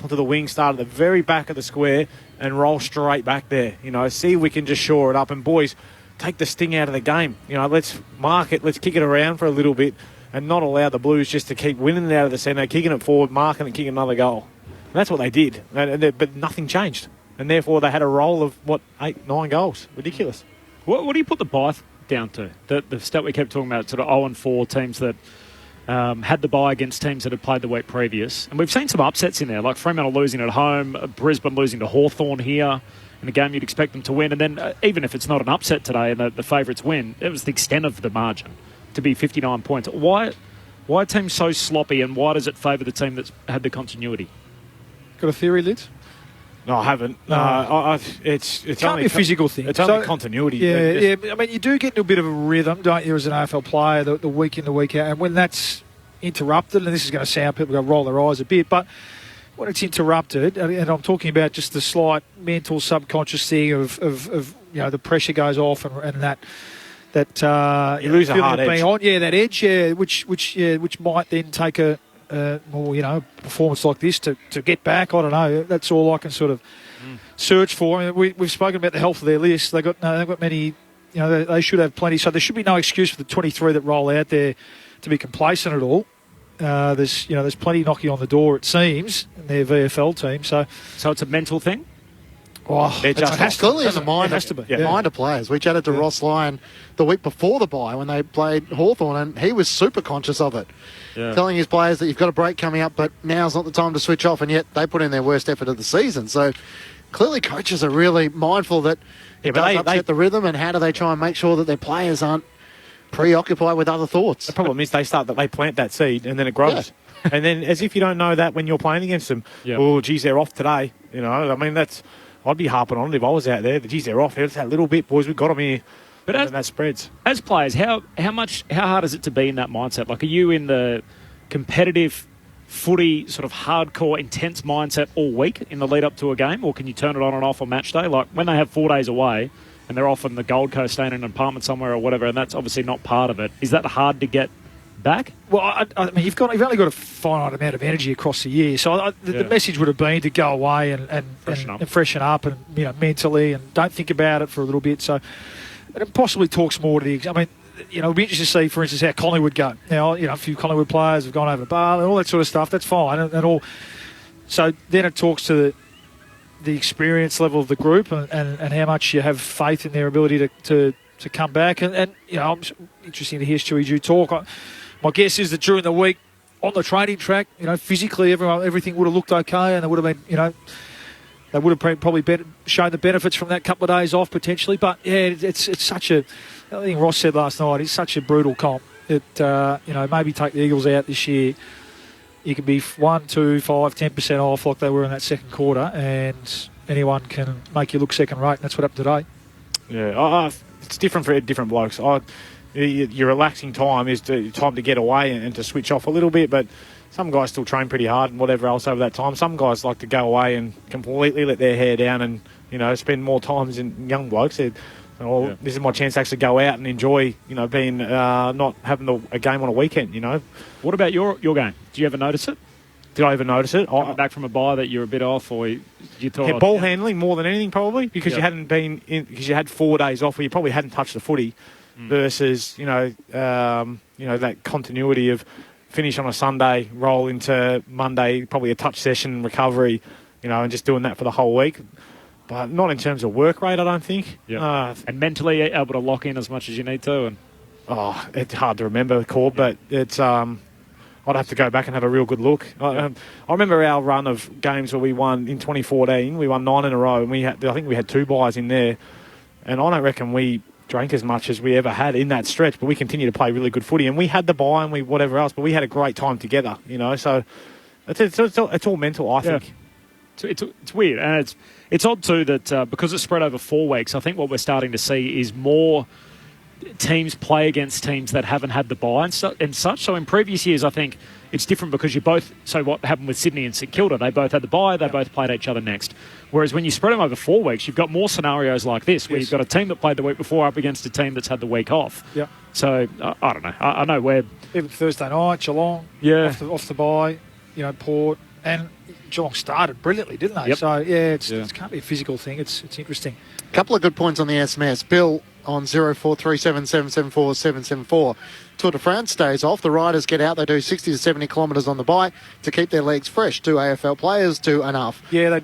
onto the wing, start at the very back of the square and roll straight back there. See if we can just shore it up. And boys, take the sting out of the game. Let's mark it. Let's kick it around for a little bit and not allow the Blues just to keep winning it out of the centre, kicking it forward, marking it, kicking another goal. And that's what they did. But nothing changed. And therefore they had a roll of, 8, 9 goals. Ridiculous. What do you put the bye down to? The stat we kept talking about, sort of 0-4 teams that had the bye against teams that had played the week previous. And we've seen some upsets in there, like Fremantle losing at home, Brisbane losing to Hawthorn here, in a game you'd expect them to win. And then even if it's not an upset today and the favourites win, it was the extent of the margin to be 59 points. Why are teams so sloppy, and why does it favour the team that's had the continuity? Got a theory, Liz? No, I haven't. It's can't only be a physical thing. It's only continuity. Yeah. I mean, you do get into a bit of a rhythm, don't you, as an AFL player, the week in, the week out. And when that's interrupted, and this is going to sound, people go roll their eyes a bit, but when it's interrupted, and I'm talking about just the slight mental, subconscious thing of the pressure goes off and that you lose a hard edge. That edge, which might then take a more, performance like this to get back. I don't know. That's all I can sort of search for. I mean, we've spoken about the health of their list. They've got many. They should have plenty. So there should be no excuse for the 23 that roll out there to be complacent at all. There's plenty knocking on the door, it seems, in their VFL team. So it's a mental thing. It's clearly in the mind of players. We chatted to Ross Lyon the week before the bye when they played Hawthorn, and he was super conscious of it, telling his players that you've got a break coming up, but now's not the time to switch off, and yet they put in their worst effort of the season. So clearly coaches are really mindful that it does upset the rhythm, and how do they try and make sure that their players aren't preoccupied with other thoughts. The problem is they plant that seed and then it grows. Yeah. And then as if you don't know that when you're playing against them, oh, geez, they're off today. I mean, I'd be harping on it if I was out there. Geez, they're off. It's that little bit, boys. We've got them here. But that spreads. As players, how hard is it to be in that mindset? Like, are you in the competitive footy, sort of hardcore, intense mindset all week in the lead up to a game, or can you turn it on and off on match day? Like when they have 4 days away and they're off on the Gold Coast staying in an apartment somewhere or whatever, and that's obviously not part of it. Is that hard to get back? Well, I mean, you've only got a finite amount of energy across the year, so the message would have been to go away and freshen up and mentally, and don't think about it for a little bit. So it possibly talks more to the. I mean, it'll be interesting to see, for instance, how Collingwood go. Now, a few Collingwood players have gone over bar and all that sort of stuff. That's fine and all. So then it talks to the experience level of the group and how much you have faith in their ability to come back. And I'm interesting to hear Stewie Dew talk. My guess is that during the week on the training track, physically everything would have looked okay, and they would have been, they would have probably shown the benefits from that couple of days off potentially. But yeah, it's such a. I think Ross said last night, it's such a brutal comp. Maybe take the Eagles out this year. You can be 1, 2, 5, 10% off like they were in that second quarter, and anyone can make you look second rate. And that's what happened today. Yeah, it's different for different blokes. Your relaxing time is time to get away and to switch off a little bit, but some guys still train pretty hard and whatever else over that time. Some guys like to go away and completely let their hair down and spend more times in young blokes. This is my chance to actually go out and enjoy, being not having a game on a weekend. What about your game? Do you ever notice it? Did I ever notice it? Coming back from a bye that you're a bit off, or you thought ball handling more than anything probably because you hadn't been in, because you had 4 days off where you probably hadn't touched the footy. Versus, that continuity of finish on a Sunday, roll into Monday, probably a touch session, recovery, and just doing that for the whole week. But not in terms of work rate, I don't think. Yeah. And mentally able to lock in as much as you need to. It's hard to remember, Corb, but it's I'd have to go back and have a real good look. I remember our run of games where we won in 2014. We won 9 in a row, and I think we had 2 byes in there. And I don't reckon we drank as much as we ever had in that stretch, but we continued to play really good footy, and we had the bye and whatever else, but we had a great time together, so it's all mental, I think. It's weird, and it's odd too that because it's spread over 4 weeks, I think what we're starting to see is more teams play against teams that haven't had the bye and such. So in previous years, I think it's different because so what happened with Sydney and St Kilda, they both had the bye, they both played each other next. Whereas when you spread them over 4 weeks, you've got more scenarios like this, where you've got a team that played the week before up against a team that's had the week off. Yeah. So, I don't know. I know where... Even Thursday night, Geelong, off the bye, Port, And Geelong started brilliantly, didn't they? Yep. So, it can't be a physical thing. It's interesting. A couple of good points on the SMS. Bill on 0437 774 774. Tour de France days off. The riders get out. They do 60 to 70 kilometres on the bike to keep their legs fresh. Do AFL players do enough? Yeah,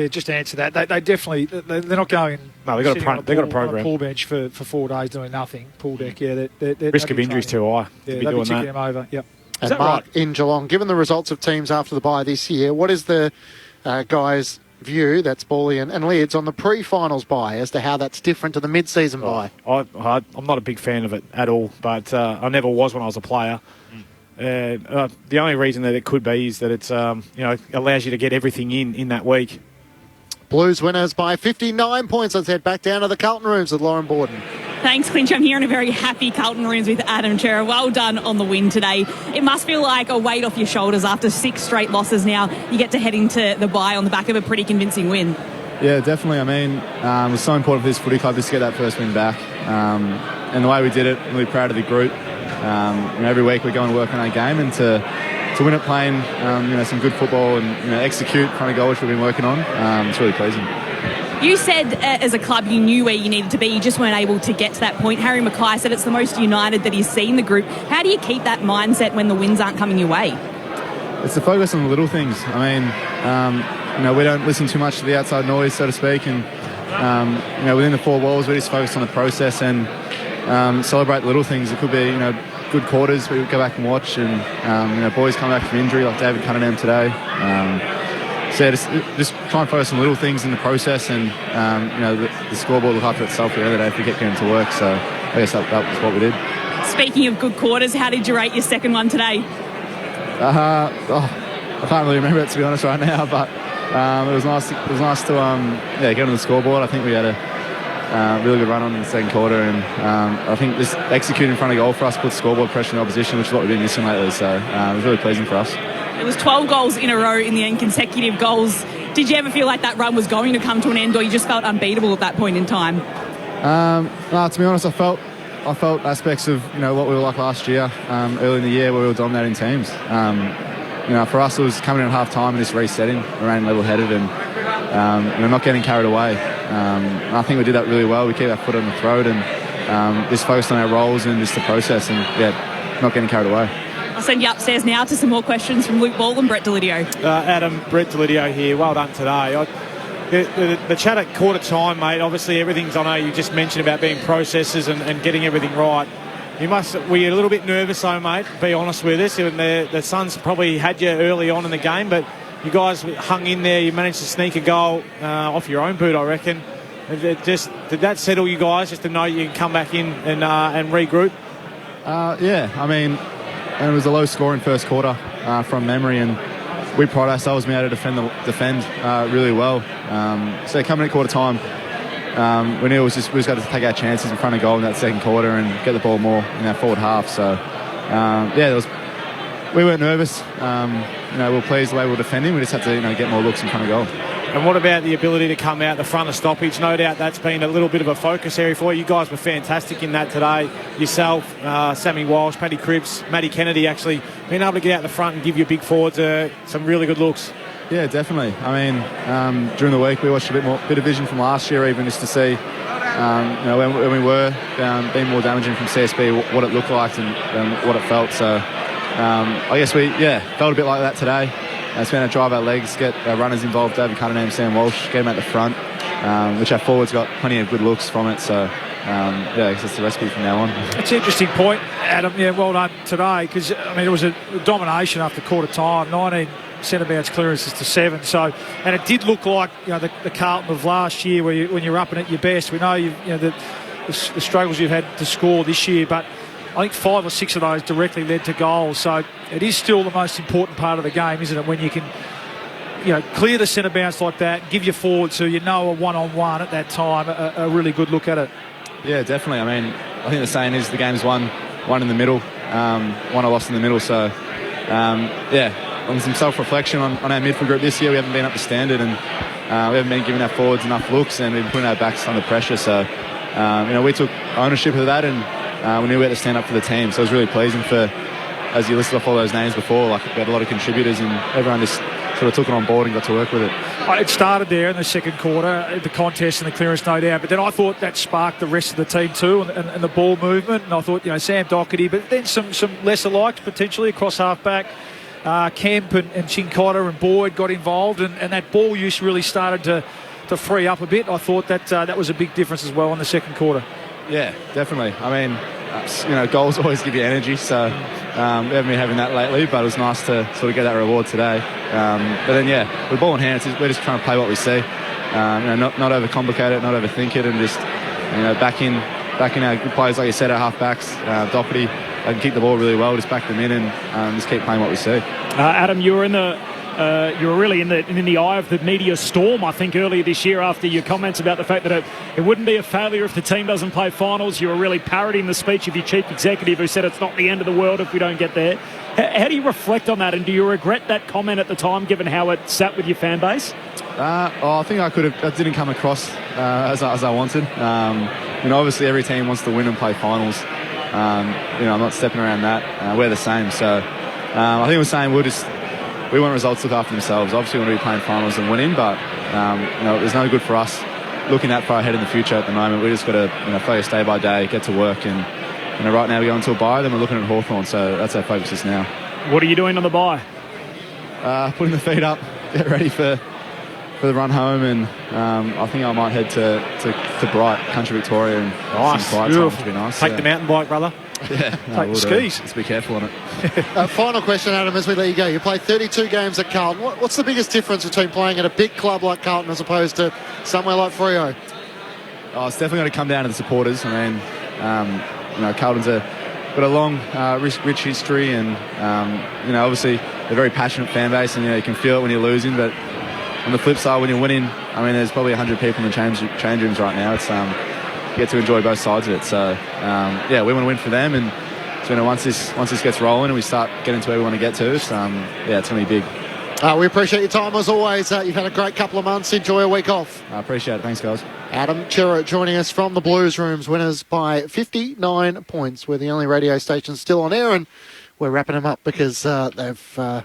just to answer that, they definitely, they're not going. No, they've got a program. On a pool bench for 4 days doing nothing. Pool deck, yeah. Risk of injury is too high. Yeah, they'll be ticking them over. Yep. And Mark in Geelong, given the results of teams after the bye this year, what is the guys' view, that's Bally and Lids, on the pre-finals bye as to how that's different to the mid-season bye? I'm not a big fan of it at all, but I never was when I was a player. The only reason that it could be is that it's allows you to get everything in that week. Blues winners by 59 points. Let's head back down to the Carlton Rooms with Lauren Borden. Thanks, Clinch. I'm here in a very happy Carlton Rooms with Adam Chera. Well done on the win today. It must feel like a weight off your shoulders after 6 straight losses now. You get to head into the bye on the back of a pretty convincing win. Yeah, definitely. I mean, it was so important for this footy club just to get that first win back. And the way we did it, I'm really proud of the group. Every week we go and work on our game, and to win it playing some good football and execute kind of goal which we've been working on, it's really pleasing. You said as a club you knew where you needed to be, you just weren't able to get to that point. Harry Mackay said it's the most united that he's seen the group. How do you keep that mindset when the wins aren't coming your way? It's the focus on the little things. I mean, we don't listen too much to the outside noise, so to speak, and within the 4 walls we just focus on the process and celebrate the little things. It could be good quarters we go back and watch, and boys come back from injury like David Cunningham today. So just try and focus on little things in the process, and the scoreboard will look after itself at the end of the day if we get going to work. So I guess that was what we did. Speaking of good quarters, how did you rate your second one today? I can't really remember it, to be honest, right now, but it was nice. It was nice to get on the scoreboard. I think we had a really good run on in the second quarter, and I think just executing in front of goal for us put scoreboard pressure in the opposition, which is what we've been missing lately. So it was really pleasing for us. It was 12 goals in a row in the end, consecutive goals. Did you ever feel like that run was going to come to an end, or you just felt unbeatable at that point in time? No, to be honest, I felt aspects of what we were like last year, early in the year, where we were dominating teams. For us, it was coming in at half time and just resetting, remaining level-headed, and not getting carried away. I think we did that really well. We kept our foot on the throat and just focused on our roles and just the process, and not getting carried away. I'll send you upstairs now to some more questions from Luke Ball and Brett Delidio. Adam, Brett Delidio here. Well done today. The chat at quarter time, mate, obviously everything's, I know you just mentioned about being processes and getting everything right. Were you a little bit nervous though, mate? Be honest with us. The Suns probably had you early on in the game, but you guys hung in there. You managed to sneak a goal off your own boot, I reckon. Did that settle you guys, just to know you can come back in and regroup? I mean, it was a low-scoring first quarter from memory, and we pride ourselves being able to defend really well. So coming at quarter time, we knew we just got to take our chances in front of goal in that second quarter and get the ball more in our forward half. So we weren't nervous. We were pleased the way we were defending. We just had to get more looks in front of goal. And what about the ability to come out the front of stoppage? No doubt that's been a little bit of a focus area for you. You guys were fantastic in that today. Yourself, Sammy Walsh, Paddy Cripps, Matty Kennedy, actually being able to get out the front and give your big forwards some really good looks. Yeah, definitely. I mean, during the week we watched a bit of vision from last year, even just to see, when we were being more damaging from CSB, what it looked like and what it felt. So I guess we felt a bit like that today. It's been to drive our legs, get our runners involved, David Cunningham, Sam Walsh, get them at the front, which our forwards got plenty of good looks from it. So, I guess that's the recipe from now on. It's an interesting point, Adam. Yeah, well done today, because, it was a domination after quarter time, 19 centre-bounce clearances to 7. So, and it did look like, the Carlton of last year when you're up and at your best. We know, the struggles you've had to score this year, but I think 5 or 6 of those directly led to goals. So it is still the most important part of the game, isn't it? When you can, clear the centre bounce like that, give your forwards who a one-on-one at that time a really good look at it. Yeah, definitely. I mean, I think the saying is the game's won in the middle, won or lost in the middle. So, on some self-reflection on our midfield group this year, we haven't been up to standard, and we haven't been giving our forwards enough looks, and we've been putting our backs under pressure. So, we took ownership of that, and we knew we had to stand up for the team. So it was really pleasing as you listed off all those names before, like we had a lot of contributors, and everyone just sort of took it on board and got to work with it. It started there in the second quarter, the contest and the clearance, no doubt. But then I thought that sparked the rest of the team too, and the ball movement. And I thought, Sam Doherty, but then some lesser likes potentially across half-back. Kemp and Chincotta and Boyd got involved, and that ball use really started to free up a bit. I thought that was a big difference as well in the second quarter. Yeah, definitely. I mean, goals always give you energy, so we haven't been having that lately, but it was nice to sort of get that reward today. But then, with ball in hand, we're just trying to play what we see. Not overcomplicate it, not overthink it, and just back in our good players, like you said, our half-backs. Doherty, they can keep the ball really well, just back them in and just keep playing what we see. Adam, you were really in the eye of the media storm, I think, earlier this year after your comments about the fact that it wouldn't be a failure if the team doesn't play finals. You were really parodying the speech of your chief executive who said it's not the end of the world if we don't get there. How do you reflect on that, and do you regret that comment at the time, given how it sat with your fan base? I think that didn't come across as I wanted. Obviously every team wants to win and play finals. I'm not stepping around that. We're the same. So I think we're saying we want results to look after themselves. Obviously we want to be playing finals and winning, but there's no good for us looking that far ahead in the future at the moment. We just got to focus day by day, get to work, and right now we go into a bye, then we're looking at Hawthorn, so that's our focus is now. What are you doing on the bye? Putting the feet up, get ready for the run home, and I think I might head to Bright, country Victoria, and nice, some quiet time, which would be nice. Take the mountain bike, brother. Yeah, take the skis. Let's be careful on it. Final question, Adam, as we let you go. You played 32 games at Carlton. What's the biggest difference between playing at a big club like Carlton as opposed to somewhere like Freo? It's definitely going to come down to the supporters. I mean, Carlton's got a long, rich history, and obviously a very passionate fan base, and you can feel it when you're losing. But on the flip side, when you're winning, I mean, there's probably 100 people in the change rooms right now. It's you get to enjoy both sides of it. So we want to win for them, and so, once this gets rolling and we start getting to where we want to get to, it's going to be big. We appreciate your time as always. You've had a great couple of months. Enjoy a week off. I appreciate it. Thanks, guys. Adam Chera joining us from the Blues Rooms, winners by 59 points. We're the only radio station still on air, and we're wrapping them up because they've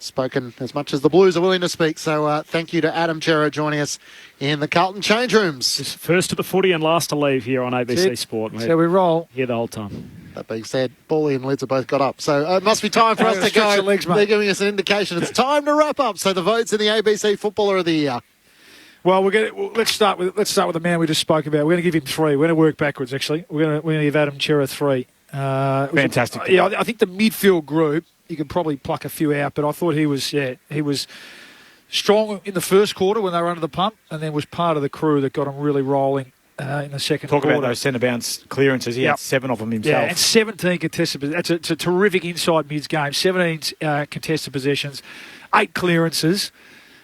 spoken as much as the Blues are willing to speak. So thank you to Adam Chera joining us in the Carlton change rooms. Just first to the footy and last to leave here on ABC Sport. So we roll here the whole time. That being said, Bally and Lids have both got up. So it must be time for us to go. They're giving us an indication. It's time to wrap up. So the votes in the ABC Footballer of the Year. Well, let's start with the man we just spoke about. We're going to give him 3. We're going to work backwards, actually. We're going to give Adam Chera 3. Fantastic. I think the midfield group, you could probably pluck a few out, but I thought he was strong in the first quarter when they were under the pump, and then was part of the crew that got them really rolling in the second quarter. Talk about those centre bounce clearances. He had 7 of them himself. Yeah, and 17 contested possessions. It's a terrific inside mids game. 17 contested possessions, 8 clearances,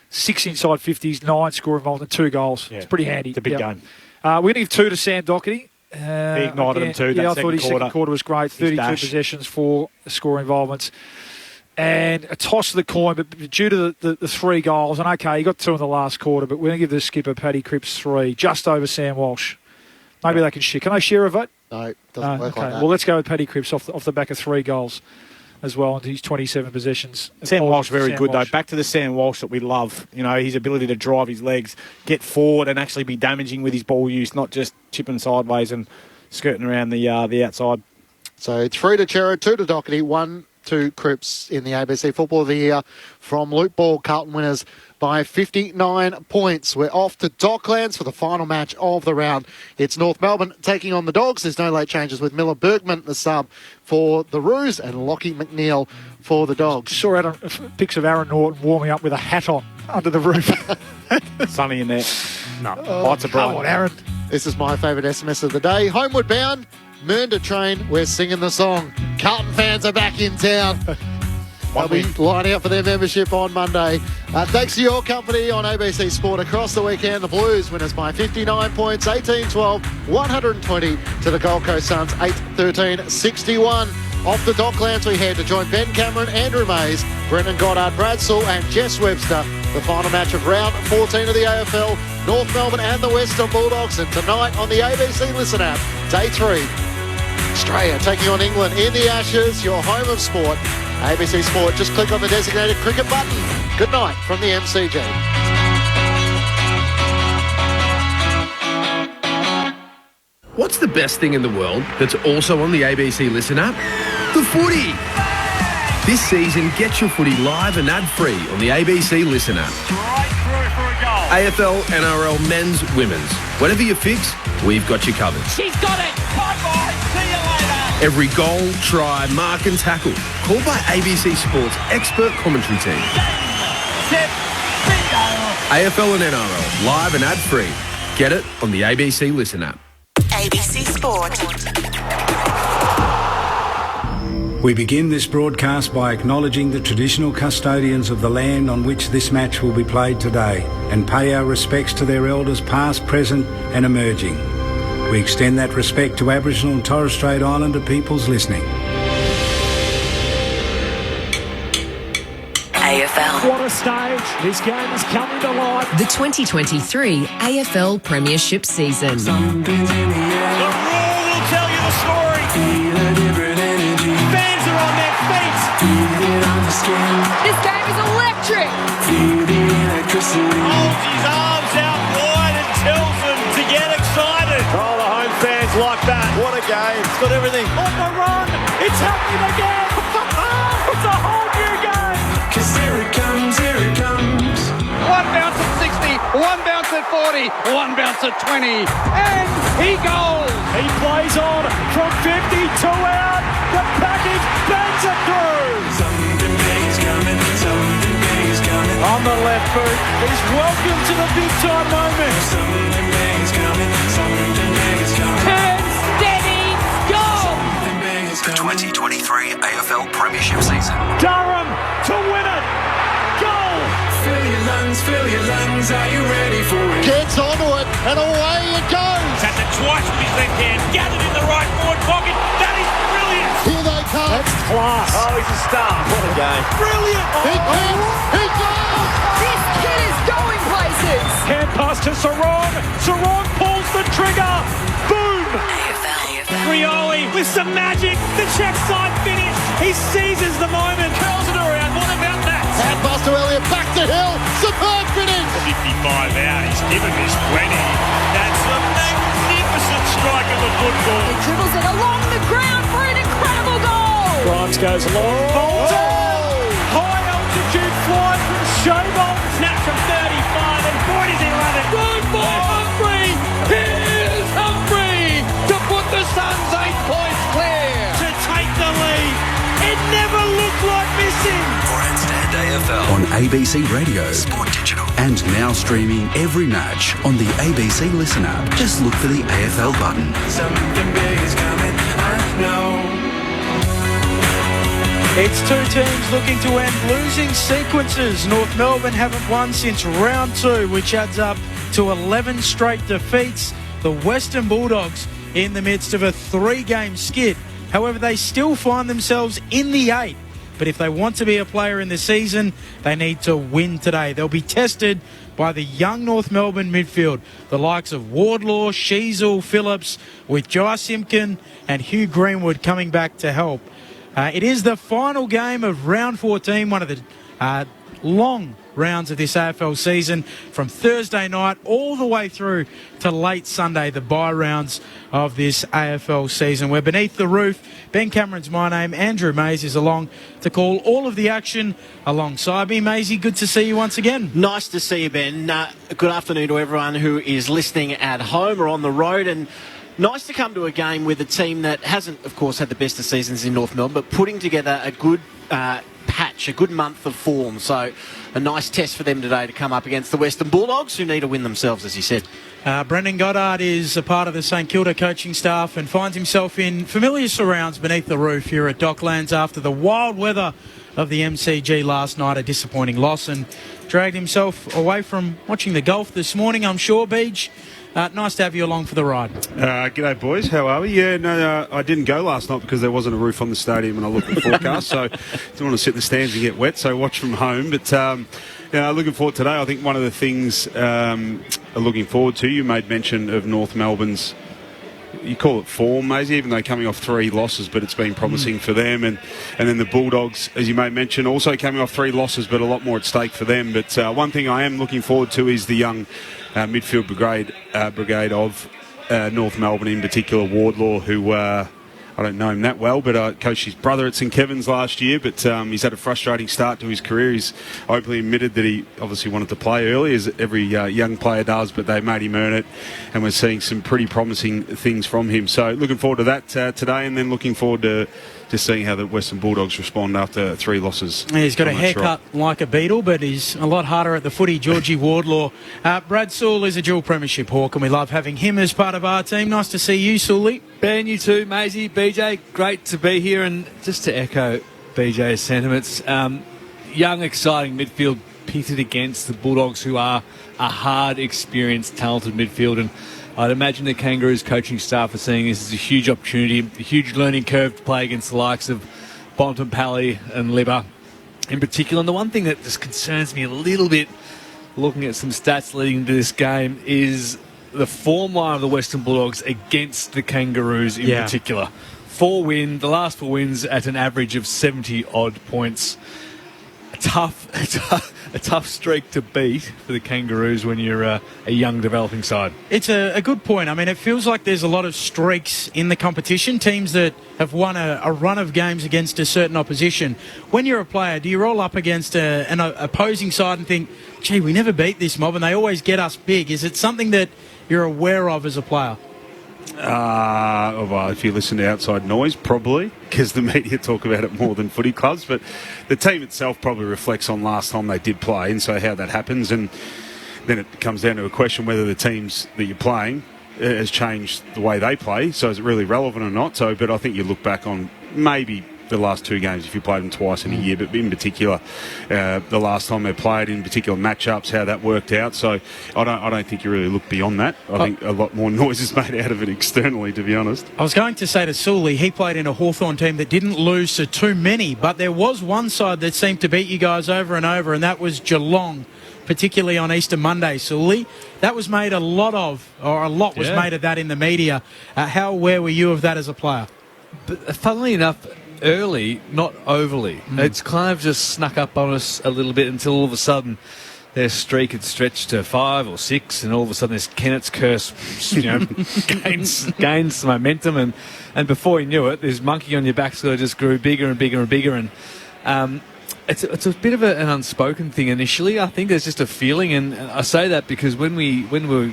6 inside 50s, 9 score involved, and 2 goals. Yeah. It's pretty handy. It's a big game. We're going to give 2 to Sam Doherty. He ignited him too. I thought his second quarter was great. 32 possessions, 4 score involvements. And a toss of the coin, but due to the 3 goals, and okay, he got 2 in the last quarter, but we're going to give the skipper, Paddy Cripps, 3, just over Sam Walsh. Maybe they can share. Can they share a vote? No, it doesn't work like that. Well, let's go with Paddy Cripps off the back of 3 goals as well, and his 27 possessions. Sam Walsh, very good, though. Back to the Sam Walsh that we love. His ability to drive his legs, get forward, and actually be damaging with his ball use, not just chipping sideways and skirting around the outside. So 3 to Chera, 2 to Doherty, 1 to Cripps in the ABC Football of the Year from Loot Ball. Carlton winners by 59 points. We're off to Docklands for the final match of the round. It's North Melbourne taking on the Dogs. There's no late changes with Miller Bergman, the sub for the Roos, and Lockie McNeil for the Dogs. Saw pics of Aaron Norton warming up with a hat on under the roof. Sunny in there. No. Lots of bright. Come on, Aaron. This is my favourite SMS of the day. Homeward bound, Mernda train, we're singing the song. Carlton fans are back in town. They'll be lining up for their membership on Monday. Thanks to your company on ABC Sport across the weekend. The Blues winners by 59 points, 18-12, 120 to the Gold Coast Suns, 8-13-61. Off the Docklands we head to join Ben Cameron, Andrew Mays, Brendan Goddard, Brad Sewell and Jess Webster. The final match of round 14 of the AFL, North Melbourne and the Western Bulldogs. And tonight on the ABC Listen app, Day 3. Australia taking on England in the Ashes, your home of sport. ABC Sport, just click on the designated cricket button. Good night from the MCG. What's the best thing in the world that's also on the ABC Listen app? The footy! This season, get your footy live and ad-free on the ABC Listen app. Straight through for a goal. AFL, NRL, men's, women's. Whatever you fix, we've got you covered. She's got it. Bye-bye. See you later. Every goal, try, mark and tackle. Called by ABC Sports' expert commentary team. Set. Bingo. AFL and NRL, live and ad-free. Get it on the ABC Listen app. ABC Sport. We begin this broadcast by acknowledging the traditional custodians of the land on which this match will be played today and pay our respects to their elders past, present and emerging. We extend that respect to Aboriginal and Torres Strait Islander peoples listening. AFL. What a stage. This game is coming to life. The 2023 AFL Premiership season. The raw will tell you the story. Fans are on their feet. This game is electric. Holds his arms out wide and tells them to get excited. Oh, the home fans like that. What a game. It's got everything. On the run. It's happening again. It's a whole new game. Cause here it comes, here it comes. One bounce at 60, one bounce at 40, one bounce at 20, and he goes. He plays on from 52 out. The package bangs it through. Something big is coming, something big is coming. On the left boot, he's welcome to the big time moment. Something big is coming, something big is coming. Turn steady, go. Something big is coming. 2023 AFL Premiership season. Durham to win it. Goal. Fill your lungs, are you ready for it? Gets onto it, and away it goes. Tapped it twice with his left hand, gathered in the right forward pocket. That is brilliant. Here they come. That's class. Oh, he's a star. What a game. Brilliant. He kicks, he goes. This kid is going places. Hand pass to Sarong. Sarong pulls the trigger. Boom. Rioli with some magic. The check side finish. He seizes the moment. Curls it around. What about that? Hand pass to Elliott, back to Hill. Superb finish. 55 out. He's given this 20. That's a magnificent strike of the football. He dribbles it along the ground for an incredible goal. Grimes goes long. High altitude fly from Showbolt. Snap from 35, and boy does he love it. Good for Humphrey. Here's Humphrey to put the Suns 8 points clear. To take the lead. It never looked like missing. Grandstand AFL on ABC Radio, Sport Digital, and now streaming every match on the ABC Listen app. Just look for the AFL button. Something big is coming, I know. It's two teams looking to end losing sequences. North Melbourne haven't won since round 2, which adds up to 11 straight defeats. The Western Bulldogs in the midst of a 3-game skid. However, they still find themselves in the 8. But if they want to be a player in the season, they need to win today. They'll be tested by the young North Melbourne midfield, the likes of Wardlaw, Sheasel, Phillips, with Jai Simpkin and Hugh Greenwood coming back to help. It is the final game of round 14, one of the long rounds of this AFL season, from Thursday night all the way through to late Sunday, the bye rounds of this AFL season. We're beneath the roof. Ben Cameron's my name. Andrew Mays is along to call all of the action alongside me. Maisy, good to see you once again. Nice to see you, Ben. Good afternoon to everyone who is listening at home or on the road, and nice to come to a game with a team that hasn't, of course, had the best of seasons in North Melbourne, but putting together a good patch, a good month of form. So a nice test for them today to come up against the Western Bulldogs, who need to win themselves, as you said. Brendan Goddard is a part of the St Kilda coaching staff and finds himself in familiar surrounds beneath the roof here at Docklands after the wild weather of the MCG last night, a disappointing loss, and dragged himself away from watching the golf this morning, I'm sure. Beach, nice to have you along for the ride. G'day, boys. How are we? Yeah, no, I didn't go last night because there wasn't a roof on the stadium and I looked at the forecast, so I didn't want to sit in the stands and get wet, so watch from home. But looking forward today. I think one of the things looking forward to, you made mention of North Melbourne's you call it form, Maisie, even though coming off 3 losses, but it's been promising for them. And then the Bulldogs, as you may mention, also coming off 3 losses, but a lot more at stake for them. But one thing I am looking forward to is the young midfield brigade of North Melbourne, in particular Wardlaw, who I don't know him that well, but I coached his brother at St Kevin's last year, but he's had a frustrating start to his career. He's openly admitted that he obviously wanted to play early, as every young player does, but they made him earn it, and we're seeing some pretty promising things from him. So looking forward to that today, and then looking forward to seeing how the Western Bulldogs respond after 3 losses. Yeah, he's got a haircut like a beetle, but he's a lot harder at the footy, Georgie Wardlaw. Brad Sewell is a dual premiership hawk, and we love having him as part of our team. Nice to see you, Sully. Ben, you too, Maisie, BJ, great to be here. And just to echo BJ's sentiments, young, exciting midfield pitted against the Bulldogs, who are a hard, experienced, talented midfield. And I'd imagine the Kangaroos coaching staff are seeing this as a huge opportunity, a huge learning curve to play against the likes of Bontempelli and Libba in particular. And the one thing that just concerns me a little bit, looking at some stats leading into this game, is the form line of the Western Bulldogs against the Kangaroos in particular. The last 4 wins at an average of 70-odd points. A tough streak to beat for the Kangaroos when you're a young developing side. It's a good point. I mean, it feels like there's a lot of streaks in the competition, teams that have won a run of games against a certain opposition. When you're a player, do you roll up against an opposing side and think, gee, we never beat this mob and they always get us big? Is it something that you're aware of as a player? Well, if you listen to outside noise, probably, because the media talk about it more than footy clubs, but the team itself probably reflects on last time they did play, and so how that happens, and then it comes down to a question whether the teams that you're playing has changed the way they play, so is it really relevant or not? So, but I think you look back on maybe the last 2 games if you played them twice in a year, but in particular the last time they played, in particular matchups, how that worked out. So I don't think you really look beyond that. I think a lot more noise is made out of it externally, to be honest. I was going to say to Sully, he played in a Hawthorn team that didn't lose to too many, but there was one side that seemed to beat you guys over and over, and that was Geelong, particularly on Easter Monday. Sully, that was made a lot was made of that in the media. How aware were you of that as a player? But funnily enough, early, not overly. It's kind of just snuck up on us a little bit until all of a sudden their streak had stretched to 5 or 6, and all of a sudden this Kennett's curse, gains some momentum, and before you knew it, this monkey on your back sort of just grew bigger and bigger and bigger, and it's a bit of an unspoken thing initially. I think there's just a feeling, and I say that because when we were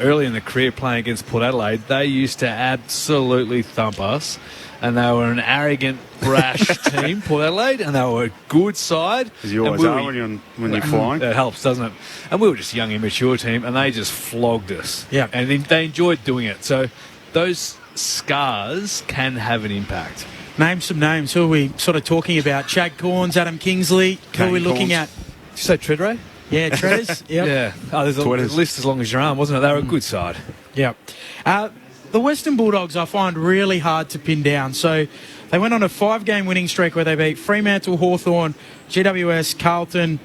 early in the career playing against Port Adelaide, they used to absolutely thump us. And they were an arrogant, brash team, Port Adelaide, and they were a good side. As you always are when you're flying. That helps, doesn't it? And we were just a young, immature team, and they just flogged us. Yeah. And they enjoyed doing it. So those scars can have an impact. Name some names. Who are we sort of talking about? Chad Corns, Adam Kingsley. Who are we looking at? Did you say Treadray? Yeah, Treaders. Yep. Yeah. Oh, there's a list as long as your arm, wasn't it? They were a good side. Yeah. The Western Bulldogs I find really hard to pin down. So they went on a 5-game winning streak where they beat Fremantle, Hawthorn, GWS, Carlton,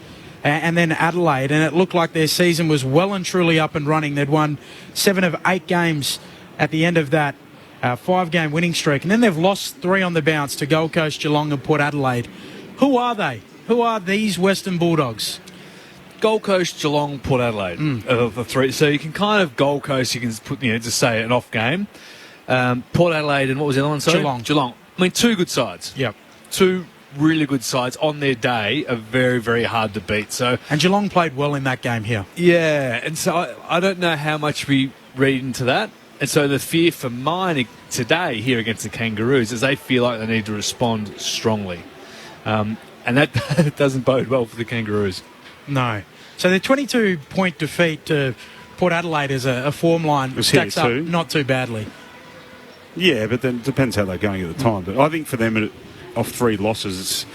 and then Adelaide. And it looked like their season was well and truly up and running. They'd won 7 of 8 games at the end of that 5-game winning streak. And then they've lost 3 on the bounce to Gold Coast, Geelong and Port Adelaide. Who are they? Who are these Western Bulldogs? Gold Coast, Geelong, Port Adelaide of the 3. So you can kind of Gold Coast, you can put, just say an off game. Port Adelaide and what was the other one? Sorry? Geelong. I mean, 2 good sides. Yep. 2 really good sides on their day are very, very hard to beat. And Geelong played well in that game here. Yeah, and so I don't know how much we read into that. And so the fear for mine today here against the Kangaroos is they feel like they need to respond strongly. And that doesn't bode well for the Kangaroos. No. So the 22-point defeat to Port Adelaide as a form line stacks up not too badly. Yeah, but then it depends how they're going at the time. But I think for them, off 3 losses,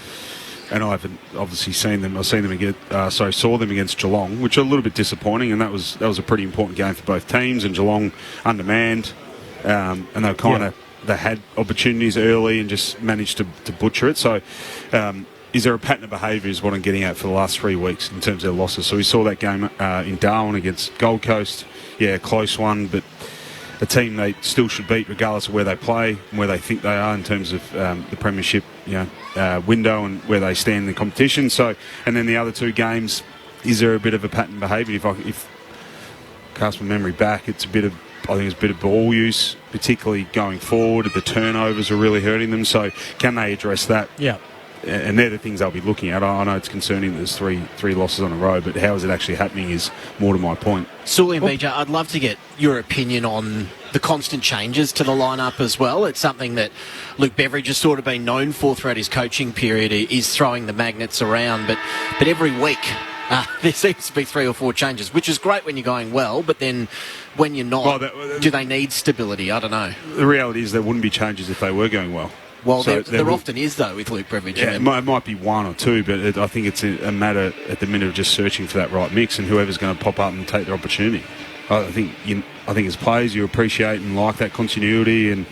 and I haven't obviously seen them. Saw them against Geelong, which are a little bit disappointing, and that was a pretty important game for both teams. And Geelong undermanned, and they were they had opportunities early and just managed to butcher it. So. Is there a pattern of behaviour is what I'm getting at for the last 3 weeks in terms of their losses. So we saw that game in Darwin against Gold Coast. Yeah, close one, but a team they still should beat regardless of where they play and where they think they are in terms of the premiership window and where they stand in the competition. So, and then the other 2 games, is there a bit of a pattern behaviour? If cast my memory back, I think it's a bit of ball use, particularly going forward. The turnovers are really hurting them. So can they address that? Yeah. And they're the things I'll be looking at. I know it's concerning there's three losses on the road, but how is it actually happening is more to my point. Sully and BJ, I'd love to get your opinion on the constant changes to the lineup as well. It's something that Luke Beveridge has sort of been known for throughout his coaching period, is throwing the magnets around. But every week there seems to be 3 or 4 changes, which is great when you're going well, but then when you're not, do they need stability? I don't know. The reality is there wouldn't be changes if they were going well. Well, so there often is, though, with Luke Beveridge. Yeah, it might be 1 or 2, but I think it's a matter at the minute of just searching for that right mix and whoever's going to pop up and take their opportunity. I think as players you appreciate and like that continuity, and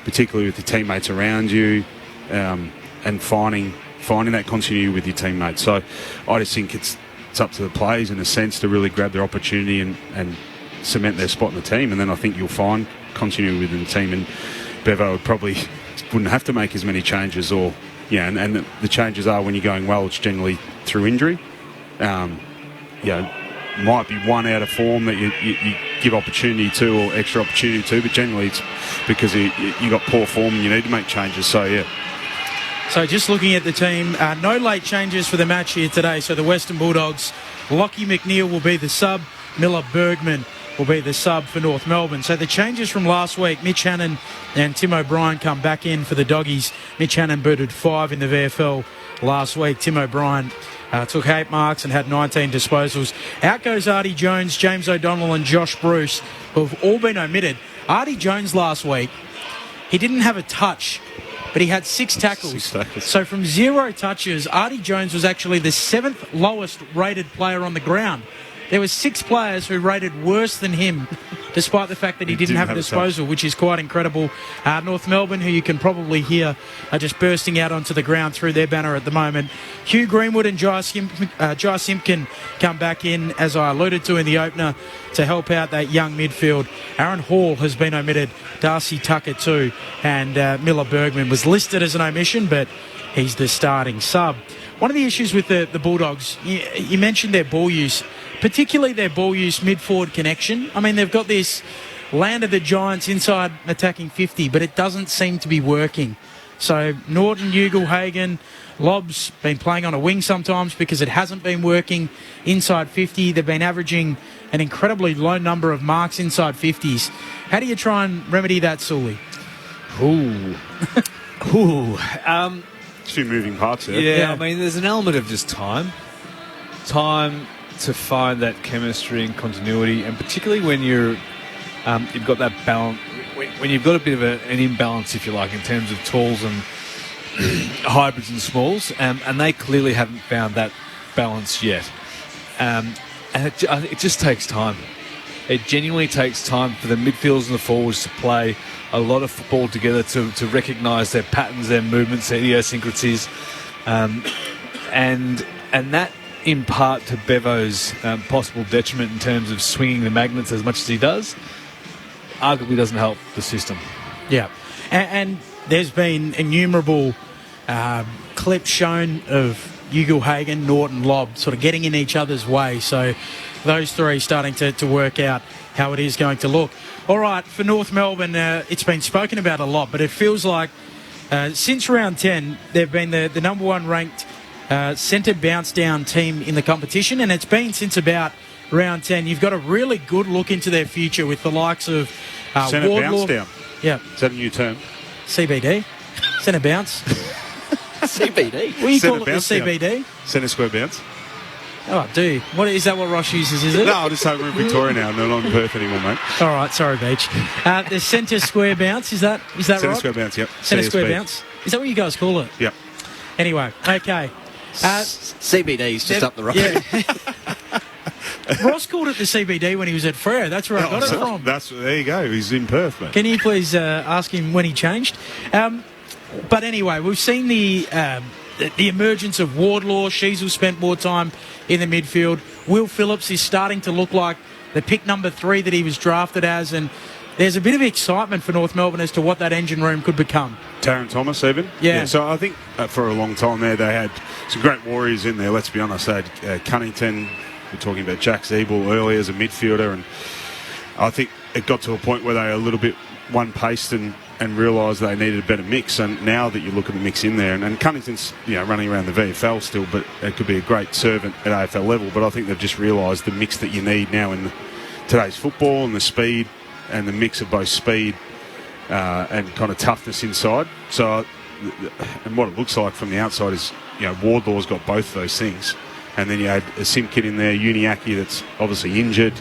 particularly with the teammates around you, and finding that continuity with your teammates. So I just think it's up to the players in a sense to really grab their opportunity and cement their spot in the team, and then I think you'll find continuity within the team. And Bevo wouldn't have to make as many changes, and the changes are when you're going well, it's generally through injury. Might be 1 out of form that you give opportunity to or extra opportunity to, but generally it's because you got poor form and you need to make changes. So yeah. So just looking at the team, no late changes for the match here today. So the Western Bulldogs, Lockie McNeil will be the sub, Miller Bergman will be the sub for North Melbourne. So the changes from last week, Mitch Hannon and Tim O'Brien come back in for the Doggies. Mitch Hannon booted 5 in the VFL last week. Tim O'Brien took 8 marks and had 19 disposals. Out goes Artie Jones, James O'Donnell and Josh Bruce, who have all been omitted. Artie Jones last week, he didn't have a touch, but he had 6 tackles. So from 0 touches, Artie Jones was actually the 7th lowest rated player on the ground. There were 6 players who rated worse than him, despite the fact that he didn't have a disposal, which is quite incredible. North Melbourne, who you can probably hear, are just bursting out onto the ground through their banner at the moment. Hugh Greenwood and Jai Simpkin come back in, as I alluded to in the opener, to help out that young midfield. Aaron Hall has been omitted, Darcy Tucker too, and Miller Bergman was listed as an omission, but he's the starting sub. One of the issues with the Bulldogs, you mentioned their ball use, particularly their ball use mid-forward connection. I mean, they've got this land of the Giants inside attacking 50, but it doesn't seem to be working. So Norton, Ugle-Hagan, Lobb's been playing on a wing sometimes because it hasn't been working inside 50. They've been averaging an incredibly low number of marks inside 50s. How do you try and remedy that, Sully? A few moving parts there. Yeah, I mean, there's an element of just time to find that chemistry and continuity, and particularly when you've got that balance, when you've got a bit of an imbalance, if you like, in terms of talls and hybrids and smalls, and they clearly haven't found that balance yet. And it just takes time. It genuinely takes time for the midfielders and the forwards to play a lot of football together, to recognise their patterns, their movements, their idiosyncrasies, and that, in part to Bevo's possible detriment in terms of swinging the magnets as much as he does, arguably doesn't help the system. Yeah, and there's been innumerable clips shown of Ugle-Hagan, Norton, Lobb sort of getting in each other's way. So those 3 starting to work out how it is going to look. All right, for North Melbourne, it's been spoken about a lot, but it feels like since round 10, they've been the number 1 ranked centre bounce down team in the competition, and it's been since about round 10. You've got a really good look into their future with the likes of centre bounce down. Yeah, is that a new term? CBD, centre bounce. CBD. What do you call it? The CBD. Centre square bounce. Oh, do you? Is that what Ross uses? Is it? No, I'm just saying we're in Victoria now, not in Perth anymore, mate. All right, sorry, Beach. The centre square bounce. Is that right? Centre square bounce. Yep. Centre square bounce. Is that what you guys call it? Yep. Anyway, okay. CBD's just up the road. Yeah. Ross called it the CBD when he was at Freo. That's where I got it from. There you go. He's in Perth, mate. Can you please ask him when he changed? But anyway, we've seen the emergence of Wardlaw. Sheasel spent more time in the midfield. Will Phillips is starting to look like the pick number 3 that he was drafted as, and there's a bit of excitement for North Melbourne as to what that engine room could become. Taryn Thomas, even. Yeah. So I think for a long time there, they had some great warriors in there. Let's be honest. They had Cunnington. We're talking about Jack Zeeble earlier as a midfielder, and I think it got to a point where they were a little bit one-paced and realised they needed a better mix. And now that you look at the mix in there, and Cunnington's running around the VFL still, but it could be a great servant at AFL level. But I think they've just realised the mix that you need now in today's football, and the speed and the mix of both speed and kind of toughness inside. So, and what it looks like from the outside is, Wardlaw's got both of those things. And then you had a Simkin in there, Uniacke that's obviously injured.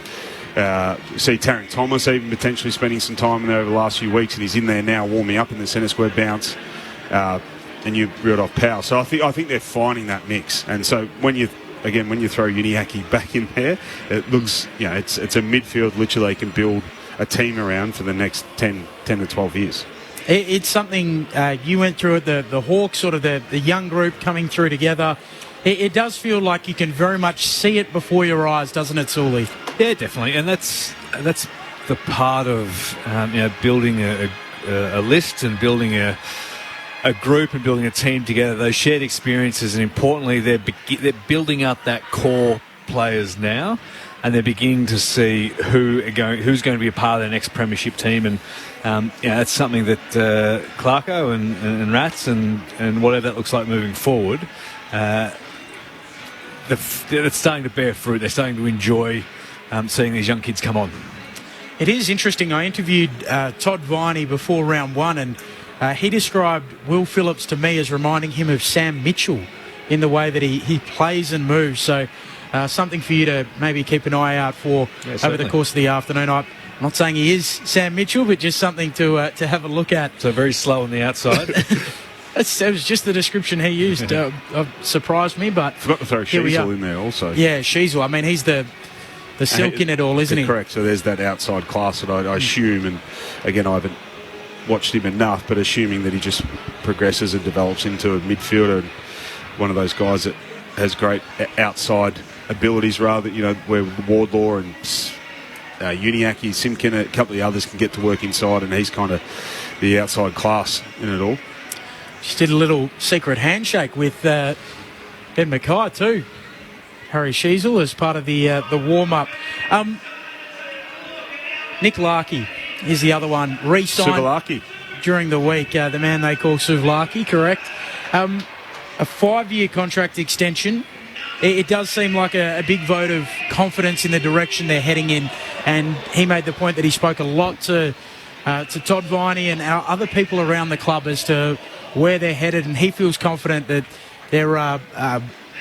You see Taryn Thomas even potentially spending some time in there over the last few weeks, and he's in there now warming up in the centre square bounce. And you reeled off Powell. So I think they're finding that mix. And so when you throw Uniacke back in there, it looks, it's a midfield literally they can build a team around for the next 10 to 12 years. It's something you went through at the Hawks, sort of the young group coming through together. It does feel like you can very much see it before your eyes, doesn't it, Sully? Yeah, definitely. And that's the part of building a list and building a group and building a team together. Those shared experiences, and importantly, they're building up that core players now, and they're beginning to see who's going to be a part of their next premiership team. And that's something that Clarko and Rats and whatever that looks like moving forward. It's starting to bear fruit. They're starting to enjoy seeing these young kids come on. It is interesting. I interviewed Todd Viney before round one, and he described Will Phillips to me as reminding him of Sam Mitchell in the way that he plays and moves. So something for you to maybe keep an eye out for over the course of the afternoon. I'm not saying he is Sam Mitchell, but just something to have a look at. So very slow on the outside. That was just the description he used. Surprised me, but forgot to throw Sheasel in there also. Yeah, Sheasel. I mean, he's the silk in it all, isn't he? Correct. So there's that outside class that I assume, and again, I haven't watched him enough, but assuming that he just progresses and develops into a midfielder and one of those guys that has great outside abilities, rather, where Wardlaw and Uniacke, Simkin, a couple of the others can get to work inside, and he's kind of the outside class in it all. Just did a little secret handshake with Ben Mackay too. Harry Sheasel as part of the warm-up. Nick Larkey is the other one. Re-signed during the week. The man they call Suvlaki, correct? A 5-year contract extension. It does seem like a big vote of confidence in the direction they're heading in. And he made the point that he spoke a lot to Todd Viney and our other people around the club as to where they're headed, and he feels confident that there are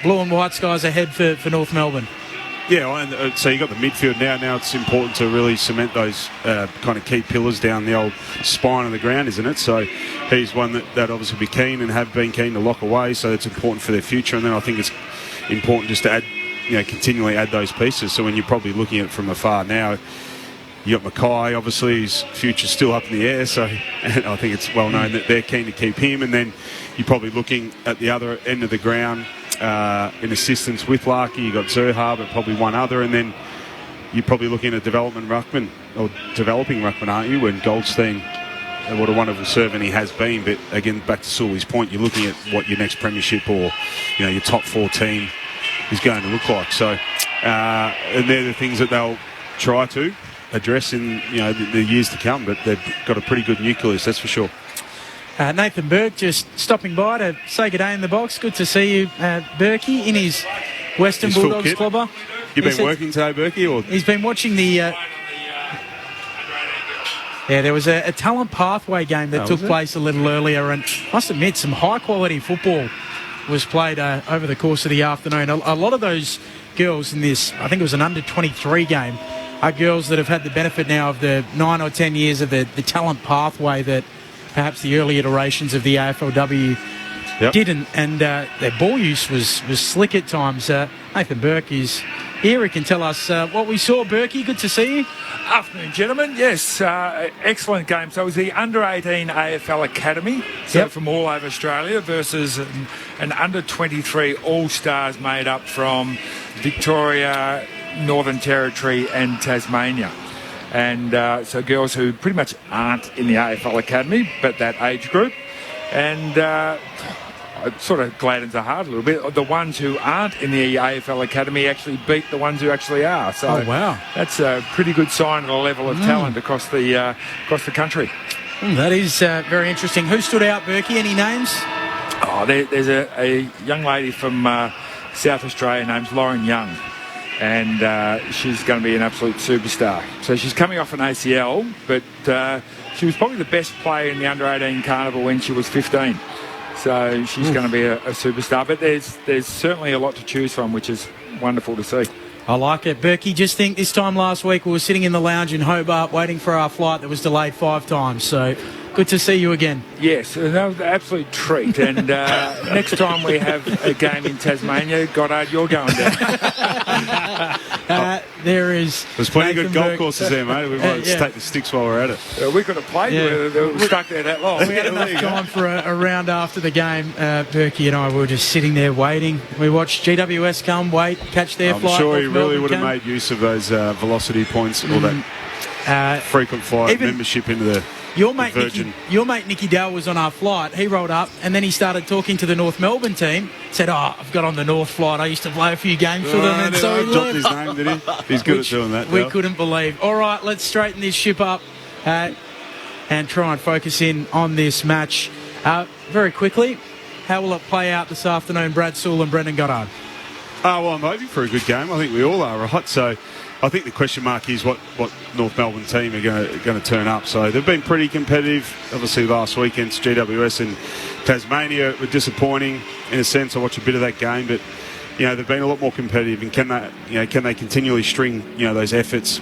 blue and white skies ahead for North Melbourne. Yeah, and so you got the midfield now. Now it's important to really cement those kind of key pillars down the old spine of the ground, isn't it? So he's one that obviously be keen and have been keen to lock away. So it's important for their future. And then I think it's important just to add, continually add those pieces. So when you're probably looking at it from afar now, you got Mackay, obviously, his future's still up in the air, so I think it's well known that they're keen to keep him. And then you're probably looking at the other end of the ground in assistance with Larkey. You got Zerha, but probably one other, and then you're probably looking at developing ruckman, aren't you? And Goldstein, what a wonderful servant he has been. But again, back to Sully's point, you're looking at what your next premiership or your top 4 team is going to look like. So, and they're the things that they'll try to address in the years to come, but they've got a pretty good nucleus, that's for sure. Nathan Burke just stopping by to say good day in the box. Good to see you, Berkey, in his Western Bulldogs clubber. You've been working today, Berkey? Or? He's been watching the... there was a talent pathway game that took place a little earlier, and I must admit some high-quality football was played over the course of the afternoon. A lot of those girls in this, I think it was an under-23 game, are girls that have had the benefit now of the 9 or 10 years of the talent pathway that perhaps the early iterations of the AFLW didn't, and their ball use was slick at times. Nathan Burke is here. He can tell us what we saw. Burkey, good to see you. Afternoon, gentlemen. Yes, excellent game. So it was the under-18 AFL Academy, from all over Australia, versus an under-23 All-Stars made up from Victoria, Northern Territory and Tasmania. And so girls who pretty much aren't in the AFL Academy, but that age group. And it sort of gladdens the heart a little bit. The ones who aren't in the AFL Academy actually beat the ones who actually are. So wow. That's a pretty good sign of the level of talent across the country. That is very interesting. Who stood out, Berkey? Any names? Oh, there's a young lady from South Australia named Lauren Young, and she's going to be an absolute superstar. So she's coming off an ACL, but she was probably the best player in the under-18 carnival when she was 15. So she's going to be a superstar. But there's certainly a lot to choose from, which is wonderful to see. I like it. Berkey, just think this time last week we were sitting in the lounge in Hobart waiting for our flight that was delayed 5 times. So good to see you again. Yes, that was an absolute treat. And next time we have a game in Tasmania, Goddard, you're going down. There's plenty of good golf courses there, mate. We might just take the sticks while we're at it. We could have played with it. We were stuck there that long. We had enough time for a round after the game. Berkey and I were just sitting there waiting. We watched GWS come, catch their flight. I'm sure he really would have made use of those velocity points or that frequent flyer membership into the Virgin. Your mate Nicky Dowell was on our flight. He rolled up and then he started talking to the North Melbourne team. Said, I've got on the North flight. I used to play a few games for them. And so he dropped his name, did he? He's good at doing that. We couldn't believe. All right, let's straighten this ship up and try and focus in on this match. Very quickly, how will it play out this afternoon, Brad Sewell and Brendan Goddard? Well, I'm hoping for a good game. I think we all are, right? So I think the question mark is what North Melbourne team are going to turn up. So they've been pretty competitive. Obviously, last week against GWS and Tasmania were disappointing in a sense. I watched a bit of that game, but they've been a lot more competitive. And can they continually string those efforts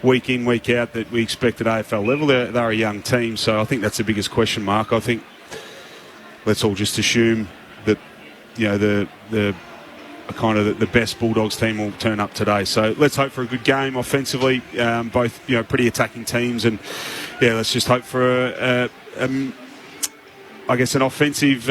week in, week out that we expect at AFL level? They're a young team, so I think that's the biggest question mark. I think let's all just assume that the best Bulldogs team will turn up today. So let's hope for a good game offensively. Both pretty attacking teams, and let's just hope for an offensive,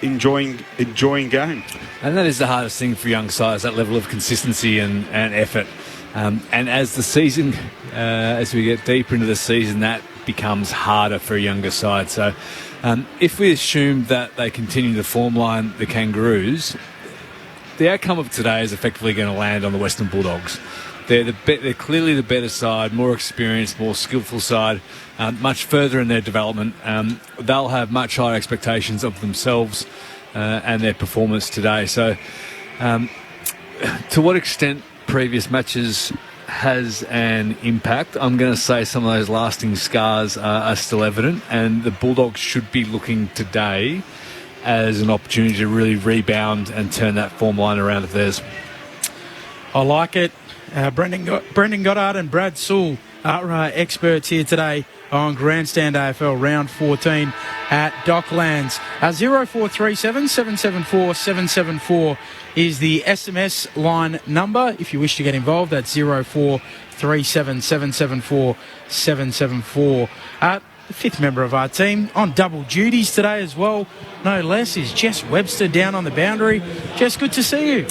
enjoying game. And that is the hardest thing for young sides, that level of consistency and effort. And as the season, as we get deeper into the season, that becomes harder for a younger side. So if we assume that they continue to form line the Kangaroos, the outcome of today is effectively going to land on the Western Bulldogs. They're clearly the better side, more experienced, more skillful side, much further in their development. They'll have much higher expectations of themselves and their performance today. So to what extent previous matches has an impact, I'm going to say some of those lasting scars are still evident, and the Bulldogs should be looking today as an opportunity to really rebound and turn that form line around of theirs. I like it. Brendan Goddard and Brad Sewell are experts here today on Grandstand AFL Round 14 at Docklands. 0437 774 774 is the SMS line number. If you wish to get involved, that's 0437 774 774. The fifth member of our team on double duties today as well, no less, is Jess Webster down on the boundary. Jess, good to see you.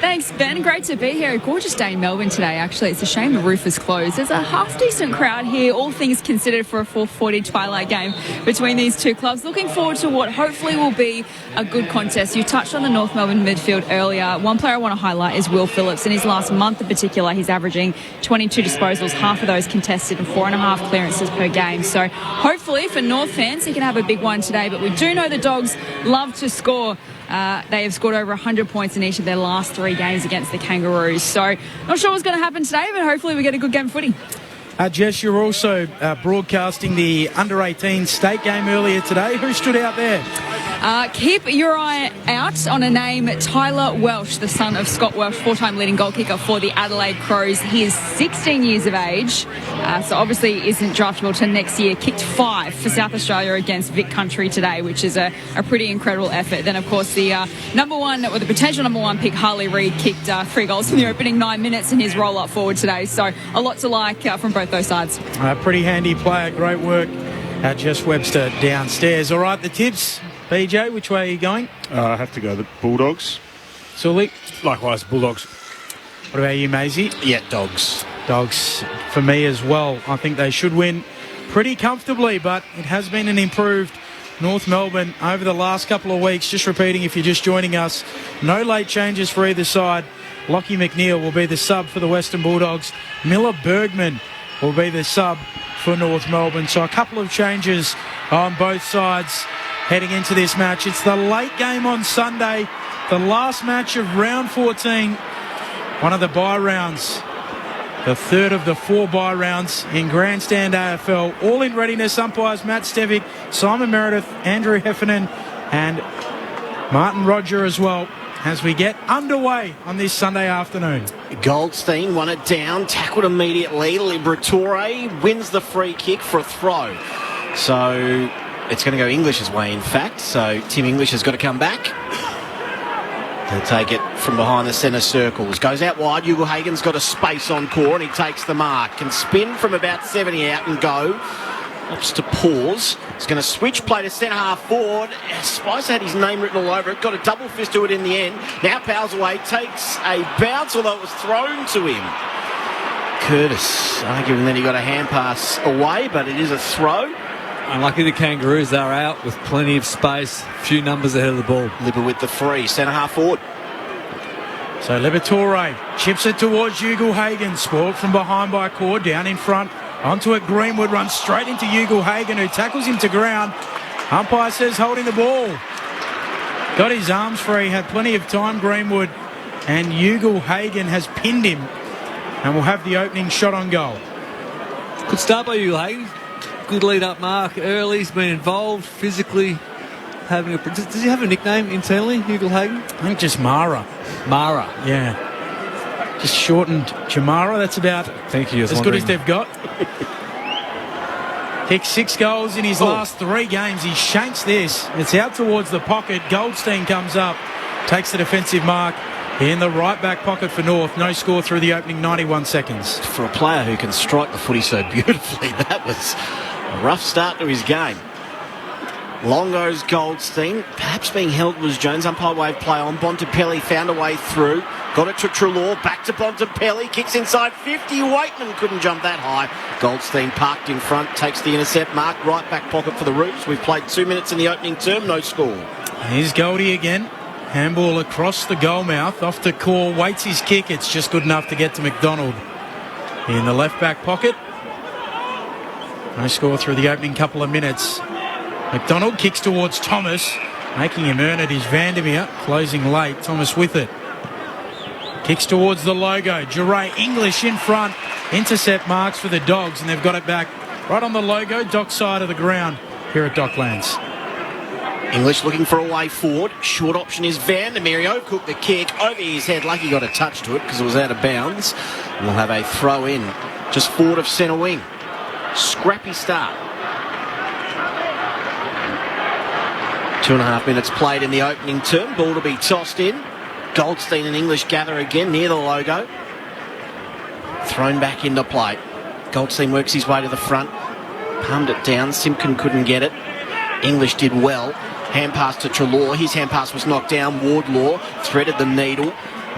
Thanks, Ben. Great to be here. A gorgeous day in Melbourne today, actually. It's a shame the roof is closed. There's a half-decent crowd here, all things considered, for a 4:40 twilight game between these two clubs. Looking forward to what hopefully will be a good contest. You touched on the North Melbourne midfield earlier. One player I want to highlight is Will Phillips. In his last month in particular, he's averaging 22 disposals, half of those contested, and 4.5 clearances per game. So hopefully for North fans, he can have a big one today. But we do know the Dogs love to score. They have scored over 100 points in each of their last 3 games against the Kangaroos. So not sure what's going to happen today, but hopefully we get a good game of footy. Jess, you're also broadcasting the under-18 state game earlier today. Who stood out there? Keep your eye out on a name, Tyler Welsh, the son of Scott Welsh, 4-time leading goal kicker for the Adelaide Crows. He is 16 years of age, so obviously isn't draftable till next year. Kicked 5 for South Australia against Vic Country today, which is a pretty incredible effort. Then, of course, the the potential number 1 pick, Harley Reid, kicked 3 goals in the opening 9 minutes in his roll-up forward today. So a lot to like from both those sides. Pretty handy player. Great work. Jess Webster downstairs. All right, the tips. BJ, which way are you going? I have to go the Bulldogs. Sully? Likewise, Bulldogs. What about you, Maisie? Yeah, Dogs. Dogs, for me as well. I think they should win pretty comfortably, but it has been an improved North Melbourne over the last couple of weeks. Just repeating, if you're just joining us, no late changes for either side. Lockie McNeil will be the sub for the Western Bulldogs. Miller Bergman will be the sub for North Melbourne. So a couple of changes on both sides heading into this match. It's the late game on Sunday, the last match of round 14, one of the bye rounds, the third of the 4 bye rounds in Grandstand AFL. All in readiness, umpires Matt Stevick, Simon Meredith, Andrew Heffernan and Martin Roger as well, as we get underway on this Sunday afternoon. Goldstein won it down, tackled immediately. Liberatore wins the free kick for a throw. So it's going to go English's way, in fact. So Tim English has got to come back. He'll take it from behind the centre circles. Goes out wide. Ugle-Hagen's got a space on core and he takes the mark. Can spin from about 70 out and go. Opts to pause. He's going to switch play to centre half forward. Spicer had his name written all over it. Got a double fist to it in the end. Now powers away. Takes a bounce, although it was thrown to him. Curtis arguing that he got a hand pass away, but it is a throw. Unlucky the Kangaroos, they're out with plenty of space. Few numbers ahead of the ball. Libber with the free. Centre half forward. So Liberatore chips it towards Ugle-Hagen. Spoiled from behind by Core. Down in front. Onto it, Greenwood runs straight into Ugle-Hagen, who tackles him to ground. Umpire says holding the ball. Got his arms free, had plenty of time, Greenwood. And Ugle-Hagen has pinned him and will have the opening shot on goal. Good start by Ugle-Hagen. Good lead-up mark early. He's been involved physically. Does he have a nickname internally, Ugle-Hagen? I think just Mara. Mara. Yeah. Just shortened Jamara. That's about as good as they've got. Kicked 6 goals in his last 3 games. He shanks this. It's out towards the pocket. Goldstein comes up, takes the defensive mark in the right back pocket for North. No score through the opening 91 seconds. For a player who can strike the footy so beautifully, that was a rough start to his game. Long goes Goldstein. Perhaps being held was Jones. Umpire wave play on. Bontempelli found a way through. Got it to Treloar. Back to Bontempelli. Kicks inside 50. Waitman couldn't jump that high. Goldstein parked in front. Takes the intercept mark. Right back pocket for the Roos. We've played 2 minutes in the opening term. No score. Here's Goldie again. Handball across the goal mouth. Off to Core. Waits his kick. It's just good enough to get to McDonald. In the left back pocket. No score through the opening couple of minutes. McDonald kicks towards Thomas, making him earn it is Vandermeer, closing late. Thomas with it. Kicks towards the logo. Jure English in front. Intercept marks for the Dogs, and they've got it back right on the logo, dock side of the ground here at Docklands. English looking for a way forward. Short option is Vandermeer. He overcooked the kick over his head. Lucky got a touch to it because it was out of bounds. And we'll have a throw in just forward of centre wing. Scrappy start. 2.5 minutes played in the opening term. Ball to be tossed in. Goldstein and English gather again near the logo. Thrown back into play. Goldstein works his way to the front. Palmed it down. Simpkin couldn't get it. English did well. Hand pass to Treloar. His hand pass was knocked down. Wardlaw threaded the needle.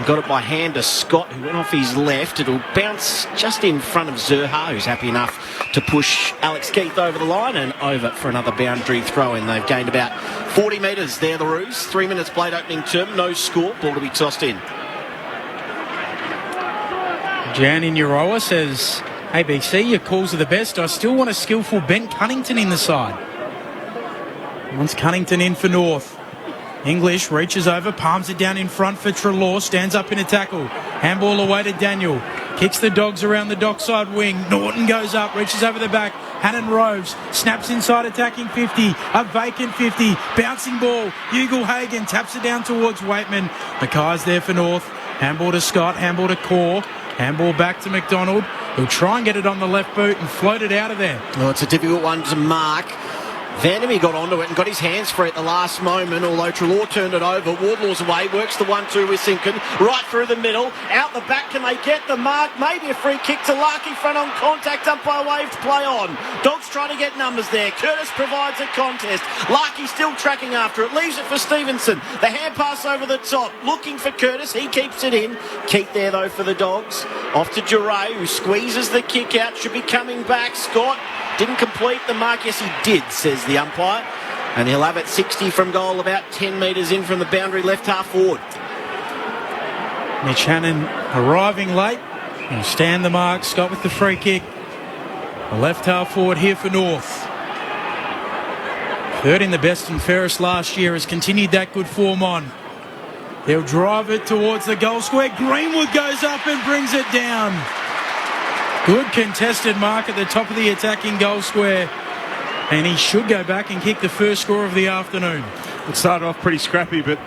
Got it by hand to Scott, who went off his left. It'll bounce just in front of Zerha, who's happy enough to push Alex Keith over the line and over for another boundary throw-in. They've gained about 40 metres there, the Roos. 3 minutes played opening term, no score. Ball to be tossed in. Jan in Euroa says, ABC, your calls are the best. I still want a skillful Ben Cunnington in the side. Wants Cunnington in for North. English reaches over, palms it down in front for Treloar, stands up in a tackle. Handball away to Daniel. Kicks the Dogs around the dockside wing. Norton goes up, reaches over the back. Hannon roves, snaps inside attacking 50. A vacant 50. Bouncing ball. Ugle-Hagen taps it down towards Waitman. Mackay's there for North. Handball to Scott, handball to Core. Handball back to McDonald. He'll try and get it on the left boot and float it out of there. Well, it's a difficult one to mark. Vandermeer got onto it and got his hands free at the last moment, although Treloar turned it over. Wardlaw's away, works the 1-2 with Simpkin, right through the middle. Out the back, can they get the mark? Maybe a free kick to Larkey, front on contact, umpire wave to play on. Dogs trying to get numbers there. Curtis provides a contest. Larkey still tracking after it, leaves it for Stevenson. The hand pass over the top, looking for Curtis, he keeps it in. Keep there though for the Dogs. Off to Duray, who squeezes the kick out, should be coming back. Scott didn't complete the mark. Yes, he did, says the umpire. And he'll have it 60 from goal, about 10 metres in from the boundary, left half forward. Mitch Hannon arriving late. He'll stand the mark. Scott with the free kick. The left half forward here for North. Third in the best and fairest last year, has continued that good form on. He'll drive it towards the goal square. Greenwood goes up and brings it down. Good contested mark at the top of the attacking goal square. And he should go back and kick the first score of the afternoon. It started off pretty scrappy, but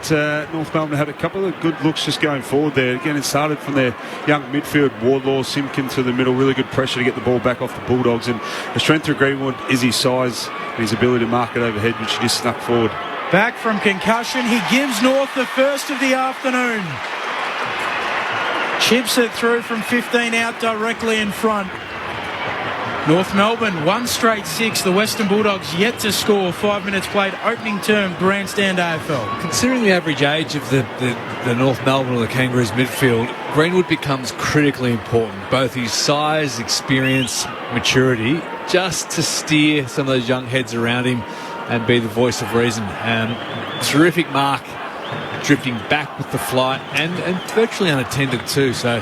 North Melbourne had a couple of good looks just going forward there. Again, it started from their young midfield, Wardlaw, Simpkin to the middle. Really good pressure to get the ball back off the Bulldogs. And the strength of Greenwood is his size and his ability to mark it overhead, which he just snuck forward. Back from concussion, he gives North the first of the afternoon. Chips it through from 15 out directly in front. North Melbourne, 1 straight 6. The Western Bulldogs yet to score. 5 minutes played, opening term, grandstand AFL. Considering the average age of the North Melbourne or the Kangaroos midfield, Greenwood becomes critically important. Both his size, experience, maturity, just to steer some of those young heads around him and be the voice of reason. Terrific mark, drifting back with the flight and virtually unattended too. So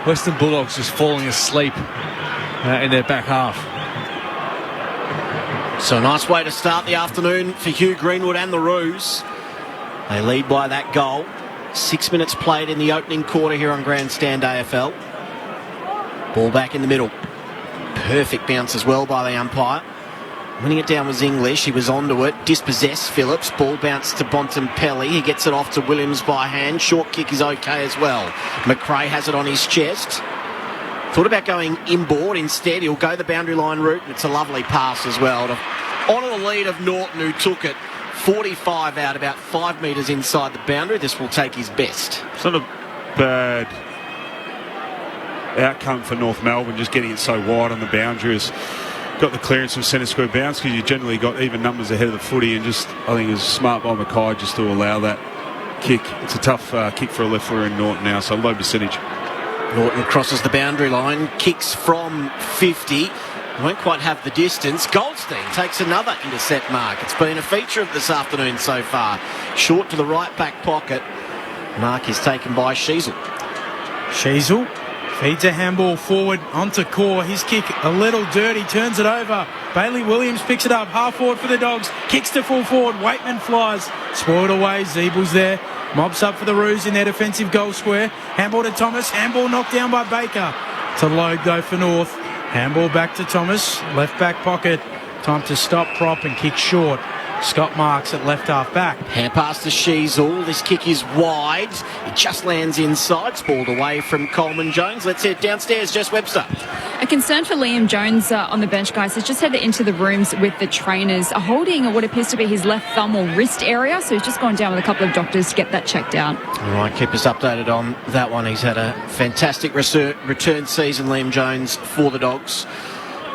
Western Bulldogs just falling asleep in their back half. So a nice way to start the afternoon for Hugh Greenwood and the Roos. They lead by that goal. 6 minutes played in the opening quarter here on Grandstand AFL. Ball back in the middle. Perfect bounce as well by the umpire. Winning it down was English. He was onto it. Dispossessed Phillips. Ball bounced to Bontempelli. He gets it off to Williams by hand. Short kick is okay as well. McRae has it on his chest. Thought about going inboard. Instead, he'll go the boundary line route. And it's a lovely pass as well to honour the lead of Norton, who took it 45 out, about 5 metres inside the boundary. This will take his best. It's not a bad outcome for North Melbourne, just getting it so wide on the boundaries. Got the clearance from centre square bounce, because you generally got even numbers ahead of the footy, and just I think it was smart by Mackay just to allow that kick. It's a tough kick for a left footer in Norton now, so low percentage. Norton crosses the boundary line, kicks from 50. Won't quite have the distance. Goldstein takes another intercept mark. It's been a feature of this afternoon so far. Short to the right back pocket. Mark is taken by Sheasel. Sheasel feeds a handball forward onto Core. His kick a little dirty, turns it over. Bailey Williams picks it up, half forward for the Dogs. Kicks to full forward, Waitman flies. Spoiled away, Zeebel's there. Mobs up for the Roos in their defensive goal square. Handball to Thomas, handball knocked down by Baker. To load though for North. Handball back to Thomas, left back pocket. Time to stop, prop and kick short. Scott marks at left half back. Hand pass to Sheasel. This kick is wide. It just lands inside. Spoiled away from Coleman Jones. Let's head downstairs. Jess Webster. A concern for Liam Jones on the bench, guys, has just headed into the rooms with the trainers, holding what appears to be his left thumb or wrist area. So he's just gone down with a couple of doctors to get that checked out. All right, keep us updated on that one. He's had a fantastic return season, Liam Jones, for the Dogs.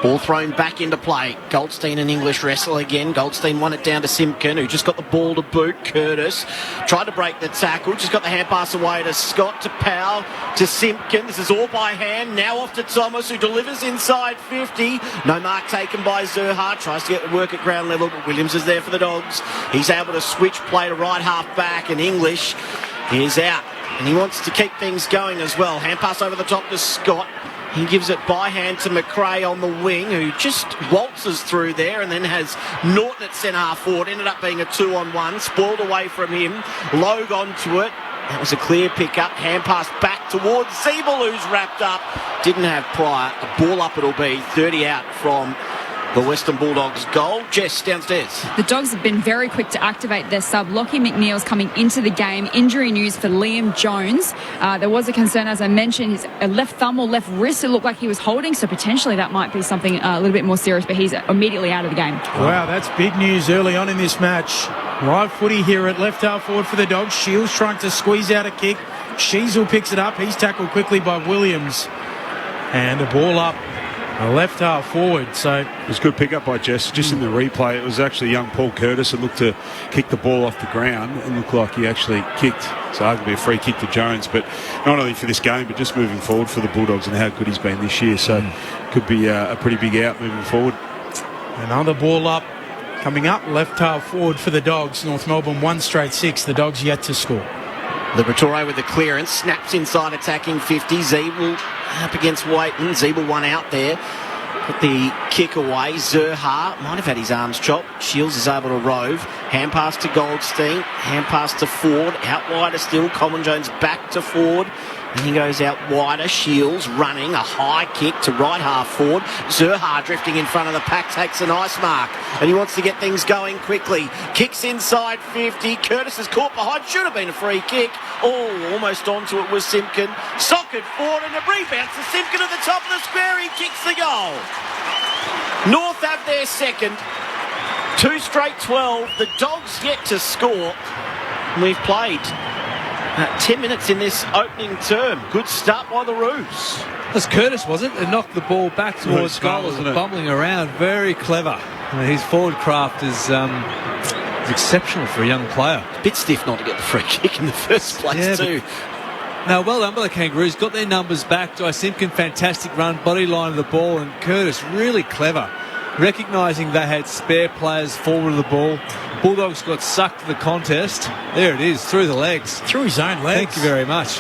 Ball thrown back into play. Goldstein and English wrestle again. Goldstein won it down to Simpkin, who just got the ball to boot. Curtis tried to break the tackle. Just got the hand pass away to Scott, to Powell, to Simpkin. This is all by hand. Now off to Thomas, who delivers inside 50. No mark taken by Zerha. Tries to get the work at ground level, but Williams is there for the Dogs. He's able to switch play to right half back, and English is out. And he wants to keep things going as well. Hand pass over the top to Scott. He gives it by hand to McRae on the wing, who just waltzes through there and then has Norton at centre half forward. Ended up being a 2-on-1. Spoiled away from him. Logue onto it. That was a clear pick-up. Hand pass back towards Zeebel, who's wrapped up. Didn't have Pryor. A ball up it'll be. 30 out from the Western Bulldogs goal. Jess, downstairs. The Dogs have been very quick to activate their sub. Lockie McNeil's coming into the game. Injury news for Liam Jones. There was a concern, as I mentioned, his left thumb or left wrist, it looked like he was holding, so potentially that might be something a little bit more serious, but he's immediately out of the game. Wow, that's big news early on in this match. Live footy here at left half forward for the Dogs. Shields trying to squeeze out a kick. Sheasel picks it up. He's tackled quickly by Williams. And the ball up left half forward. So it was a good pick-up by Jess. Just in the replay, it was actually young Paul Curtis that looked to kick the ball off the ground and looked like he actually kicked. So arguably a free kick to Jones, but not only for this game, but just moving forward for the Bulldogs and how good he's been this year. So could be a pretty big out moving forward. Another ball up. Coming up, left half forward for the Dogs. North Melbourne 1 straight 6. The Dogs yet to score. Liberatore with the clearance, snaps inside attacking 50. Zeeble up against Waitman. Zeeble one out there. Put the kick away. Zerha might have had his arms chopped. Shields is able to rove. Hand pass to Goldstein. Hand pass to Ford. Out wider still. Coleman Jones back to Ford. And he goes out wider. Shields running. A high kick to right half forward. Zerha drifting in front of the pack. Takes a nice mark. And he wants to get things going quickly. Kicks inside 50. Curtis is caught behind. Should have been a free kick. Oh, almost onto it was Simpkin. Socket forward and a rebound to Simpkin at the top of the square. He kicks the goal. North have their second. 2 straight 12. The Dogs yet to score. We've played 10 minutes in this opening term. Good start by the Roos. That's Curtis, was it? They knocked the ball back towards goal, wasn't it? Bumbling around. Very clever. I mean, his forward craft is exceptional for a young player. A bit stiff not to get the free kick in the first place, too. Now, well done by the Kangaroos. Got their numbers back. Jai Simpkin, fantastic run, body line of the ball, and Curtis, really clever. Recognising they had spare players forward of the ball. Bulldogs got sucked to the contest. There it is, through the legs. Through his own legs. Thank you very much.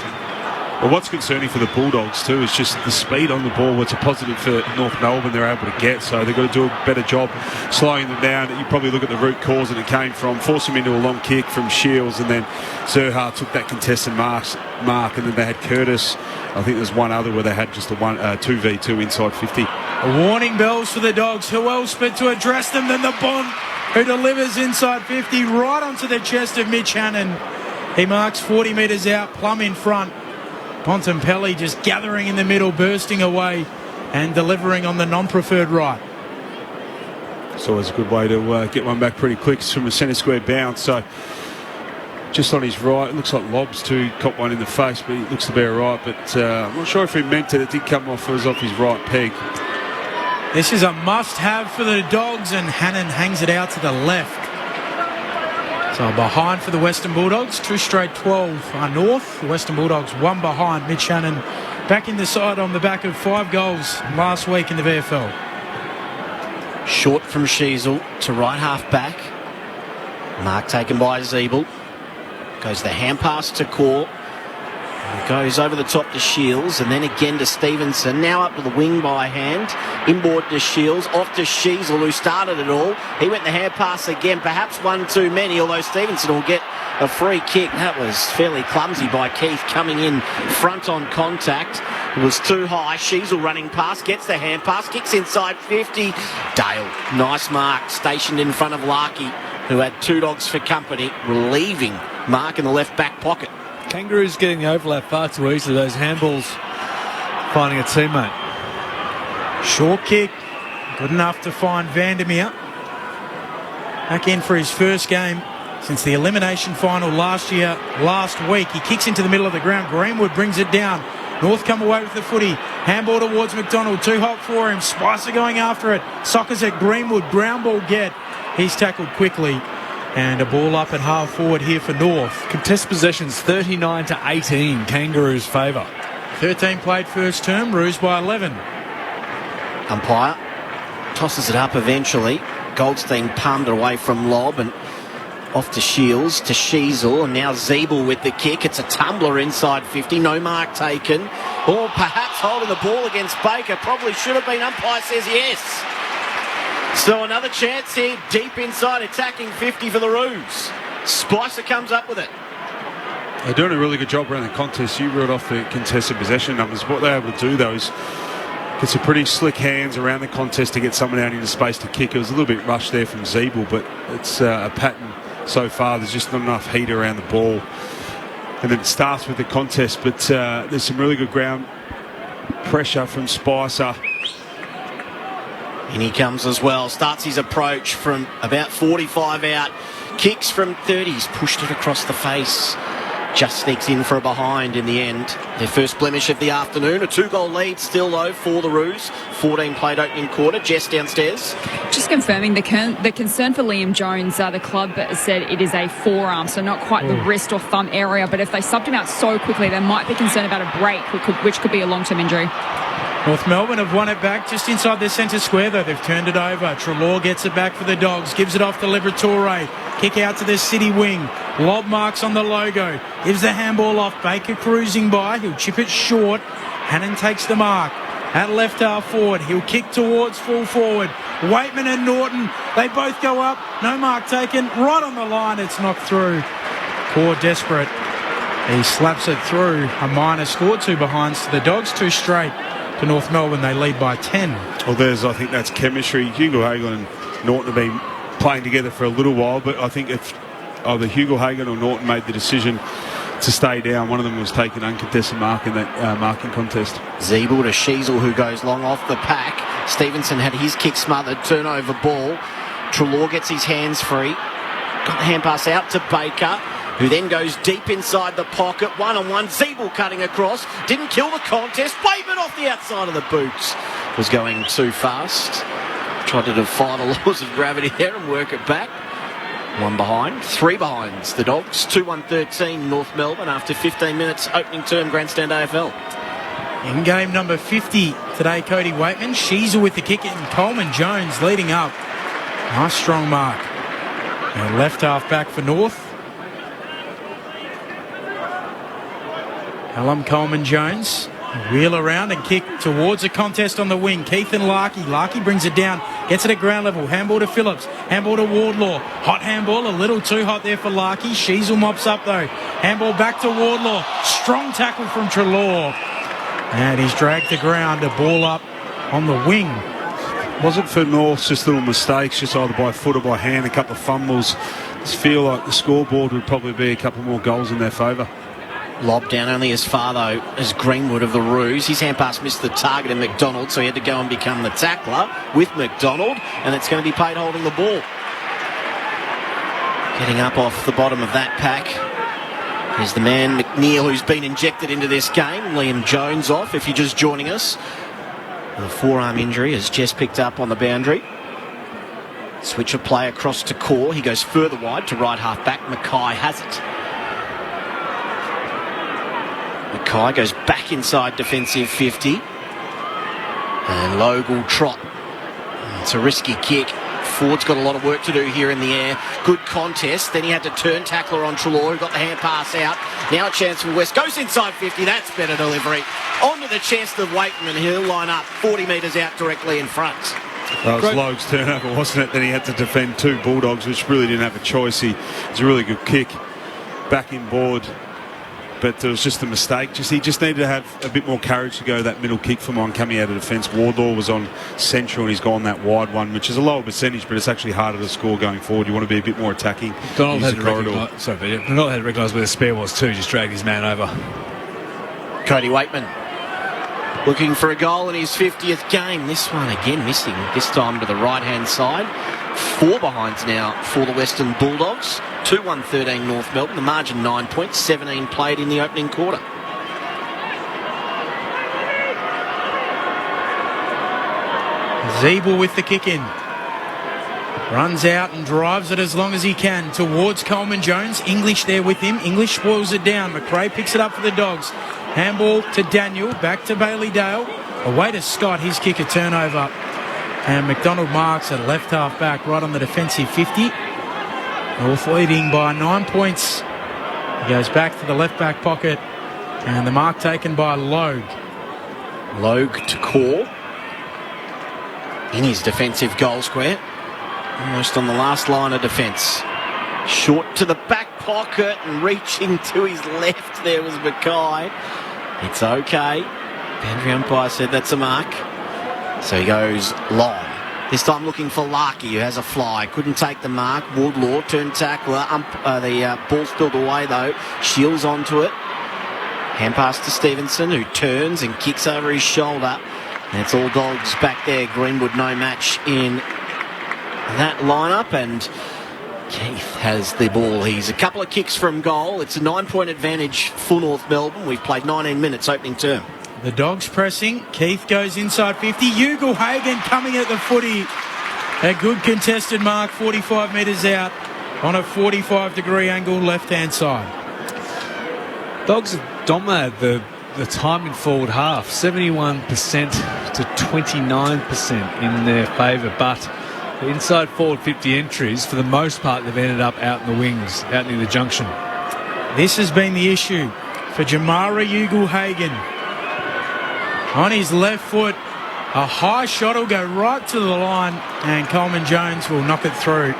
Well, what's concerning for the Bulldogs too is just the speed on the ball. It's a positive for North Melbourne they're able to get, so they've got to do a better job slowing them down. You probably look at the root cause that it came from, force them into a long kick from Shields, and then Zerha took that contested mark, and then they had Curtis. I think there's one other where they had just a 2v2 inside 50. Warning bells for the Dogs. Who else but to address them than the Bond, who delivers inside 50 right onto the chest of Mitch Hannon. He marks 40 metres out, plumb in front. Bontempelli just gathering in the middle, bursting away and delivering on the non-preferred right. It's always a good way to get one back pretty quick. It's from a centre square bounce, so just on his right. It looks like Lobbs too caught one in the face, but he looks to be all right. But I'm not sure if he meant it. It did come off. It was off his right peg. This is a must-have for the Dogs, and Hannon hangs it out to the left. So behind for the Western Bulldogs, 2 straight 12 are North. The Western Bulldogs 1 behind. Mitch Hannon back in the side on the back of 5 goals last week in the VFL. Short from Sheasel to right half back. Mark taken by Zeeble. Goes the hand pass to Core. Goes over the top to Shields, and then again to Stevenson. Now up to the wing by hand. Inboard to Shields, off to Sheasel, who started it all. He went the hand pass again, perhaps one too many, although Stevenson will get a free kick. That was fairly clumsy by Keith, coming in front on contact. It was too high. Sheasel running past, gets the hand pass, kicks inside 50. Dale, nice mark, stationed in front of Larkey, who had 2 dogs for company, relieving Mark in the left back pocket. Kangaroos getting the overlap far too easily. Those handballs finding a teammate. Short kick, good enough to find Vandermeer. Back in for his first game since the elimination final last week. He kicks into the middle of the ground. Greenwood brings it down. North come away with the footy. Handball towards McDonald. Too hot for him. Spicer going after it. Sockers at Greenwood. Ground ball get. He's tackled quickly. And a ball up at half forward here for North. Contest possessions 39-18. Kangaroos' favour. 13 played first term. Roos by 11. Umpire tosses it up eventually. Goldstein palmed it away from Lobb and off to Shields, to Sheasel, and now Zeeble with the kick. It's a tumbler inside 50. No mark taken. Or perhaps holding the ball against Baker. Probably should have been. Umpire says yes. So another chance here, deep inside, attacking 50 for the Roos. Spicer comes up with it. They're doing a really good job around the contest. You reeled off the contested possession numbers. What they're able to do, though, is Gets some pretty slick hands around the contest to get someone out into space to kick. It was a little bit rushed there from Zeeble, but it's a pattern so far. There's just not enough heat around the ball. And then it starts with the contest, but there's some really good ground pressure from Spicer. And he comes as well. Starts his approach from about 45 out. Kicks from 30. He's pushed it across the face. Just sneaks in for a behind in the end. Their first blemish of the afternoon. A 2-goal lead still, though, for the Roos. 14 played opening quarter. Jess downstairs. Just confirming the concern for Liam Jones, the club said it is a forearm, so not quite the wrist or thumb area, but if they subbed him out so quickly, they might be concerned about a break, which could be a long-term injury. North Melbourne have won it back just inside their centre square, though. They've turned it over. Treloar gets it back for the Dogs. Gives it off to Liberatore. Kick out to the City wing. Lob marks on the logo. Gives the handball off. Baker cruising by. He'll chip it short. Hannon takes the mark. At left half forward. He'll kick towards full forward. Waitman and Norton. They both go up. No mark taken. Right on the line. It's knocked through. Poor Desperate. He slaps it through. A minor score. 2 behinds to the Dogs. 2 straight. To North Melbourne, they lead by 10. Well, I think that's chemistry. Hugo Hagan and Norton have been playing together for a little while, but I think if either Hugo Hagan or Norton made the decision to stay down, one of them was taking uncontested mark in that marking contest. Zeeble to Sheasel, who goes long off the pack. Stevenson had his kick smothered, turnover ball. Treloar gets his hands free. Got the hand pass out to Baker, who then goes deep inside the pocket. One-on-one, Zeeble cutting across. Didn't kill the contest. Waitman off the outside of the boots. Was going too fast. Tried to defy the laws of gravity there and work it back. 1 behind, 3 behinds. The Dogs, 2-1-13 North Melbourne after 15 minutes opening term Grandstand AFL. In game number 50 today, Cody Waitman. Sheasel with the kick and Coleman Jones leading up. Nice strong mark. And left half back for North. Callum Coleman Jones wheel around and kick towards a contest on the wing. Keith and Larkey. Larkey brings it down, gets it at ground level. Handball to Phillips, handball to Wardlaw. Hot handball, a little too hot there for Larkey. Sheasel mops up though. Handball back to Wardlaw. Strong tackle from Treloar. And he's dragged to ground. A ball up on the wing. Wasn't for North, just little mistakes, just either by foot or by hand, a couple of fumbles. Just feel like the scoreboard would probably be a couple more goals in their favour. Lob down only as far, though, as Greenwood of the Roos. His hand pass missed the target in McDonald, so he had to go and become the tackler with McDonald, and it's going to be paid holding the ball. Getting up off the bottom of that pack is the man, McNeil, who's been injected into this game. Liam Jones off, if you're just joining us. With a forearm injury, as Jess picked up on the boundary. Switch of play across to Core. He goes further wide to right half back. Mackay has it. Mackay goes back inside defensive 50. And Logue will trot. It's a risky kick. Ford's got a lot of work to do here in the air. Good contest. Then he had to turn tackler on Treloar, who got the hand pass out. Now a chance for West. Goes inside 50. That's better delivery. Onto the chest of Waitman. He'll line up 40 metres out directly in front. Well, it was Logue's turnover, wasn't it? Then he had to defend 2 Bulldogs, which really didn't have a choice. It was a really good kick. Back in board. But it was just a mistake. He just needed to have a bit more courage to go that middle kick for mine coming out of defence. Wardlaw was on central and he's gone that wide one, which is a lower percentage, but it's actually harder to score going forward. You want to be a bit more attacking. Donald had to recognise where the spare was too. Just dragged his man over. Cody Waitman looking for a goal in his 50th game. This one again missing. This time to the right-hand side. 4 behinds now for the Western Bulldogs. 2-1-13 North Melbourne. The margin 9 points. 17 played in the opening quarter. Zeeble with the kick in. Runs out and drives it as long as he can towards Coleman Jones. English there with him. English spoils it down. McRae picks it up for the Dogs. Handball to Daniel. Back to Bailey Dale. Away to Scott. His kick a turnover. And McDonald marks at left half back right on the defensive 50. North leading by 9 points. He goes back to the left back pocket. And the mark taken by Logue. Logue to Core. In his defensive goal square. Almost on the last line of defence. Short to the back pocket and reaching to his left there was Mackay. It's okay. Boundary umpire said that's a mark. So he goes long. This time looking for Larkey, who has a fly. Couldn't take the mark. Woodlaw, turn tackler. The ball spilled away, though. Shields onto it. Hand pass to Stevenson, who turns and kicks over his shoulder. And it's all Dogs back there. Greenwood no match in that lineup. And Keith has the ball. He's a couple of kicks from goal. It's a 9-point advantage for North Melbourne. We've played 19 minutes opening term. The Dogs pressing. Keith goes inside 50. Ugle-Hagan coming at the footy. A good contested mark, 45 metres out on a 45-degree angle left-hand side. Dogs have dominated the time in forward half, 71% to 29% in their favour, but the inside forward 50 entries, for the most part, they've ended up out in the wings, out near the junction. This has been the issue for Jamara Ugle-Hagan. On his left foot, a high shot will go right to the line, and Coleman Jones will knock it through.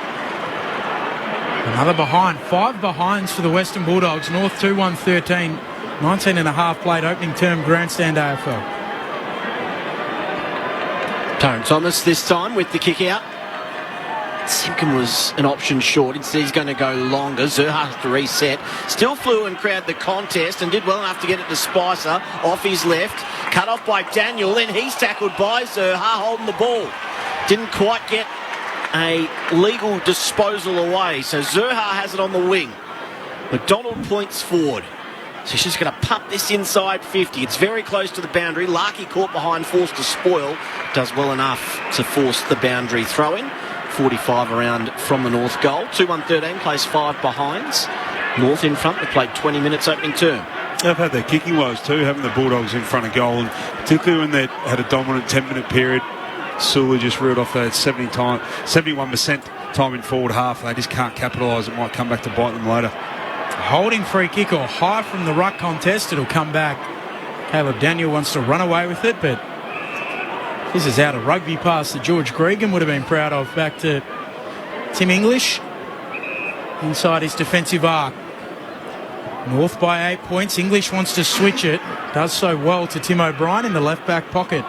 Another behind. 5 behinds for the Western Bulldogs. North 2-1-13. 19.5 played opening term grandstand AFL. Tyrone Thomas this time with the kick out. Simpkin was an option short. Instead, he's going to go longer. Zerha has to reset. Still flew and crowd the contest and did well enough to get it to Spicer off his left. Cut off by Daniel. Then he's tackled by Zerha holding the ball. Didn't quite get a legal disposal away. So Zerha has it on the wing. McDonald points forward. So she's going to pump this inside 50. It's very close to the boundary. Larkey caught behind, forced to spoil. Does well enough to force the boundary throw in. 45 around from the North goal. 2-1-13 plays 5 behinds. North in front. They played 20 minutes opening term. They've had their kicking woes too, having the Bulldogs in front of goal, and particularly when they had a dominant 10-minute period. Sulu just reeled off that 71% time in forward half. They just can't capitalise. It might come back to bite them later. Holding free kick or high from the ruck contest. It'll come back. Caleb Daniel wants to run away with it, but this is out of rugby pass that George Gregan would have been proud of. Back to Tim English inside his defensive arc. North by 8 points. English wants to switch it. Does so well to Tim O'Brien in the left back pocket.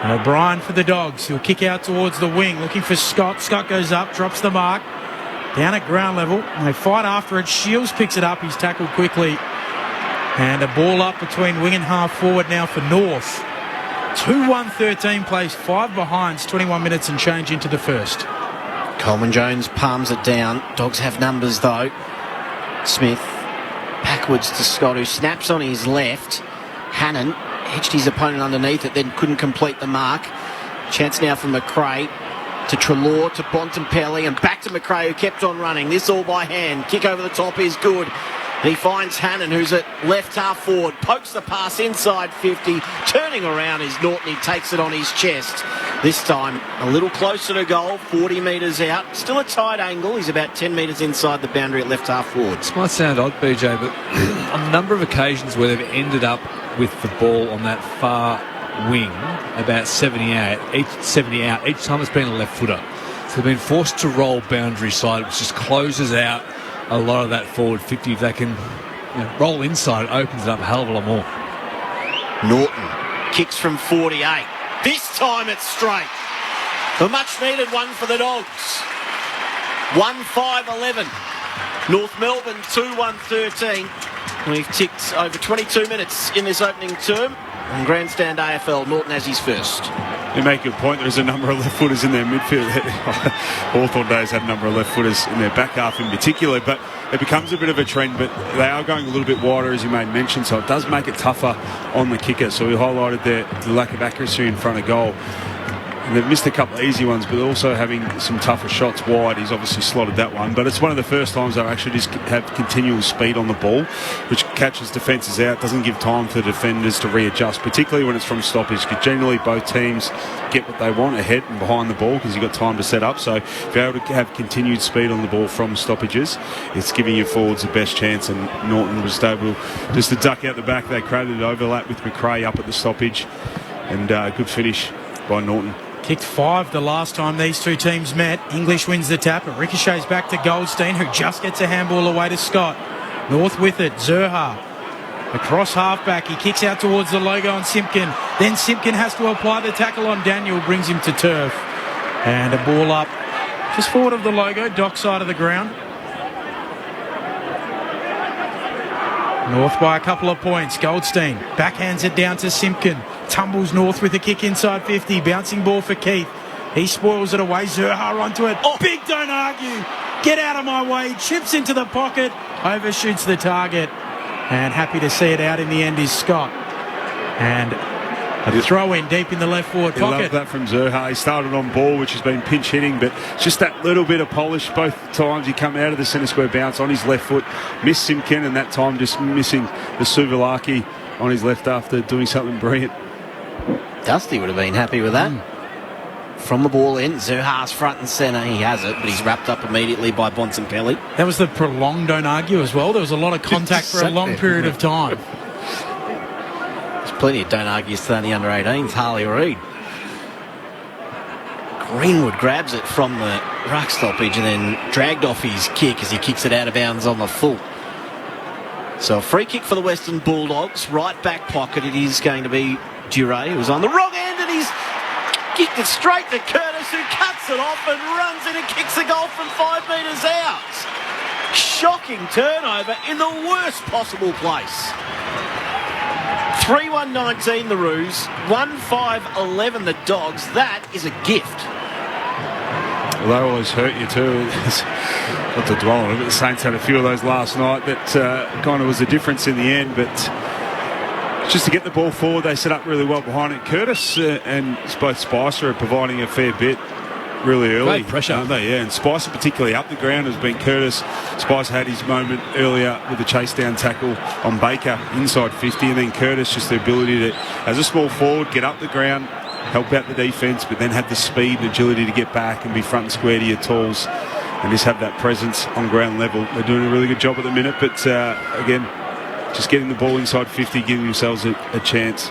O'Brien for the Dogs. He'll kick out towards the wing, looking for Scott. Scott goes up, drops the mark. Down at ground level. They fight after it. Shields picks it up. He's tackled quickly. And a ball up between wing and half forward now for North. 2-1-13 plays 5 behinds, 21 minutes and change into the first. Coleman Jones palms it down. Dogs have numbers though. Smith backwards to Scott, who snaps on his left. Hannon hitched his opponent underneath it, then couldn't complete the mark. Chance now for McRae to Treloar to Bontempelli and back to McRae, who kept on running. This all by hand. Kick over the top is good. And he finds Hannon, who's at left half forward, pokes the pass inside 50, turning around is Norton. He takes it on his chest. This time a little closer to goal, 40 metres out. Still a tight angle. He's about 10 metres inside the boundary at left half forward. This might sound odd, BJ, but on a number of occasions where they've ended up with the ball on that far wing, about 70 out, each time it's been a left footer. So they've been forced to roll boundary side, which just closes out a lot of that forward 50. If they can roll inside, it opens it up a hell of a lot more. Norton kicks from 48. This time it's straight. A much needed one for the Dogs. 1-5-11. North Melbourne 2-1-13. We've ticked over 22 minutes in this opening term. On Grandstand AFL, Norton has his first. You make a good point. There's a number of left footers in their midfield. Hawthorn Days had a number of left footers in their back half in particular, but it becomes a bit of a trend. But they are going a little bit wider, as you made mention, so it does make it tougher on the kicker. So we highlighted the lack of accuracy in front of goal. And they've missed a couple of easy ones, but also having some tougher shots wide. He's obviously slotted that one. But it's one of the first times they'll actually just have continual speed on the ball, which catches defences out, doesn't give time for the defenders to readjust, particularly when it's from stoppage, because generally both teams get what they want ahead and behind the ball because you've got time to set up. So if you're able to have continued speed on the ball from stoppages, it's giving your forwards the best chance. And Norton was able just to duck out the back. They created an overlap with McRae up at the stoppage, and a good finish by Norton. Kicked 5 the last time these two teams met. English wins the tap. It ricochets back to Goldstein, who just gets a handball away to Scott. North with it. Zerha across halfback. He kicks out towards the logo on Simpkin. Then Simpkin has to apply the tackle on Daniel, brings him to turf. And a ball up just forward of the logo, dock side of the ground. North by a couple of points. Goldstein backhands it down to Simpkin. Tumbles North with a kick inside 50. Bouncing ball for Keith. He spoils it away. Zurhaar onto it. Oh, big don't argue. Get out of my way. Chips into the pocket. Overshoots the target. And happy to see it out in the end is Scott. And a throw in deep in the left forward pocket. Love that from Zurhaar. He started on ball, which has been pinch hitting, but just that little bit of polish. Both times he come out of the centre square bounce on his left foot, missed Simpkin, and that time just missing the Suvalaki on his left after doing something brilliant. Dusty would have been happy with that. From the ball in, Zurhaar's front and centre. He has it, but he's wrapped up immediately by Bontempelli. That was the prolonged don't argue as well. There was a lot of contact for a long period of time. There's plenty of don't argues today in the under-18s. Harley Reid. Greenwood grabs it from the ruck stoppage and then dragged off his kick as he kicks it out of bounds on the full. So a free kick for the Western Bulldogs. Right back pocket it is going to be Duray, who's on the wrong end, and he's kicked it straight to Curtis, who cuts it off and runs in and kicks the goal from 5 metres out. Shocking turnover in the worst possible place. 3-1-19 the Roos, 1-5-11 the Dogs. That is a gift. Well, they always hurt you too. Not to dwell on it, but the Saints had a few of those last night that kind of was the difference in the end, but just to get the ball forward, they set up really well behind it. Curtis and both Spicer are providing a fair bit really early. Great pressure. Aren't they? Yeah, and Spicer particularly up the ground has been Curtis. Spicer had his moment earlier with the chase down tackle on Baker inside 50, and then Curtis just the ability to, as a small forward, get up the ground, help out the defence, but then have the speed and agility to get back and be front and square to your tools and just have that presence on ground level. They're doing a really good job at the minute, but again, just getting the ball inside 50, giving themselves a chance.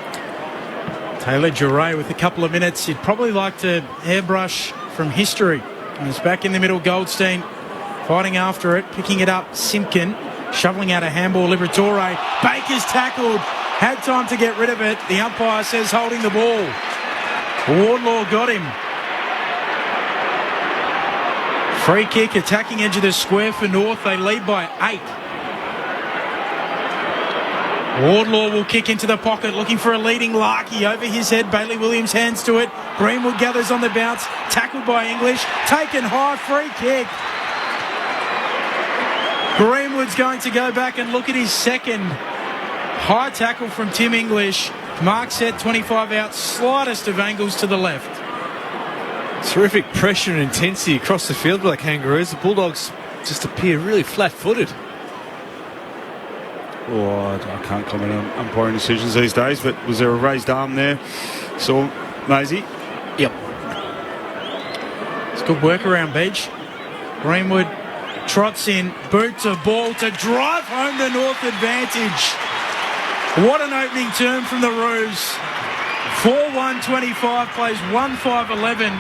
Taylor Duray with a couple of minutes. You'd probably like to hairbrush from history. And it's back in the middle, Goldstein fighting after it, picking it up, Simpkin, shoveling out a handball, Liberatore. Baker's tackled, had time to get rid of it. The umpire says holding the ball. Wardlaw got him. Free kick, attacking edge of the square for North. They lead by 8. Wardlaw will kick into the pocket, looking for a leading Larkey over his head. Bailey Williams hands to it. Greenwood gathers on the bounce, tackled by English, taken high, free kick. Greenwood's going to go back and look at his second. High tackle from Tim English. Mark set 25 out, slightest of angles to the left. Terrific pressure and intensity across the field by the Kangaroos. The Bulldogs just appear really flat-footed. Oh, I can't comment on umpiring decisions these days, but was there a raised arm there? So, Maisie? Yep. It's good work around Beach. Greenwood trots in, boots a ball to drive home the North advantage. What an opening term from the Roos. 4-1-25 plays 1-5-11.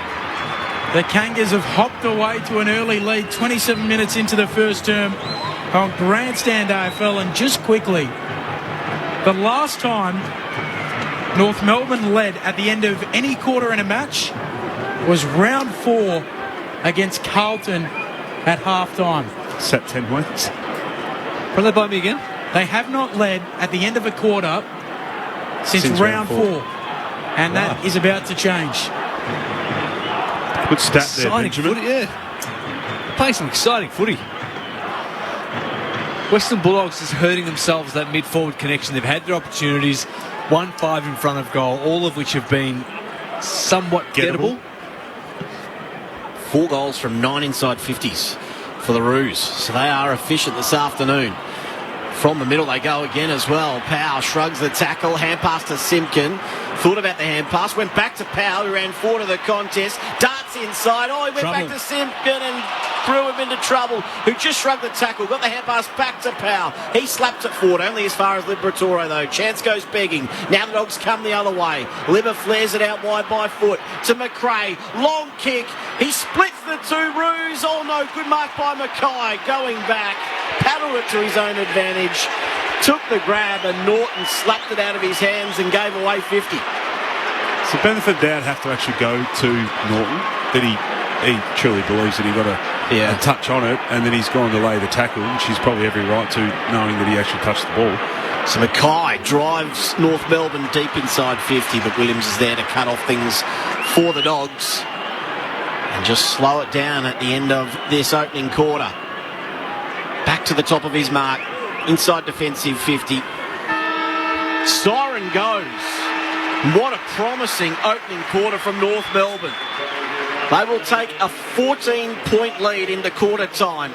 The Kangas have hopped away to an early lead 27 minutes into the first term on Grandstand AFL. And just quickly, the last time North Melbourne led at the end of any quarter in a match was round 4 against Carlton at half-time. Set 10 weeks. Run that by me again. They have not led at the end of a quarter since round 4. And that is about to change. Good stat there, Benjamin. Footy, yeah. Playing some exciting footy. Western Bulldogs is hurting themselves, that mid-forward connection. They've had their opportunities, 1-5 in front of goal, all of which have been somewhat gettable. 4 goals from 9 inside 50s for the Roos. So they are efficient this afternoon. From the middle they go again as well. Powell shrugs the tackle, hand pass to Simpkin. Thought about the hand pass, went back to Powell, who ran forward of the contest. Darts inside. Oh, he went back to Simpkin and threw him into trouble, who just shrugged the tackle. Got the hand pass back to Powell. He slapped it forward, only as far as Liberatore though. Chance goes begging. Now the Dogs come the other way. Libber flares it out wide by foot to McRae. Long kick. He splits the 2 Roos. Oh no, good mark by Mackay. Going back. Paddled it to his own advantage. Took the grab and Norton slapped it out of his hands and gave away 50. the benefit of doubt have to actually go to Norton, that he truly believes that he got a touch on it, and then he's gone to lay the tackle, and she's probably every right to, knowing that he actually touched the ball. So Mackay drives North Melbourne deep inside 50, but Williams is there to cut off things for the Dogs and just slow it down at the end of this opening quarter. Back to the top of his mark, inside defensive 50. Siren goes. What a promising opening quarter from North Melbourne. They will take a 14-point lead into quarter time.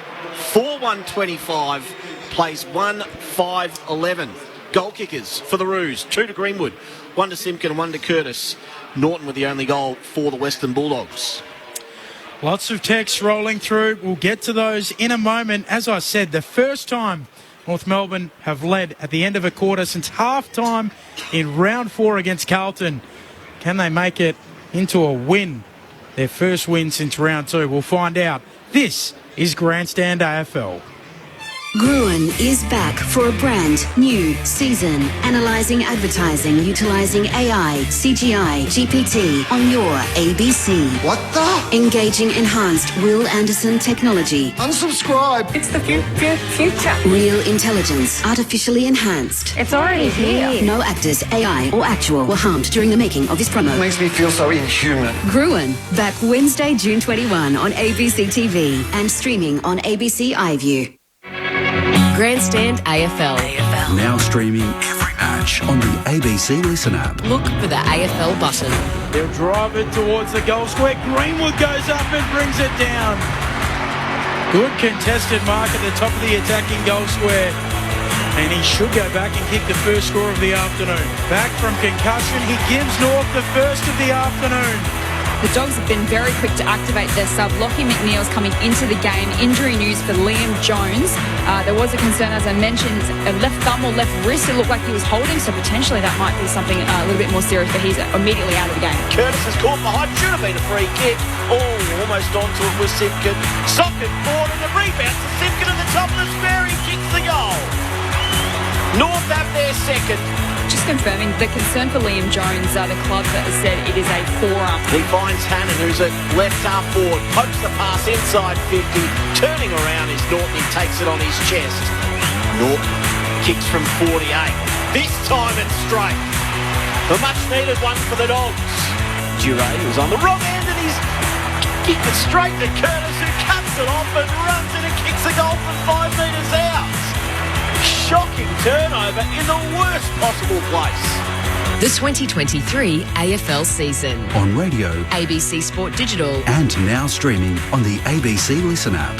4-1-25, plays 1-5-11. Goal kickers for the Roos, 2 to Greenwood, 1 to Simpkin and 1 to Curtis. Norton with the only goal for the Western Bulldogs. Lots of texts rolling through. We'll get to those in a moment. As I said, the first time North Melbourne have led at the end of a quarter since half-time in round 4 against Carlton. Can they make it into a win? Their first win since round 2. We'll find out. This is Grandstand AFL. Gruen is back for a brand new season, analysing advertising utilising AI, CGI, GPT on your ABC. What the? Engaging enhanced Will Anderson technology. Unsubscribe. It's the future. Real intelligence, artificially enhanced. It's already here. No actors, AI or actual were harmed during the making of this promo. Makes me feel so inhuman. Gruen, back Wednesday, June 21 on ABC TV and streaming on ABC iView. Grandstand AFL. Now streaming every match on the ABC Listen app. Look for the AFL button. They'll drive it towards the goal square. Greenwood goes up and brings it down. Good contested mark at the top of the attacking goal square. And he should go back and kick the first score of the afternoon. Back from concussion, he gives North the first of the afternoon. The Dogs have been very quick to activate their sub. Lockie McNeil's coming into the game. Injury news for Liam Jones. There was a concern, as I mentioned, a left thumb or left wrist. It looked like he was holding, so potentially that might be something a little bit more serious, but he's immediately out of the game. Curtis is caught behind. Should have been a free kick. Almost onto it was Simpkin. Socket forward and the rebound to Simpkin at the top of the square. He kicks the goal. North have their second. Just confirming, the concern for Liam Jones, the club has said it is a forearm. He finds Hannon, who's at left half forward, pokes the pass inside 50, turning around is Norton, he takes it on his chest. Norton kicks from 48. This time it's straight. The much-needed one for the Dogs. Duray was on the wrong end and he's kicked it straight to Curtis, who cuts it off and runs it and kicks a goal from 5 metres out. Shocking turnover in the worst possible place. The 2023 AFL season. On radio, ABC Sport Digital. And now streaming on the ABC Listen app.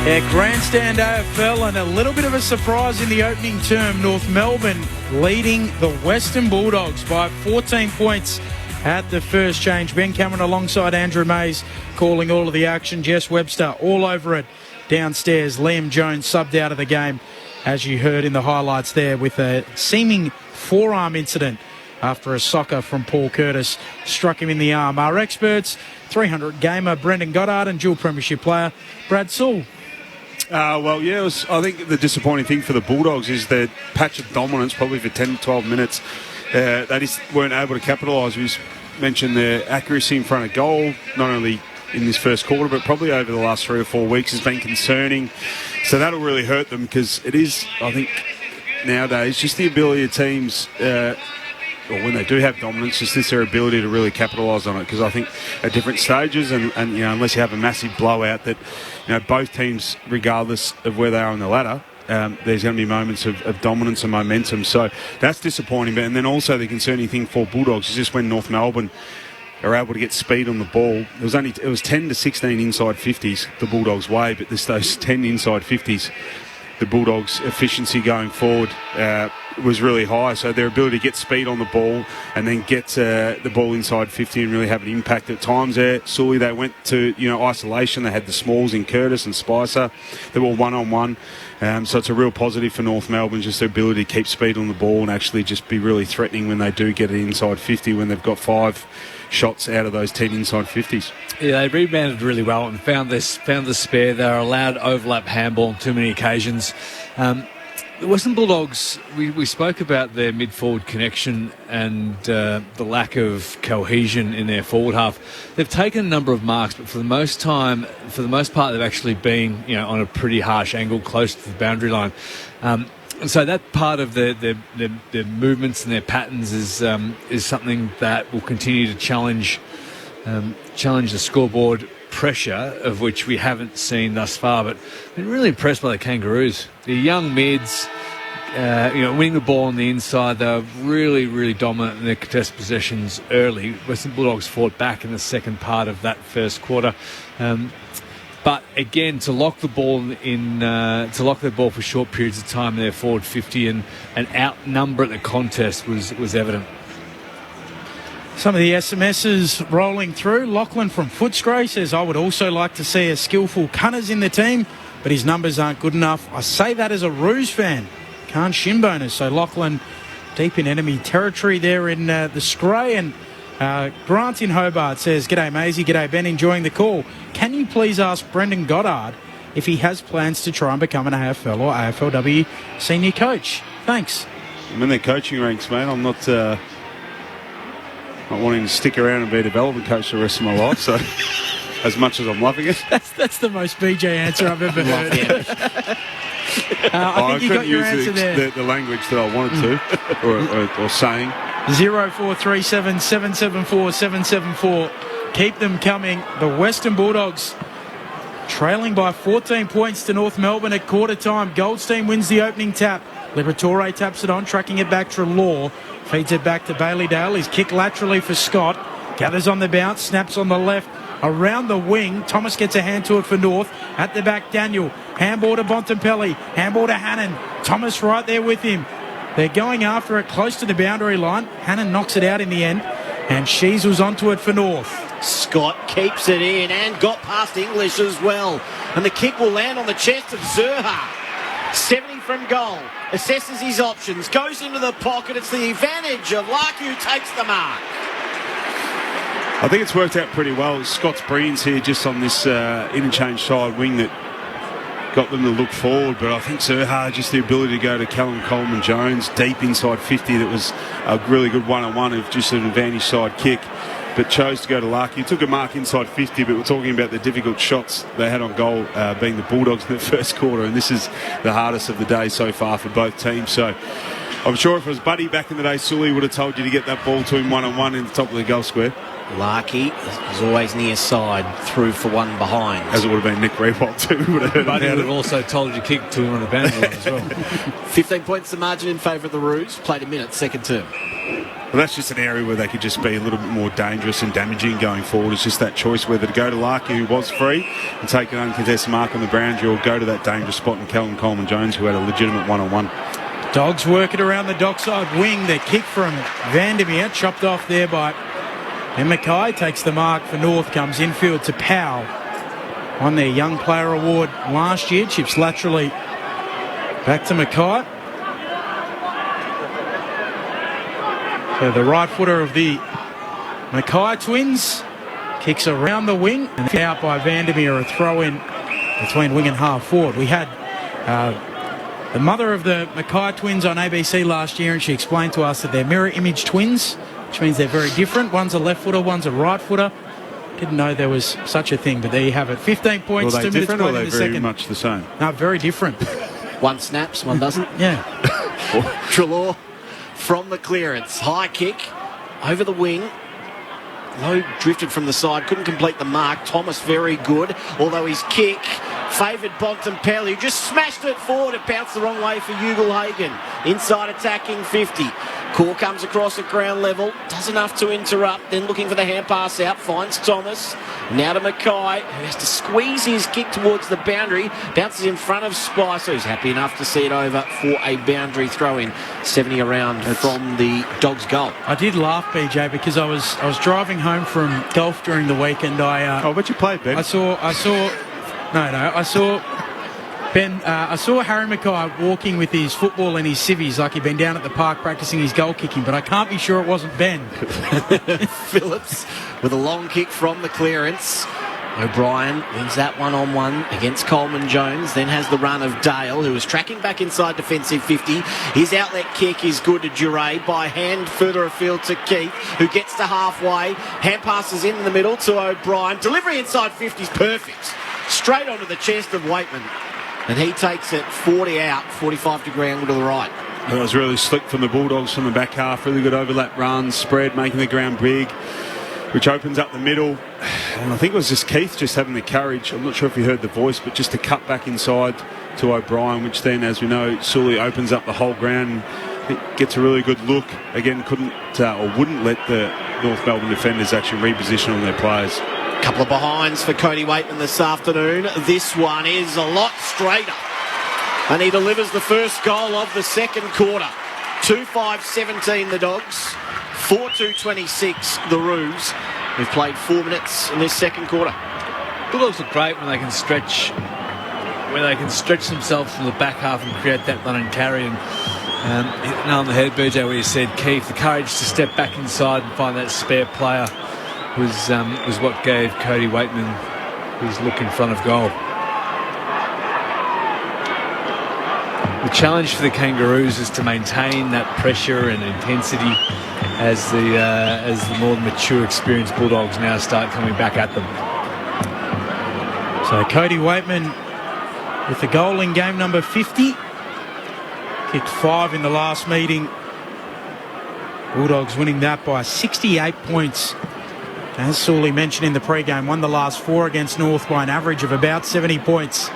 Yeah, Grandstand AFL, and a little bit of a surprise in the opening term. North Melbourne leading the Western Bulldogs by 14 points at the first change. Ben Cameron alongside Andrew Mays calling all of the action. Jess Webster all over it. Downstairs, Liam Jones subbed out of the game, as you heard in the highlights there, with a seeming forearm incident after a socker from Paul Curtis struck him in the arm. Our experts, 300 gamer Brendan Goddard and dual premiership player Brad Sewell. I think the disappointing thing for the Bulldogs is their patch of dominance, probably for 10 to 12 minutes. They just weren't able to capitalise. We mentioned their accuracy in front of goal, not only in this first quarter, but probably over the last 3 or 4 weeks has been concerning. So that'll really hurt them, because it is, I think, nowadays, just the ability of teams, or when they do have dominance, just their ability to really capitalise on it. Because I think at different stages, and unless you have a massive blowout, that both teams, regardless of where they are on the ladder, there's going to be moments of dominance and momentum. So that's disappointing. And then also the concerning thing for Bulldogs is just when North Melbourne are able to get speed on the ball. It was 10 to 16 inside 50s the Bulldogs' way, but those 10 inside 50s, the Bulldogs' efficiency going forward was really high. So their ability to get speed on the ball and then get the ball inside 50 and really have an impact at times there. Sully, they went to isolation. They had the smalls in Curtis and Spicer. They were one-on-one. So it's a real positive for North Melbourne, just their ability to keep speed on the ball and actually just be really threatening when they do get it inside 50, when they've got 5 shots out of those 10 inside 50s. Yeah, they rebounded really well and found the spare. They were allowed overlap handball on too many occasions. The Western Bulldogs, we spoke about their mid-forward connection and the lack of cohesion in their forward half. They've taken a number of marks, but for the most part, they've actually been on a pretty harsh angle close to the boundary line. And so that part of their movements and their patterns is something that will continue to challenge the scoreboard pressure, of which we haven't seen thus far. But I've been really impressed by the Kangaroos. The young mids, winning the ball on the inside. They were really, really dominant in their contested possessions early. Western Bulldogs fought back in the second part of that first quarter. But again, to lock the ball their ball for short periods of time in their forward 50 and outnumber at the contest was evident. Some of the SMSs rolling through. Lachlan from Footscray says, I would also like to see a skillful Cunners in the team, but his numbers aren't good enough. I say that as a Roos fan. Can't shin bonus. So Lachlan deep in enemy territory there in the Scray. And Grant in Hobart says, G'day Maisie, g'day Ben, enjoying the call. Can you please ask Brendan Goddard if he has plans to try and become an AFL or AFLW senior coach? Thanks. I'm in their coaching ranks, mate. I'm not wanting to stick around and be a development coach the rest of my life, so as much as I'm loving it. That's the most BJ answer I've ever heard. I think you got your answer there. The language that I wanted to, or saying. 0437 774 774. Keep them coming. The Western Bulldogs trailing by 14 points to North Melbourne at quarter time. Goldstein wins the opening tap. Liberatore taps it on, tracking it back to Law. Feeds it back to Bailey Dale. He's kicked laterally for Scott. Gathers on the bounce, snaps on the left. Around the wing, Thomas gets a hand to it for North. At the back, Daniel. Handball to Bontempelli. Handball to Hannon. Thomas right there with him. They're going after it close to the boundary line. Hannon knocks it out in the end. And Sheasels onto it for North. Scott keeps it in and got past English as well. And the kick will land on the chest of Zerha. 70 from goal. Assesses his options. Goes into the pocket. It's the advantage of Larky who takes the mark. I think it's worked out pretty well. Scott's brilliance here just on this interchange side wing that got them to look forward, but I think Zerha, just the ability to go to Callum Coleman-Jones deep inside 50, that was a really good one-on-one of just an advantage side kick, but chose to go to Larky. He took a mark inside 50, but we're talking about the difficult shots they had on goal, being the Bulldogs in the first quarter, and this is the hardest of the day so far for both teams. So I'm sure if it was Buddy back in the day, Sully would have told you to get that ball to him one-on-one in the top of the goal square. Larky is always near side, through for one behind. As it would have been Nick Rewalt too. Buddy would have also told you to kick to him on the boundary line as well. 15 points the margin in favour of the Roos. Played a minute, second term. Well, that's just an area where they could just be a little bit more dangerous and damaging going forward. It's just that choice whether to go to Larky, who was free, and take an uncontested mark on the boundary, or go to that dangerous spot in Callum Coleman-Jones, who had a legitimate one-on-one. Dogs working around the dockside wing. The kick from Vandermeer, chopped off there by... And Mackay takes the mark for North, comes infield to Powell. Won their Young Player Award last year. Chips laterally back to Mackay. So the right footer of the Mackay twins kicks around the wing and out by Vandermeer, a throw in between wing and half forward. We had the mother of the Mackay twins on ABC last year, and she explained to us that they're mirror image twins, which means they're very different. One's a left footer, one's a right footer. Didn't know there was such a thing, but there you have it. 15 points, Well, 2 minutes different, or played are in they the very second. much the same? No, very different. One snaps, one doesn't. Yeah. Trelaw from the clearance. High kick over the wing. Low drifted from the side, couldn't complete the mark. Thomas very good, although his kick favoured Bontempelli, who just smashed it forward. It bounced the wrong way for Ugle-Hagan. Inside attacking 50. Core comes across at ground level, does enough to interrupt, then looking for the hand pass out, finds Thomas. Now to Mackay, who has to squeeze his kick towards the boundary, bounces in front of Spicer, who's happy enough to see it over for a boundary throw-in. 70 around from the Dogs' goal. I did laugh, BJ, because I was driving home from golf during the week, and I but you played, Ben. I saw Ben, I saw Harry Mackay walking with his football and his civvies like he'd been down at the park practicing his goal kicking, but I can't be sure it wasn't Ben. Phillips with a long kick from the clearance. O'Brien wins that one-on-one against Coleman Jones, then has the run of Dale, who is tracking back inside defensive 50. His outlet kick is good to Duray, by hand further afield to Keith, who gets to halfway. Hand passes in the middle to O'Brien. Delivery inside 50 is perfect. Straight onto the chest of Waitman. And he takes it 40 out, 45-degree angle to the right. That was really slick from the Bulldogs from the back half. Really good overlap run, spread, making the ground big, which opens up the middle. And I think it was just Keith just having the courage, I'm not sure if you heard the voice, but just to cut back inside to O'Brien, which then, as we know, Sully opens up the whole ground. It gets a really good look. Again, couldn't or wouldn't let the North Melbourne defenders actually reposition on their players. Couple of behinds for Cody Waitman this afternoon. This one is a lot straighter. And he delivers the first goal of the second quarter. 2-5-17 the Dogs. 4-2-26 the Roos. We've played 4 minutes in this second quarter. Bulldogs look great when they can stretch themselves from the back half and create that run and carry. And now on the head, BJ, where you said, Keith, the courage to step back inside and find that spare player was what gave Cody Waitman his look in front of goal. The challenge for the Kangaroos is to maintain that pressure and intensity as the more mature, experienced Bulldogs now start coming back at them. So Cody Waitman with the goal in game number 50. Kicked 5 in the last meeting. Bulldogs winning that by 68 points. As Sully mentioned in the pre-game, won the last 4 against North by an average of about 70 points.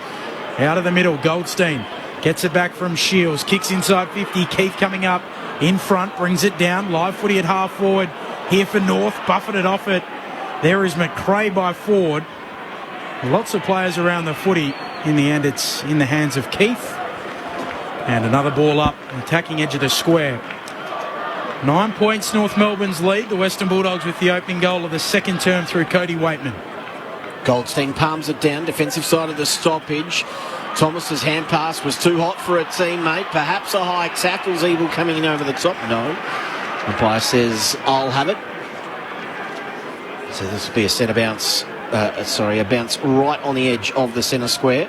Out of the middle, Goldstein gets it back from Shields, kicks inside 50. Keith coming up in front, brings it down. Live footy at half forward here for North, buffeted off it. There is McRae by Ford. Lots of players around the footy. In the end, it's in the hands of Keith. And another ball up, attacking edge of the square. 9 points, North Melbourne's lead. The Western Bulldogs with the opening goal of the second term through Cody Waitman. Goldstein palms it down, defensive side of the stoppage. Thomas's hand pass was too hot for a teammate. Perhaps a high tackle. Zeeble coming in over the top. No. Umpire says, I'll have it. So this will be a centre bounce. A bounce right on the edge of the centre square.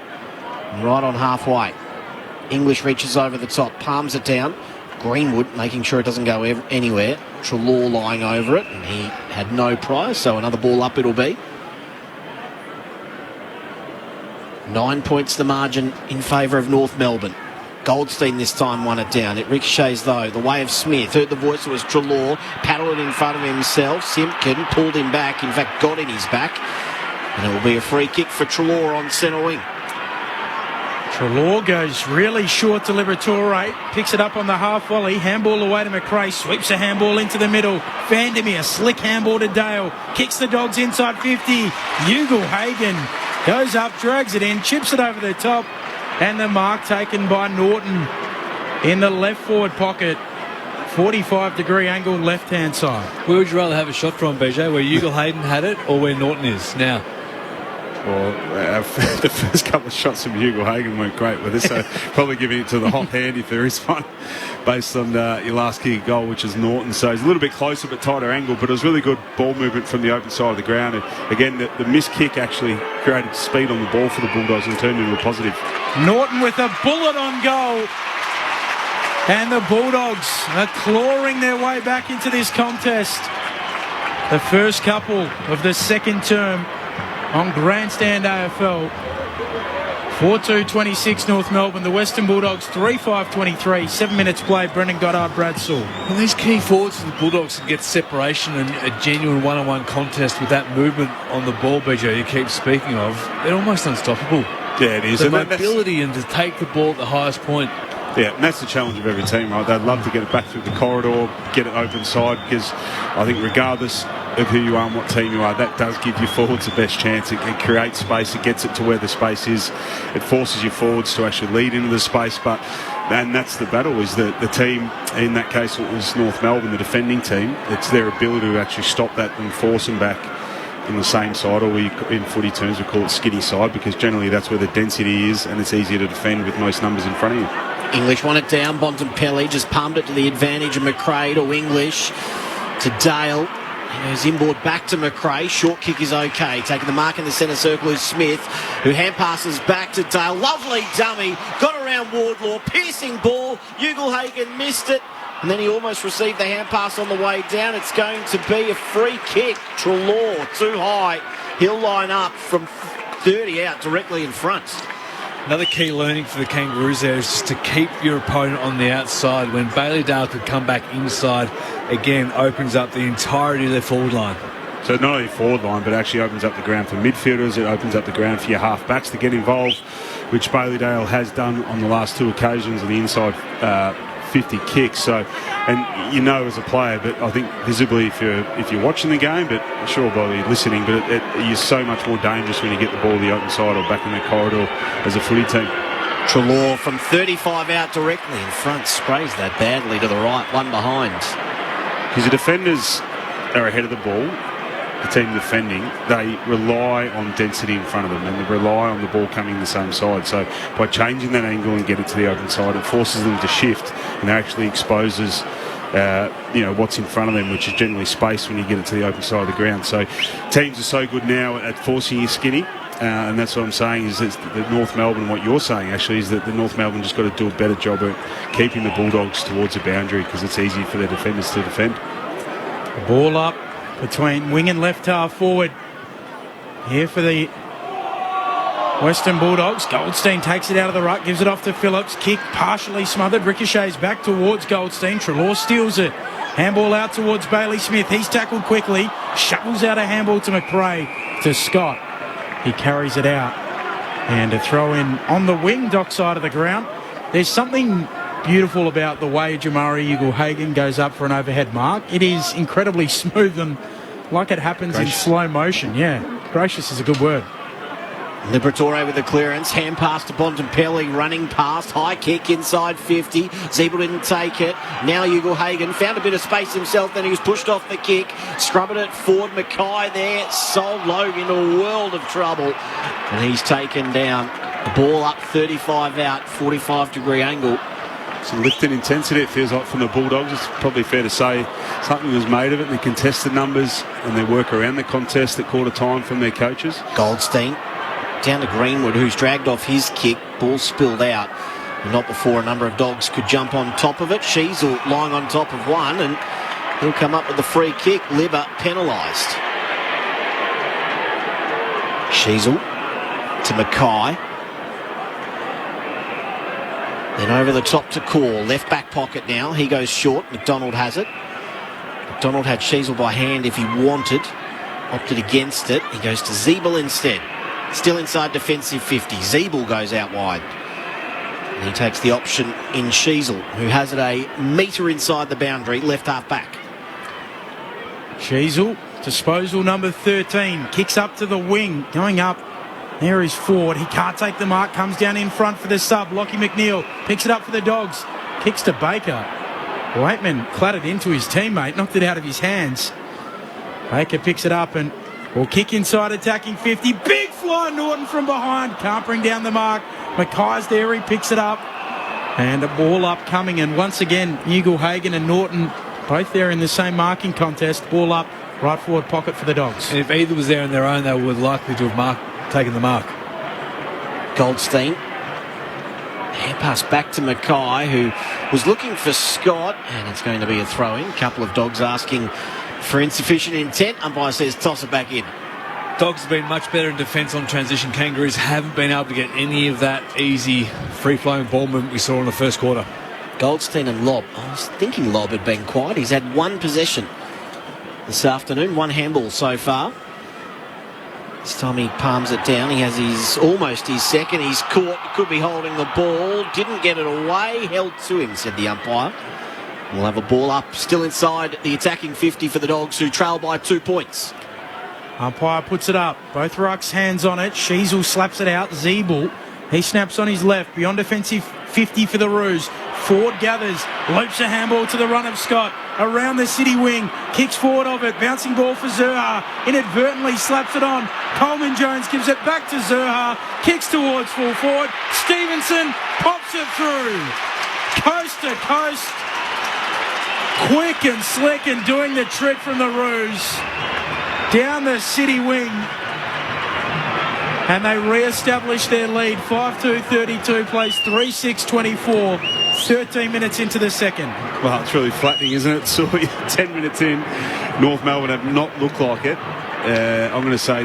Right on halfway. English reaches over the top, palms it down. Greenwood making sure it doesn't go anywhere. Treloar lying over it, and he had no prize, so another ball up it'll be. 9 points the margin in favour of North Melbourne. Goldstein this time won it down. It ricochets though, the way of Smith. Heard the voice, it was Treloar. Paddled it in front of himself. Simpkin pulled him back, in fact got in his back. And it will be a free kick for Treloar on centre wing. Treloar goes really short to Liberatore, picks it up on the half volley, handball away to McRae, sweeps a handball into the middle. Vandermeer, slick handball to Dale, kicks the Dogs inside 50. Ugle-Hagan goes up, drags it in, chips it over the top, and the mark taken by Norton in the left forward pocket. 45-degree angle left-hand side. Where would you rather have a shot from, BJ? Where Ugle-Hagan had it or where Norton is now? Well, the first couple of shots from Ugle-Hagan weren't great with us, so probably giving it to the hot hand if there is one, based on your last kick goal, which is Norton. So he's a little bit closer but tighter angle, but it was really good ball movement from the open side of the ground. And again, the missed kick actually created speed on the ball for the Bulldogs and turned into a positive. Norton with a bullet on goal. And the Bulldogs are clawing their way back into this contest. The first couple of the second term on Grandstand AFL. 4-2-26 North Melbourne. The Western Bulldogs 3-5-23. 7 minutes played. Brendan Goddard, Brad Sewell. When these key forwards for the Bulldogs can get separation and a genuine one-on-one contest with that movement on the ball, BJ, you keep speaking of, they're almost unstoppable. Yeah, it is. The mobility and to take the ball at the highest point. Yeah, and that's the challenge of every team, right? They'd love to get it back through the corridor, get it open side, because I think regardless of who you are and what team you are, that does give your forwards the best chance. It creates space, it gets it to where the space is, it forces your forwards to actually lead into the space, and that's the battle, is the team, in that case it was North Melbourne, the defending team, it's their ability to actually stop that and force them back in the same side, or in footy terms we call it skinny side, because generally that's where the density is and it's easier to defend with most numbers in front of you. English won it down. Bontempelli just palmed it to the advantage of McRae to English to Dale. Goes inboard back to McRae. Short kick is okay. Taking the mark in the centre circle is Smith, who hand passes back to Dale. Lovely dummy. Got around Wardlaw. Piercing ball. Ugelhagen missed it. And then he almost received the hand pass on the way down. It's going to be a free kick. Treloar, too high. He'll line up from 30 out directly in front. Another key learning for the Kangaroos there is just to keep your opponent on the outside. When Bailey Dale could come back inside, again, opens up the entirety of their forward line. So not only forward line, but actually opens up the ground for midfielders. It opens up the ground for your half-backs to get involved, which Bailey Dale has done on the last two occasions on the inside 50 kicks. So, and you know as a player, but I think visibly if you're watching the game, but sure by listening, but you're so much more dangerous when you get the ball the open side or back in the corridor as a footy team. Treloar from 35 out directly in front, sprays that badly to the right, one behind. Because the defenders are ahead of the ball, the team defending, they rely on density in front of them and they rely on the ball coming the same side. So by changing that angle and get it to the open side, it forces them to shift and actually exposes what's in front of them, which is generally space when you get it to the open side of the ground. So teams are so good now at forcing you skinny. And that's what I'm saying is that North Melbourne, what you're saying actually, is that the North Melbourne just got to do a better job at keeping the Bulldogs towards the boundary because it's easy for their defenders to defend. The ball up between wing and left half forward. Here for the Western Bulldogs. Goldstein takes it out of the ruck, gives it off to Phillips. Kick partially smothered, ricochets back towards Goldstein. Treloar steals it. Handball out towards Bailey Smith. He's tackled quickly. Shovels out a handball to McRae. To Scott. He carries it out. And a throw in on the wing dock side of the ground. There's something beautiful about the way Jamari Ugelhagen goes up for an overhead mark. It is incredibly smooth and like it happens in slow motion. Yeah, gracious is a good word. Liberatore with the clearance, hand pass to Bontempelli, running past, high kick inside 50. Zeeble didn't take it. Now Ugelhagen found a bit of space himself, then he was pushed off the kick. Scrubbing it forward, Mackay there, sold Logue into a world of trouble. And he's taken down. The ball up 35 out, 45-degree angle. Some lift and intensity, it feels like, from the Bulldogs. It's probably fair to say something was made of it. They contested numbers and they work around the contest at quarter time from their coaches. Goldstein down to Greenwood, who's dragged off his kick. Ball spilled out. Not before a number of Dogs could jump on top of it. Sheasel lying on top of one, and he'll come up with the free kick. Libba penalised. Sheasel to Mackay. Then over the top to Core. Left back pocket now. He goes short. McDonald has it. McDonald had Sheasel by hand if he wanted. Opted against it. He goes to Zeeble instead. Still inside defensive 50. Zeeble goes out wide. And he takes the option in Sheasel, who has it a metre inside the boundary, left half back. Sheasel, disposal number 13, kicks up to the wing, going up. There is Ford. He can't take the mark, comes down in front for the sub. Lockie McNeil picks it up for the Dogs. Kicks to Baker. Waitman clattered into his teammate, knocked it out of his hands. Baker picks it up and will kick inside attacking 50. Big fly, Norton from behind. Can't bring down the mark. Mackay's there, he picks it up. And a ball up coming. And once again, Ugelhagen and Norton both there in the same marking contest. Ball up, right forward pocket for the Dogs. And if either was there on their own, they were likely to have taken the mark. Goldstein. Hand pass back to Mackay, who was looking for Scott. And it's going to be a throw-in. A couple of Dogs asking for insufficient intent. Umpire says toss it back in. Dogs have been much better in defence on transition. Kangaroos haven't been able to get any of that easy free-flowing ball movement we saw in the first quarter. Goldstein and Lobb. I was thinking Lobb had been quiet. He's had one possession this afternoon, one handball so far. This time he palms it down. He has almost his second. He's caught, could be holding the ball. Didn't get it away. Held to him, said the umpire. We'll have a ball up, still inside the attacking 50 for the Dogs, who trail by 2 points. Umpire puts it up. Both rucks hands on it. Sheasel slaps it out. Zeeble, he snaps on his left. Beyond defensive 50 for the Roos. Ford gathers. Loops a handball to the run of Scott. Around the city wing. Kicks forward of it. Bouncing ball for Zurhaar. Inadvertently slaps it on. Coleman Jones gives it back to Zurhaar. Kicks towards full forward. Stevenson pops it through. Coast to coast. Quick and slick and doing the trick from the Roos. Down the city wing. And they re-establish their lead. 5-2-32 plays 3-6-24. 13 minutes into the second. Well, it's really flattening, isn't it? So 10 minutes in, North Melbourne have not looked like it. I'm going to say I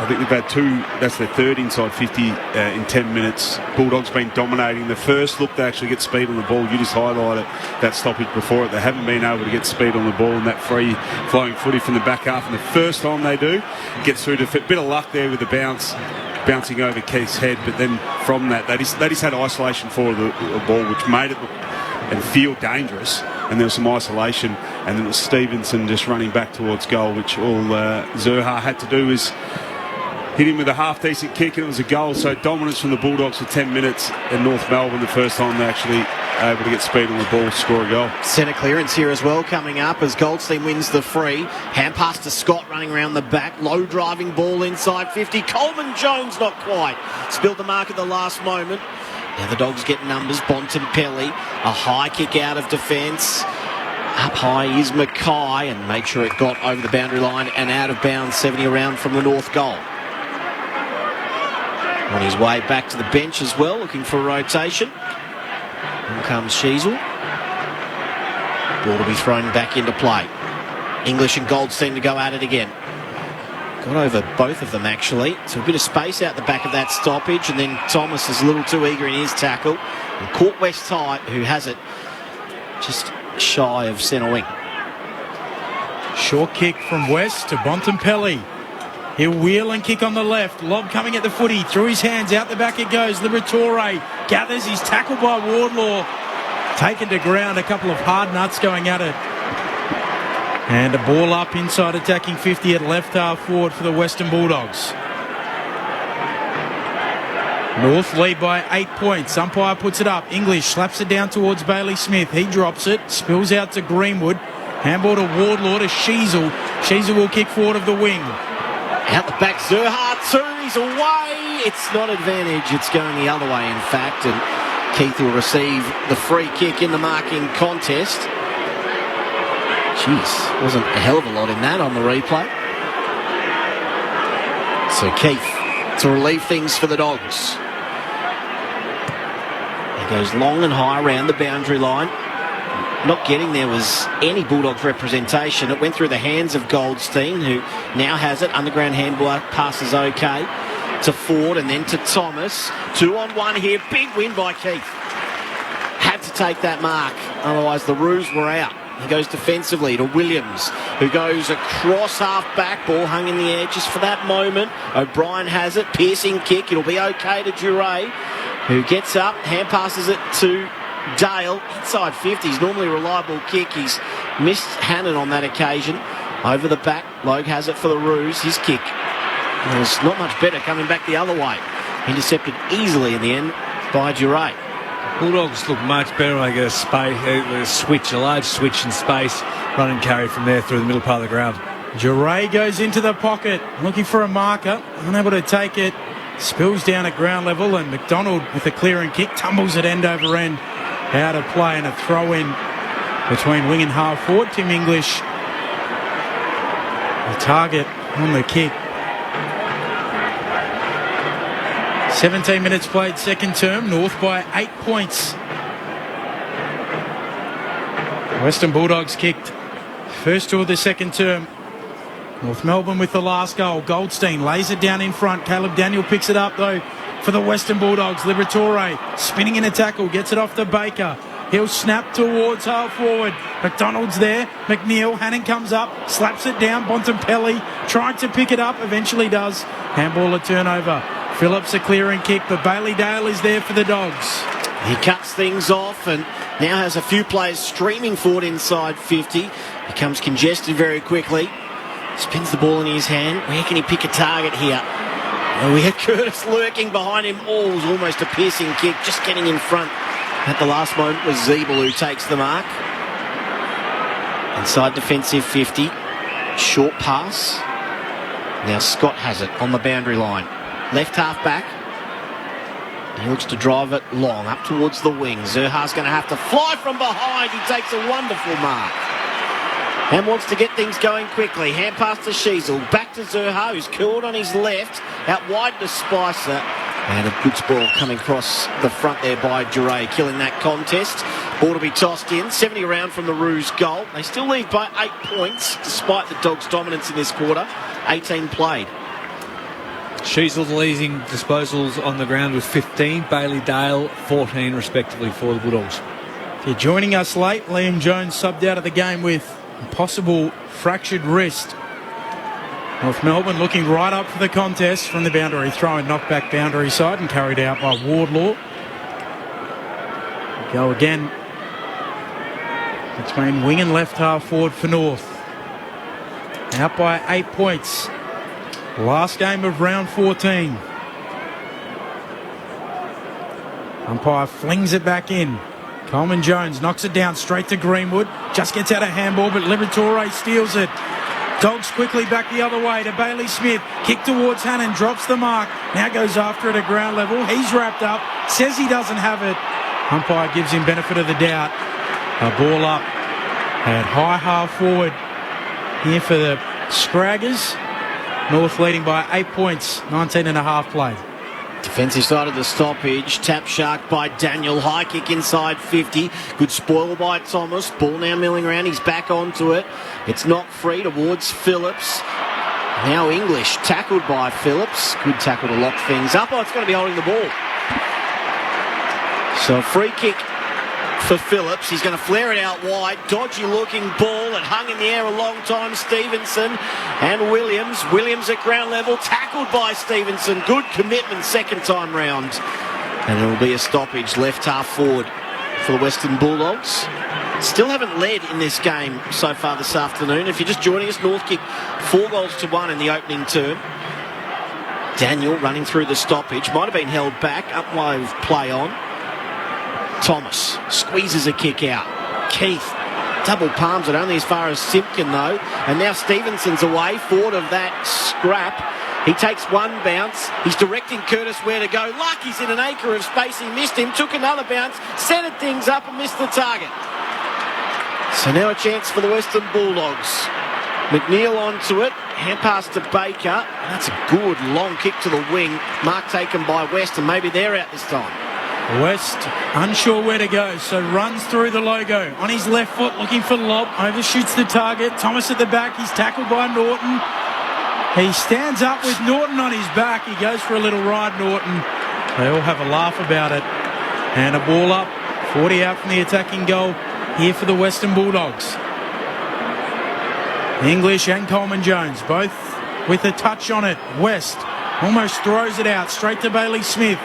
think they've had two. That's their third inside 50 in 10 minutes. Bulldogs been dominating. The first look, they actually get speed on the ball. You just highlighted that stoppage before it. They haven't been able to get speed on the ball and that free flowing footy from the back half. And the first time they do, gets through to a bit of luck there with the bouncing over Keith's head. But then from that, they just had isolation for the ball, which made it look and feel dangerous. And there was some isolation, and then it was Stevenson just running back towards goal, which all Zerha had to do was hit him with a half-decent kick, and it was a goal. So dominance from the Bulldogs for 10 minutes in North Melbourne, the first time they actually able to get speed on the ball, score a goal. Centre clearance here as well coming up as Goldstein wins the free. Hand pass to Scott running around the back. Low driving ball inside 50. Coleman Jones not quite. Spilled the mark at the last moment. Now the Dogs get numbers. Bontempelli, a high kick out of defence. Up high is Mackay and made sure it got over the boundary line and out of bounds, 70 around from the north goal. On his way back to the bench as well, looking for a rotation. In comes Sheasel. Ball to be thrown back into play. English and Goldstein to go at it again. Got over both of them, actually. So a bit of space out the back of that stoppage, and then Thomas is a little too eager in his tackle. And caught West tight, who has it just shy of centre wing. Short kick from West to Bontempelli. He'll wheel and kick on the left. Lob coming at the footy. Through his hands, out the back it goes. Liberatore gathers. He's tackled by Wardlaw. Taken to ground. A couple of hard nuts going at it. And a ball up inside attacking 50 at left half forward for the Western Bulldogs. North lead by 8 points. Umpire puts it up. English slaps it down towards Bailey Smith. He drops it. Spills out to Greenwood. Handball to Wardlaw to Sheasel. Sheasel will kick forward of the wing. Out the back, Zerha too. He's away. It's not advantage. It's going the other way, in fact. And Keith will receive the free kick in the marking contest. Jeez, wasn't a hell of a lot in that on the replay. So Keith to relieve things for the Dogs. He goes long and high around the boundary line. Not getting there was any Bulldogs representation. It went through the hands of Goldstein, who now has it. Underground handball passes okay to Ford and then to Thomas. 2-on-1 here. Big win by Keith. Had to take that mark. Otherwise the Roos were out. He goes defensively to Williams, who goes across half-back. Ball hung in the air just for that moment. O'Brien has it. Piercing kick. It'll be okay to Duray, who gets up, hand passes it to Dale. Inside 50. He's normally a reliable kick. He's missed Hannon on that occasion. Over the back. Logue has it for the Roos. His kick was not much better coming back the other way. Intercepted easily in the end by Duray. Bulldogs look much better when they get a large switch in space, run and carry from there through the middle part of the ground. Duray goes into the pocket, looking for a marker, unable to take it, spills down at ground level, and McDonald with a clearing kick tumbles it end over end. Out of play and a throw in between wing and half forward. Tim English, the target on the kick. 17 minutes played, second term. North by 8 points. Western Bulldogs kicked first two of the second term. North Melbourne with the last goal. Goldstein lays it down in front. Caleb Daniel picks it up though for the Western Bulldogs. Liberatore spinning in a tackle, gets it off to Baker. He'll snap towards half forward. McDonald's there. McNeil. Hannon comes up, slaps it down. Bontempelli trying to pick it up, eventually does. Handball a turnover. Phillips a clearing kick, but Bailey Dale is there for the Dogs. He cuts things off and now has a few players streaming forward inside 50. Becomes congested very quickly. Spins the ball in his hand. Where can he pick a target here? Oh, we had Curtis lurking behind him. Oh, it was almost a piercing kick, just getting in front. At the last moment was Zeeble who takes the mark. Inside defensive 50. Short pass. Now Scott has it on the boundary line. Left half back. He looks to drive it long up towards the wing. Zerha's going to have to fly from behind. He takes a wonderful mark. and wants to get things going quickly. Hand pass to Sheasel, back to Zerha, who's curled on his left, out wide to Spicer. And a good spoil coming across the front there by Duray, killing that contest. Ball to be tossed in, 70 around from the Roos goal. They still lead by 8 points, despite the Dogs' dominance in this quarter. 18 played. Sheasel leading disposals on the ground with 15, Bailey Dale 14 respectively for the Bulldogs. If you're joining us late, Liam Jones subbed out of the game with a possible fractured wrist. North Melbourne looking right up for the contest from the boundary, throwing knockback boundary side and carried out by Wardlaw. Go again between wing and left half forward for North. Out by 8 points. Last game of round 14. Umpire flings it back in. Coleman Jones knocks it down straight to Greenwood. Just gets out of handball, but Liberatore steals it. Dogs quickly back the other way to Bailey Smith. Kick towards Hannon, drops the mark. Now goes after it at ground level. He's wrapped up, says he doesn't have it. Umpire gives him benefit of the doubt. A ball up at high half forward here for the Scraggers. North leading by 8 points, 19 and a half played. Defensive side of the stoppage. Tap shark by Daniel. High kick inside 50. Good spoil by Thomas. Ball now milling around. He's back onto it. It's knocked free towards Phillips. Now English tackled by Phillips. Good tackle to lock things up. Oh, it's going to be holding the ball. So a free kick for Phillips. He's going to flare it out wide. Dodgy looking ball. It hung in the air a long time. Stevenson and Williams. Williams at ground level. Tackled by Stevenson. Good commitment second time round. And it will be a stoppage left half forward for the Western Bulldogs. Still haven't led in this game so far this afternoon. If you're just joining us, North kicked 4-1 in the opening term. Daniel running through the stoppage. Might have been held back. Upwave play on. Thomas squeezes a kick out. Keith double palms it only as far as Simpkin though. And now Stevenson's away forward of that scrap. He takes one bounce. He's directing Curtis where to go. Luck, he's in an acre of space. He missed him. Took another bounce. Centered things up and missed the target. So now a chance for the Western Bulldogs. McNeil onto it. Hand pass to Baker. That's a good long kick to the wing. Mark taken by West and maybe they're out this time. West unsure where to go, so runs through the logo on his left foot looking for lob, overshoots the target. Thomas at the back, he's tackled by Norton. He stands up with Norton on his back. He goes for a little ride, Norton. They all have a laugh about it. And a ball up, 40 out from the attacking goal here for the Western Bulldogs. English and Coleman Jones both with a touch on it. West almost throws it out straight to Bailey Smith.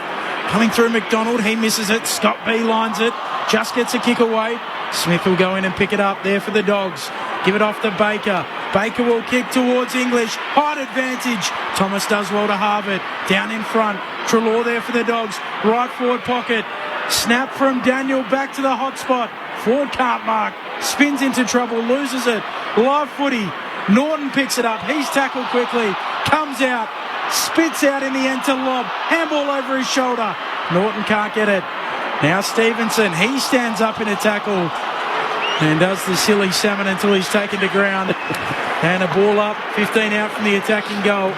Coming through McDonald, he misses it. Scott B lines it, just gets a kick away. Smith will go in and pick it up there for the Dogs. Give it off to Baker. Baker will kick towards English. Height advantage. Thomas does well to halve it. Down in front. Treloar there for the Dogs. Right forward pocket. Snap from Daniel back to the hot spot. Ford can't mark. Spins into trouble. Loses it. Live footy. Norton picks it up. He's tackled quickly. Comes out. Spits out in the end to lob. Handball over his shoulder. Norton can't get it. Now Stevenson. He stands up in a tackle and does the silly salmon until he's taken to ground. And a ball up. 15 out from the attacking goal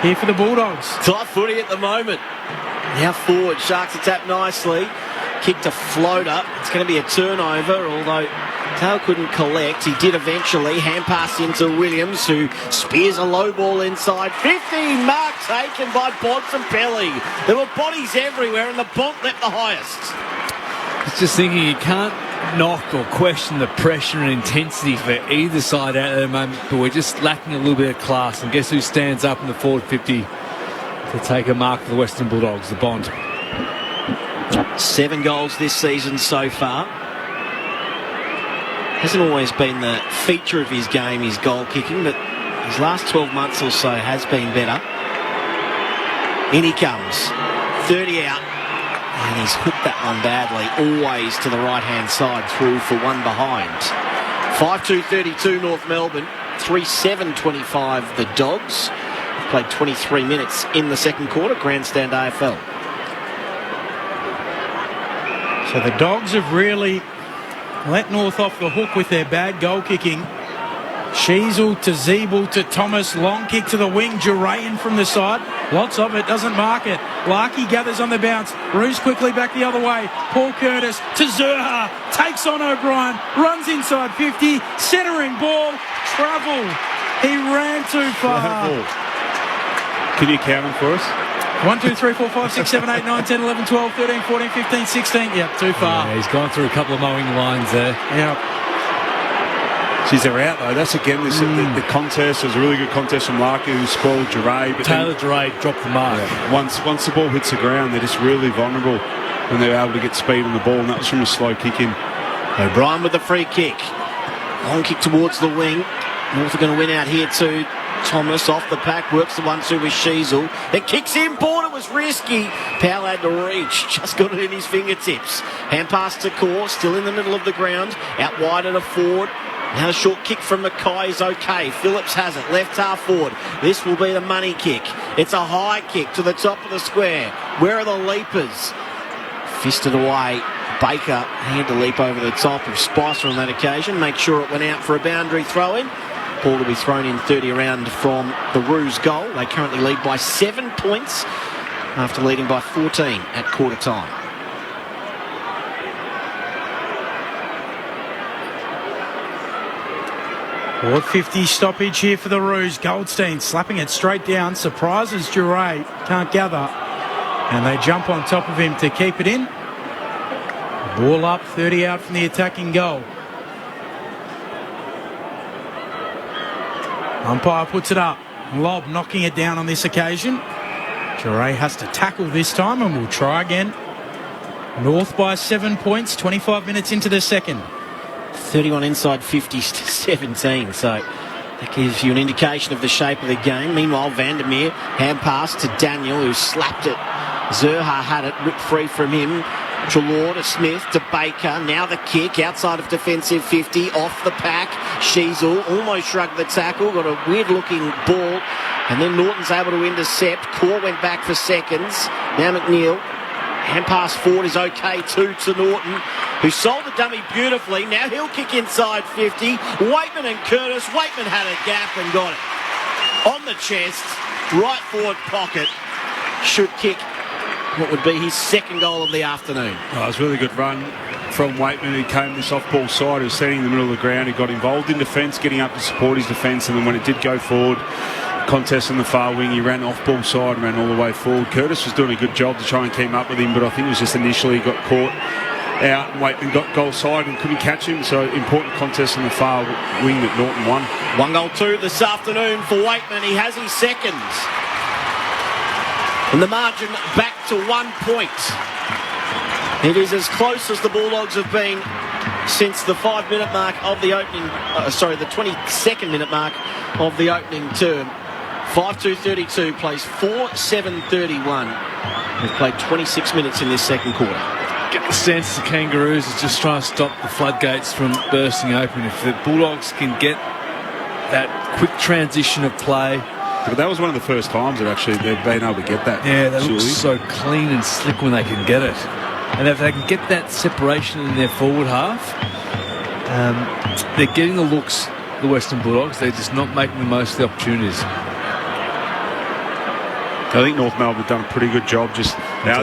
here for the Bulldogs. Tight footy at the moment. Now forward. Sharks attack nicely. Kick to floater. It's going to be a turnover, although Tail couldn't collect. He did eventually. Hand pass into Williams, who spears a low ball inside. 15 mark taken by Bontempelli. There were bodies everywhere, and the Bont left the highest. It's just thinking you can't knock or question the pressure and intensity for either side out at the moment, but we're just lacking a little bit of class. And guess who stands up in the forward 50 to take a mark for the Western Bulldogs? The Bont. 7 goals this season so far. Hasn't always been the feature of his game, his goal kicking, but his last 12 months or so has been better. In he comes. 30 out. And he's hooked that one badly. Always to the right-hand side through for one behind. 5-2-32 North Melbourne. 3-7-25 the Dogs. Played 23 minutes in the second quarter. Grandstand AFL. So the Dogs have really let North off the hook with their bad goal kicking. Sheasel to Zeeble to Thomas. Long kick to the wing. Jurayan from the side. Lots of it. Doesn't mark it. Larkey gathers on the bounce. Roos quickly back the other way. Paul Curtis to Zurha. Takes on O'Brien. Runs inside 50. Centering ball. Travel. He ran too far. Can you count them for us? 1, 2, 3, 4, 5, 6, 7, 8, 9, 10, 11, 12, 13, 14, 15, 16. Yep, too far. Yeah, he's gone through a couple of mowing lines there. Yep. Geez, they're out though. That's again the contest. There's a really good contest from Larky who scored Duray. Taylor Duray dropped the mark. Yeah, once the ball hits the ground, they're just really vulnerable when they're able to get speed on the ball, and that was from a slow kick in. O'Brien with the free kick. Long kick towards the wing. North are going to win out here too. Thomas off the pack, works the 1-2 with Sheasel. It kicks in, Porter was risky. Powell had to reach, just got it in his fingertips. Hand pass to Core, still in the middle of the ground. Out wide at a forward. Now a short kick from Mackay is okay. Phillips has it, left half forward. This will be the money kick. It's a high kick to the top of the square. Where are the leapers? Fisted away. Baker had to leap over the top of Spicer on that occasion. Make sure it went out for a boundary throw-in. Ball to be thrown in 30 around from the Roos goal. They currently lead by 7 points after leading by 14 at quarter time. What 50 stoppage here for the Roos. Goldstein slapping it straight down. Surprises Duray. Can't gather. And they jump on top of him to keep it in. Ball up, 30 out from the attacking goal. Umpire puts it up. Lob knocking it down on this occasion. Duray has to tackle this time and we'll try again. North by 7 points, 25 minutes into the second. 31 inside 50 to 17, so that gives you an indication of the shape of the game. Meanwhile, Vandermeer, hand pass to Daniel, who slapped it. Zurha had it, ripped free from him. Trelaw to Smith to Baker. Now the kick outside of defensive 50, off the pack. Sheasel almost shrugged the tackle, got a weird looking ball, and then Norton's able to intercept. Core went back for seconds. Now McNeil. Hand pass forward is okay too to Norton, who sold the dummy beautifully. Now he'll kick inside 50. Waitman and Curtis. Waitman had a gap and got it. On the chest, right forward pocket. Should kick what would be his second goal of the afternoon. Oh, it was a really good run from Waitman, who came this off-ball side, who was standing in the middle of the ground, who got involved in defence, getting up to support his defence, and then when it did go forward, contest on the far wing, he ran off-ball side and ran all the way forward. Curtis was doing a good job to try and keep up with him, but I think it was just initially he got caught out and Waitman got goal side and couldn't catch him, so important contest on the far wing that Norton won. 1-2 this afternoon for Waitman. He has his second. And the margin back to 1 point. It is as close as the Bulldogs have been since the 5-minute mark of the opening, the 22nd minute mark of the opening term. 5-2-32 plays 4-7-31. We've played 26 minutes in this second quarter. Get the sense the Kangaroos is just trying to stop the floodgates from bursting open. If the Bulldogs can get that quick transition of play. But that was one of the first times that actually they've been able to get that. Yeah, they look so clean and slick when they can get it. And if they can get that separation in their forward half, they're getting the looks, the Western Bulldogs. They're just not making the most of the opportunities. I think North Melbourne have done a pretty good job just now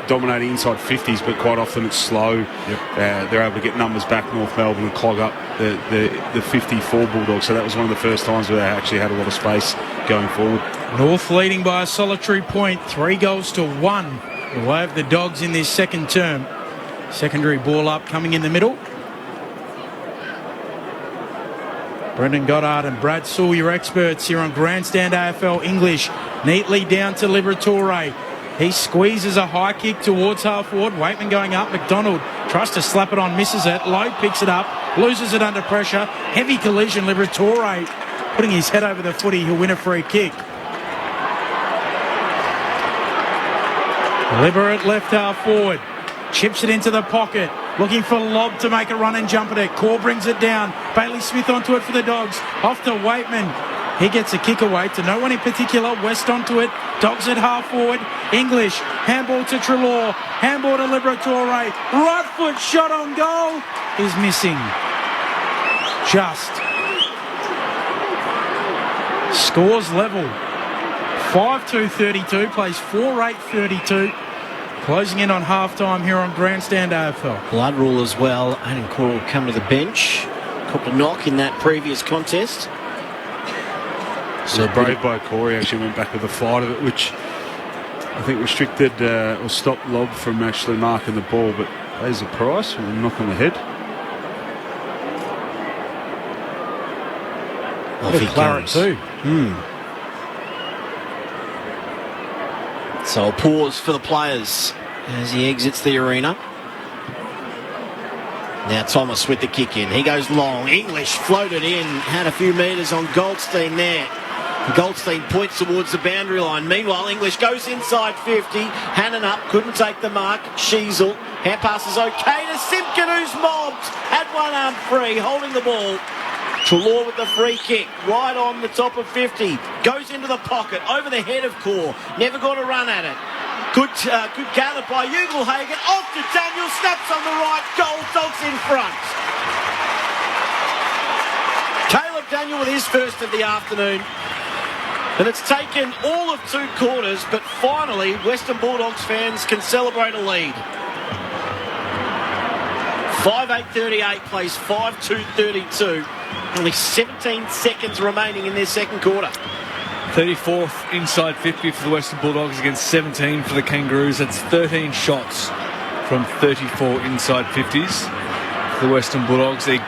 dominating inside 50s, but quite often it's slow. Yep. They're able to get numbers back, North Melbourne, and clog up the 54 Bulldogs. So that was one of the first times where they actually had a lot of space going forward. North leading by a solitary point, 3-1. The way of the Dogs in this second term. Secondary ball up coming in the middle. Brendan Goddard and Brad Sewell, your experts here on Grandstand AFL English. Neatly down to Liberatore. He squeezes a high kick towards half forward. Waitman going up. McDonald tries to slap it on, misses it. Lowe picks it up, loses it under pressure. Heavy collision. Liberatore putting his head over the footy. He'll win a free kick. Liberate left half forward. Chips it into the pocket. Looking for Lob to make a run and jump at it. Core brings it down. Bailey Smith onto it for the Dogs. Off to Waitman. He gets a kick away to no one in particular. West onto it. Dogs at half forward. English. Handball to Trelaw. Handball to Liberatore. Right foot shot on goal is missing. Just. Scores level. 5-2-32, plays 4-8-32. Closing in on half-time here on Grandstand AFL. Blood rule as well. Aiden Corr will come to the bench. Copped a knock in that previous contest. So brave by Corey, actually went back with the fight of it, which I think restricted or stopped Lob from actually marking the ball, but pays the price with a knock on the head. Off he claret too. So a pause for the players as he exits the arena. Now Thomas with the kick in. He goes long. English floated in. Had a few metres on Goldstein there. Goldstein points towards the boundary line. Meanwhile, English goes inside 50. Hannon up. Couldn't take the mark. Sheasel. Hand pass is okay to Simpkin, who's mobbed. Had one arm free. Holding the ball. Trelaw with the free kick, right on the top of 50. Goes into the pocket, over the head of Corr. Never got a run at it. Good gather by Ugelhagen. Off to Daniel, snaps on the right. Bulldogs in front. Caleb Daniel with his first of the afternoon. And it's taken all of 2 quarters, but finally Western Bulldogs fans can celebrate a lead. 5-8-38 plays 5-2-32. Only 17 seconds remaining in their second quarter. 34th inside 50 for the Western Bulldogs against 17 for the Kangaroos. That's 13 shots from 34 inside 50s. For the Western Bulldogs, they're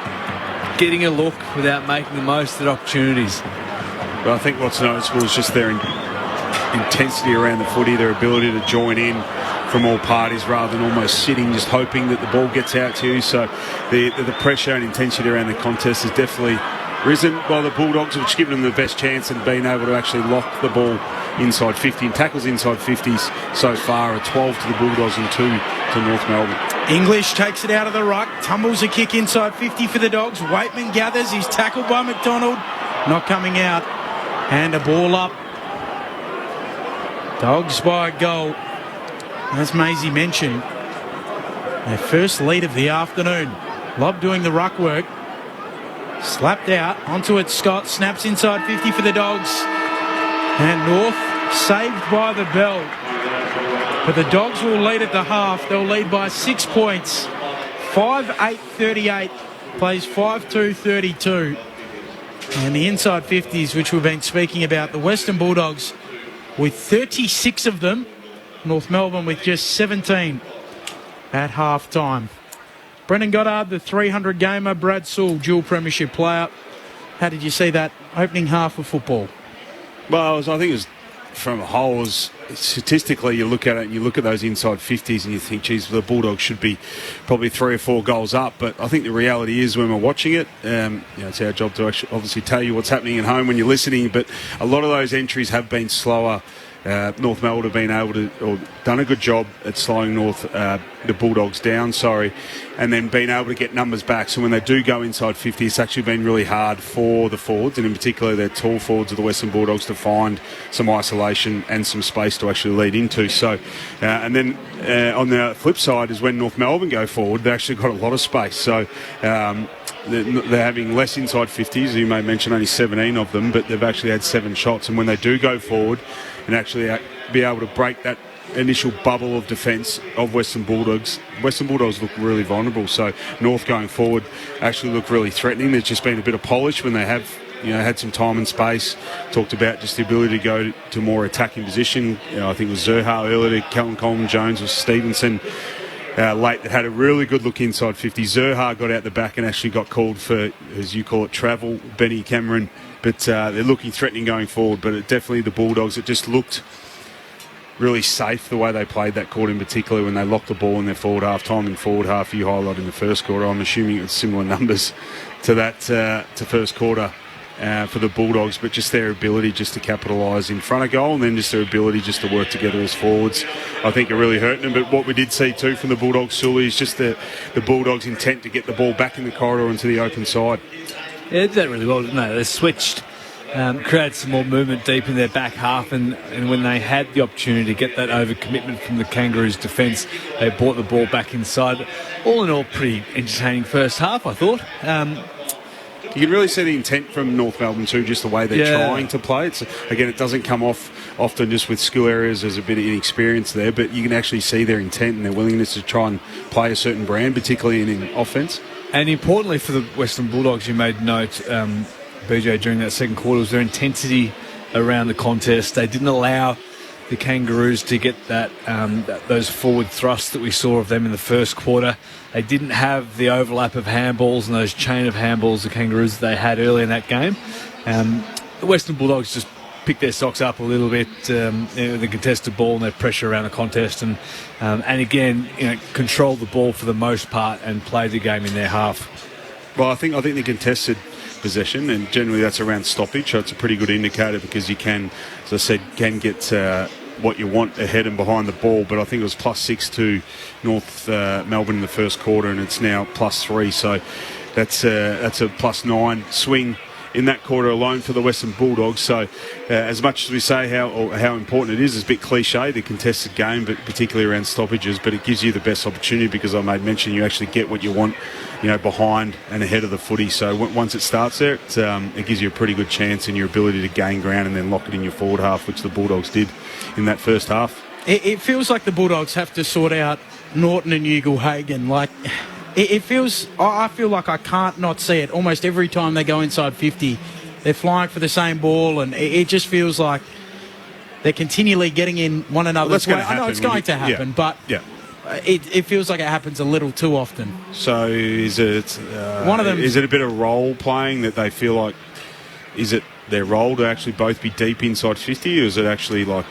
getting a look without making the most of their opportunities. But I think what's noticeable is just their intensity around the footy, their ability to join in from all parties rather than almost sitting, just hoping that the ball gets out to you. So the pressure and intensity around the contest has definitely risen by the Bulldogs, which given them the best chance and being able to actually lock the ball inside 50. And tackles inside 50s so far are 12 to the Bulldogs and 2 to North Melbourne. English takes it out of the ruck, tumbles a kick inside 50 for the Dogs. Waitman gathers, he's tackled by McDonald, not coming out, and a ball up. Dogs by a goal. As Maisie mentioned, their first lead of the afternoon. Lob doing the ruck work. Slapped out. Onto it, Scott. Snaps inside 50 for the Dogs. And North saved by the bell. But the Dogs will lead at the half. They'll lead by 6 points. 5-8-38. Plays 5-2-32. And the inside 50s, which we've been speaking about, the Western Bulldogs with 36 of them. North Melbourne with just 17 at half-time. Brendan Goddard, the 300 gamer, Brad Sewell, dual premiership player. How did you see that opening half of football? Well, I think it was from a whole, statistically you look at it and you look at those inside 50s and you think, geez, the Bulldogs should be probably 3 or 4 goals up. But I think the reality is when we're watching it, it's our job to actually obviously tell you what's happening at home when you're listening, but a lot of those entries have been slower. North Melbourne have been able to, or done a good job at slowing the Bulldogs down, and then being able to get numbers back. So when they do go inside 50, it's actually been really hard for the forwards, and in particular their tall forwards of the Western Bulldogs, to find some isolation and some space to actually lead into. So, and then on the flip side is when North Melbourne go forward, they actually got a lot of space. So. They're having less inside 50s. You may mention only 17 of them, but they've actually had 7 shots. And when they do go forward and actually be able to break that initial bubble of defence of Western Bulldogs look really vulnerable. So North going forward actually look really threatening. There's just been a bit of polish when they have had some time and space. Talked about just the ability to go to more attacking position. I think it was Zerha earlier, Kelton Coleman Jones or Stevenson. Late that had a really good look inside 50. Zerha got out the back and actually got called for, as you call it, travel, Benny Cameron. But they're looking threatening going forward. But it definitely the Bulldogs, it just looked really safe the way they played that quarter, in particular when they locked the ball in their forward half time and forward half. You highlighted in the first quarter. I'm assuming it's similar numbers to that to first quarter for the Bulldogs, but just their ability just to capitalise in front of goal, and then just their ability just to work together as forwards, I think are really hurting them. But what we did see too from the Bulldogs, Sully, is just the Bulldogs' intent to get the ball back in the corridor into the open side. Yeah, they did that really well, didn't they? They switched, created some more movement deep in their back half, and when they had the opportunity to get that overcommitment from the Kangaroos' defence, they brought the ball back inside. All in all, pretty entertaining first half, I thought. you can really see the intent from North Melbourne too, just the way they're trying to play. Again, it doesn't come off often just with skill areas. There's a bit of inexperience there, but you can actually see their intent and their willingness to try and play a certain brand, particularly in offence. And importantly for the Western Bulldogs, you made note, BJ, during that second quarter, was their intensity around the contest. They didn't allow the Kangaroos to get those forward thrusts that we saw of them in the first quarter. They didn't have the overlap of handballs and those chain of handballs the Kangaroos they had early in that game. The Western Bulldogs just picked their socks up a little bit, the contested ball and their pressure around the contest, and again, controlled the ball for the most part and played the game in their half. Well, I think the contested possession, and generally that's around stoppage, so it's a pretty good indicator because you can, as I said, get what you want ahead and behind the ball. But I think it was +6 to North Melbourne in the first quarter, and it's now +3, so that's a +9 swing in that quarter alone for the Western Bulldogs. So as much as we say how important it is, it's a bit cliche, the contested game, but particularly around stoppages, but it gives you the best opportunity because I made mention you actually get what you want, behind and ahead of the footy. So once it starts there, it gives you a pretty good chance in your ability to gain ground and then lock it in your forward half, which the Bulldogs did in that first half. It feels like the Bulldogs have to sort out Norton and Ugle-Hagan. I feel like I can't not see it. Almost every time they go inside 50, they're flying for the same ball, and it just feels like they're continually getting in one another's way. I know it's going to happen, but it feels like it happens a little too often. So is it one of them? Is it a bit of role playing that they feel like? Is it their role to actually both be deep inside 50, or is it actually like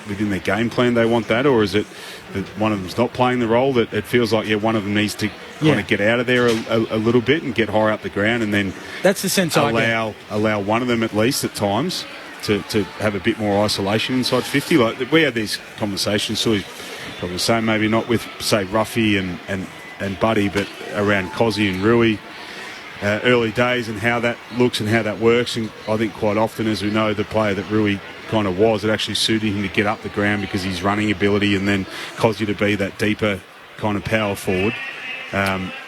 within their game plan they want that, or is it that one of them's not playing the role, that it feels like one of them needs to kind of get out of there a little bit and get higher up the ground, and then that's the sense allow one of them at least at times to have a bit more isolation inside 50. Like we had these conversations, so probably the same, maybe not with say Ruffy and Buddy, but around Cozzy and Rui early days and how that looks and how that works. And I think quite often, as we know, the player that Rui kind of was, it actually suited him to get up the ground because his running ability, and then Cozzy to be that deeper kind of power forward.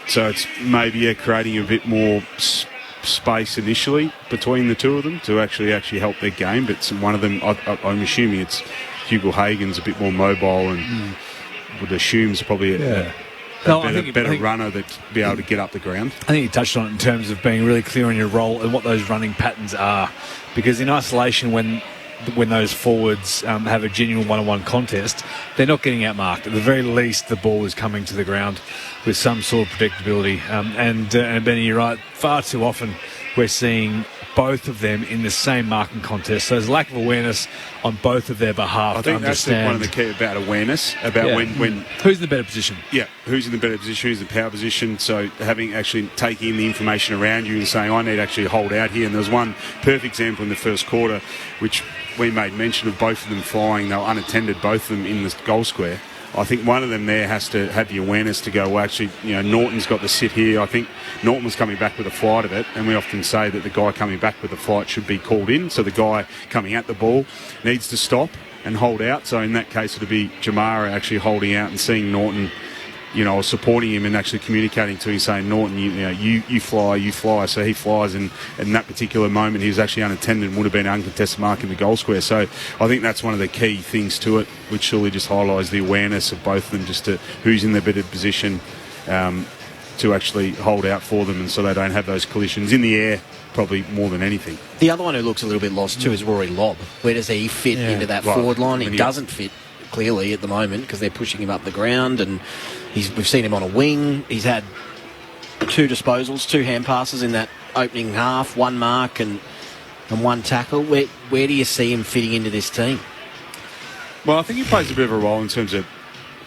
So it's maybe creating a bit more space initially between the two of them to actually help their game. But one of them, I'm assuming it's Ugle-Hagan's a bit more mobile and would assume is probably a better runner that be able to get up the ground. I think you touched on it in terms of being really clear on your role and what those running patterns are. Because in isolation, when those forwards have a genuine one-on-one contest, they're not getting outmarked. At the very least, the ball is coming to the ground with some sort of predictability. And Benny, you're right, far too often we're seeing both of them in the same marking contest. So there's a lack of awareness on both of their behalf. I think that's one of the key about awareness, about when who's in the better position. Yeah, who's in the better position, who's in the power position. So taking in the information around you and saying, I need to actually hold out here. And there was one perfect example in the first quarter, which we made mention of both of them flying. They were unattended, both of them in the goal square. I think one of them there has to have the awareness to go, well, actually, Norton's got to sit here. I think Norton was coming back with a flight of it, and we often say that the guy coming back with the flight should be called in. So the guy coming at the ball needs to stop and hold out. So in that case, it'll be Jamara actually holding out and seeing Norton, supporting him and actually communicating to him, saying, Norton, you fly. So he flies, and in that particular moment, he was actually unattended and would have been an uncontested mark in the goal square. So I think that's one of the key things to it, which surely just highlights the awareness of both of them, just to who's in the better position to actually hold out for them, and so they don't have those collisions in the air, probably more than anything. The other one who looks a little bit lost too is Rory Lobb. Where does he fit into that forward line? He doesn't fit clearly at the moment because they're pushing him up the ground, and we've seen him on a wing. He's had 2 disposals, 2 hand passes in that opening half, 1 mark and 1 tackle. Where do you see him fitting into this team? Well, I think he plays a bit of a role in terms of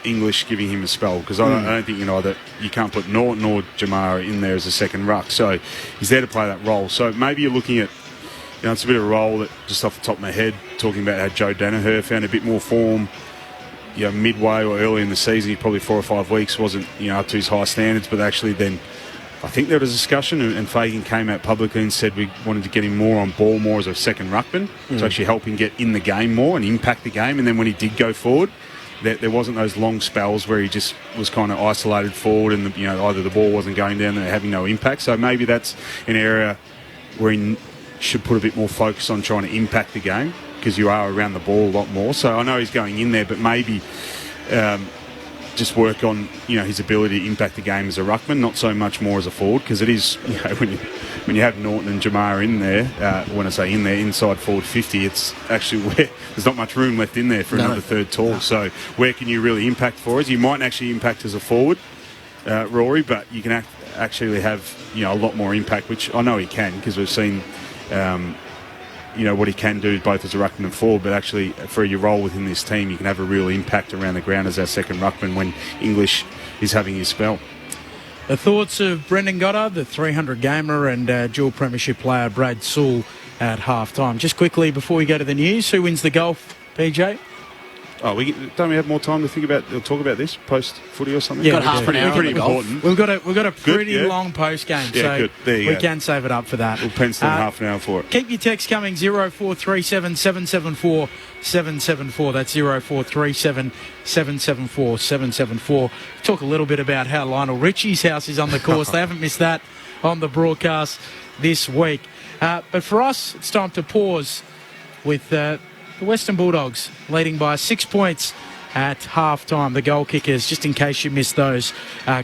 English giving him a spell, because I don't think that you can't put Norton or Jamara in there as a second ruck, so he's there to play that role. So maybe you're looking at, it's a bit of a role that, just off the top of my head, talking about how Joe Danaher found a bit more form midway or early in the season. He probably 4 or 5 weeks wasn't up to his high standards, but actually then I think there was a discussion, and Fagan came out publicly and said we wanted to get him more on ball, more as a second ruckman, to actually help him get in the game more and impact the game. And then when he did go forward, there wasn't those long spells where he just was kind of isolated forward and, either the ball wasn't going down and having no impact. So maybe that's an area where he should put a bit more focus on trying to impact the game, because you are around the ball a lot more. So I know he's going in there, but maybe just work on, his ability to impact the game as a ruckman, not so much more as a forward, because it is, when you have Norton and Jamar in there, when I say in there, inside forward 50, it's actually where there's not much room left in there for another third tall. No. So where can you really impact for us? You might actually impact as a forward, Rory, but you can actually have, a lot more impact, which I know he can, because we've seen what he can do both as a ruckman and forward, but actually for your role within this team, you can have a real impact around the ground as our second ruckman when English is having his spell. The thoughts of Brendan Goddard, the 300 gamer, and dual premiership player Brad Sewell at half-time. Just quickly before we go to the news, who wins the golf, PJ? Oh, don't we have more time to think about or talk about this post footy or something? Yeah, got half an hour. Pretty important. We've got a pretty long post game, so we can save it up for that. We'll pencil in half an hour for it. Keep your text coming 0437 774 774. That's 0437 774 774. Talk a little bit about how Lionel Richie's house is on the course. They haven't missed that on the broadcast this week. But for us, it's time to pause with the Western Bulldogs leading by 6 points at half-time. The goal kickers, just in case you missed those.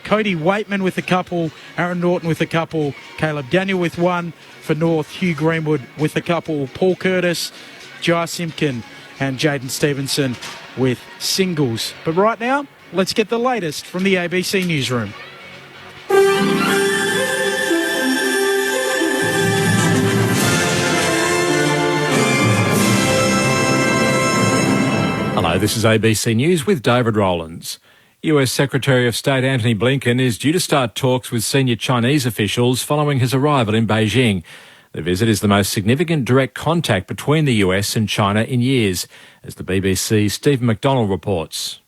Cody Waitman with a couple, Aaron Norton with a couple, Caleb Daniel with one for North, Hugh Greenwood with a couple, Paul Curtis, Jai Simpkin and Jaden Stevenson with singles. But right now, let's get the latest from the ABC Newsroom. Hello, this is ABC News with David Rowlands. US Secretary of State Antony Blinken is due to start talks with senior Chinese officials following his arrival in Beijing. The visit is the most significant direct contact between the US and China in years, as the BBC's Stephen McDonnell reports.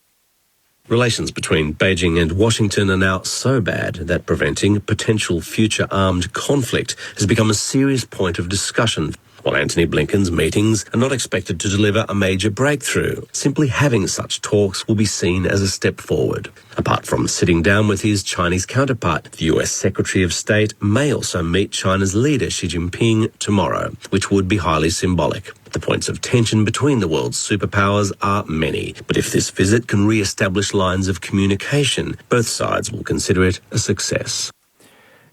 Relations between Beijing and Washington are now so bad that preventing potential future armed conflict has become a serious point of discussion. While Antony Blinken's meetings are not expected to deliver a major breakthrough, simply having such talks will be seen as a step forward. Apart from sitting down with his Chinese counterpart, the US Secretary of State may also meet China's leader Xi Jinping tomorrow, which would be highly symbolic. The points of tension between the world's superpowers are many, but if this visit can re-establish lines of communication, both sides will consider it a success.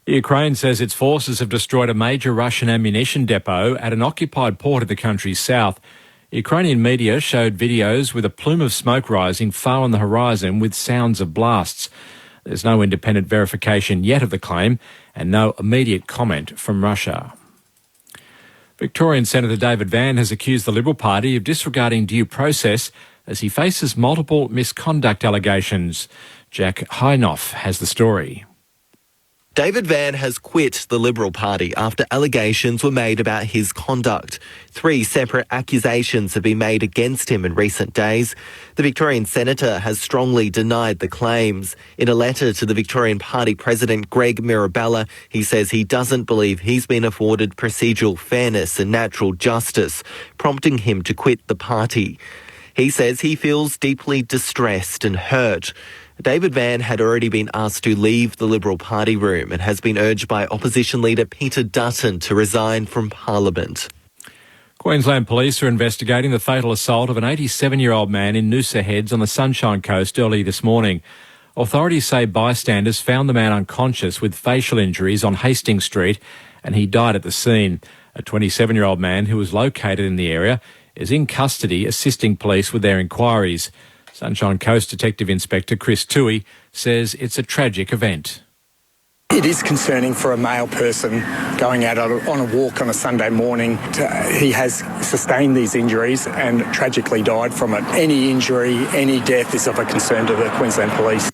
Ukraine says its forces have destroyed a major Russian ammunition depot at an occupied port in the country's south. Ukrainian media showed videos with a plume of smoke rising far on the horizon with sounds of blasts. There's no independent verification yet of the claim and no immediate comment from Russia. Victorian Senator David Vann has accused the Liberal Party of disregarding due process as he faces multiple misconduct allegations. Jack Heinoff has the story. David Vann has quit the Liberal Party after allegations were made about his conduct. 3 separate accusations have been made against him in recent days. The Victorian Senator has strongly denied the claims. In a letter to the Victorian Party President Greg Mirabella, he says he doesn't believe he's been afforded procedural fairness and natural justice, prompting him to quit the party. He says he feels deeply distressed and hurt. David Vann had already been asked to leave the Liberal Party room and has been urged by opposition leader Peter Dutton to resign from Parliament. Queensland police are investigating the fatal assault of an 87-year-old man in Noosa Heads on the Sunshine Coast early this morning. Authorities say bystanders found the man unconscious with facial injuries on Hastings Street and he died at the scene. A 27-year-old man who was located in the area is in custody assisting police with their inquiries. Sunshine Coast Detective Inspector Chris Toohey says it's a tragic event. It is concerning for a male person going out on a walk on a Sunday morning. He has sustained these injuries and tragically died from it. Any injury, any death is of a concern to the Queensland Police.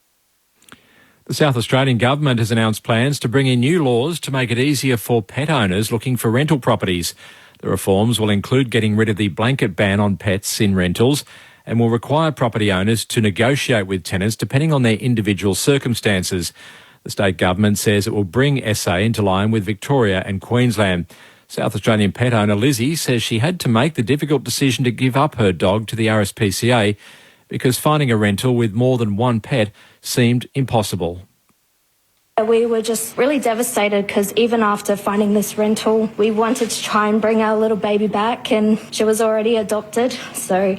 The South Australian Government has announced plans to bring in new laws to make it easier for pet owners looking for rental properties. The reforms will include getting rid of the blanket ban on pets in rentals and will require property owners to negotiate with tenants depending on their individual circumstances. The state government says it will bring SA into line with Victoria and Queensland. South Australian pet owner Lizzie says she had to make the difficult decision to give up her dog to the RSPCA because finding a rental with more than one pet seemed impossible. We were just really devastated because even after finding this rental, we wanted to try and bring our little baby back, and she was already adopted. So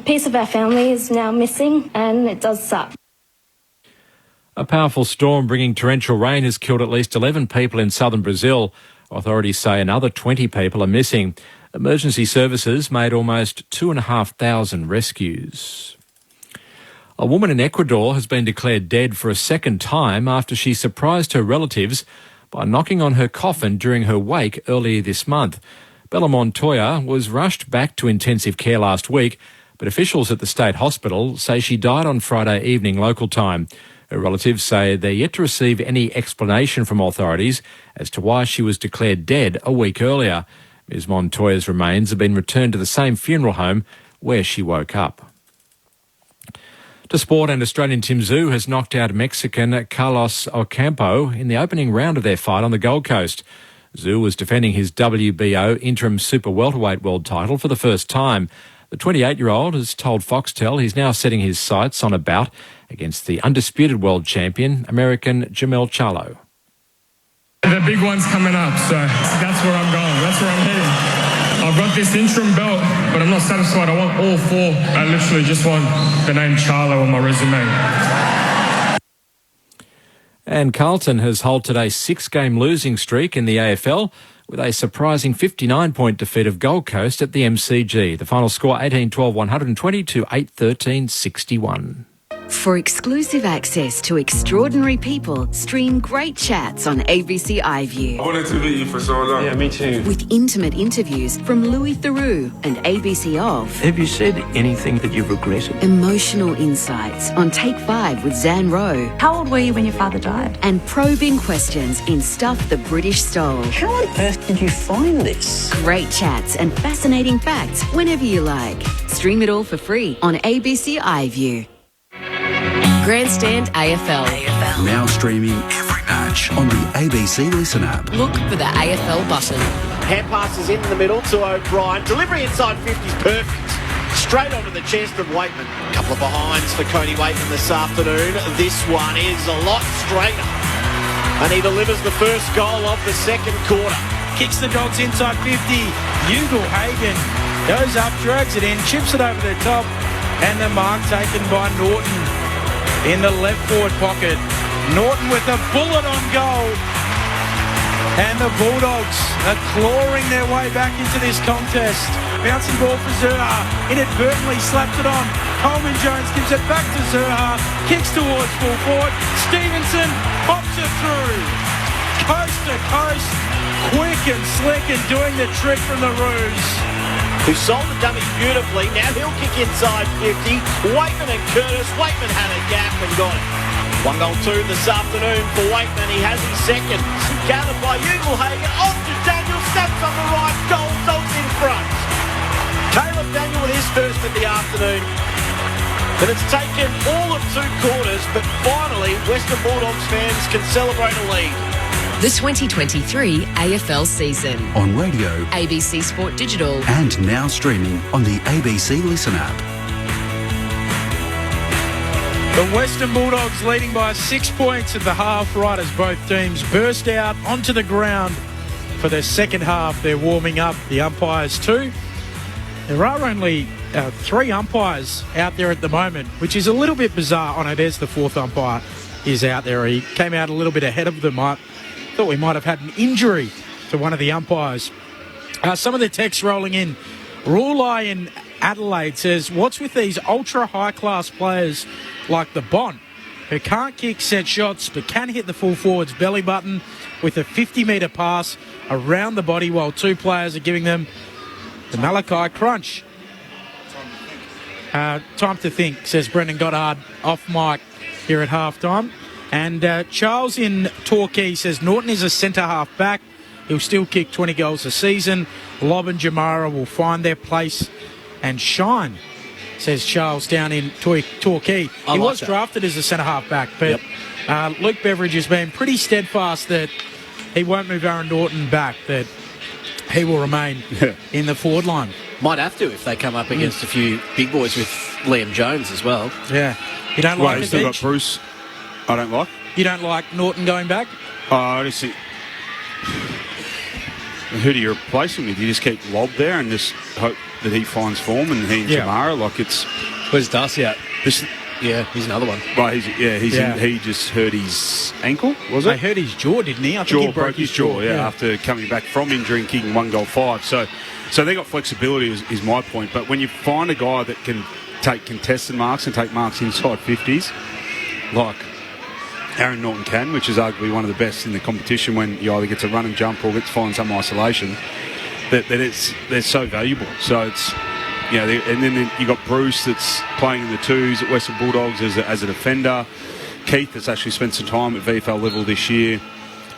piece of our family is now missing, and it does suck. A powerful storm bringing torrential rain has killed at least 11 people in southern Brazil. Authorities say another 20 people are missing. Emergency services made almost 2,500 rescues. A woman in Ecuador has been declared dead for a second time after she surprised her relatives by knocking on her coffin during her wake earlier this month. Bella Montoya was rushed back to intensive care last week, but officials at the state hospital say she died on Friday evening local time. Her relatives say they're yet to receive any explanation from authorities as to why she was declared dead a week earlier. Ms Montoya's remains have been returned to the same funeral home where she woke up. To sport, and Australian Tim Zhu has knocked out Mexican Carlos Ocampo in the opening round of their fight on the Gold Coast. Zhu was defending his WBO interim super welterweight world title for the first time. The 28-year-old has told Foxtel he's now setting his sights on a bout against the undisputed world champion, American Jamel Charlo. The big one's coming up, so that's where I'm going. That's where I'm heading. I've got this interim belt, but I'm not satisfied. I want all four. I literally just want the name Charlo on my resume. And Carlton has halted a 6-game losing streak in the AFL with a surprising 59-point defeat of Gold Coast at the MCG. The final score 18-12-120 to 8-13-61. For exclusive access to extraordinary people, stream great chats on ABC iView. I wanted to meet you for so long. Yeah, me too. With intimate interviews from Louis Theroux and ABC Of. Have you said anything that you've regretted? Emotional insights on Take 5 with Zan Rowe. How old were you when your father died? And probing questions in Stuff the British Stole. How on earth did you find this? Great chats and fascinating facts whenever you like. Stream it all for free on ABC iView. Grandstand AFL. Now streaming every match on the ABC Listen app. Look for the AFL button. Hand passes in the middle to O'Brien. Delivery inside 50 is perfect. Straight onto the chest of Waitman. A couple of behinds for Coney Waitman this afternoon. This one is a lot straighter. And he delivers the first goal of the second quarter. Kicks the Dogs inside 50. Ugle-Hagan goes up, drags it in, chips it over the top. And the mark taken by Norton in the left forward pocket. Norton with a bullet on goal. And the Bulldogs are clawing their way back into this contest. Bouncing ball for Zerha. Inadvertently slapped it on. Coleman Jones gives it back to Zerha. Kicks towards full forward. Stevenson pops it through. Coast to coast. Quick and slick and doing the trick from the Roos. Who sold the dummy beautifully. Now he'll kick inside 50. Waitman and Curtis. Waitman had a gap and got it. 1-2 this afternoon for Waitman. He has his second. Gathered by Ugle-Hagan. Off to Daniel. Snaps on the right. Goal. Dogs in front. Caleb Daniel with his first of the afternoon. And it's taken all of 2 quarters, but finally Western Bulldogs fans can celebrate a lead. The 2023 AFL season. On radio, ABC Sport Digital. and now streaming on the ABC Listen app. The Western Bulldogs leading by 6 points at the half, right as both teams burst out onto the ground for their second half. They're warming up, the umpires too. There are only 3 umpires out there at the moment, which is a little bit bizarre. Oh no, there's the 4th umpire is out there. He came out a little bit ahead of them. I thought we might have had an injury to one of the umpires. Some of the texts rolling in. Rulai in Adelaide says, what's with these ultra high-class players like the Bont, who can't kick set shots but can hit the full forward's belly button with a 50-metre pass around the body while 2 players are giving them the Malachi crunch. Time to think, says Brendan Goddard off mic here at halftime. And Charles in Torquay says Norton is a centre-half back. He'll still kick 20 goals a season. Lob and Jamara will find their place and shine, says Charles down in Torquay. He was drafted as a centre-half back, but Luke Beveridge has been pretty steadfast that he won't move Aaron Norton back, that he will remain in the forward line. Might have to if they come up against a few big boys with Liam Jones as well. Yeah. You don't like Well, it, still got Beach? Bruce. I don't like. You don't like Norton going back? I just think. Who do you replace him with? You just keep Lob there and just hope that he finds form, and he and Jamara, like it's. Where's Darcy at? Yeah, he's another one. Well, he just hurt his ankle, was it? They hurt his jaw, didn't he? I think he broke his jaw, after coming back from injury and kicking 1 goal 5. So they got flexibility, is my point. But when you find a guy that can take contested marks and take marks inside 50s, like Aaron Norton can, which is arguably one of the best in the competition when you either get to run and jump or get to find some isolation, they're so valuable. So it's, and then you got Bruce that's playing in the twos at Western Bulldogs as a defender. Keith that's actually spent some time at VFL level this year.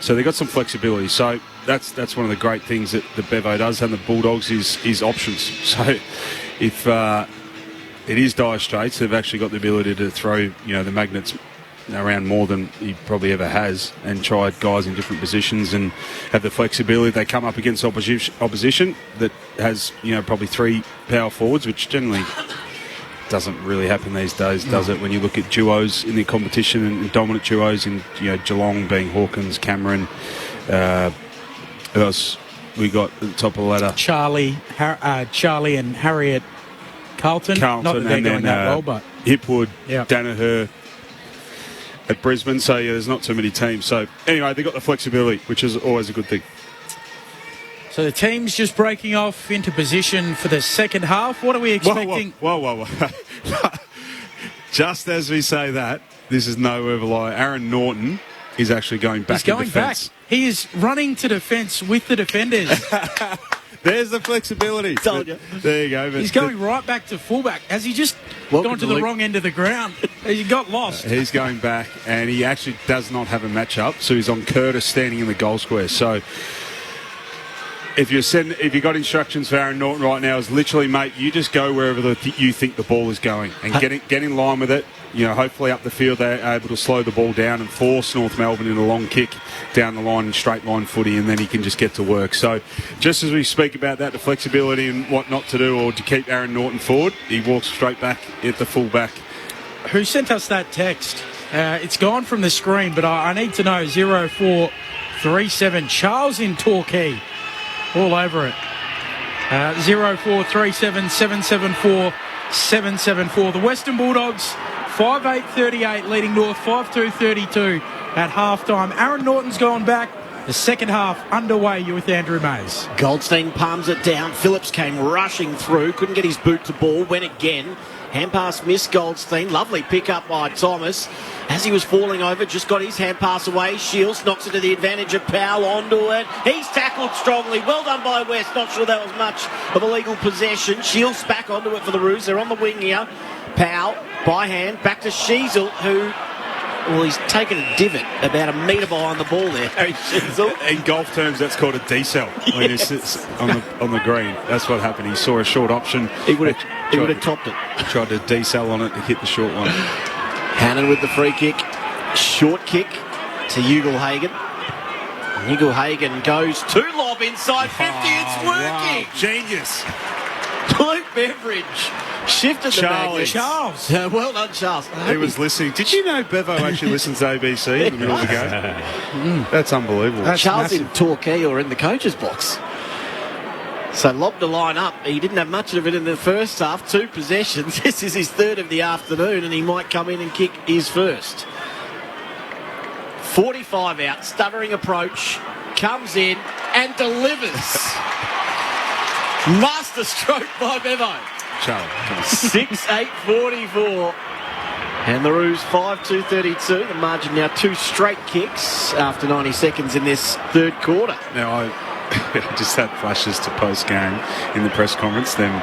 So they've got some flexibility. So that's one of the great things that the Bevo does, and the Bulldogs is options. So if it is dire straits, they've actually got the ability to throw the magnets around more than he probably ever has, and tried guys in different positions and have the flexibility. They come up against opposition that has probably 3 power forwards, which generally doesn't really happen these days, does it? When you look at duos in the competition and dominant duos in Geelong being Hawkins, Cameron, who else we got at the top of the ladder? Charlie and Harriet Carlton. Not that they're going that well, but Hipwood, Danaher at Brisbane. So there's not too many teams. So anyway, they got the flexibility, which is always a good thing. So the team's just breaking off into position for the second half. What are we expecting? Whoa. Just as we say that, this is no word of a lie. Aaron Norton is actually going back in defence. He is running to defence with the defenders. There's the flexibility. Told you. There you go. He's going right back to fullback. Has he just gone to the wrong end of the ground? He got lost. He's going back, and he actually does not have a match-up, so he's on Curtis standing in the goal square. So if you got instructions for Aaron Norton right now, is literally, mate, you just go wherever you think the ball is going and get in line with it. Hopefully up the field they're able to slow the ball down and force North Melbourne in a long kick down the line in straight line footy, and then he can just get to work. So just as we speak about that, the flexibility and what not to do or to keep Aaron Norton forward, he walks straight back at the full back. Who sent us that text? It's gone from the screen, but I need to know. 0437 Charles in Torquay. All over it. 0437 774 774. The Western Bulldogs 5-8-38 leading North 5-2-32 at halftime. Aaron Norton's gone back. The second half underway. You're with Andrew Mays. Goldstein palms it down. Phillips came rushing through. Couldn't get his boot to ball. Went again. Hand pass missed Goldstein. Lovely pick up by Thomas. As he was falling over, just got his hand pass away. Shields knocks it to the advantage of Powell onto it. He's tackled strongly. Well done by West. Not sure that was much of a legal possession. Shields back onto it for the Roos. They're on the wing here. Powell by hand back to Sheasel, who... Well, he's taken a divot about a metre behind the ball there, Harry Sheasel. In golf terms, that's called a decel. When he sits on the green. That's what happened. He saw a short option. He would have topped it. Tried to decel on it to hit the short one. Hannon with the free kick. Short kick to Ugle-Hagan. Ugle-Hagan goes to lob inside 50. It's working. Wow. Genius. Luke Beveridge shifted the magnet. Charles. Well done, Charles. He was listening. Did you know Bevo actually listens to ABC in the middle of the game? That's unbelievable. Charles in Torquay or in the coach's box. So lobbed the line up. He didn't have much of it in the first half. 2 possessions. This is his third of the afternoon, and he might come in and kick his first. 45 out, stuttering approach, comes in and delivers. Master stroke by Bevo. 6-8-44. And the Roos 5-2-32. The margin now 2 straight kicks after 90 seconds in this third quarter. Now, I just had flashes to post-game in the press conference. Then,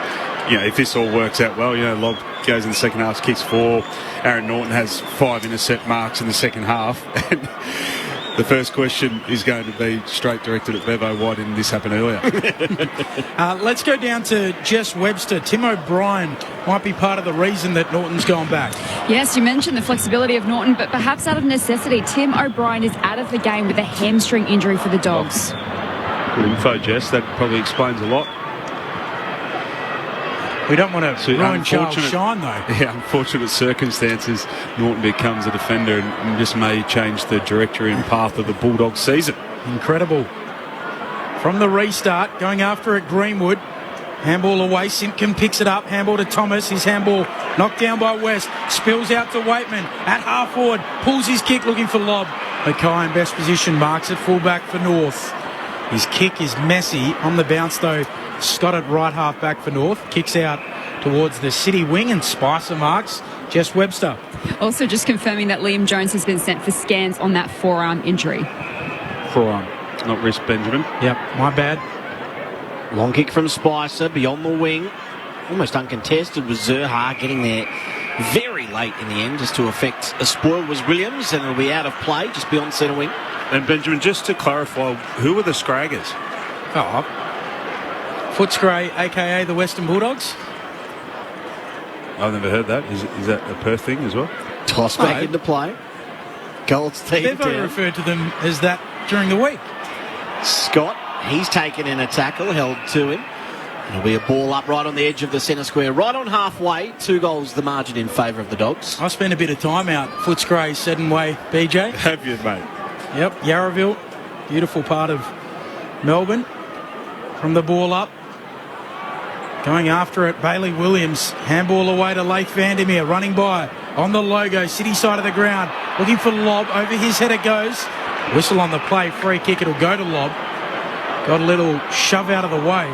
if this all works out well, Lob goes in the second half, kicks 4. Aaron Norton has 5 intercept marks in the second half. And the first question is going to be straight directed at Bevo. Why didn't this happen earlier? Let's go down to Jess Webster. Tim O'Brien might be part of the reason that Norton's gone back. Yes, you mentioned the flexibility of Norton, but perhaps out of necessity, Tim O'Brien is out of the game with a hamstring injury for the Dogs. Good info, Jess. That probably explains a lot. We don't want to ruin Charles Shine, though. Yeah, unfortunate circumstances. Norton becomes a defender and just may change the directory and path of the Bulldogs season. Incredible. From the restart, going after it, Greenwood. Handball away, Simpkin picks it up, handball to Thomas, his handball knocked down by West, spills out to Waitman, at half forward, pulls his kick looking for lob. Mackay in best position, marks it fullback for North. His kick is messy, on the bounce though, Scott at right half back for North, kicks out towards the City wing and Spicer marks Jess Webster. Also just confirming that Liam Jones has been sent for scans on that forearm injury. Forearm, not wrist, Benjamin. Yep, my bad. Long kick from Spicer, beyond the wing. Almost uncontested with Zerha getting there very late in the end, just to affect a spoil was Williams, and it'll be out of play just beyond centre wing. And Benjamin, just to clarify, who were the Scraggers? Footscray, a.k.a. the Western Bulldogs. I've never heard that. Is that a Perth thing as well? Toss back into play. Goldstein They've down. referred to them as that during the week. Scott, he's taken in a tackle, held to him. It'll be a ball up right on the edge of the centre square, right on halfway. 2 goals the margin in favour of the Dogs. I spent a bit of time out Footscray, Seddon Way, BJ. Have you, mate? Yep, Yarraville, beautiful part of Melbourne. From the ball up, going after it, Bailey Williams, handball away to Leif Vandermeer, running by on the logo, City side of the ground, looking for lob, over his head it goes. Whistle on the play, free kick, it'll go to lob. Got a little shove out of the way.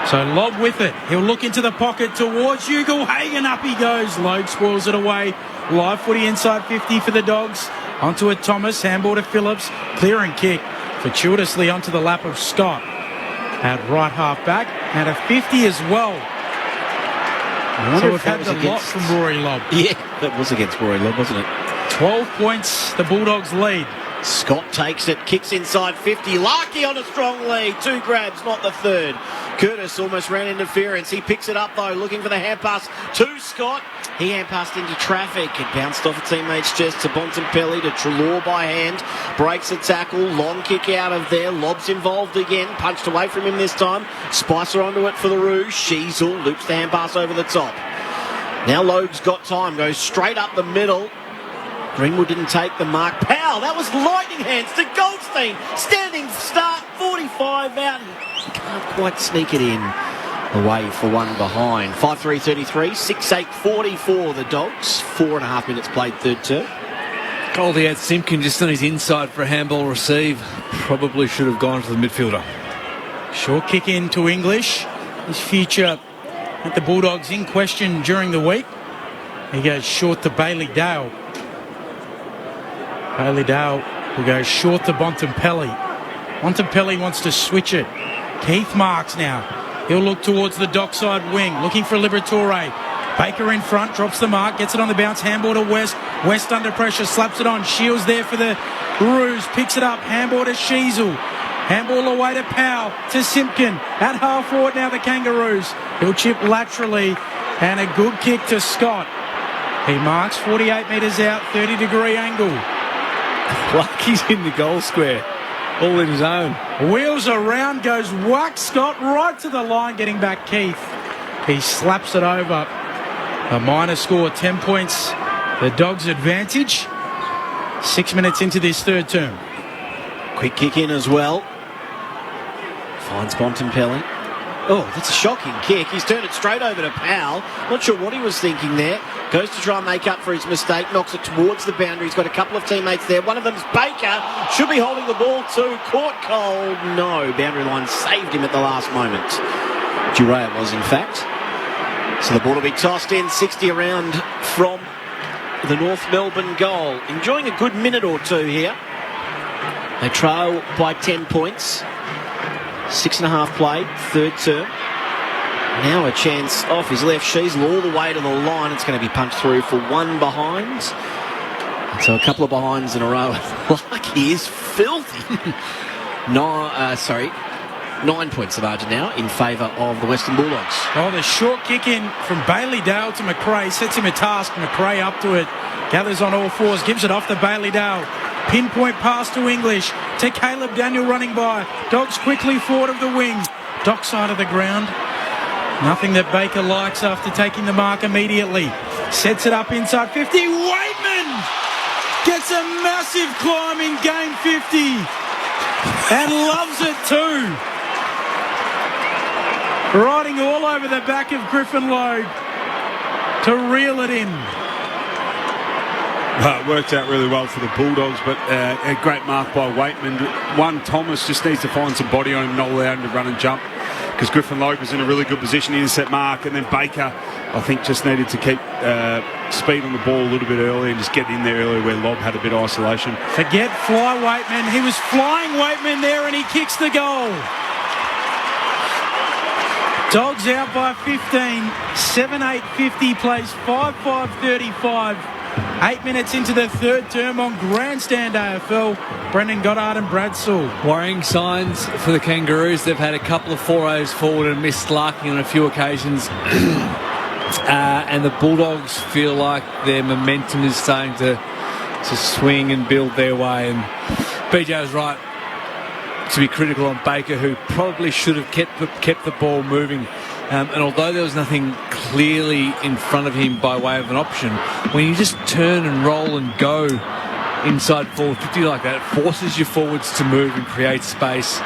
So Lob with it. He'll look into the pocket towards Ugle-Hagan. Up he goes. Logue spoils it away. Live footy inside 50 for the Dogs. Onto it Thomas. Handball to Phillips. Clearing kick fortuitously onto the lap of Scott. At right half back. And a 50 as well. So we've had the lot from Rory Lobb. Yeah, that was against Rory Lobb, wasn't it? 12 points. The Bulldogs lead. Scott takes it, kicks inside 50. Larkey on a strong lead. 2 grabs, not the third. Curtis almost ran interference. He picks it up though, looking for the hand pass to Scott. He hand passed into traffic. It bounced off a teammate's chest to Bontempelli, to Treloar by hand. Breaks a tackle. Long kick out of there. Lobb's involved again. Punched away from him this time. Spicer onto it for the Rouge. Sheasel loops the hand pass over the top. Now Logue's got time. Goes straight up the middle. Greenwood didn't take the mark. Powell, that was lightning hands to Goldstein. Standing start, 45 out. He can't quite sneak it in. Away for one behind. 5-3-33, 6-8-40 for the Dogs. 4.5 minutes played third term. Goldie had Simpkin just on his inside for a handball receive. Probably should have gone to the midfielder. Short kick in to English. His future at the Bulldogs in question during the week. He goes short to Bailey Dale. Bailey Dale will go short to Bontempelli. Bontempelli wants to switch it. Keith marks now. He'll look towards the dockside wing, looking for Liberatore. Baker in front, drops the mark, gets it on the bounce, handball to West. West under pressure, slaps it on. Shields there for the Roos, picks it up, handball to Sheasel. Handball away to Powell, to Simpkin. At half forward now the Kangaroos. He'll chip laterally, and a good kick to Scott. He marks 48 metres out, 30-degree angle. Lucky's in the goal square, all in his own. Wheels around, goes whack, Scott right to the line, getting back Keith. He slaps it over. A minor score, 10 points. The Dogs' advantage. 6 minutes into this third term. Quick kick in as well. Finds Bontempelli. Oh, that's a shocking kick. He's turned it straight over to Powell. Not sure what he was thinking there. Goes to try and make up for his mistake. Knocks it towards the boundary. He's got a couple of teammates there. One of them's Baker. Should be holding the ball too. Caught cold. No. Boundary line saved him at the last moment. Duray it was, in fact. So the ball will be tossed in. 60 around from the North Melbourne goal. Enjoying a good minute or two here. They trail by 10 points. 6.5 played, third term. Now a chance off his left. Sheasel all the way to the line. It's going to be punched through for one behind. So a couple of behinds in a row. Lucky is filthy. 9 points the margin now in favour of the Western Bulldogs. Oh, the short kick in from Bailey Dale to McRae. Sets him a task. McRae up to it. Gathers on all fours. Gives it off to Bailey Dale. Pinpoint pass to English. To Caleb Daniel running by. Dogs quickly forward of the wing. Dock side of the ground. Nothing that Baker likes after taking the mark immediately. Sets it up inside 50. Waitman gets a massive climb in game 50 and loves it too. Riding all over the back of Griffin Logue to reel it in. It worked out really well for the Bulldogs, but a great mark by Waitman. Thomas just needs to find some body on him, not allow him to run and jump, because Griffin Logue was in a really good position to intercept mark, and then Baker, I think, just needed to keep speed on the ball a little bit early and just get in there early where Lobb had a bit of isolation. Forget fly Waitman. He was flying Waitman there, and he kicks the goal. Dogs out by 15. 7-8-50 plays 5-5-35. 8 minutes into the third term on Grandstand AFL. Brendan Goddard and Brad Sewell. Worrying signs for the Kangaroos. They've had a couple of 4-0s forward and missed Larkin on a few occasions. And the Bulldogs feel like their momentum is starting to swing and build their way. And BJ was right to be critical on Baker, who probably should have kept the ball moving. And although there was nothing clearly in front of him by way of an option, when you just turn and roll and go inside forward 50 like that, it forces your forwards to move and create space,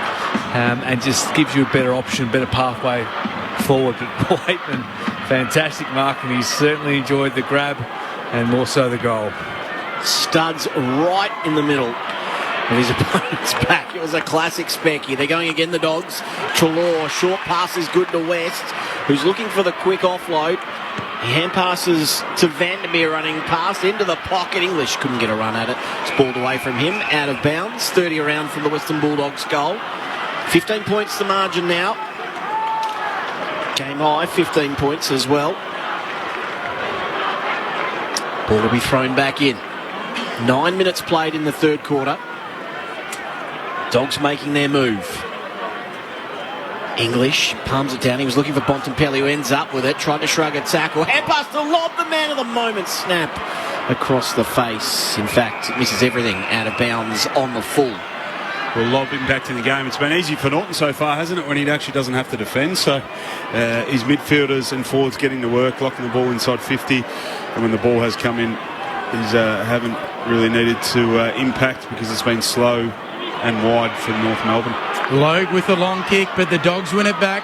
and just gives you a better option, better pathway forward. But Waitman, fantastic mark, and he's certainly enjoyed the grab and more so the goal. Studs right in the middle of his opponent's back. It was a classic specky. They're going again, the Dogs. Treloar, short pass is good to West, who's looking for the quick offload. He hand passes to Vandermeer, running past into the pocket. English couldn't get a run at it. It's balled away from him, out of bounds. 30 around from the Western Bulldogs goal. 15 points the margin now. Game high, 15 points as well. Ball will be thrown back in. 9 minutes played in the third quarter. Dogs making their move. English palms it down. He was looking for Bontempelli, who ends up with it. Tried to shrug a tackle. Hand pass to Lobb, the man of the moment. Snap across the face. In fact, it misses everything out of bounds on the full. Well, Lobb impacting the game. It's been easy for Norton so far, hasn't it, when he actually doesn't have to defend. So his midfielders and forwards getting to work, locking the ball inside 50. And when the ball has come in, he's haven't really needed to impact, because it's been slow and wide for North Melbourne. Logue with the long kick, but the Dogs win it back.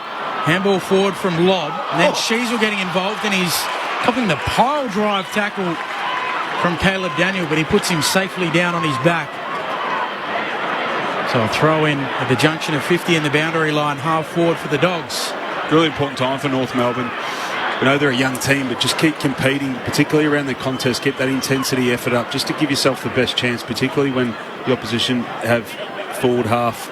Handball forward from Lobb. And then Sheasel getting involved, and he's copying the pile drive tackle from Caleb Daniel, but he puts him safely down on his back. So a throw in at the junction of 50 and the boundary line, half forward for the Dogs. Really important time for North Melbourne. We know they're a young team, but just keep competing, particularly around the contest. Get that intensity effort up, just to give yourself the best chance, particularly when the opposition have forward half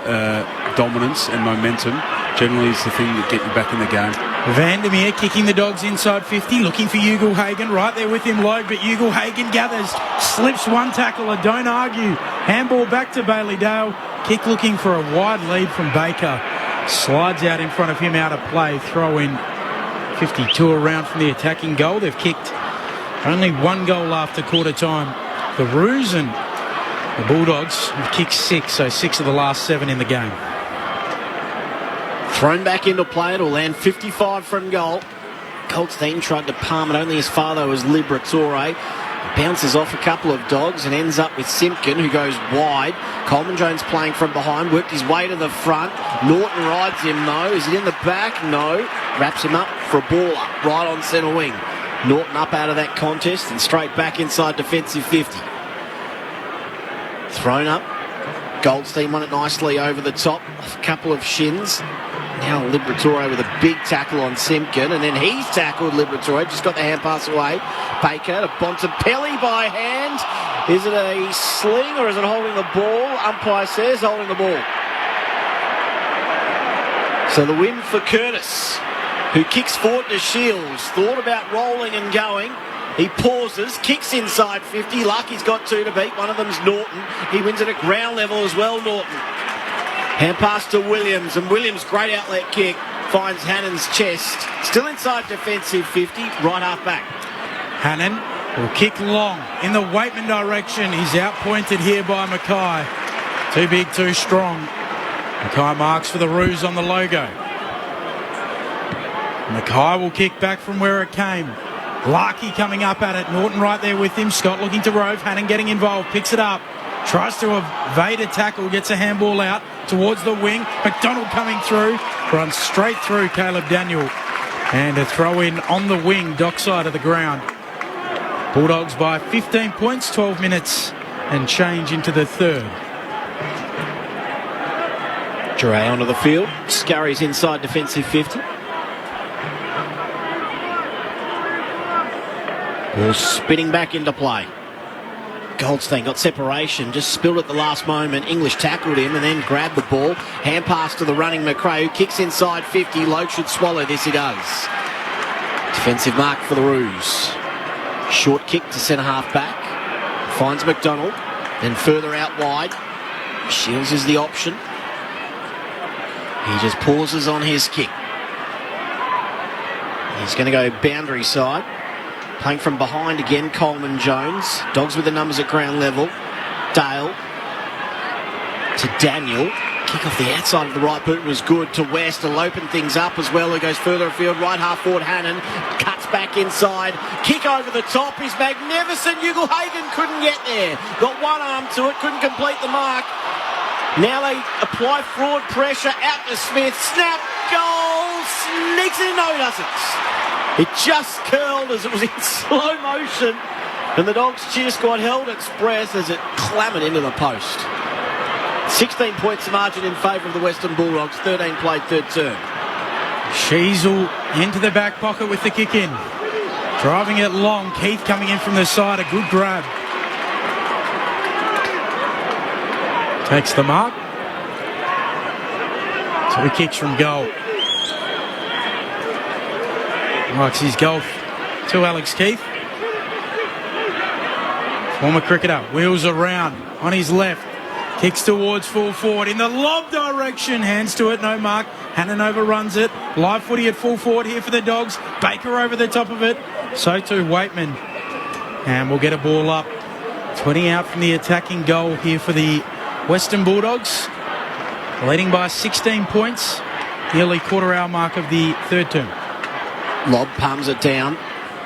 dominance and momentum. Generally is the thing that get you back in the game. Vandermeer kicking the Dogs inside 50, looking for Ugle-Hagan, right there with him, Logue, but Ugle-Hagan gathers, slips one tackler, don't argue. Handball back to Bailey Dale, kick looking for a wide lead from Baker. Slides out in front of him, out of play, throw in. 52 around from the attacking goal. They've kicked only one goal after quarter time. The Roos and the Bulldogs have kicked 6, so 6 of the last 7 in the game. Thrown back into play. It'll land 55 from goal. Goldstein tried to palm it only as far though as Liberatore. Bounces off a couple of Dogs and ends up with Simpkin, who goes wide. Coleman Jones playing from behind, worked his way to the front. Norton rides him though. Is it in the back? No. Wraps him up for a baller right on centre wing. Norton up out of that contest and straight back inside defensive 50. Thrown up. Goldstein won it nicely over the top, off a couple of shins. Now Liberatore with a big tackle on Simpkin, and then he's tackled Liberatore, just got the hand pass away. Baker to Bontempelli by hand. Is it a sling or is it holding the ball? Umpire says holding the ball. So the win for Curtis, who kicks forward to Shields. Thought about rolling and going. He pauses, kicks inside 50. Lucky's got 2 to beat. One of them's Norton. He wins it at ground level as well, Norton. Hand pass to Williams, and Williams, great outlet kick, finds Hannon's chest. Still inside defensive 50, right half back. Hannon will kick long in the Waitman direction. He's outpointed here by Mackay. Too big, too strong. Mackay marks for the Roos on the logo. Mackay will kick back from where it came. Larkey coming up at it. Norton right there with him. Scott looking to rove. Hannon getting involved. Picks it up. Tries to evade a tackle. Gets a handball out towards the wing. McDonald coming through. Runs straight through Caleb Daniel. And a throw in on the wing, dockside of the ground. Bulldogs by 15 points, 12 minutes and change into the third. Dre onto the field. Scurries inside defensive 50. Ball spinning back into play. Goldstein got separation, just spilled at the last moment. English tackled him and then grabbed the ball. Hand pass to the running McRae, who kicks inside 50. Logue should swallow this, he does. Defensive mark for the Roos. Short kick to centre half back. Finds McDonald, then further out wide. Shields is the option. He just pauses on his kick. He's going to go boundary side. Playing from behind again, Coleman Jones. Dogs with the numbers at ground level. Dale to Daniel. Kick off the outside of the right boot was good to West. To open things up as well. Who goes further afield. Right half forward Hannon. Cuts back inside. Kick over the top is magnificent. Ugelhagen couldn't get there. Got one arm to it. Couldn't complete the mark. Now they apply fraud pressure out to Smith. Snap. Goal. Sneaks in. No, he doesn't. It just curled as it was in slow motion, and the Dogs cheer squad held its breath as it clamoured into the post. 16 points the margin in favour of the Western Bulldogs, 13 played third term. Sheasel into the back pocket with the kick in. Driving it long, Keith coming in from the side, a good grab. Takes the mark. So he kicks from goal. Likes his golf to Alex Keith. Former cricketer wheels around on his left. Kicks towards full forward in the lob direction. Hands to it, no mark. Hannon overruns it. Live footy at full forward here for the Dogs. Baker over the top of it. So too Waitman. And we'll get a ball up. 20 out from the attacking goal here for the Western Bulldogs. Leading by 16 points. Nearly quarter hour mark of the third term. Lob palms it down.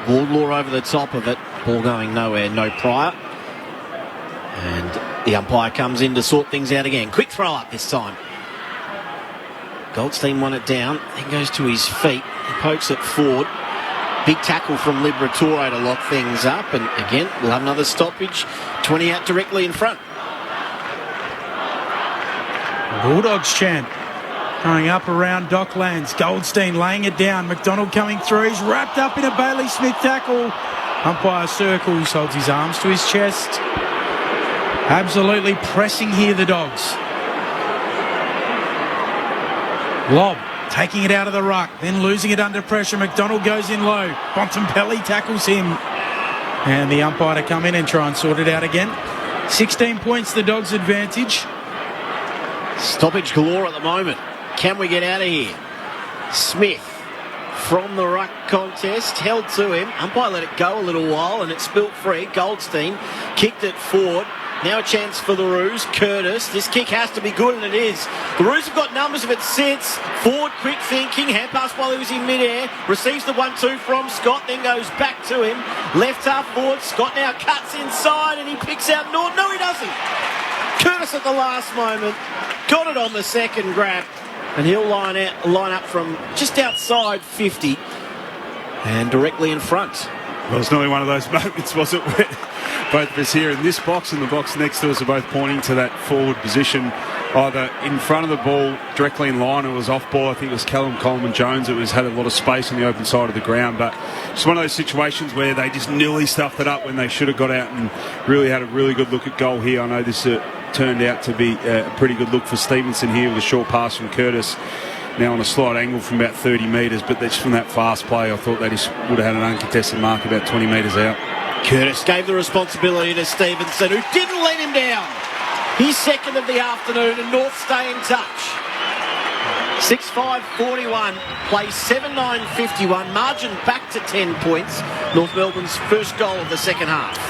Wardlaw over the top of it. Ball going nowhere, no prior. And the umpire comes in to sort things out again. Quick throw up this time. Goldstein won it down. Then goes to his feet. He pokes it forward. Big tackle from Liberatore to lock things up. And again, we'll have another stoppage. 20 out directly in front. Bulldogs chant. Going up around Docklands. Goldstein laying it down. McDonald coming through. He's wrapped up in a Bailey Smith tackle. Umpire circles, holds his arms to his chest. Absolutely pressing here, the Dogs. Lob, taking it out of the ruck, then losing it under pressure. McDonald goes in low. Bontempelli tackles him. And the umpire to come in and try and sort it out again. 16 points, the Dogs' advantage. Stoppage galore at the moment. Can we get out of here? Smith from the ruck contest, held to him. Umpire let it go a little while and it spilt free. Goldstein kicked it forward. Now a chance for the Roos. Curtis. This kick has to be good, and it is. The Roos have got numbers of it since. Forward, quick thinking. Hand pass while he was in midair. Receives the 1-2 from Scott, then goes back to him. Left half forward. Scott now cuts inside and he picks out Norton. No, he doesn't. Curtis at the last moment. Got it on the second grab. And he'll line up from just outside 50 and directly in front. Well, it's nearly one of those moments, was it, where both of us here in this box and the box next to us are both pointing to that forward position, either in front of the ball, directly in line. It was off ball. I think it was Callum Coleman Jones. It had a lot of space on the open side of the ground, but it's one of those situations where they just nearly stuffed it up when they should have got out and really had a really good look at goal here. I know this turned out to be a pretty good look for Stevenson here with a short pass from Curtis. Now on a slight angle from about 30 metres, but that's from that fast play. I thought they just would have had an uncontested mark about 20 metres out. Curtis gave the responsibility to Stevenson, who didn't let him down. He's second of the afternoon, and North stay in touch. 6-5-41, play 7-9-51, margin back to 10 points. North Melbourne's first goal of the second half.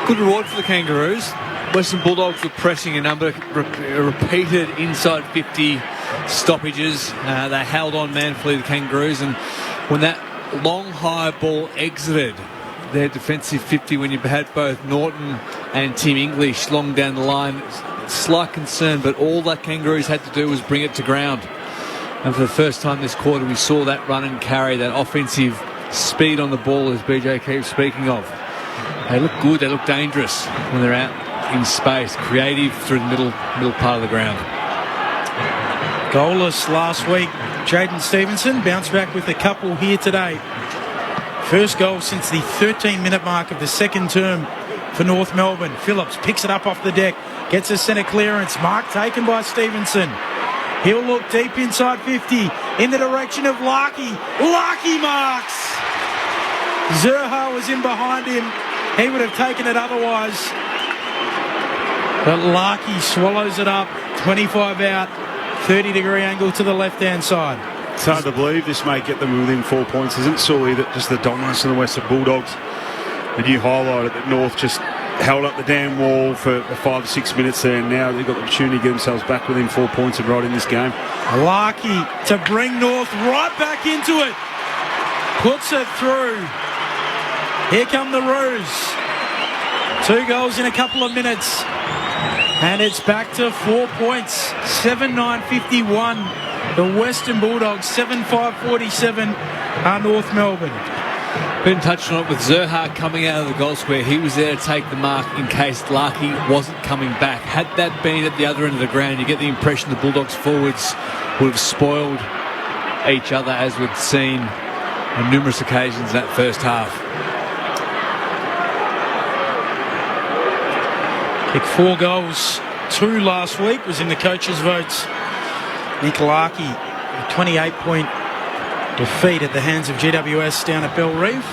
Good reward for the Kangaroos. Western Bulldogs were pressing a number repeated inside 50 stoppages. They held on manfully, the Kangaroos, and when that long high ball exited their defensive 50, when you had both Norton and Tim English long down the line, slight concern, but all that Kangaroos had to do was bring it to ground. And for the first time this quarter, we saw that run and carry, that offensive speed on the ball, as BJ keeps speaking of. They look good, they look dangerous when they're out in space, creative through the middle part of the ground. Goalless last week, Jaden Stevenson bounced back with a couple here today. First goal since the 13-minute mark of the second term for North Melbourne. Phillips picks it up off the deck, gets a centre clearance. Mark taken by Stevenson. He'll look deep inside 50 in the direction of Larkey. Larkey marks! Zerha was in behind him. He would have taken it otherwise. But Larkey swallows it up. 25 out, 30-degree angle to the left-hand side. It's hard to believe this may get them within 4 points. Isn't Sully that just the dominance of the Western Bulldogs? And you highlighted that North just held up the damn wall for 5 or 6 minutes there, and now they've got the opportunity to get themselves back within 4 points and right in this game. Larkey to bring North right back into it. Puts it through. Here come the Roos. 2 goals in a couple of minutes. And it's back to 4 points. 7-9-51. The Western Bulldogs, 7-5-47 are North Melbourne. Ben touched on it with Zerha coming out of the goal square. He was there to take the mark in case Larkey wasn't coming back. Had that been at the other end of the ground, you get the impression the Bulldogs forwards would have spoiled each other, as we've seen on numerous occasions in that first half. Kicked 4 goals, 2 last week, was in the coaches' votes. Nick Larkey, a 28-point defeat at the hands of GWS down at Bell Reef.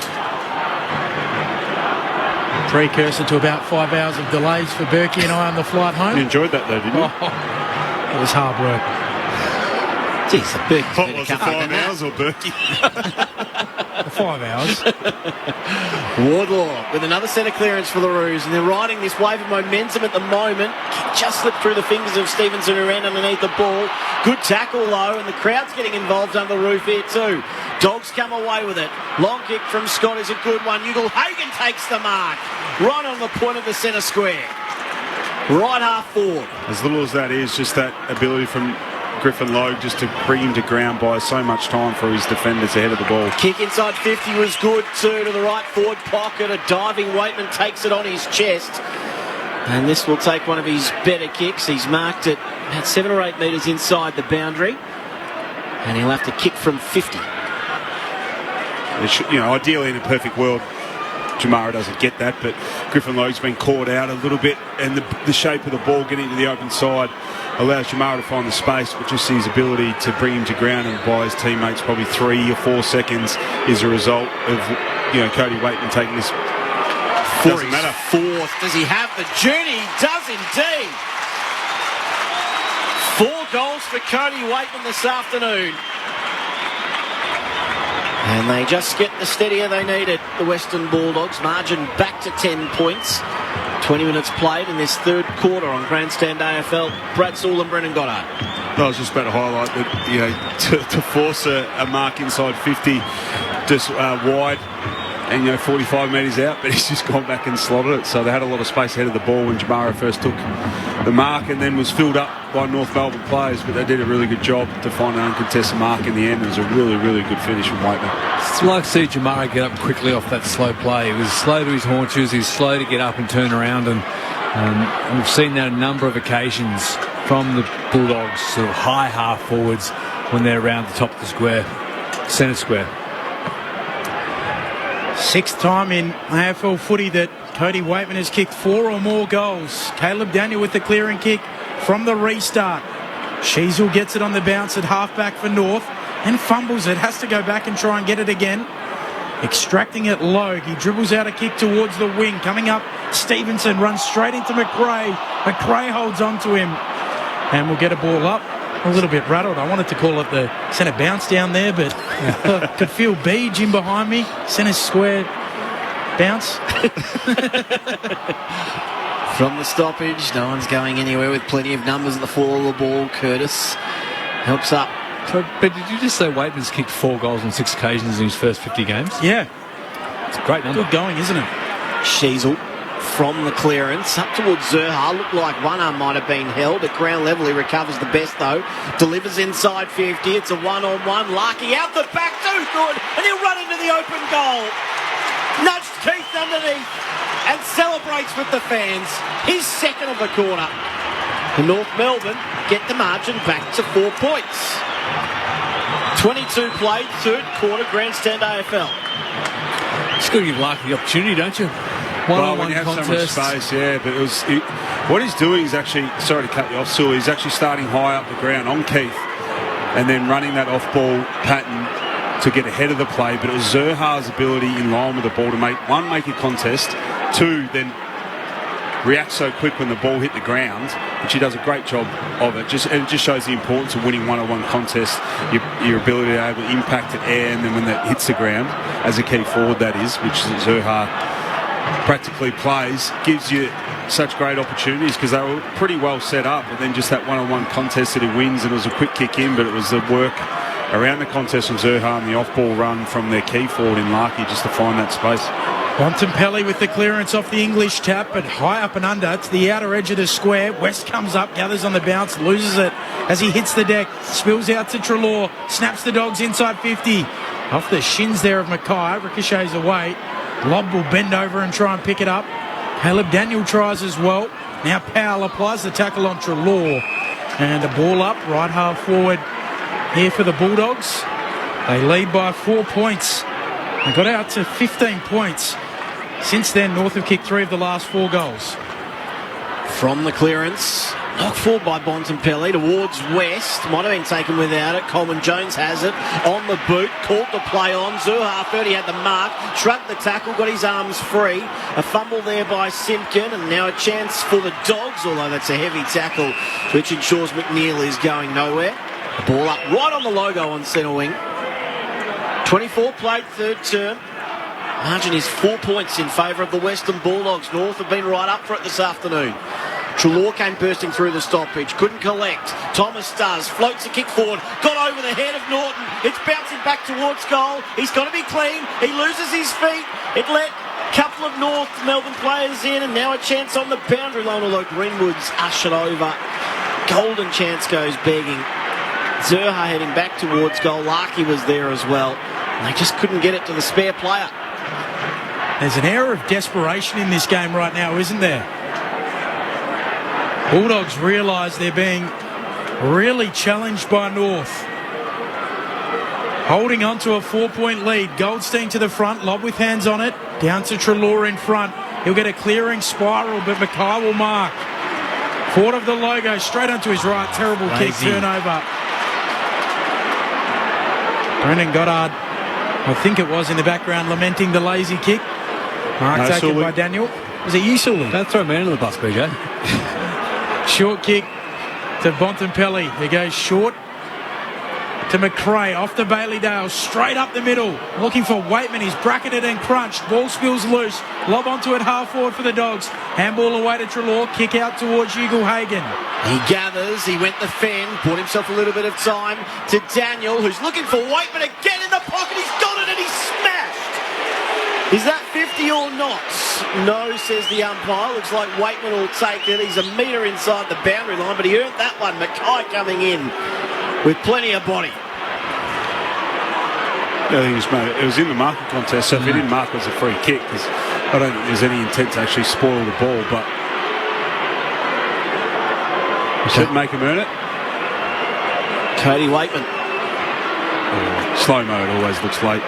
Precursor to about 5 hours of delays for Berkey and I on the flight home. You enjoyed that though, didn't you? It was hard work. Jeez, Berkey's what was the 5 hours or Berkey? 5 hours. Wardlaw with another centre clearance for the Roos, and they're riding this wave of momentum at the moment. Kick just slipped through the fingers of Stevenson, who ran underneath the ball. Good tackle though, and the crowd's getting involved under the roof here too. Dogs come away with it. Long kick from Scott is a good one. Ugle-Hagan takes the mark right on the point of the centre square. Right half forward. As little as that is, just that ability from Griffin Logue just to bring him to ground, buys so much time for his defenders ahead of the ball. Kick inside 50 was good too, to the right forward pocket. A diving Waitman takes it on his chest. And this will take one of his better kicks. He's marked it about 7 or 8 metres inside the boundary. And he'll have to kick from 50. Ideally in a perfect world, Jamara doesn't get that, but Griffin Logue's been caught out a little bit, and the shape of the ball getting to the open side allows Jamara to find the space, but just his ability to bring him to ground and buy his teammates probably 3 or 4 seconds is a result of Cody Waitman taking this. Doesn't matter. Fourth. Does he have the journey? He does indeed. 4 goals for Cody Waitman this afternoon. And they just get the steadier they needed, the Western Bulldogs. Margin back to 10 points. 20 minutes played in this third quarter on Grandstand AFL. Brad Sewell and Brendan Goddard. I was just about to highlight that, to force a mark inside 50, just wide, and 45 metres out, but he's just gone back and slotted it. So they had a lot of space ahead of the ball when Jamara first took the mark, and then was filled up by North Melbourne players, but they did a really good job to find an uncontested mark in the end. It was a really, really good finish from Waitman. It's like to see Jamara get up quickly off that slow play. He was slow to his haunches, he was slow to get up and turn around, and we've seen that a number of occasions from the Bulldogs, sort of high half forwards when they're around the top of the square, centre square. 6th time in AFL footy that Cody Waitman has kicked 4 or more goals. Caleb Daniel with the clearing kick from the restart. Sheasel gets it on the bounce at halfback for North and fumbles it. Has to go back and try and get it again. Extracting it Logue. He dribbles out a kick towards the wing. Coming up, Stevenson runs straight into McRae. McRae holds on to him. And we'll get a ball up. A little bit rattled. I wanted to call it the centre bounce down there, but could feel Beej in behind me. Centre square bounce. From the stoppage, no one's going anywhere with plenty of numbers at the fall of the ball. Curtis helps up So, but did you just say Waitman's kicked 4 goals on 6 occasions in his first 50 games? Yeah. It's a great number. Good going, isn't it? Sheasel from the clearance up towards Zerha. Looked like one arm might have been held. At ground level, he recovers the best, though. Delivers inside 50. It's a one-on-one. Larky out the back. Too good. And he'll run into the open goal. Nudged Keith underneath and celebrates with the fans. His second of the quarter. The North Melbourne get the margin back to 4 points. 22 played, third quarter, grandstand AFL. Just got to give Larky the opportunity, don't you? One-on-one contest. So much space, yeah, but what he's doing is actually, sorry to cut you off, Sue, he's actually starting high up the ground on Keith and then running that off-ball pattern to get ahead of the play. But it was Zerha's ability in line with the ball to make a contest, 2, then react so quick when the ball hit the ground, which he does a great job of it. It just shows the importance of winning one-on-one contests, your ability to be able to impact it air, and then when that hits the ground, as a key forward that is, which Zerha practically plays, gives you such great opportunities because they were pretty well set up, and then just that one-on-one contest that he wins, and it was a quick kick in, but it was the work around the contest from Zerha and the off-ball run from their key forward in Larky just to find that space. Bontempelli with the clearance off the English tap, but high up and under to the outer edge of the square. West comes up, gathers on the bounce, loses it as he hits the deck, spills out to Treloar, snaps the Dogs inside 50. Off the shins there of Mackay, ricochets away. Lobb will bend over and try and pick it up. Caleb Daniel tries as well. Now Powell applies the tackle on Treloar. And the ball up, right half forward here for the Bulldogs. They lead by 4 points. They got out to 15 points. Since then, North have kicked 3 of the last 4 goals. From the clearance, knocked forward by Bontempelli towards West. Might have been taken without it. Coleman Jones has it. On the boot, caught the play on. Zerha thought he had the mark. Shrugged the tackle, got his arms free. A fumble there by Simpkin, and now a chance for the Dogs, although that's a heavy tackle, which ensures McNeil is going nowhere. The ball up right on the logo on centre wing. 24 played, third term. Margin is 4 points in favour of the Western Bulldogs. North have been right up for it this afternoon. Treloar came bursting through the stoppage, couldn't collect. Thomas does, floats a kick forward, got over the head of Norton. It's bouncing back towards goal. He's got to be clean. He loses his feet. It let a couple of North Melbourne players in, and now a chance on the boundary line, although Greenwood's ushered over. Golden chance goes begging. Zerha heading back towards goal. Larky was there as well. They just couldn't get it to the spare player. There's an air of desperation in this game right now, isn't there? Bulldogs realise they're being really challenged by North. Holding on to a 4-point lead. Goldstein to the front, lob with hands on it. Down to Treloar in front. He'll get a clearing spiral, but Mackay will mark. Forward of the logo, straight onto his right. Terrible kick, turnover. Brendan Goddard, I think it was in the background, lamenting the lazy kick. Mark taken by Daniel. Was it you, Sully? Don't throw a man under the bus, BJ. Short kick to Bontempelli. He goes short to McRae, off the Bailey-Dale, straight up the middle. Looking for Waitman. He's bracketed and crunched. Ball spills loose. Lob onto it half forward for the Dogs. Handball away to Treloar. Kick out towards Ugle-Hagan. He gathers. He went the fen. Bought himself a little bit of time to Daniel, who's looking for Waitman again in the pocket. He's got it and he's smashed. Is that 50 or not? No, says the umpire. Looks like Waitman will take it. He's a metre inside the boundary line, but he earned that one. Mackay coming in with plenty of body. I think it was in the marking contest, so if he didn't mark, it was a free kick, because I don't think there's any intent to actually spoil the ball, but shouldn't make him earn it. Cody Waitman. Slow-mo, it always looks late.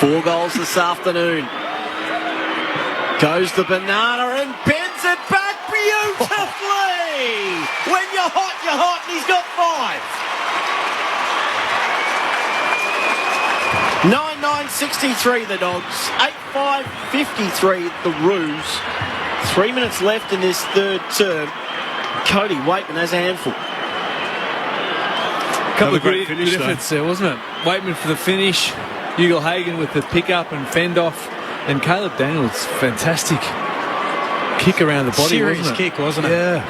4 goals this afternoon. Goes the banana and bends it back beautifully. When you're hot, and he's got 5. 9-9-63 the Dogs, 8-5-53 the Roos. 3 minutes left in this third term. Cody Waitman has a handful. A couple of good efforts there, wasn't it? Waitman for the finish, Ugle-Hagan with the pick-up and fend-off, and Caleb Daniels, fantastic kick around the body, serious wasn't it? Kick, wasn't it? Yeah.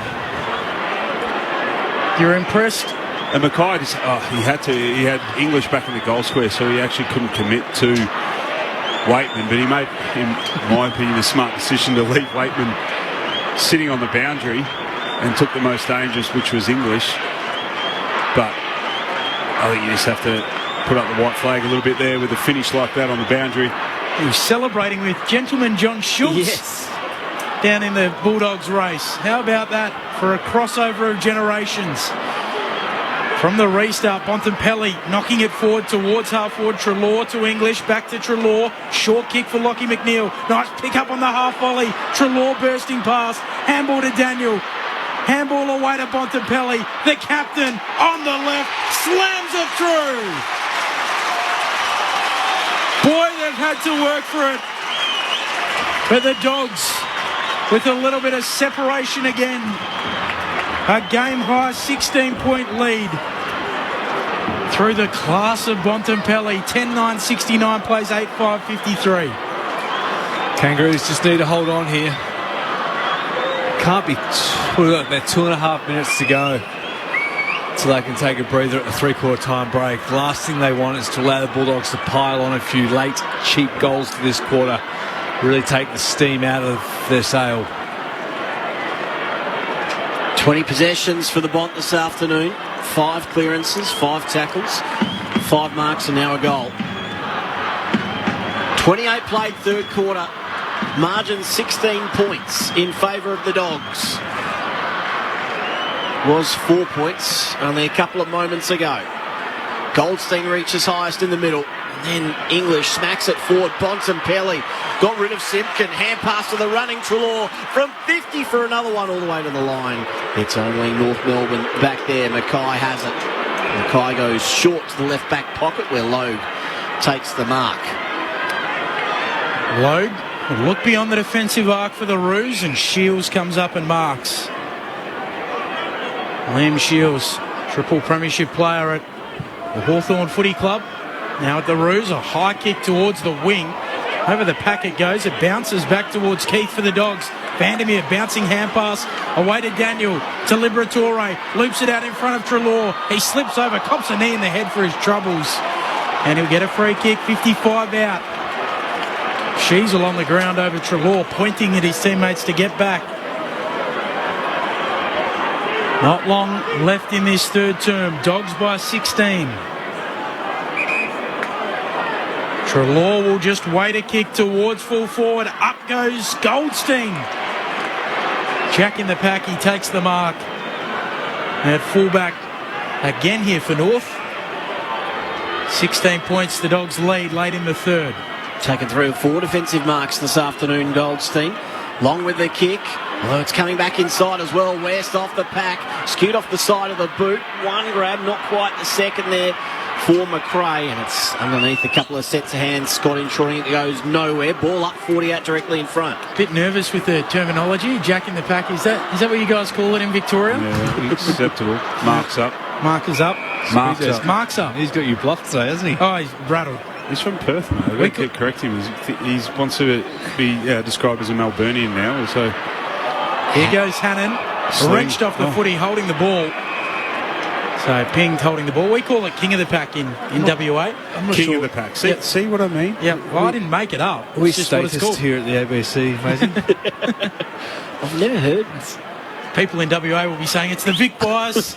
You're impressed And Mackay just, he had English back in the goal square, so he actually couldn't commit to Waitman. But he made, in my opinion, a smart decision to leave Waitman sitting on the boundary and took the most dangerous, which was English. But I think you just have to put up the white flag a little bit there with a finish like that on the boundary. He was celebrating with gentleman John Schultz down in the Bulldogs race. How about that for a crossover of generations? From the restart, Bontempelli knocking it forward towards half forward. Treloar to English, back to Treloar. Short kick for Lockie McNeil. Nice pick up on the half volley. Treloar bursting past. Handball to Daniel. Handball away to Bontempelli. The captain on the left slams it through. Boy, they've had to work for it. But the Dogs with a little bit of separation again. A game-high 16-point lead through the class of Bontempelli. 10-9-69 plays 8-5-53. Kangaroos just need to hold on here. Can't be. We've got about 2.5 minutes to go so they can take a breather at the three-quarter time break. The last thing they want is to allow the Bulldogs to pile on a few late, cheap goals to this quarter. Really take the steam out of their sail. 20 possessions for the Bont this afternoon. 5 clearances, 5 tackles, 5 marks and now a goal. 28 played third quarter. Margin 16 points in favour of the Dogs. Was 4 points only a couple of moments ago. Goldstein reaches highest in the middle. And then English smacks it forward. Bontempelli got rid of Simpkin. Hand pass to the running Treloar from 50 for another one all the way to the line. It's only North Melbourne back there. Mackay has it. Mackay goes short to the left back pocket where Logue takes the mark. Logue will look beyond the defensive arc for the Roos, and Shields comes up and marks. Liam Shields, triple premiership player at the Hawthorn Footy Club. Now at the Roos, a high kick towards the wing. Over the pack it goes. It bounces back towards Keith for the Dogs. Vandermeer bouncing hand pass away to Daniel. To Liberatore. Loops it out in front of Treloar. He slips over, cops a knee in the head for his troubles. And he'll get a free kick, 55 out. Sheasel on the ground over Treloar, pointing at his teammates to get back. Not long left in this third term. Dogs by 16. Treloar will just wait a kick towards full forward. Up goes Goldstein. Jack in the pack, he takes the mark. At fullback again here for North. 16 points the Dogs lead late in the third. Taken through 4 defensive marks this afternoon, Goldstein. Long with the kick. Although it's coming back inside as well. West off the pack. Skewed off the side of the boot. One grab, not quite the second there for McRae. And it's underneath a couple of sets of hands. Scott ensuring it goes nowhere. Ball up 40 out directly in front. Bit nervous with the terminology. Jack in the pack. Is that what you guys call it in Victoria? Yeah, acceptable. Marks up. Markers up. Marks up. He's got you bluffed today, hasn't he? Oh, he's rattled. He's from Perth, mate. We could correct him. He wants to be described as a Melburnian now. So here goes Hannon. Wrenched off the footy, holding the ball. So pinged, holding the ball. We call it king of the pack in WA. I'm not king of the pack. See what I mean? Yeah. Well, I didn't make it up. We statist here at the ABC, amazing. I've never heard. People in WA will be saying it's the Vic Bias.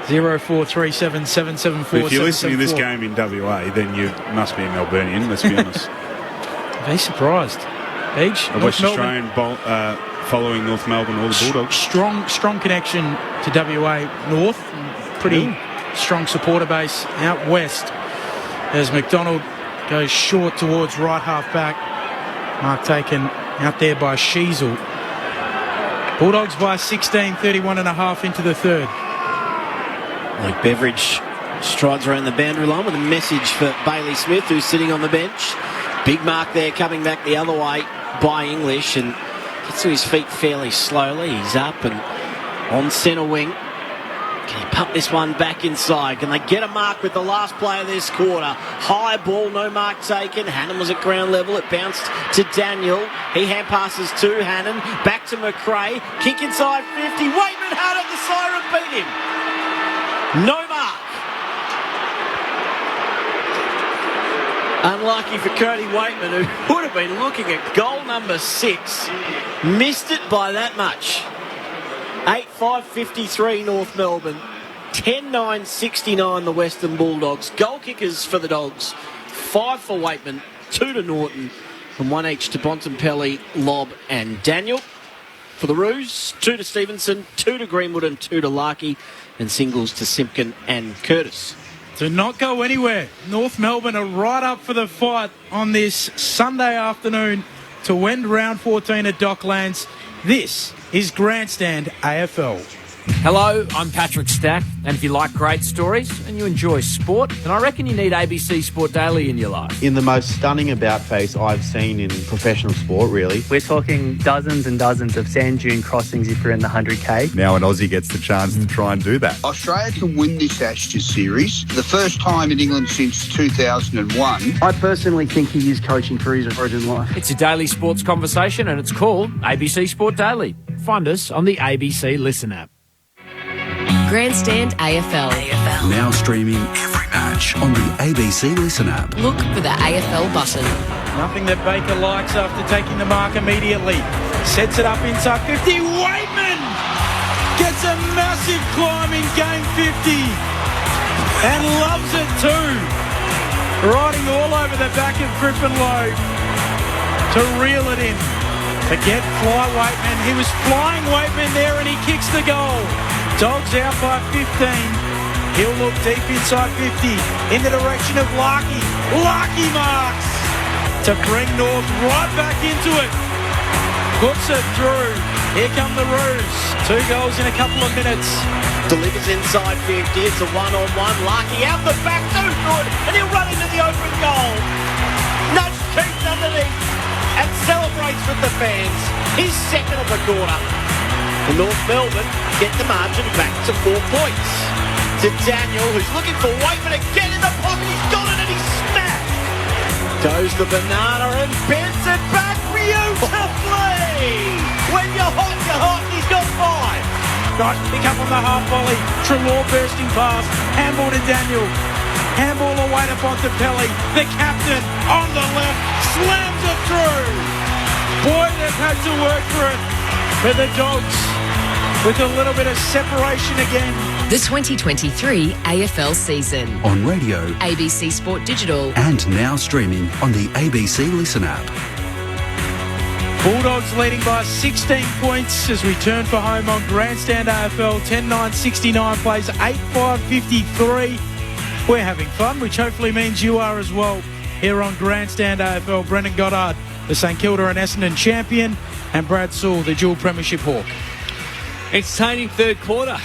0437774774. If you're listening to this game in WA, then you must be a Melburnian, let's be honest. Be surprised. Beach, a West Australian following North Melbourne or the Bulldogs. Strong connection to WA North. Pretty strong supporter base out west. As McDonald goes short towards right half back. Mark taken out there by Sheasel. Bulldogs by 16, 31.5 into the third. Like Beveridge strides around the boundary line with a message for Bailey Smith, who's sitting on the bench. Big mark there coming back the other way by English and gets to his feet fairly slowly. He's up and on centre wing. Can he pump this one back inside? Can they get a mark with the last play of this quarter? High ball, no mark taken. Hannon was at ground level. It bounced to Daniel. He hand passes to Hannon. Back to McRae. Kick inside 50. Waitman in hard at the siren, beat him. No mark. Unlucky for Cody Waitman, who would have been looking at goal number 6. Missed it by that much. 8-5-53 North Melbourne. 10-9-69 the Western Bulldogs. Goal kickers for the Dogs. 5 for Waitman, 2 to Norton, and 1 each to Bontempelli, Lobb and Daniel. For the Roos, 2 to Stevenson, 2 to Greenwood and 2 to Larkey, and singles to Simpkin and Curtis. To not go anywhere. North Melbourne are right up for the fight on this Sunday afternoon to end round 14 at Docklands. This is Grandstand AFL. Hello, I'm Patrick Stack, and if you like great stories and you enjoy sport, then I reckon you need ABC Sport Daily in your life. In the most stunning about face I've seen in professional sport, really. We're talking dozens and dozens of sand dune crossings if you're in the 100k. Now an Aussie gets the chance to try and do that. Australia can win this Ashes series, the first time in England since 2001. I personally think he is coaching for his origin life. It's a daily sports conversation, and it's called ABC Sport Daily. Find us on the ABC Listen app. Grandstand AFL. Now streaming every match on the ABC Listen app. Look for the AFL button. Nothing that Baker likes after taking the mark immediately. Sets it up inside 50. Waitman gets a massive climb in game 50 and loves it too. Riding all over the back of Griffin Lowe to reel it in. Forget fly Waitman. He was flying Waitman there and he kicks the goal. Dogs out by 15. He'll look deep inside 50 in the direction of Larkey. Larkey marks to bring North right back into it. Puts it through. Here come the Roos. 2 goals in a couple of minutes. Delivers inside 50. It's a one-on-one. Larkey out the back. No good. And he'll run into the open goal. Nudge keeps underneath and celebrates with the fans. His second of the quarter. And North Melbourne get the margin back to 4 points. To Daniel, who's looking for Waitman again in the pocket. He's got it and he's smashed. Goes the banana and bends it back beautifully. When you're hot, he's got 5. Nice pick up on the half volley. Trelaw bursting past. Handball to Daniel. Handball away to Bontempelli. The captain on the left slams it through. Boy, they've had to work for it. For the Dogs, with a little bit of separation again. The 2023 AFL season. On radio, ABC Sport Digital, and now streaming on the ABC Listen app. Bulldogs leading by 16 points as we turn for home on Grandstand AFL. 10-9-69 plays 8-5-53. We're having fun, which hopefully means you are as well. Here on Grandstand AFL, Brendan Goddard, the St Kilda and Essendon champion, and Brad Sewell, the dual premiership hawk. Entertaining third quarter.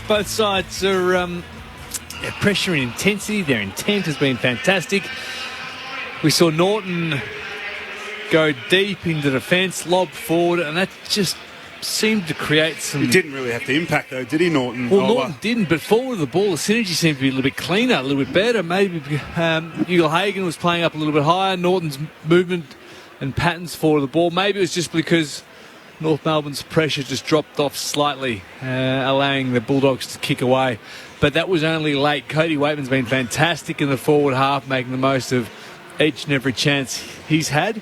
Both sides are pressure and intensity. Their intent has been fantastic. We saw Norton go deep into defence, lob forward, and that just seemed to create some... He didn't really have to impact, though, did he, Norton? Well, Norton didn't, but forward of the ball, the synergy seemed to be a little bit cleaner, a little bit better. Maybe Eagle Hagan was playing up a little bit higher. Norton's movement and patterns forward of the ball. Maybe it was just because North Melbourne's pressure just dropped off slightly, allowing the Bulldogs to kick away. But that was only late. Cody Waitman's been fantastic in the forward half, making the most of each and every chance he's had.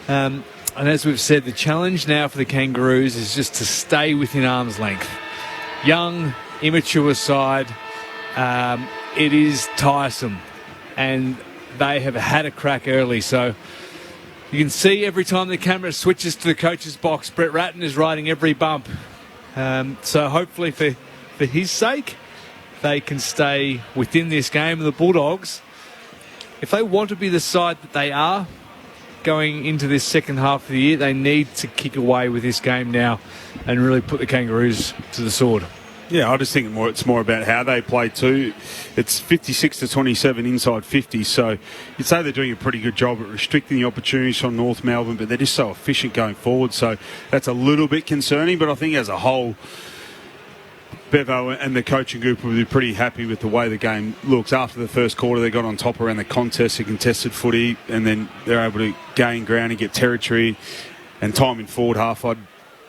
And as we've said, the challenge now for the Kangaroos is just to stay within arm's length. Young, immature side. It is tiresome. And they have had a crack early. So you can see every time the camera switches to the coach's box, Brett Ratton is riding every bump. So hopefully for his sake, they can stay within this game. And the Bulldogs, if they want to be the side that they are going into this second half of the year, they need to kick away with this game now and really put the Kangaroos to the sword. Yeah, I just think it's more about how they play too. It's 56-27 inside 50, so you'd say they're doing a pretty good job at restricting the opportunities from North Melbourne, but they're just so efficient going forward, so that's a little bit concerning. But I think as a whole, Bevo and the coaching group will be pretty happy with the way the game looks. After the first quarter, they got on top around the contest, the contested footy, and then they're able to gain ground and get territory and time in forward half. I'd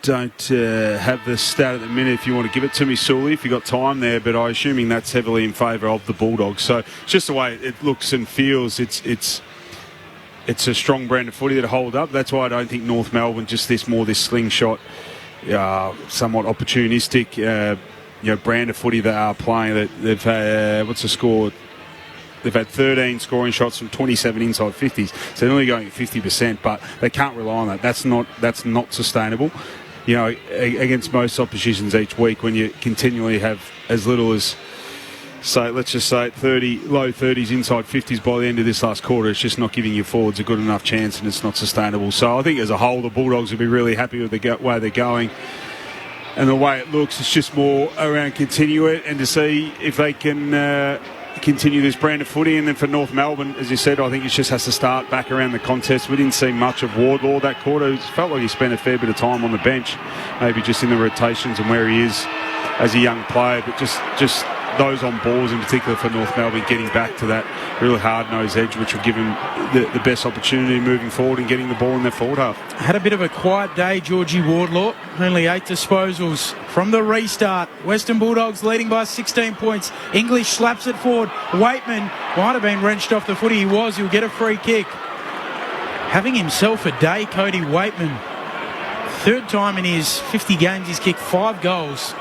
don't have the stat at the minute if you want to give it to me, Sully, if you've got time there, but I'm assuming that's heavily in favour of the Bulldogs. So it's just the way it looks and feels. It's a strong brand of footy that hold up. That's why I don't think North Melbourne, just this slingshot, somewhat opportunistic brand of footy they are playing. That they've had, what's the score? They've had 13 scoring shots from 27 inside 50s, so they're only going at 50%. But they can't rely on that. That's not sustainable. Against most oppositions each week, when you continually have as little as, let's just say 30, low 30s inside 50s by the end of this last quarter, it's just not giving your forwards a good enough chance, and it's not sustainable. So I think as a whole, the Bulldogs will be really happy with the way they're going. And the way it looks, it's just more around continue it and to see if they can continue this brand of footy. And then for North Melbourne, as you said, I think it just has to start back around the contest. We didn't see much of Wardlaw that quarter. It felt like he spent a fair bit of time on the bench, maybe just in the rotations and where he is as a young player, but just those on balls in particular for North Melbourne getting back to that really hard-nosed edge, which will give him the best opportunity moving forward and getting the ball in their forward half. Had a bit of a quiet day, Georgie Wardlaw. Only 8 disposals from the restart. Western Bulldogs leading by 16 points. English slaps it forward. Waitman might have been wrenched off the footy. He'll get a free kick. Having himself a day, Cody Waitman. Third time in his 50 games he's kicked 5 goals.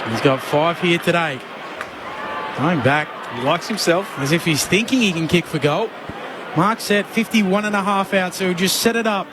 He's got 5 here today. Going back. He likes himself. As if he's thinking he can kick for goal. Mark set 51.5 out, so he'll just set it up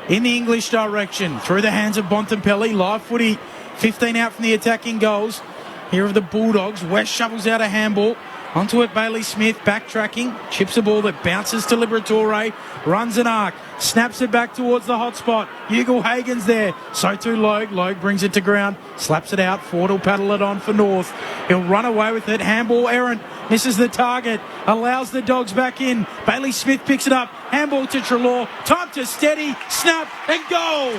in the English direction. Through the hands of Bontempelli. Live footy. 15 out from the attacking goals. Here are the Bulldogs. West shovels out a handball. Onto it, Bailey Smith, backtracking. Chips a ball that bounces to Liberatore. Runs an arc. Snaps it back towards the hot spot. Hugo Hagen's there. So too Logue. Logue brings it to ground. Slaps it out. Ford will paddle it on for North. He'll run away with it. Handball errant. Misses the target. Allows the Dogs back in. Bailey Smith picks it up. Handball to Treloar. Time to steady. Snap and goal.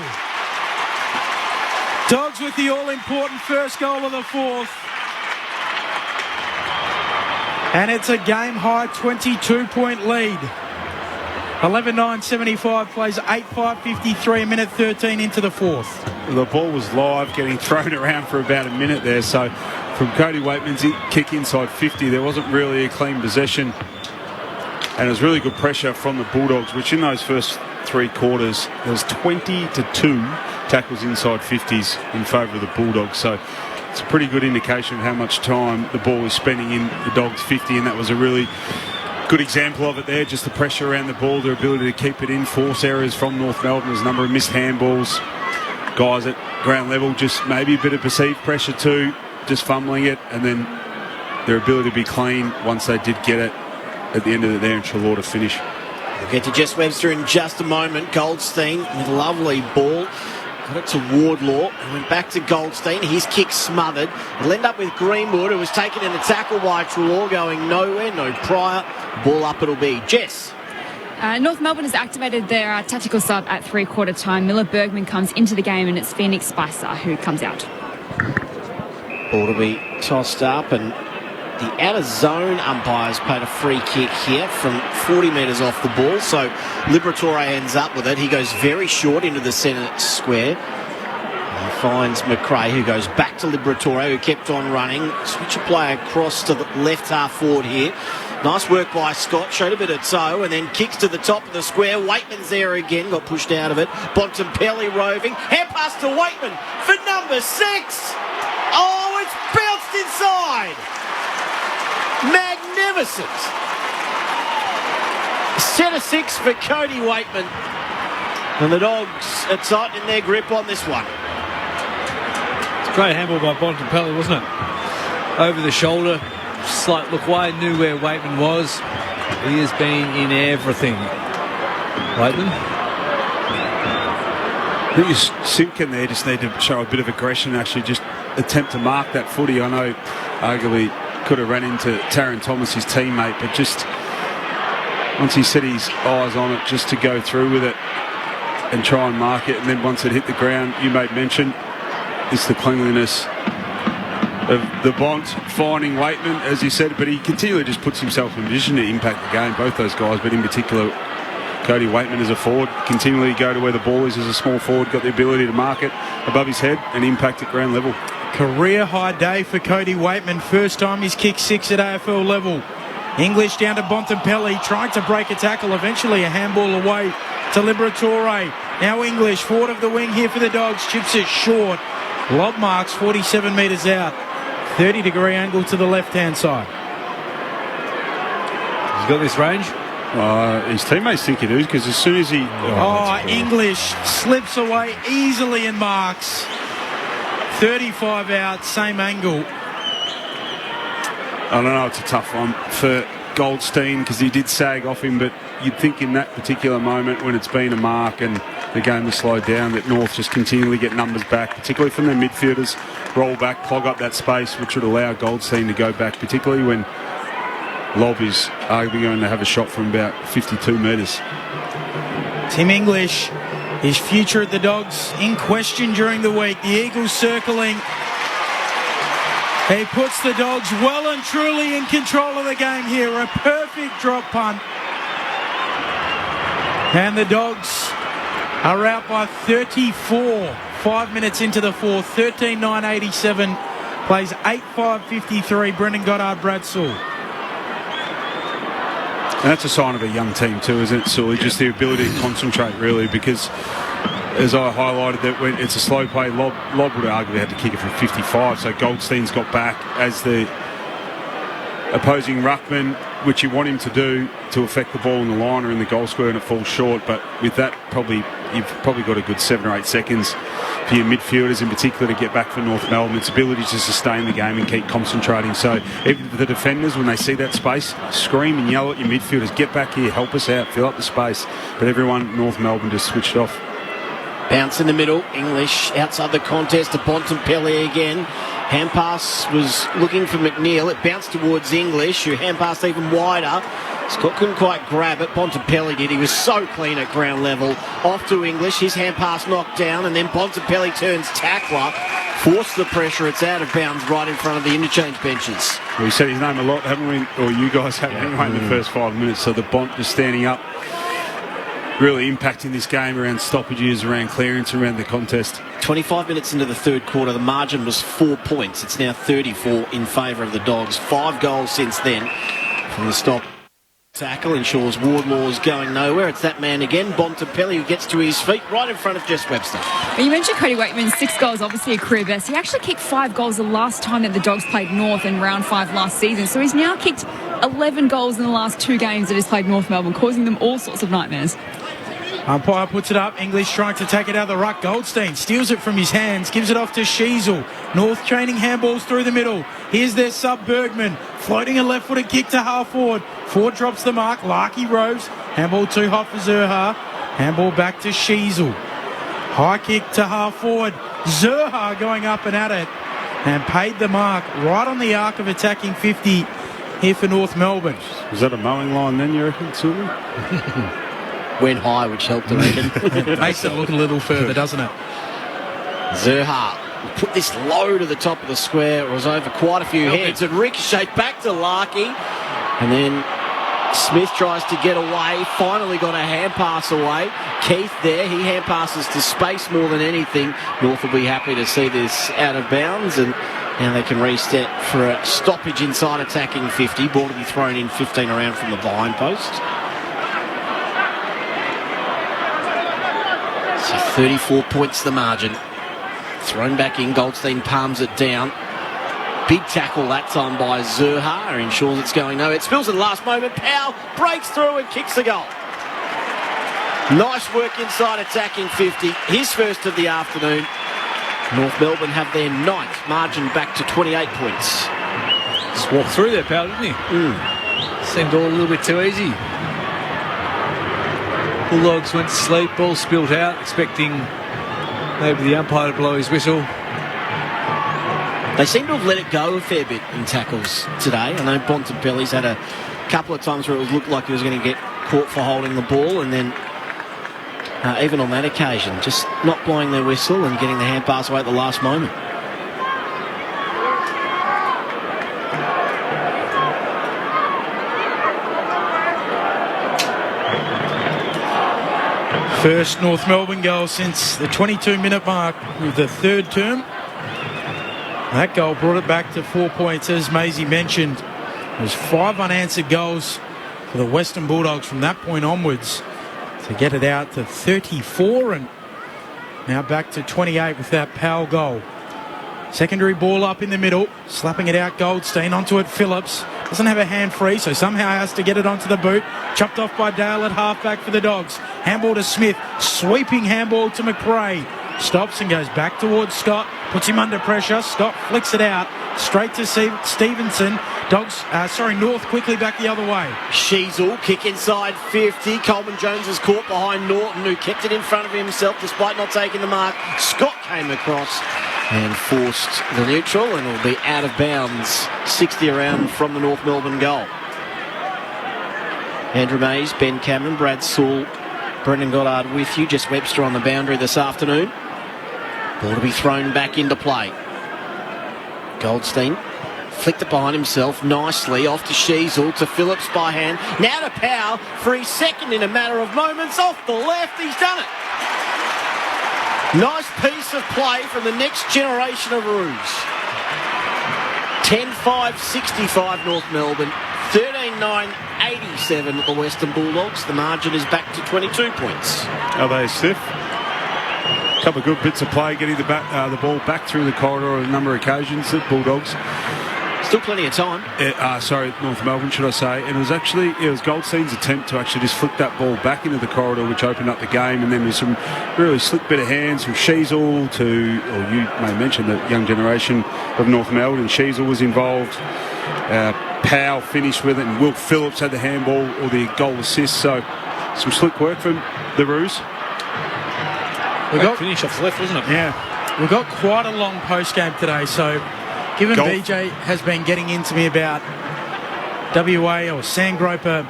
Dogs with the all-important first goal of the fourth. And it's a game-high 22-point lead. 11-9-75 plays 8-5-53, a minute 13 into the fourth. The ball was live, getting thrown around for about a minute there. So from Cody Waitman's kick inside 50, there wasn't really a clean possession. And it was really good pressure from the Bulldogs, which in those first 3 quarters, there was 20-2 tackles inside 50s in favour of the Bulldogs. So it's a pretty good indication of how much time the ball is spending in the Dogs' 50, and that was a really good example of it there. Just the pressure around the ball, their ability to keep it in, force errors from North Melbourne. There's a number of missed handballs, guys at ground level, just maybe a bit of perceived pressure too, just fumbling it, and then their ability to be clean once they did get it at the end of it there, and Treloar to finish. We'll get to Jess Webster in just a moment. Goldstein with a lovely ball. Got it to Wardlaw. Went back to Goldstein. His kick smothered. It'll end up with Greenwood, who was taken in a tackle by Treloar, going nowhere, no prior. Ball up it'll be. Jess. North Melbourne has activated their tactical sub at 3/4 time. Miller Bergman comes into the game, and it's Phoenix Spicer who comes out. Ball to be tossed up, and the outer zone umpires paid a free kick here from 40 metres off the ball. So Liberatore ends up with it. He goes very short into the centre square. He finds McRae, who goes back to Liberatore, who kept on running. Switch a play across to the left half forward here. Nice work by Scott. Showed a bit of toe and then kicks to the top of the square. Waitman's there again. Got pushed out of it. Bontempelli roving. Hand pass to Waitman for number 6. Oh, it's bounced inside. Magnificent. Centre 6 for Cody Waitman. And the Dogs are tightening their grip on this one. It's a great handball by Bontempelli, wasn't it? Over the shoulder, slight look away, knew where Waitman was. He has been in everything. Waitman. I think Simpkin there just need to show a bit of aggression and actually just attempt to mark that footy. I know arguably could have run into Taron Thomas, his teammate, but just once he set his eyes on it, just to go through with it and try and mark it, and then once it hit the ground, you made mention, it's the cleanliness of the Bont finding Waitman, as you said, but he continually just puts himself in position to impact the game, both those guys, but in particular Cody Waitman as a forward, continually go to where the ball is as a small forward, got the ability to mark it above his head and impact at ground level. Career high day for Cody Waitman. First time he's kicked 6 at AFL level. English down to Bontempelli, trying to break a tackle. Eventually a handball away to Liberatore. Now English, forward of the wing here for the Dogs. Chips it short. Lob marks 47 metres out. 30-degree angle to the left-hand side. He's got this range. His teammates think he does, because as soon as he... English slips away easily and marks. 35 out, same angle. I don't know, it's a tough one for Goldstein because he did sag off him, but you'd think in that particular moment when it's been a mark and the game has slowed down that North just continually get numbers back, particularly from their midfielders, roll back, clog up that space, which would allow Goldstein to go back, particularly when Lob is arguably going to have a shot from about 52 metres. Tim English, his future at the Dogs in question during the week. The Eagles circling. He puts the Dogs well and truly in control of the game here. A perfect drop punt. And the Dogs are out by 34. 5 minutes into the fourth. 13-9-87. Plays 8-5-53. Brendan Goddard-Bradshaw. And that's a sign of a young team too, isn't it, Sully? Just the ability to concentrate, really, because as I highlighted, that when it's a slow play, Lob would have arguably had to kick it from 55, so Goldstein's got back as the opposing ruckman, which you want him to do to affect the ball in the line or in the goal square, and it falls short. But with that, you've probably got a good 7 or 8 seconds for your midfielders in particular to get back for North Melbourne. Its ability to sustain the game and keep concentrating. So even the defenders, when they see that space, scream and yell at your midfielders, get back here, help us out, fill up the space. But everyone, North Melbourne, just switched off. Bounce in the middle. English outside the contest to Bontempelli again. Hand pass was looking for McNeil. It bounced towards English, who hand passed even wider. Scott couldn't quite grab it. Bontempelli did. He was so clean at ground level. Off to English. His hand pass knocked down, and then Bontempelli turns tackler. Forced the pressure. It's out of bounds right in front of the interchange benches. We said his name a lot, haven't we? Or you guys have anyway in the first 5 minutes. So the Bont just standing up, really impacting this game around stoppages, around clearance, around the contest. 25 minutes into the third quarter, the margin was 4 points. It's now 34 in favour of the Dogs. 5 goals since then from the stop. Tackle ensures Wardlaw's going nowhere. It's that man again, Bontempelli, who gets to his feet right in front of Jess Webster. You mentioned Cody Waitman, 6 goals, obviously a career best. He actually kicked 5 goals the last time that the Dogs played North in round 5 last season. So he's now kicked 11 goals in the last 2 games that he's played North Melbourne, causing them all sorts of nightmares. Umpire puts it up. English trying to take it out of the ruck. Goldstein steals it from his hands, gives it off to Sheasel. North training handballs through the middle. Here's their sub Bergman, floating a left-footed kick to half forward. Ford drops the mark. Larkey roves. Handball too hot for Zurha. Handball back to Sheasel. High kick to half forward. Zurha going up and at it, and paid the mark right on the arc of attacking 50 here for North Melbourne. Was that a mowing line then, you reckon, Sully? Went high, which helped, I reckon. Makes it look a little further, doesn't it? Zurha put this low to the top of the square. It was over quite a few heads. It ricocheted back to Larkey. And then Smith tries to get away. Finally got a hand pass away. Keith there. He hand passes to space more than anything. North will be happy to see this out of bounds. And now they can reset for a stoppage inside attacking 50. Ball to be thrown in 15 around from the behind post. So 34 points the margin. Thrown back in. Goldstein palms it down. Big tackle that time by Zurha. Ensures it's going nowhere. It spills at the last moment. Powell breaks through and kicks the goal. Nice work inside attacking 50. His first of the afternoon. North Melbourne have their 9th. Margin back to 28 points. Just walked through there, Powell, didn't he? Seemed all a little bit too easy. Bulldogs went to sleep, ball spilled out, expecting maybe the umpire to blow his whistle. They seem to have let it go a fair bit in tackles today. I know Bontempelli's had a couple of times where it looked like he was going to get caught for holding the ball, and then even on that occasion, just not blowing their whistle and getting the hand pass away at the last moment. First North Melbourne goal since the 22-minute mark of the third term. That goal brought it back to 4 points, as Maisie mentioned. There's 5 unanswered goals for the Western Bulldogs from that point onwards to get it out to 34, and now back to 28 with that Powell goal. Secondary ball up in the middle, slapping it out Goldstein, onto it Phillips. Doesn't have a hand free, so somehow has to get it onto the boot. Chopped off by Dale at halfback for the Dogs. Handball to Smith, sweeping handball to McRae. Stops and goes back towards Scott, puts him under pressure. Scott flicks it out, straight to Stevenson. North quickly back the other way. Sheasel, kick inside 50. Coleman Jones is caught behind Norton, who kept it in front of himself despite not taking the mark. Scott came across and forced the neutral, and will be out of bounds 60 around from the North Melbourne goal. Andrew Mays, Ben Cameron, Brad Sewell, Brendan Goddard with you. Jess Webster on the boundary this afternoon. Ball to be thrown back into play. Goldstein flicked it behind himself nicely, off to Sheasel, to Phillips by hand. Now to Powell for his second in a matter of moments, off the left. He's done it. Nice piece of play from the next generation of Roos. 10-5-65 North Melbourne. 13-9, 87 the Western Bulldogs. The margin is back to 22 points. Are they stiff? A couple of good bits of play, getting the ball back through the corridor on a number of occasions at Bulldogs. Still plenty of time. North Melbourne, should I say. And it was Goldstein's attempt to actually just flick that ball back into the corridor, which opened up the game. And then there's some really slick bit of hands from Sheasel to, or you may mention the young generation of North Melbourne. Sheasel was involved. Powell finished with it, and Will Phillips had the handball or the goal assist. So some slick work from the Roos. We got finish off the left, wasn't it? Yeah. We've got quite a long post-game today, so given Golf. BJ has been getting into me about WA or Sandgroper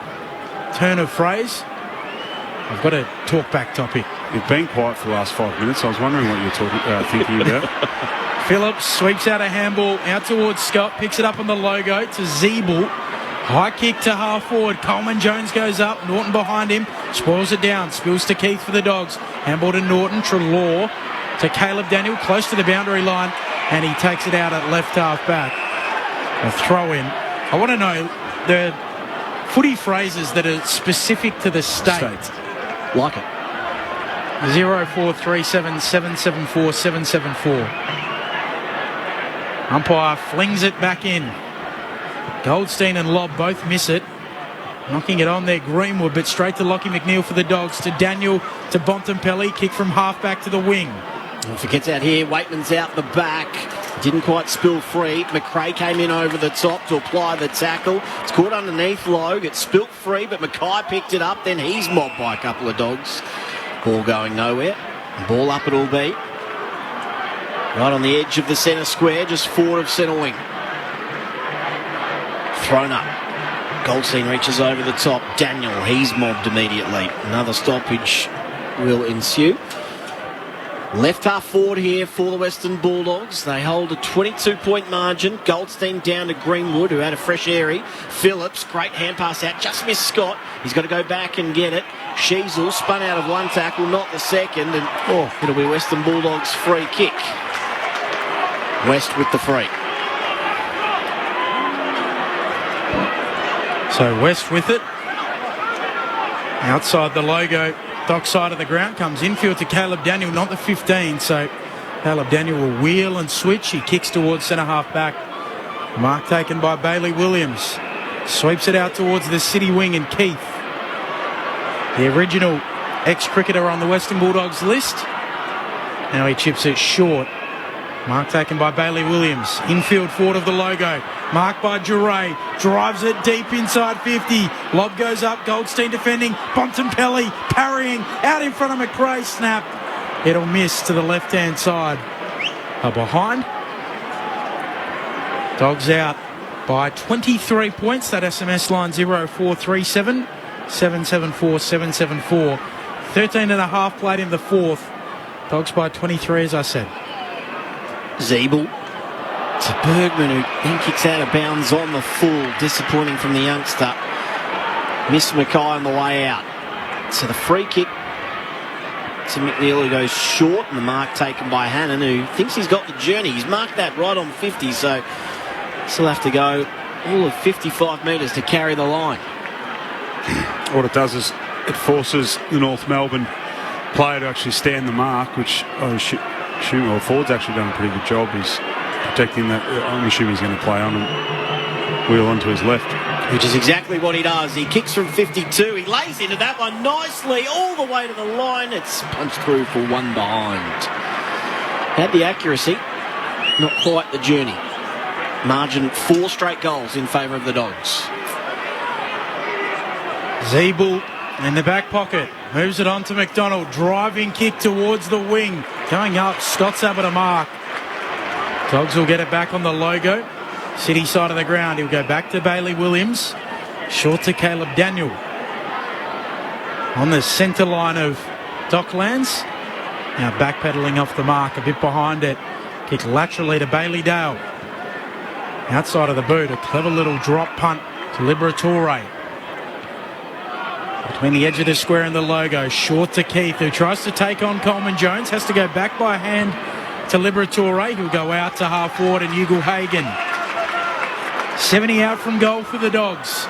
turn of phrase, I've got a talk-back topic. You've been quiet for the last 5 minutes. I was wondering what you were thinking about. Phillips sweeps out a handball out towards Scott, picks it up on the logo to Zeeble. High kick to half forward. Coleman Jones goes up. Norton behind him. Spoils it down. Spills to Keith for the Dogs. Handball to Norton. Trelaw to Caleb Daniel. Close to the boundary line. And he takes it out at left half back. A throw in. I want to know the footy phrases that are specific to the state. Like it. 0437 774 774. Umpire flings it back in. Goldstein and Lobb both miss it. Knocking it on there, Greenwood, but straight to Lockie McNeil for the Dogs. To Daniel, to Bontempelli. Kick from half-back to the wing. If it gets out here, Waitman's out the back. Didn't quite spill free. McRae came in over the top to apply the tackle. It's caught underneath Logue. It's spilt free, but Mackay picked it up. Then he's mobbed by a couple of Dogs. Ball going nowhere. Ball up it'll be. Right on the edge of the centre square, just forward of centre wing. Thrown up. Goldstein reaches over the top. Daniel, he's mobbed immediately. Another stoppage will ensue. Left half forward here for the Western Bulldogs. They hold a 22-point margin. Goldstein down to Greenwood, who had a fresh airy. Phillips, great hand pass out. Just missed Scott. He's got to go back and get it. Sheasel spun out of one tackle, not the second. And it'll be Western Bulldogs' free kick. West with the free. So West with it. Outside the logo, dock side of the ground, comes infield to Caleb Daniel, not the 15. So Caleb Daniel will wheel and switch. He kicks towards centre half back. Mark taken by Bailey Williams. Sweeps it out towards the city wing and Keith. The original ex-cricketer on the Western Bulldogs list. Now he chips it short. Mark taken by Bailey Williams. Infield forward of the logo. Marked by Duray. Drives it deep inside 50. Lob goes up. Goldstein defending. Bontempelli parrying. Out in front of McRae. Snap. It'll miss to the left-hand side. Behind. Dogs out by 23 points. That SMS line 0437 774 774. 13 and a half played in the fourth. Dogs by 23, as I said. Zeeble to Bergman, who then kicks out of bounds on the full. Disappointing from the youngster. Missed Mackay on the way out. So the free kick to McNeil, who goes short, and the mark taken by Hannon, who thinks he's got the journey. He's marked that right on 50, so still have to go all of 55 metres to carry the line. What it does is it forces the North Melbourne player to actually stand the mark, which I assume, well, Ford's actually done a pretty good job. He's protecting that. I'm assuming he's going to play on and wheel onto his left. Which is exactly what he does. He kicks from 52. He lays into that one nicely all the way to the line. It's punched through for one behind. Had the accuracy, not quite the journey. Margin 4 straight goals in favour of the Dogs. Zeeble in the back pocket. Moves it on to McDonald. Driving kick towards the wing. Going up. Scott's able to mark. Dogs will get it back on the logo. City side of the ground. He'll go back to Bailey Williams. Short to Caleb Daniel. On the centre line of Docklands. Now backpedaling off the mark. A bit behind it. Kick laterally to Bailey Dale. Outside of the boot. A clever little drop punt to Liberatore. Between the edge of the square and the logo. Short to Keith, who tries to take on Coleman Jones. Has to go back by hand to Liberatore, who'll go out to half forward, and Ugle-Hagan. 70 out from goal for the Dogs.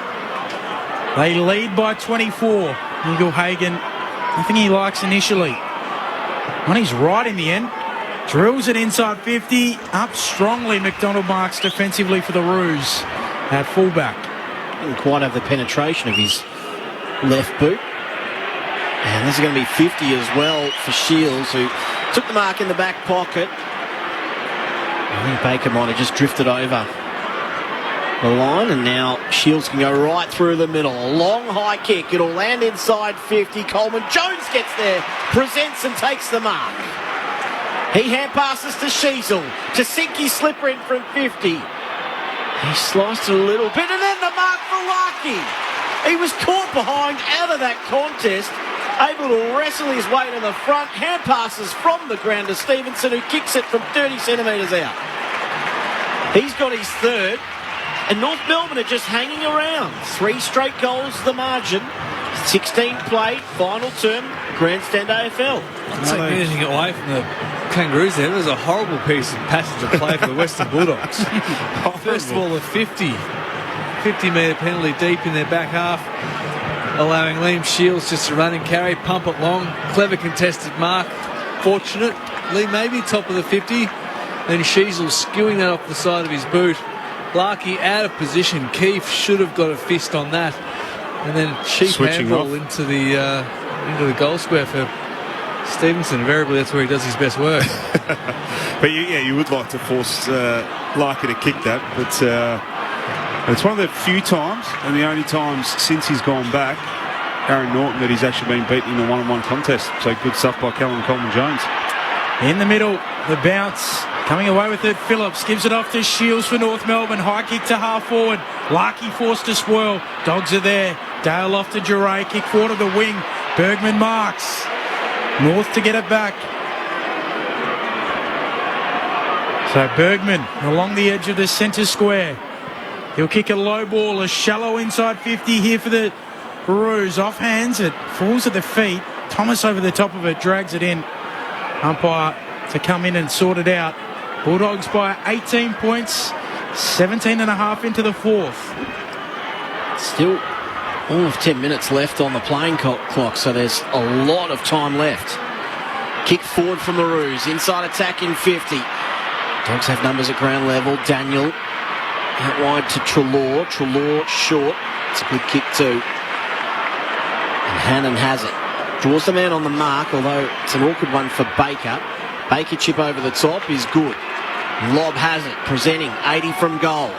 They lead by 24. Ugle-Hagan, nothing he likes initially. When he's right in the end, drills it inside 50. Up strongly, McDonald marks defensively for the Roos at fullback. Didn't quite have the penetration of his left boot. And this is going to be 50 as well for Shields, who took the mark in the back pocket. I think Baker might have just drifted over the line, and now Shields can go right through the middle. A long high kick. It'll land inside 50. Coleman Jones gets there, presents and takes the mark. He hand passes to Sheasel. To sink his slipper in from 50. He sliced it a little bit, and then the mark for Larkey. He was caught behind out of that contest, able to wrestle his way to the front. Hand passes from the ground to Stevenson, who kicks it from 30 centimetres out. He's got his third, and North Melbourne are just hanging around. 3 straight goals the margin. 16 played, final term, Grandstand AFL. Not taking anything away from the Kangaroos there. It was a horrible piece of passage of play for the Western Bulldogs. First of all, a 50-metre penalty deep in their back half, allowing Liam Shields just to run and carry, pump it long. Clever contested mark. Fortunately, maybe top of the 50. Then Sheasel skewing that off the side of his boot. Larkey out of position. Keefe should have got a fist on that. And then cheap handball into the goal square for Stevenson. Invariably, that's where he does his best work. But you would like to force Larkey to kick that, but it's one of the few times, and the only times since he's gone back, Aaron Norton, that he's actually been beaten in a one-on-one contest. So good stuff by Callum Coleman Jones. In the middle, the bounce. Coming away with it, Phillips gives it off to Shields for North Melbourne. High kick to half forward. Larkey forced to spoil. Dogs are there. Dale off to Duray. Kick forward to the wing. Bergman marks. North to get it back. So Bergman along the edge of the centre square. He'll kick a low ball, a shallow inside 50 here for the Roos. Off hands, it falls at the feet. Thomas over the top of it, drags it in. Umpire to come in and sort it out. Bulldogs by 18 points, 17 and a half into the fourth. Still all of 10 minutes left on the playing clock, so there's a lot of time left. Kick forward from the Roos, inside attack in 50. Dogs have numbers at ground level. Daniel out wide to Treloar. Treloar short. It's a good kick too. And Hannon has it. Draws the man on the mark, although it's an awkward one for Baker. Baker chip over the top is good. Lob has it, presenting 80 from goal.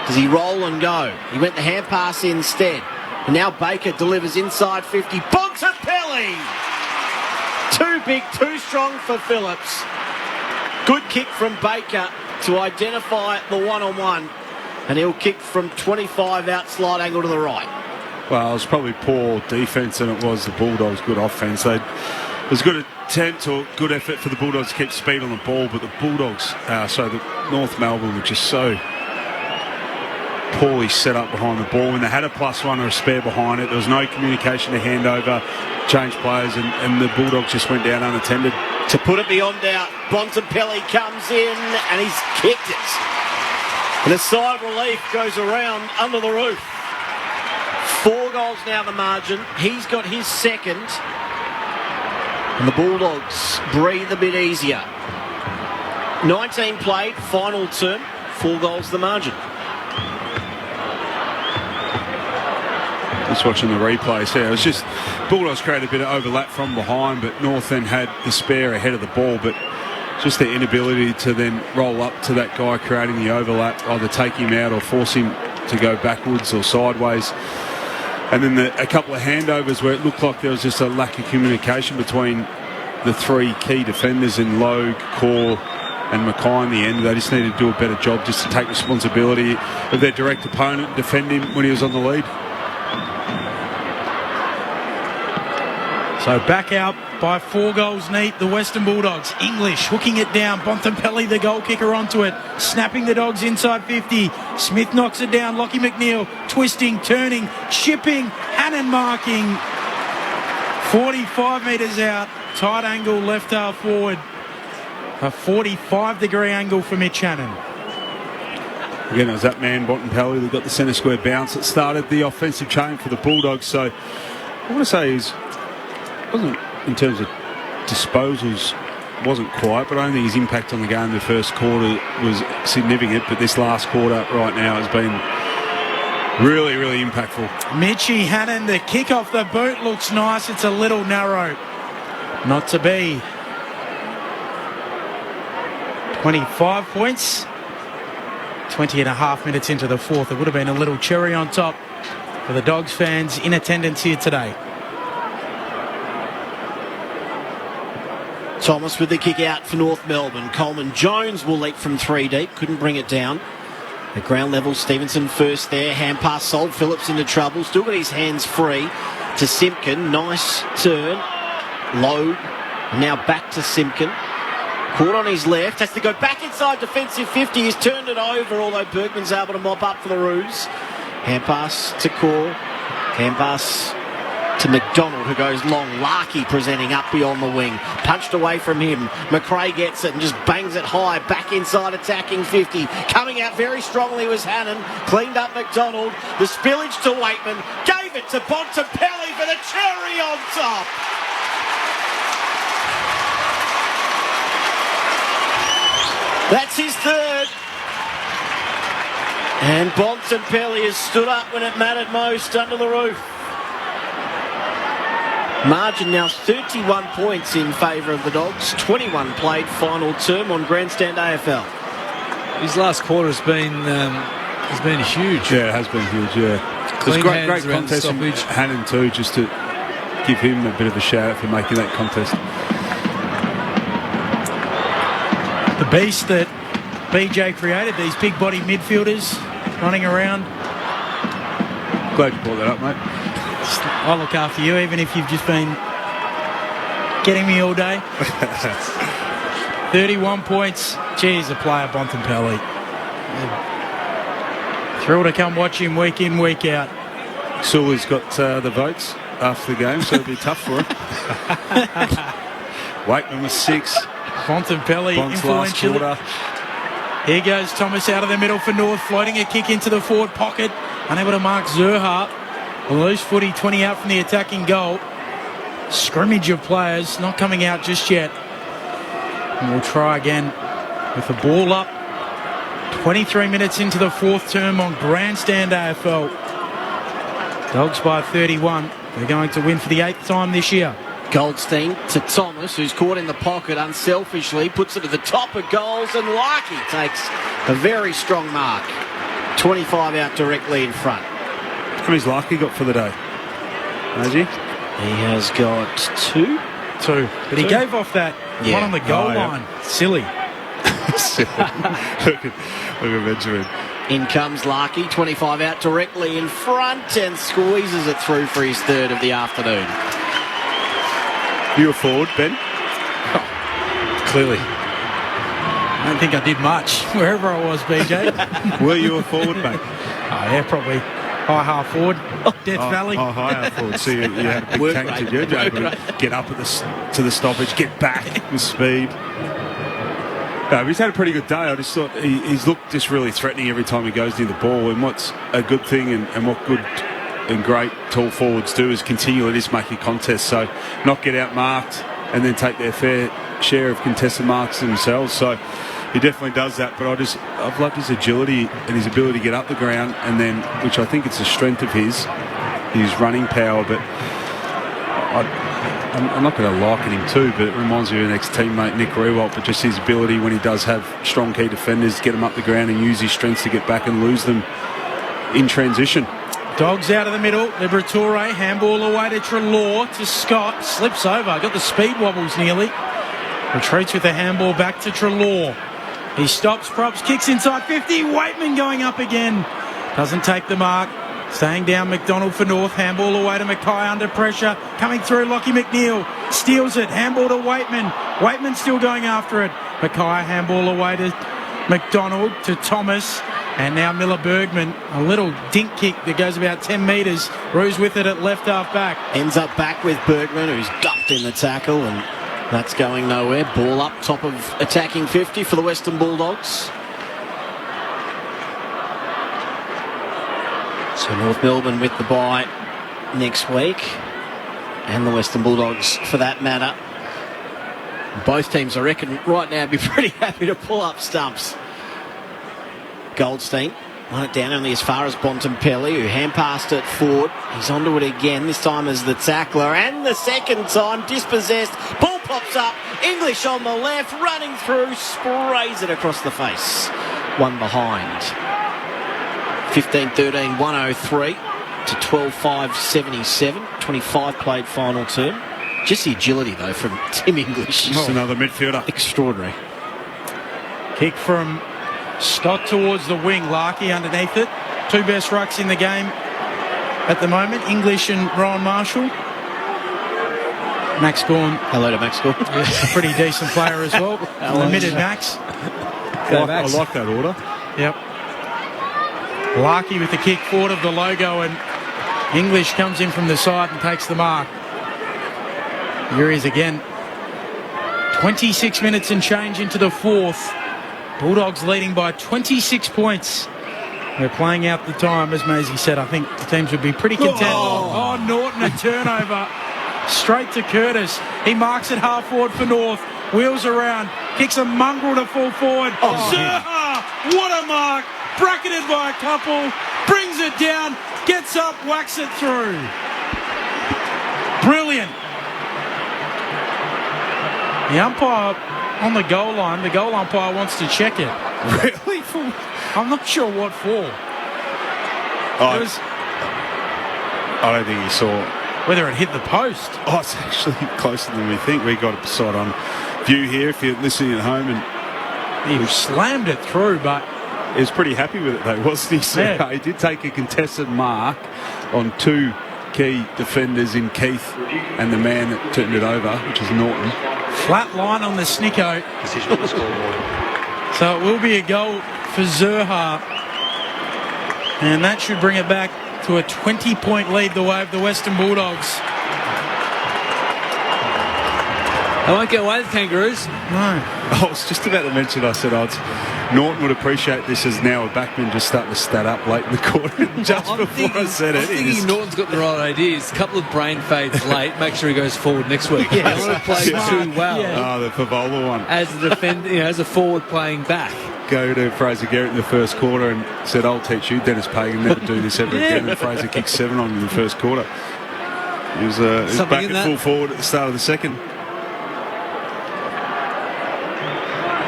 Does he roll and go? He went the hand pass instead. And now Baker delivers inside 50. Bontempelli! Too big, too strong for Phillips. Good kick from Baker to identify the one-on-one. And he'll kick from 25 out, slide angle to the right. Well, it was probably poor defence than it was the Bulldogs' good offence. It was a good attempt or good effort for the Bulldogs to keep speed on the ball, but the Bulldogs, the North Melbourne were just so poorly set up behind the ball. When they had a +1 or a spare behind it, there was no communication to hand over, change players, and the Bulldogs just went down unattended. To put it beyond doubt, Bontempelli comes in and he's kicked it. And a sigh of relief goes around under the roof. 4 goals now the margin. He's got his second. And the Bulldogs breathe a bit easier. 19 played, final term, 4 goals the margin. Just watching the replays here, it was just Bulldogs created a bit of overlap from behind, but North then had the spare ahead of the ball, but just their inability to then roll up to that guy creating the overlap, either take him out or force him to go backwards or sideways. And then a couple of handovers where it looked like there was just a lack of communication between the 3 key defenders in Logue, Core and Mackay in the end. They just needed to do a better job just to take responsibility of their direct opponent and defend him when he was on the lead. So back out by 4 goals neat, the Western Bulldogs. English hooking it down. Bontempelli, the goal kicker, onto it. Snapping the Dogs inside 50. Smith knocks it down. Lockie McNeil twisting, turning, shipping. Hannon marking. 45 metres out. Tight angle, left half forward. A 45-degree angle for Mitch Hannon. Again, it was that man, Bontempelli, that got the centre square bounce that started the offensive chain for the Bulldogs. So I want to say wasn't in terms of disposals, wasn't quite, but I don't think his impact on the game in the first quarter was significant. But this last quarter right now has been really, really impactful. Mitchie Hannon, the kick off the boot looks nice. It's a little narrow. Not to be. 25 points. 20 and a half minutes into the fourth. It would have been a little cherry on top for the Dogs fans in attendance here today. Thomas with the kick out for North Melbourne. Coleman Jones will leap from 3 deep. Couldn't bring it down. At ground level, Stevenson first there. Hand pass, Sol Phillips into trouble. Still got his hands free to Simpkin. Nice turn. Low. Now back to Simpkin. Caught on his left. Has to go back inside defensive 50. He's turned it over, although Bergman's able to mop up for the Roos. Hand pass to Core. Hand pass to McDonald, who goes long. Larkey presenting up beyond the wing. Punched away from him. McRae gets it and just bangs it high. Back inside attacking 50. Coming out very strongly was Hannon. Cleaned up McDonald. The spillage to Waitman. Gave it to Bontempelli for the cherry on top. That's his third. And Bontempelli has stood up when it mattered most under the roof. Margin now 31 points in favour of the Dogs. 21 played final term on Grandstand AFL. His last quarter has been huge. Yeah, it has been huge, yeah. It was great contest from Hannon too, just to give him a bit of a shout out for making that contest. The beast that BJ created, these big body midfielders running around. Glad you brought that up, mate. I look after you, even if you've just been getting me all day. 31 points. Geez, a player, Bontempelli. Thrilled to come watch him week in, week out. Sula's got the votes after the game, so it'll be tough for him. Waitman was 6. Bontempelli influential. Here goes Thomas out of the middle for North, floating a kick into the forward pocket, unable to mark Zerha. A loose footy, 20 out from the attacking goal. Scrimmage of players, not coming out just yet. And we'll try again with the ball up. 23 minutes into the fourth term on Grandstand AFL. Dogs by 31. They're going to win for the 8th time this year. Goldstein to Thomas, who's caught in the pocket unselfishly, puts it at the top of goals, and Larkey takes a very strong mark. 25 out directly in front. How many's Larkey got for the day? Has he? He has got 2. But he gave off that one on the goal line. Yeah. Silly. Look at Benjamin. In comes Larkey, 25 out directly in front, and squeezes it through for his third of the afternoon. You were forward, Ben? Oh, clearly. I don't think I did much, wherever I was, BJ. Were you a forward, mate? yeah, probably high half forward, Death Valley. Oh, high half forward. So you had a big tank to do, Joe, but get up to the stoppage, get back with speed. No, he's had a pretty good day. I just thought he's looked just really threatening every time he goes near the ball. And what's a good thing and what good and great tall forwards do is continually just make a contest. So not get outmarked and then take their fair share of contested marks themselves. So he definitely does that. But I've loved his agility and his ability to get up the ground, and then, which I think it's a strength of his running power. But I'm not going to liken him too, but it reminds me of an ex-teammate, Nick Rewalt, but just his ability when he does have strong key defenders, get him up the ground and use his strengths to get back and lose them in transition. Dogs out of the middle. Liberatore, handball away to Treloar, to Scott, slips over, got the speed wobbles nearly. Retreats with the handball back to Treloar. He stops, props, kicks inside 50. Waitman going up again. Doesn't take the mark. Staying down McDonald for North. Handball away to Mackay under pressure. Coming through, Lockie McNeil. Steals it. Handball to Waitman. Waitman still going after it. Mackay handball away to McDonald, to Thomas. And now Miller Bergman. A little dink kick that goes about 10 metres. Roos with it at left half back. Ends up back with Bergman, who's dumped in the tackle, and that's going nowhere. Ball up top of attacking 50 for the Western Bulldogs. So North Melbourne with the bye next week, and the Western Bulldogs for that matter. Both teams, I reckon, right now be pretty happy to pull up stumps. Goldstein won it down only as far as Bontempelli, who hand-passed it forward. He's onto it again, this time as the tackler, and the second time dispossessed. Ball pops up, English on the left, running through, sprays it across the face. One behind. 15-13, 103 to 12-5, 77. 25 played final term. Just the agility, though, from Tim English. Just another midfielder. Extraordinary. Kick from Scott towards the wing. Larkey underneath it. Two best rucks in the game at the moment. English and Ryan Marshall. Max Gawn. Hello to Max Gawn. A pretty decent player as well. Limited Max. I like that order. Yep. Larkey with the kick forward of the logo, and English comes in from the side and takes the mark. Here he is again. 26 minutes and change into the fourth. Bulldogs leading by 26 points. They're playing out the time, as Maisie said. I think the teams would be pretty content. Oh, Norton, a turnover. Straight to Curtis. He marks it half forward for North. Wheels around. Kicks a mongrel to full forward. Zerha! What a mark! Bracketed by a couple. Brings it down. Gets up. Whacks it through. Brilliant. The umpire on the goal line. The goal umpire wants to check it. Really? I'm not sure what for. I don't think he saw whether it hit the post. Oh, it's actually closer than we think. We got a sight on view here if you're listening at home, and he slammed it through, but he was pretty happy with it though, wasn't he? So yeah. He did take a contested mark on two key defenders in Keith and the man that turned it over, which is Norton. Flat line on the Snicko. So it will be a goal for Zerha, and that should bring it back to a 20-point lead the way of the Western Bulldogs. They won't get away with the Kangaroos. No. I was just about to mention, I said, Norton would appreciate this as now a backman just starting to stat up late in the quarter. Just before I said it. I'm thinking Norton's got the right ideas. A couple of brain fades late. Make sure he goes forward next week. Yeah, I want to play too well. Yeah. Oh, the Favola one. As a defender, as a forward playing back. Go to Fraser Garrett in the first quarter and said, I'll teach you, Dennis Pagan, never do this ever again. And Fraser kicked 7 on him in the first quarter. He was back at full forward at the start of the second.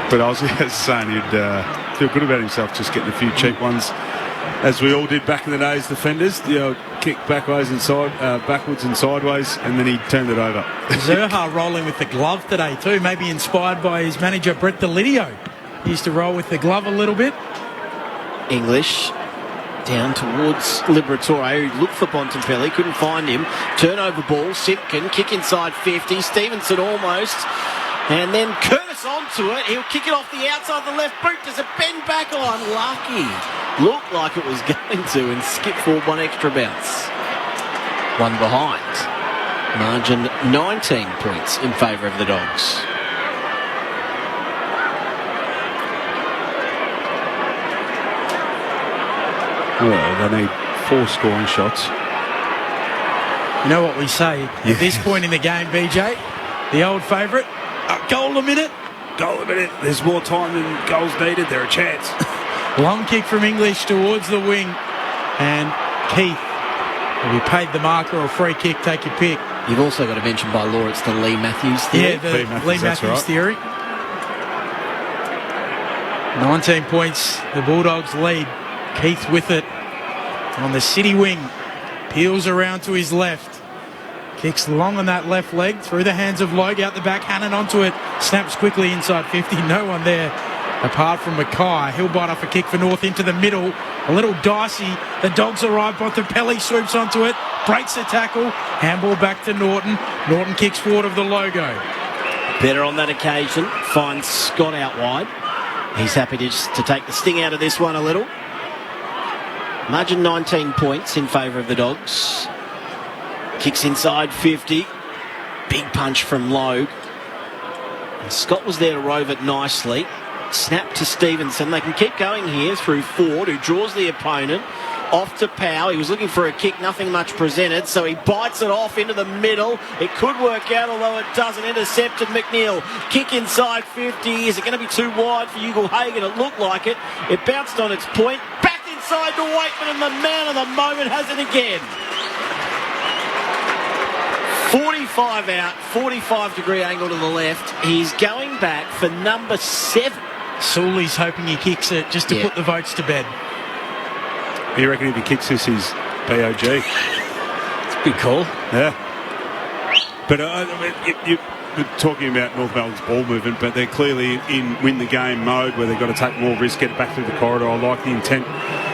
But I was saying he'd feel good about himself just getting a few cheap ones, as we all did back in the day as defenders. Kick backwards and sideways, and then he turned it over. Zerha rolling with the glove today too, maybe inspired by his manager Brett Delidio. He used to roll with the glove a little bit. English down towards Liberatore, who looked for Bontempelli, couldn't find him. Turnover ball, Simpkin, kick inside 50, Stevenson almost. And then Curtis onto it. He'll kick it off the outside of the left boot. Does it bend back? Oh, unlucky. Looked like it was going to and skipped forward one extra bounce. One behind. Margin 19 points in favour of the Dogs. Well, they need 4 scoring shots. You know what we say at this point in the game, BJ? The old favourite, a goal a minute. Goal a minute. There's more time than goals needed. They're a chance. Long kick from English towards the wing. And Keith will be paid the marker or a free kick, take your pick. You've also got to mention by law it's the Lee Matthews theory. Yeah, the Lee Matthews theory. 19 points, the Bulldogs lead. Keith with it on the City wing. Peels around to his left. Kicks long on that left leg through the hands of Logue out the back. Hannon onto it. Snaps quickly inside 50. No one there apart from Mackay. He'll bite off a kick for North into the middle. A little dicey. The Dogs arrive. Bontempelli swoops onto it. Breaks the tackle. Handball back to Norton. Norton kicks forward of the logo. Better on that occasion. Finds Scott out wide. He's happy to take the sting out of this one a little. Margin 19 points in favour of the Dogs. Kicks inside 50. Big punch from Logue. And Scott was there to rove it nicely. Snap to Stevenson. They can keep going here through Ford, who draws the opponent. Off to Powell. He was looking for a kick, nothing much presented, so he bites it off into the middle. It could work out, although it doesn't. Intercepted McNeil. Kick inside 50. Is it going to be too wide for Ugle-Hagan? It looked like it. It bounced on its point. Back inside to Waitman, and the man of the moment has it again. 45 out, 45-degree angle to the left. He's going back for number 7. Sully's hoping he kicks it just to put the votes to bed. You reckon if he kicks this, he's POG? It's a big call. Yeah. But you're talking about North Melbourne's ball movement, but they're clearly in win the game mode where they've got to take more risk, get it back through the corridor. I like the intent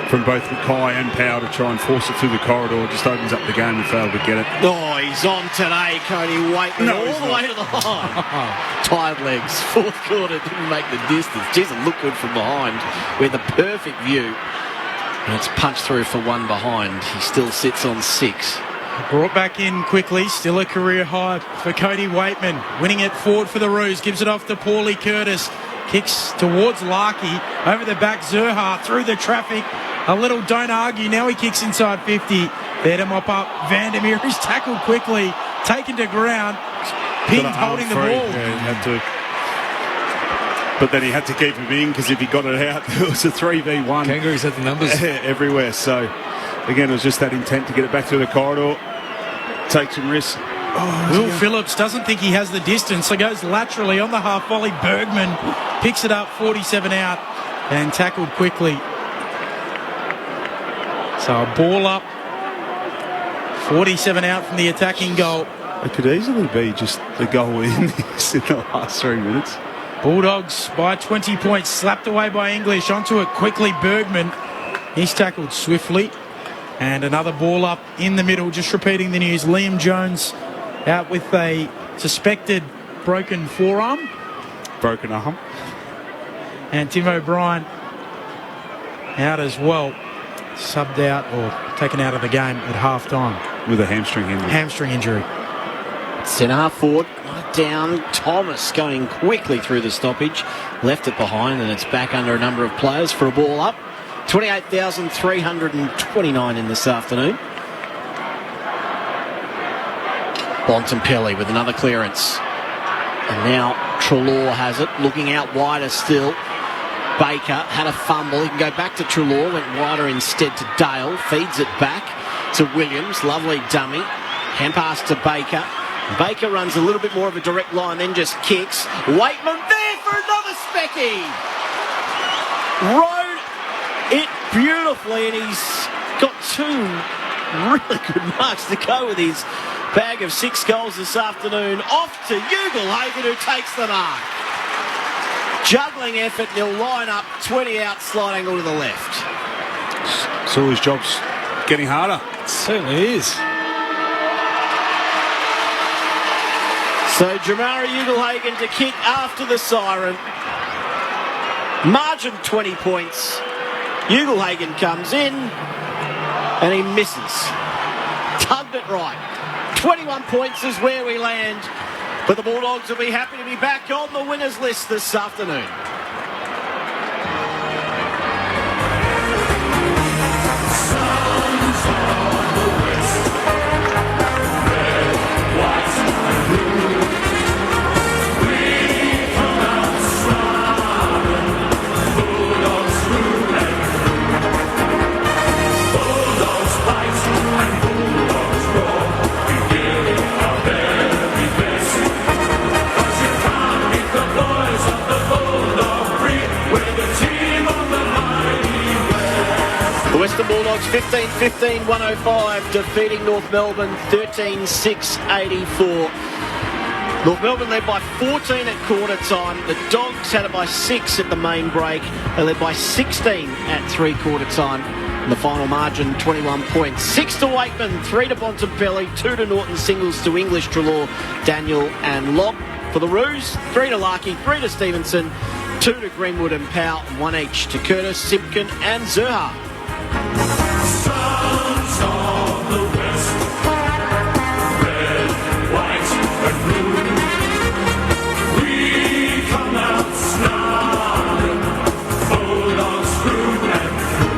from both Mackay and Powell to try and force it through the corridor. It just opens up the game and fail to get it. Oh, he's on today, Cody Waitman, all the way to the line. Tired legs. Fourth quarter didn't make the distance. Jeez, it looked good from behind with a perfect view. And it's punched through for one behind. He still sits on 6. Brought back in quickly, still a career high for Cody Waitman. Winning it forward for the Roos, gives it off to Paulie Curtis. Kicks towards Larkey, over the back Zerha, through the traffic. A little don't argue, now he kicks inside 50. There to mop up Vandermeer, who's tackled quickly, taken to ground. Pinned holding the ball. Yeah, he had to. But then he had to keep him in because if he got it out, it was a 3v1. Kangaroos had the numbers everywhere. So, again, it was just that intent to get it back through the corridor, take some risks. Will Phillips doesn't think he has the distance, so goes laterally on the half volley. Bergman picks it up, 47 out, and tackled quickly. So a ball up, 47 out from the attacking goal. It could easily be just the goal in the last 3 minutes. Bulldogs by 20 points, slapped away by English. Onto it quickly, Bergman. He's tackled swiftly. And another ball up in the middle, just repeating the news. Liam Jones out with a suspected broken forearm. Broken arm. And Tim O'Brien out as well. Subbed out or taken out of the game at half-time. With a hamstring injury. Hamstring injury. Centre half forward, down. Thomas going quickly through the stoppage. Left it behind and it's back under a number of players for a ball up. 28,329 in this afternoon. Bontempelli with another clearance. And now Treloar has it, looking out wider still. Baker had a fumble. He can go back to Treloar, went wider instead to Dale. Feeds it back to Williams. Lovely dummy. Hand pass to Baker. Baker runs a little bit more of a direct line, then just kicks. Waitman there for another specky. Rode it beautifully, and he's got 2 really good marks to go with his bag of 6 goals this afternoon. Off to Ugle-Hagan, who takes the mark. Juggling effort, and he'll line up 20 out, slight angle to the left. So his job's getting harder. It certainly is. So Jamara Ugle-Hagan to kick after the siren. Margin 20 points. Ugelhagen comes in and he misses. Tugged it right. 21 points is where we land. But the Bulldogs will be happy to be back on the winners list this afternoon. Western Bulldogs 15-15-105 defeating North Melbourne 13-6-84. North Melbourne led by 14 at quarter time. The Dogs had it by 6 at the main break. They led by 16 at three-quarter time. And the final margin, 21 points. 6 to Wakeman, 3 to Bontempelli, 2 to Norton Singles, to English, Trelaw, Daniel and Lobb. For the Roos, 3 to Larkey, 3 to Stevenson, 2 to Greenwood and Powell, 1 each to Curtis, Simpkin and Zerha. Sons of the West, red, white and blue, we come out snarling, Bulldogs through and through.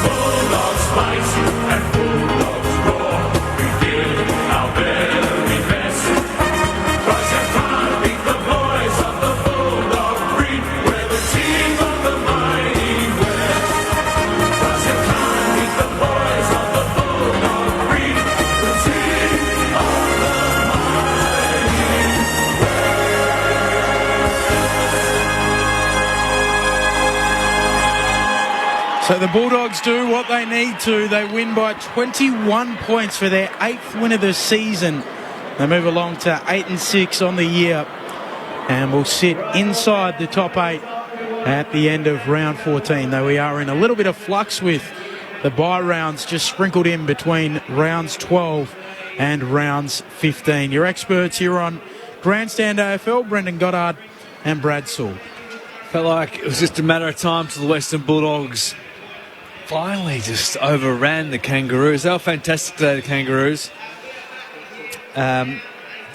Bulldogs fight and Bulldogs roar, we give our very best, 'cause you can't beat the boys of the Bulldog breed, we're the team of the mighty West. So the Bulldogs do what they need to. They win by 21 points for their 8th win of the season. They move along to 8-6 on the year and will sit inside the top 8 at the end of round 14, though we are in a little bit of flux with the bye rounds just sprinkled in between rounds 12 and rounds 15. Your experts here on Grandstand AFL, Brendan Goddard and Brad Sewell. Felt like it was just a matter of time till the Western Bulldogs finally just overran the Kangaroos. They were fantastic today, the Kangaroos.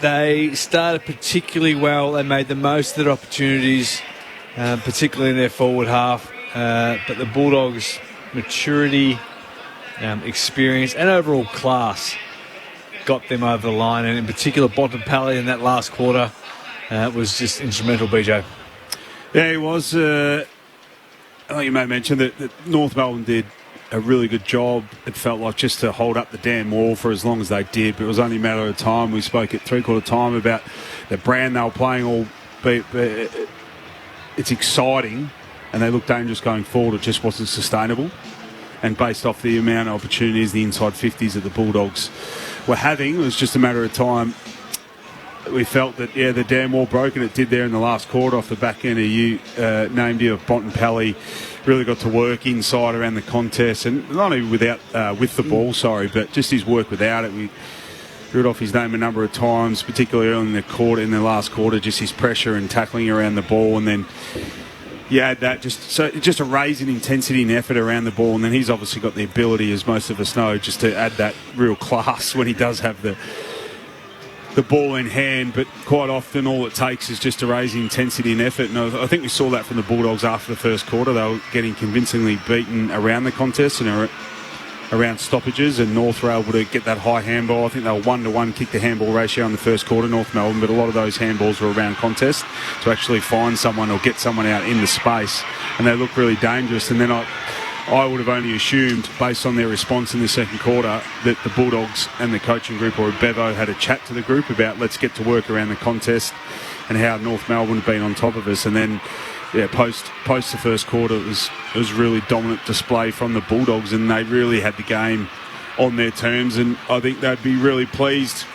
They started particularly well. They made the most of their opportunities, particularly in their forward half. But the Bulldogs' maturity, experience and overall class got them over the line. And in particular, Bontempelli in that last quarter was just instrumental, BJ. Yeah, he was. I think you may mention that North Melbourne did a really good job. It felt like just to hold up the damn wall for as long as they did, but it was only a matter of time. We spoke at three-quarter time about the brand they were playing. It's exciting, and they look dangerous going forward. It just wasn't sustainable. And based off the amount of opportunities, the inside 50s that the Bulldogs were having, it was just a matter of time. We felt that, yeah, the damn wall broke, and it did there in the last quarter off the back end of of Bontempelli. Really got to work inside around the contest, and not even with the ball, but just his work without it. We read off his name a number of times, particularly early in the last quarter, just his pressure and tackling around the ball, and then you add that just a raise in intensity and effort around the ball, and then he's obviously got the ability, as most of us know, just to add that real class when he does have the ball in hand, but quite often all it takes is just to raise intensity and effort. And I think we saw that from the Bulldogs after the first quarter. They were getting convincingly beaten around the contest and around stoppages, and North were able to get that high handball. I think they were 1-to-1 kick to handball ratio in the first quarter, North Melbourne, but a lot of those handballs were around contest to actually find someone or get someone out in the space, and they looked really dangerous. And then I would have only assumed, based on their response in the second quarter, that the Bulldogs and the coaching group, or Bevo, had a chat to the group about let's get to work around the contest and how North Melbourne had been on top of us. And then, yeah, post the first quarter, it was really dominant display from the Bulldogs, and they really had the game on their terms. And I think they'd be really pleased,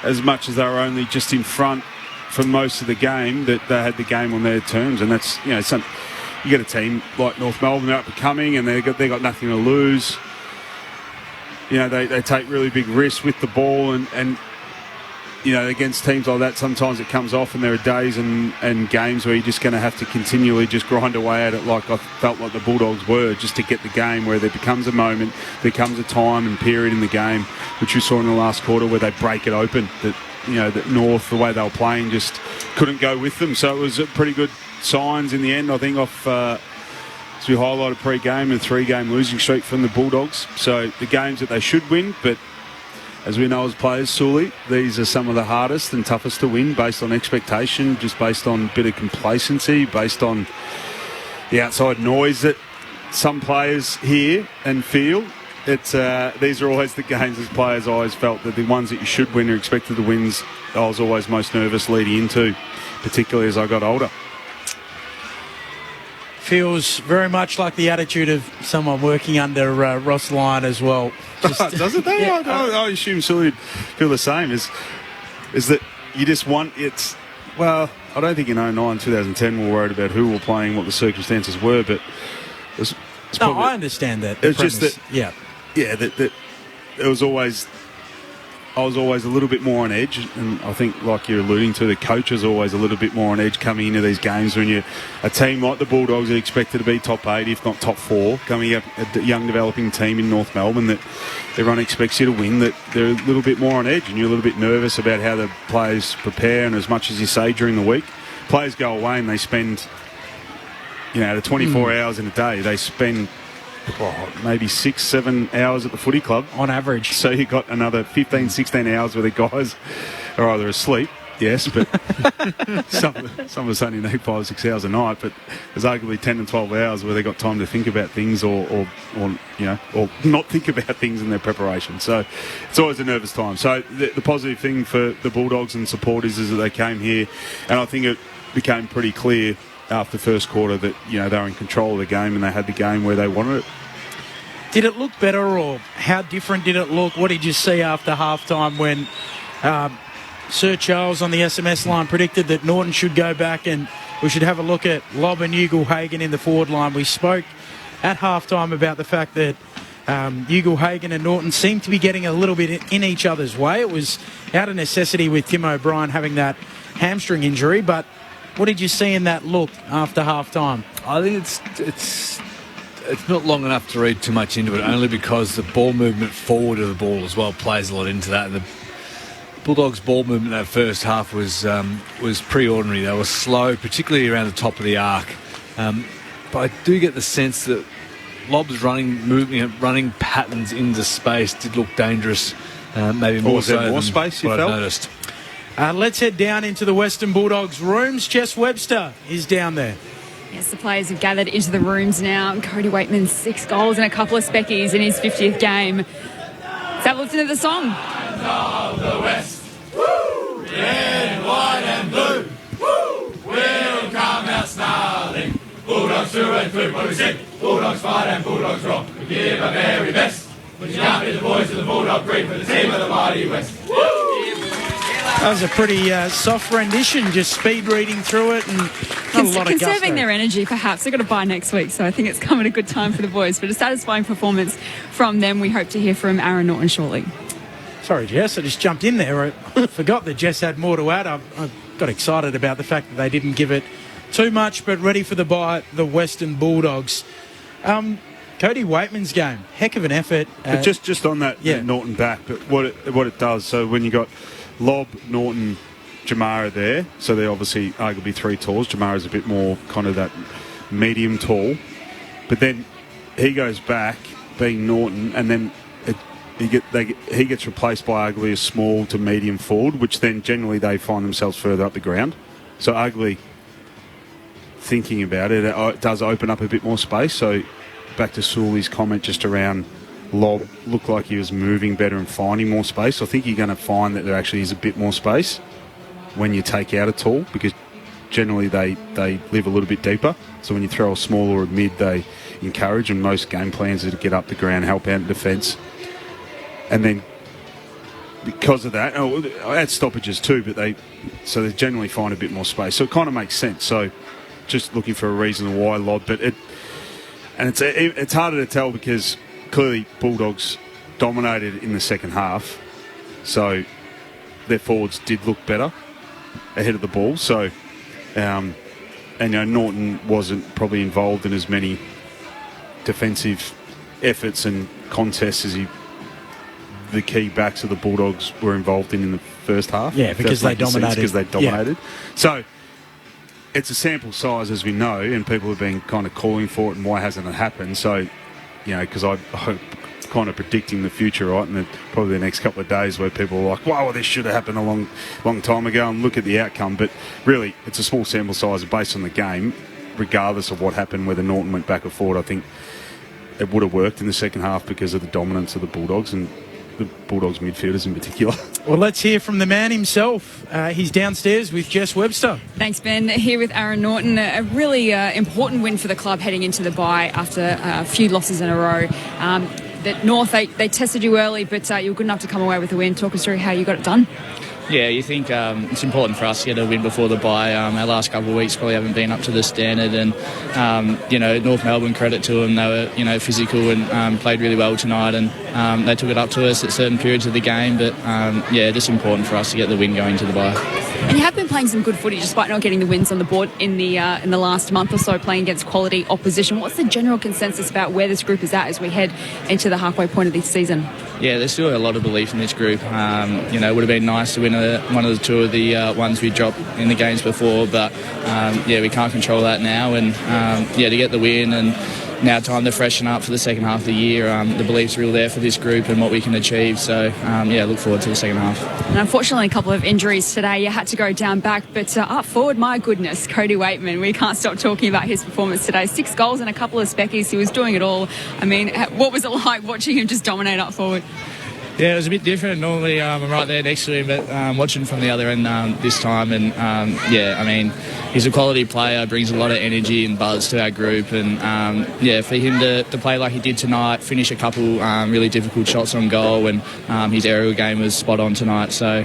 as much as they were only just in front for most of the game, that they had the game on their terms. And that's, you get a team like North Melbourne up and coming, and they got nothing to lose. They take really big risks with the ball, and against teams like that, sometimes it comes off, and there are days and games where you're just going to have to continually just grind away at it, like I felt like the Bulldogs were, just to get the game where there becomes a moment, becomes a time and period in the game, which we saw in the last quarter where they break it open. That North, the way they were playing, just couldn't go with them. So it was pretty good signs in the end, I think, off, as we highlighted pre-game, a 3-game losing streak from the Bulldogs. So the games that they should win, but as we know as players, Sully, these are some of the hardest and toughest to win based on expectation, just based on a bit of complacency, based on the outside noise that some players hear and feel. These are always the games as players I always felt that the ones that you should win or expected to win, I was always most nervous leading into, particularly as I got older. Feels very much like the attitude of someone working under Ross Lyon as well. Does it though? Yeah. I assume Sully would feel the same. Is that you just want it's... Well, I don't think in 2009, 2010 we were worried about who were playing, what the circumstances were, but... I understand that. It's just that... Yeah, that it was always... I was always a little bit more on edge, and I think, like you're alluding to, the coach is always a little bit more on edge coming into these games when you're a team like the Bulldogs are expected to be top 8, if not top 4, coming up a young developing team in North Melbourne that everyone expects you to win, that they're a little bit more on edge and you're a little bit nervous about how the players prepare, and as much as you say during the week, players go away and they spend, out of 24 hours in a day, they spend... maybe 6-7 hours at the footy club on average. So you got another 15-16 hours where the guys are either asleep, yes, but some of us only need 5 or 6 hours a night, but there's arguably 10 and 12 hours where they got time to think about things or not think about things in their preparation. So it's always a nervous time. So the positive thing for the Bulldogs and supporters is that they came here, and I think it became pretty clear after the first quarter that they were in control of the game and they had the game where they wanted it. Did it look better, or how different did it look? What did you see after halftime when Sir Charles on the SMS line predicted that Norton should go back and we should have a look at Lobb and Ugle-Hagan in the forward line? We spoke at halftime about the fact that Ugle-Hagan and Norton seemed to be getting a little bit in each other's way. It was out of necessity with Tim O'Brien having that hamstring injury, but what did you see in that look after half-time? I think it's not long enough to read too much into it, only because the ball movement forward of the ball as well plays a lot into that. And the Bulldogs' ball movement in that first half was pretty ordinary. They were slow, particularly around the top of the arc. But I do get the sense that Lobb's running patterns into space did look dangerous, maybe more so than space, what I noticed. Let's head down into the Western Bulldogs rooms. Jess Webster is down there. Yes, the players have gathered into the rooms now. Cody Waitman's 6 goals and a couple of speckies in his 50th game. Let's have a listen to the song. Of the West, woo! Red, white and blue, woo! We'll come out snarling. Bulldogs through and through, what do we sing? Bulldogs fight and Bulldogs rock. We give our very best. But you can't be the boys of the Bulldog breed for the team of the mighty West. Woo! That was a pretty soft rendition, just speed reading through it and not a lot of gusto. Conserving their energy, perhaps. They've got to buy next week, so I think it's come at a good time for the boys. But a satisfying performance from them. We hope to hear from Aaron Norton shortly. Sorry, Jess, I just jumped in there. I forgot that Jess had more to add. I got excited about the fact that they didn't give it too much, but ready for the bye, the Western Bulldogs. Cody Waitman's game, heck of an effort. But just on that, Norton back, but what it does, so when you got Lobb, Norton, Jamara there, so they're obviously arguably 3 talls. Jamara's a bit more kind of that medium tall, but then he goes back being Norton, and then he gets replaced by arguably a small to medium forward, which then generally they find themselves further up the ground. So arguably, thinking about it, it does open up a bit more space. So back to Sully's comment just around Lobb, looked like he was moving better and finding more space. I think you're going to find that there actually is a bit more space when you take out a tall, because generally they live a little bit deeper. So when you throw a small or a mid, they encourage, and most game plans are to get up the ground, help out in defence. And then because of that, at stoppages too, but they generally find a bit more space. So it kind of makes sense. So just looking for a reason why Lobb, but it's harder to tell because clearly Bulldogs dominated in the second half. So their forwards did look better ahead of the ball. So, and Norton wasn't probably involved in as many defensive efforts and contests as the key backs of the Bulldogs were involved in the first half. Yeah, because they dominated. Because they dominated. Yeah. So it's a sample size, as we know, and people have been kind of calling for it, and why hasn't it happened? So, because I hope kind of predicting the future, right, and probably the next couple of days where people are like, wow, well, this should have happened a long time ago, and look at the outcome. But really, it's a small sample size based on the game, regardless of what happened, whether Norton went back or forward. I think it would have worked in the second half because of the dominance of the Bulldogs and the Bulldogs midfielders in particular. Well, let's hear from the man himself. He's downstairs with Jess Webster. Thanks, Ben. Here with Aaron Norton. A really important win for the club heading into the bye after a few losses in a row. That North, they tested you early, but you were good enough to come away with a win. Talk us through how you got it done. Yeah, you think it's important for us to get a win before the bye. Our last couple of weeks probably haven't been up to the standard, and North Melbourne, credit to them, they were physical and played really well tonight, and they took it up to us at certain periods of the game. But just important for us to get the win going to the bye. And you have been playing some good footy despite not getting the wins on the board in the last month or so, playing against quality opposition. What's the general consensus about where this group is at as we head into the halfway point of this season? Yeah, there's still a lot of belief in this group. It would have been nice to win one of the two of the ones we dropped in the games before, but we can't control that now. And to get the win and now time to freshen up for the second half of the year. The belief's real there for this group and what we can achieve. So, look forward to the second half. And unfortunately, a couple of injuries today. You had to go down back, but up forward, my goodness, Cody Waitman. We can't stop talking about his performance today. 6 goals and a couple of speckies. He was doing it all. I mean, what was it like watching him just dominate up forward? Yeah, it was a bit different. Normally I'm right there next to him, but watching from the other end this time. And he's a quality player, brings a lot of energy and buzz to our group. And for him to play like he did tonight, finish a couple really difficult shots on goal, and his aerial game was spot on tonight. So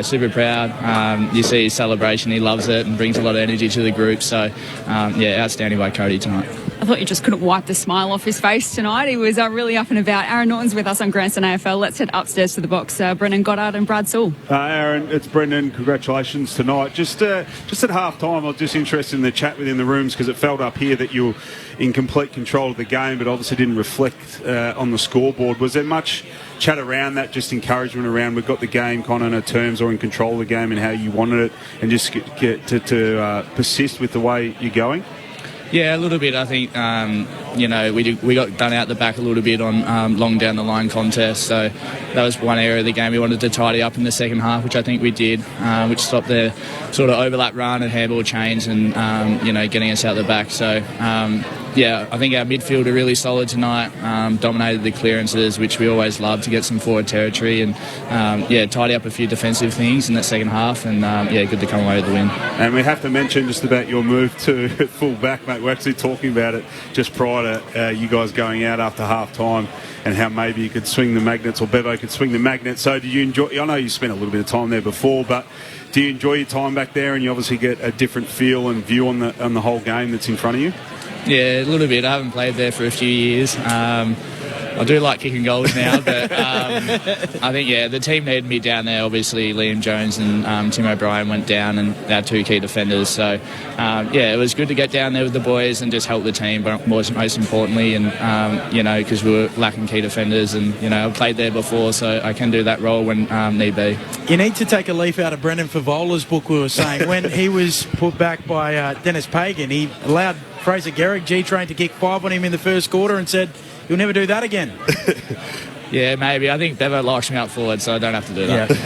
super proud. You see his celebration, he loves it and brings a lot of energy to the group. So outstanding by Cody tonight. I thought you just couldn't wipe the smile off his face tonight. He was really up and about. Aaron Norton's with us on Grandson AFL. Let's head upstairs to the box. Brendan Goddard and Brad Sewell. Aaron, it's Brendan. Congratulations tonight. Just at half-time, I was just interested in the chat within the rooms because it felt up here that you were in complete control of the game, but obviously didn't reflect on the scoreboard. Was there much chat around that, just encouragement around we've got the game kind of in terms or in control of the game and how you wanted it, and just get to persist with the way you're going? Yeah, a little bit. I think we got done out the back a little bit on long down the line contests. So that was one area of the game we wanted to tidy up in the second half, which I think we did, which stopped the sort of overlap run and handball change and getting us out the back. So I think our midfield are really solid tonight. Dominated the clearances, which we always love to get some forward territory, and tidy up a few defensive things in that second half. And good to come away with the win. And we have to mention just about your move to full back, mate. We're actually talking about it just prior to you guys going out after half time, and how maybe you could swing the magnets, or Bevo could swing the magnets. So, do you enjoy? I know you spent a little bit of time there before, but do you enjoy your time back there? And you obviously get a different feel and view on the whole game that's in front of you. Yeah, a little bit. I haven't played there for a few years. I do like kicking goals now, but I think, the team needed me down there. Obviously, Liam Jones and Tim O'Brien went down, and our two key defenders. So, it was good to get down there with the boys and just help the team, but most importantly, and, because we were lacking key defenders, and, I've played there before, so I can do that role when need be. You need to take a leaf out of Brendan Favola's book, we were saying. When he was put back by Dennis Pagan, he allowed Fraser Garrick, G-Train, to kick 5 on him in the first quarter and said, "You'll never do that again." Yeah, maybe. I think Bevo likes me up forward, so I don't have to do that. Yeah.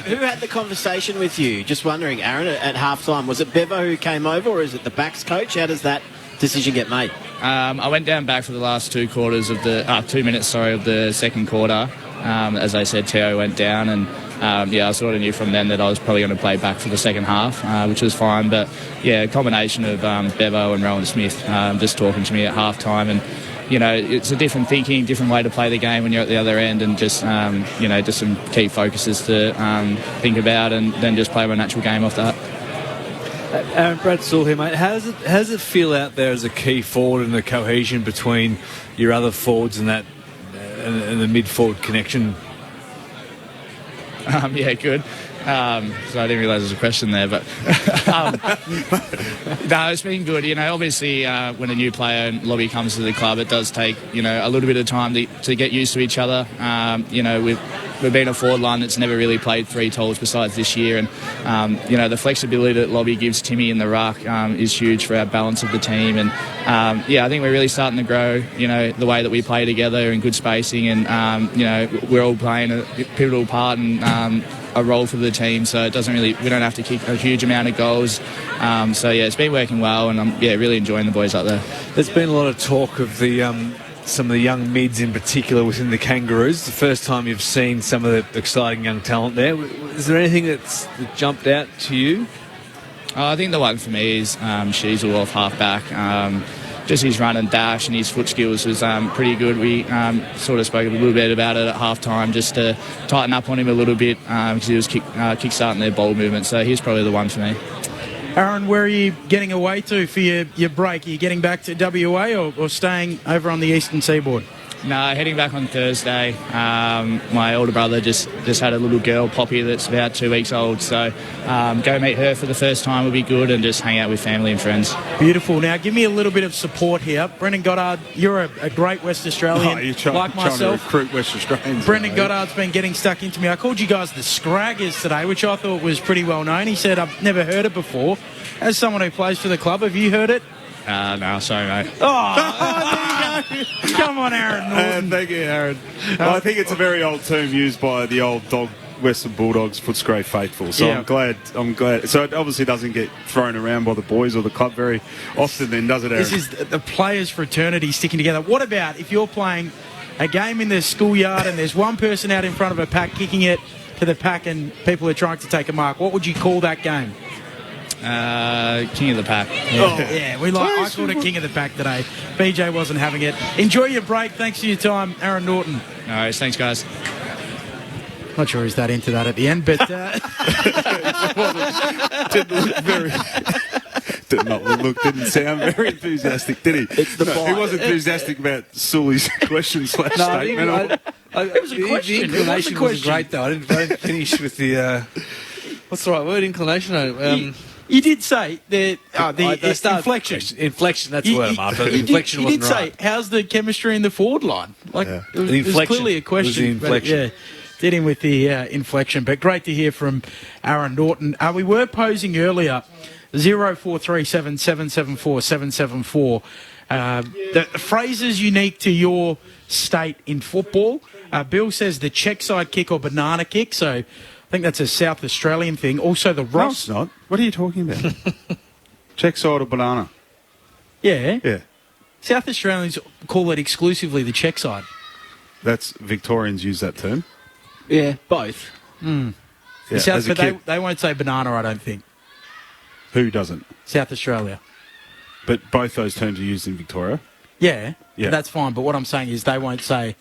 who had the conversation with you? Just wondering, Aaron, at half-time. Was it Bevo who came over, or is it the backs coach? How does that decision get made? I went down back for the last 2 minutes of the second quarter. As I said, Teo went down, and I sort of knew from then that I was probably going to play back for the second half, which was fine. But a combination of Bevo and Rowan Smith just talking to me at half-time, and it's a different thinking, different way to play the game when you're at the other end, and just just some key focuses to think about, and then just play my natural game off that. Aaron, Brad Sewell here, mate. How does it feel out there as a key forward, and the cohesion between your other forwards and that and the mid-forward connection? Good. So I didn't realise there was a question there, but no, it's been good. You know, obviously when a new player and lobby comes to the club, it does take, you know, a little bit of time to get used to each other. You know, we've been a forward line that's never really played three tolls besides this year, and you know, the flexibility that Lobby gives Timmy in the ruck is huge for our balance of the team. And yeah, I think we're really starting to grow, you know, the way that we play together and good spacing, and you know, we're all playing a pivotal part and a role for the team, so we don't have to kick a huge amount of goals. So yeah, it's been working well, and I'm really enjoying the boys up there. There's been a lot of talk of the some of the young mids in particular within the Kangaroos. The first time you've seen some of the exciting young talent there. Is there anything that jumped out to you? I think the one for me is Sheasel off half-back. Just his run and dash and his foot skills was pretty good. We sort of spoke a little bit about it at half-time just to tighten up on him a little bit because he was kick-starting their ball movement. So he's probably the one for me. Aaron, where are you getting away to for your break? Are you getting back to WA or staying over on the eastern seaboard? No, heading back on Thursday. My older brother just had a little girl, Poppy, that's about 2 weeks old. So go meet her for the first time will be good, and just hang out with family and friends. Beautiful. Now, give me a little bit of support here. Brendan Goddard, you're a great West Australian, like myself. Trying to recruit West Australians. Brendan Goddard's been getting stuck into me. I called you guys the Scraggers today, which I thought was pretty well known. He said, I've never heard it before. As someone who plays for the club, have you heard it? No, sorry, mate. Oh, there you go. Come on, Aaron Norton. Thank you, Aaron. Well, I think it's a very old term used by the old Western Bulldogs Footscray faithful. So yeah. I'm glad. So it obviously doesn't get thrown around by the boys or the club very often then, does it, Aaron? This is the players' fraternity sticking together. What about if you're playing a game in the schoolyard and there's one person out in front of a pack kicking it to the pack and people are trying to take a mark? What would you call that game? King of the Pack. Yeah. Oh, yeah, I called it King of the Pack today. BJ wasn't having it. Enjoy your break. Thanks for your time, Aaron Norton. All right, thanks, guys. Not sure he's that into that at the end, but didn't sound very enthusiastic, did he? It's the he wasn't enthusiastic about Sully's question / statement. It was a question. The inclination was great, though. I didn't finish with the what's the right word? Inclination. You did say the inflection. Inflection, that's the word I'm after. Inflection wasn't right. You did say, how's the chemistry in the forward line? Like, yeah. it was clearly a question. It was the inflection. Yeah, did him with the inflection. But great to hear from Aaron Norton. We were posing earlier, 0437 774 774. The phrases unique to your state in football. Bill says the check side kick or banana kick. So I think that's a South Australian thing. Also the No, it's not. What are you talking about? Check side or banana? Yeah. Yeah. South Australians call it exclusively the check side. That's Victorians use that term. Yeah, both. Mm. Yeah, but they won't say banana, I don't think. Who doesn't? South Australia. But both those terms are used in Victoria? Yeah. That's fine. But what I'm saying is they won't say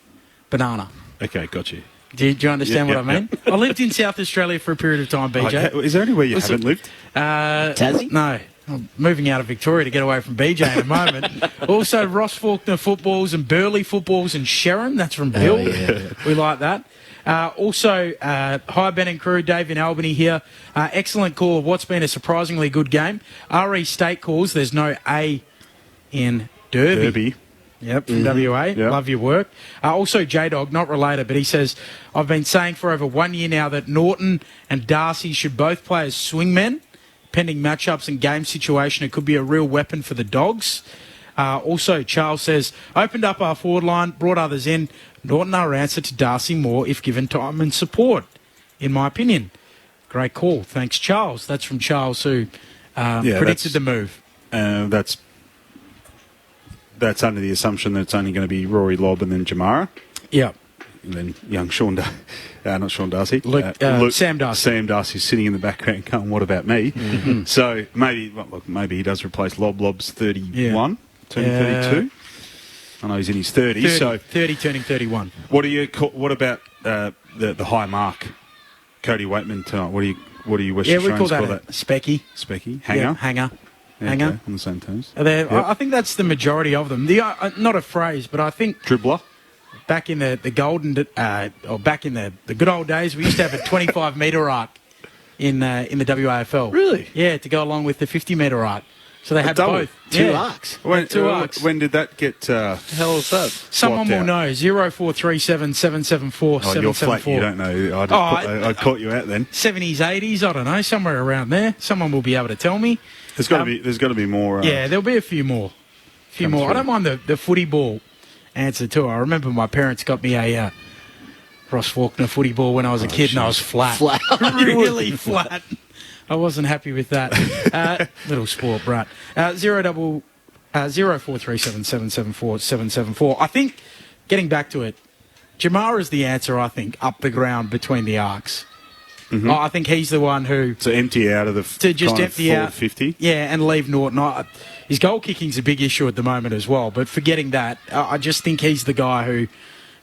banana. Okay, got you. Do you understand what I mean? I lived in South Australia for a period of time, BJ. Is there anywhere you haven't lived? Tassie? No. I'm moving out of Victoria to get away from BJ in a moment. Also, Ross Faulkner footballs and Burley footballs and Sharon. That's from Bill. Yeah. We like that. Also, hi Ben and crew, Dave in Albany here. Excellent call of what's been a surprisingly good game. RE State calls, there's no A in Derby. Yep, from WA. Yep. Love your work. Also, J-Dog, not related, but he says, I've been saying for over 1 year now that Norton and Darcy should both play as swingmen. Pending matchups and game situation, it could be a real weapon for the Dogs. Also, Charles says, opened up our forward line, brought others in. Norton our answer to Darcy Moore if given time and support, in my opinion. Great call. Thanks, Charles. That's from Charles who predicted the move. That's under the assumption that it's only going to be Rory Lobb and then Jamara. Yeah. And then young not Sean Darcy. Sam Darcy. Sam Darcy's sitting in the background going, what about me? Mm-hmm. So maybe he does replace Lobb. Lobb's 31, turning 32. I know he's in his 30s. 30 turning 31. What about the high mark? Cody Waitman tonight. What do you West Australians call that? Specky. Hanger? Yeah, hanger. On the same terms. I think that's the majority of them. Not a phrase, but I think dribbler. Back in the good old days, we used to have a 25-metre arc in the WAFL. Really? Yeah, to go along with the 50-metre arc. So they had double. both. Two arcs. Two arcs. When did that get? Hell was that? Someone will out? know. 0437 774 Oh, you're flat. 774. You don't know. I caught you out then. 70s, 80s, I don't know, somewhere around there. Someone will be able to tell me. There's got to be more. Yeah, there'll be a few more. I don't mind the footy ball answer too. I remember my parents got me a Ross Faulkner footy ball when I was a kid, and I was flat. Really flat. I wasn't happy with that. Little sport, brat. 0437 774 774. I think, getting back to it, Jamara is the answer, I think, up the ground between the arcs. Mm-hmm. I think he's the one who... To empty out of the to just kind empty of out 50. Yeah, and leave Norton. His goal kicking's a big issue at the moment as well, but forgetting that, I just think he's the guy who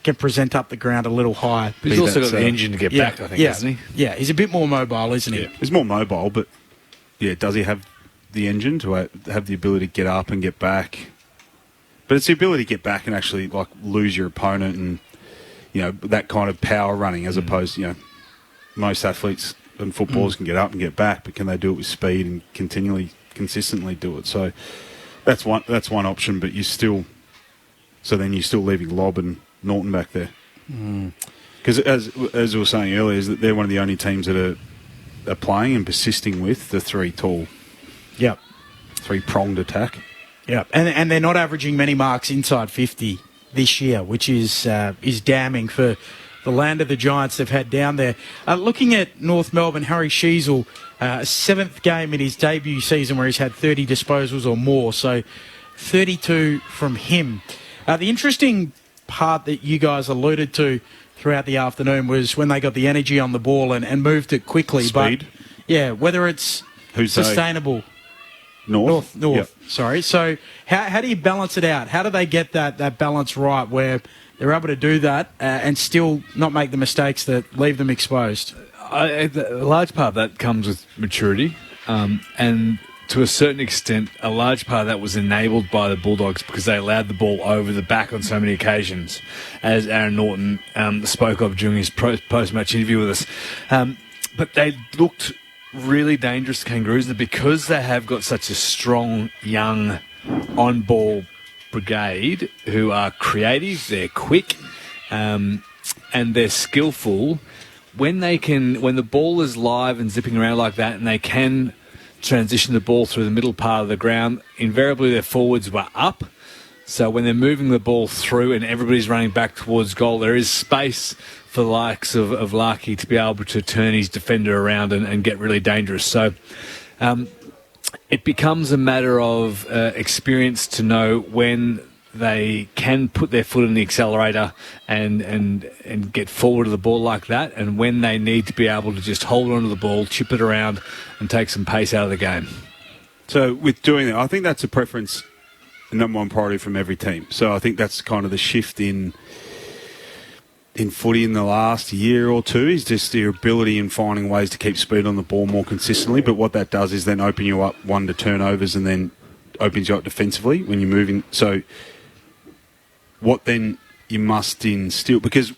can present up the ground a little higher. But he's also got the engine to get back, I think, hasn't he? Yeah, he's a bit more mobile, isn't he? He's more mobile, but does he have the engine to have the ability to get up and get back? But it's the ability to get back and actually lose your opponent, and that kind of power running, as opposed to most athletes and footballers can get up and get back, but can they do it with speed and consistently do it? So that's one option, but then you're still leaving Lobb and Norton back there. Because as we were saying earlier, is that they're one of the only teams that are playing and persisting with the three tall, three-pronged attack. Yeah, and they're not averaging many marks inside 50 this year, which is damning for the land of the Giants they've had down there. Looking at North Melbourne, Harry Sheasel, seventh game in his debut season where he's had 30 disposals or more, so 32 from him. The interesting part that you guys alluded to throughout the afternoon was when they got the energy on the ball and moved it quickly. Speed. But, whether it's sustainable. North. Yep. Sorry. So how do you balance it out? How do they get that balance right where they're able to do that and still not make the mistakes that leave them exposed? A large part of that comes with maturity, and to a certain extent, a large part of that was enabled by the Bulldogs because they allowed the ball over the back on so many occasions, as Aaron Norton spoke of during his post-match interview with us. But they looked really dangerous, Kangaroos, because they have got such a strong, young, on-ball brigade who are creative, they're quick, and they're skillful. When the ball is live and zipping around like that, and they can transition the ball through the middle part of the ground, invariably their forwards were up. So when they're moving the ball through and everybody's running back towards goal, there is space for the likes of Larky to be able to turn his defender around and get really dangerous. So it becomes a matter of experience to know when they can put their foot in the accelerator and get forward to the ball like that, and when they need to be able to just hold on to the ball, chip it around, and take some pace out of the game. So with doing that, I think that's a preference, the number one priority from every team. So I think that's kind of the shift in footy in the last year or two, is just their ability in finding ways to keep speed on the ball more consistently. But what that does is then open you up, one, to turnovers, and then opens you up defensively when you're moving. So what then you must instill, because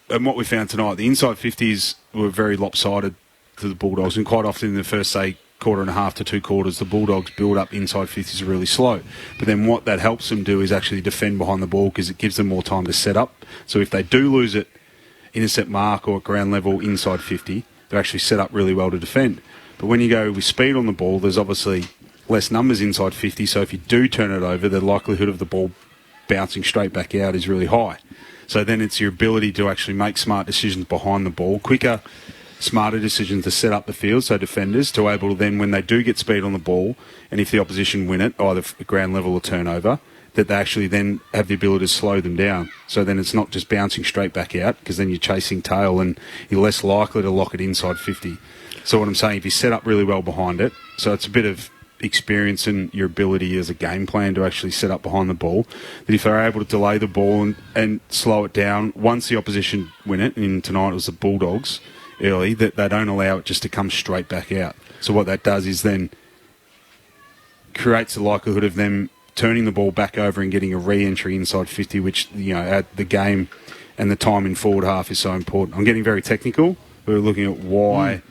and what we found tonight, the inside 50s were very lopsided to the Bulldogs, and quite often in the first, say, quarter and a half to 2 quarters, the Bulldogs build up inside 50s really slow. But then what that helps them do is actually defend behind the ball, because it gives them more time to set up. So if they do lose it, intercept mark or at ground level inside 50, they're actually set up really well to defend. But when you go with speed on the ball, there's obviously less numbers inside 50, so if you do turn it over, the likelihood of the ball bouncing straight back out is really high. So then it's your ability to actually make smart decisions behind the ball, quicker, smarter decisions to set up the field, so defenders to able to then, when they do get speed on the ball, and if the opposition win it, either at ground level or turnover, that they actually then have the ability to slow them down. So then it's not just bouncing straight back out, because then you're chasing tail and you're less likely to lock it inside 50. So what I'm saying, if you set up really well behind it, so it's a bit of experience and your ability as a game plan to actually set up behind the ball, that if they're able to delay the ball and slow it down, once the opposition win it, and tonight it was the Bulldogs early, that they don't allow it just to come straight back out. So what that does is then creates the likelihood of them turning the ball back over and getting a re-entry inside 50, which, at the game and the time in forward half is so important. I'm getting very technical. We're looking at why...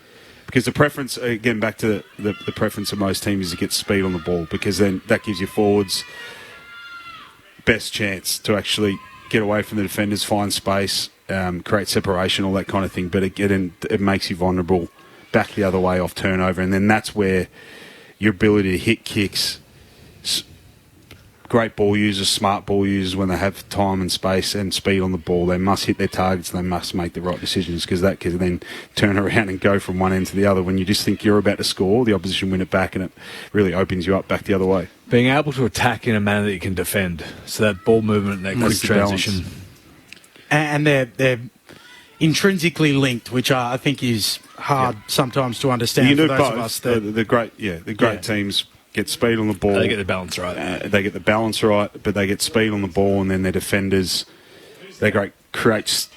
Because the preference, again, back to the preference of most teams is to get speed on the ball, because then that gives your forwards best chance to actually get away from the defenders, find space, create separation, all that kind of thing. But it makes you vulnerable back the other way off turnover, and then that's where your ability to hit kicks, great ball users, smart ball users, when they have time and space and speed on the ball, they must hit their targets and they must make the right decisions, because that can then turn around and go from one end to the other. When you just think you're about to score, the opposition win it back, and it really opens you up back the other way. Being able to attack in a manner that you can defend, so that ball movement, that quick transition. And they're intrinsically linked, which I think is hard sometimes to understand. You can for do those both. Of us that, The great teams get speed on the ball. They get the balance right. They get the balance right, but they get speed on the ball, and then their defenders, they create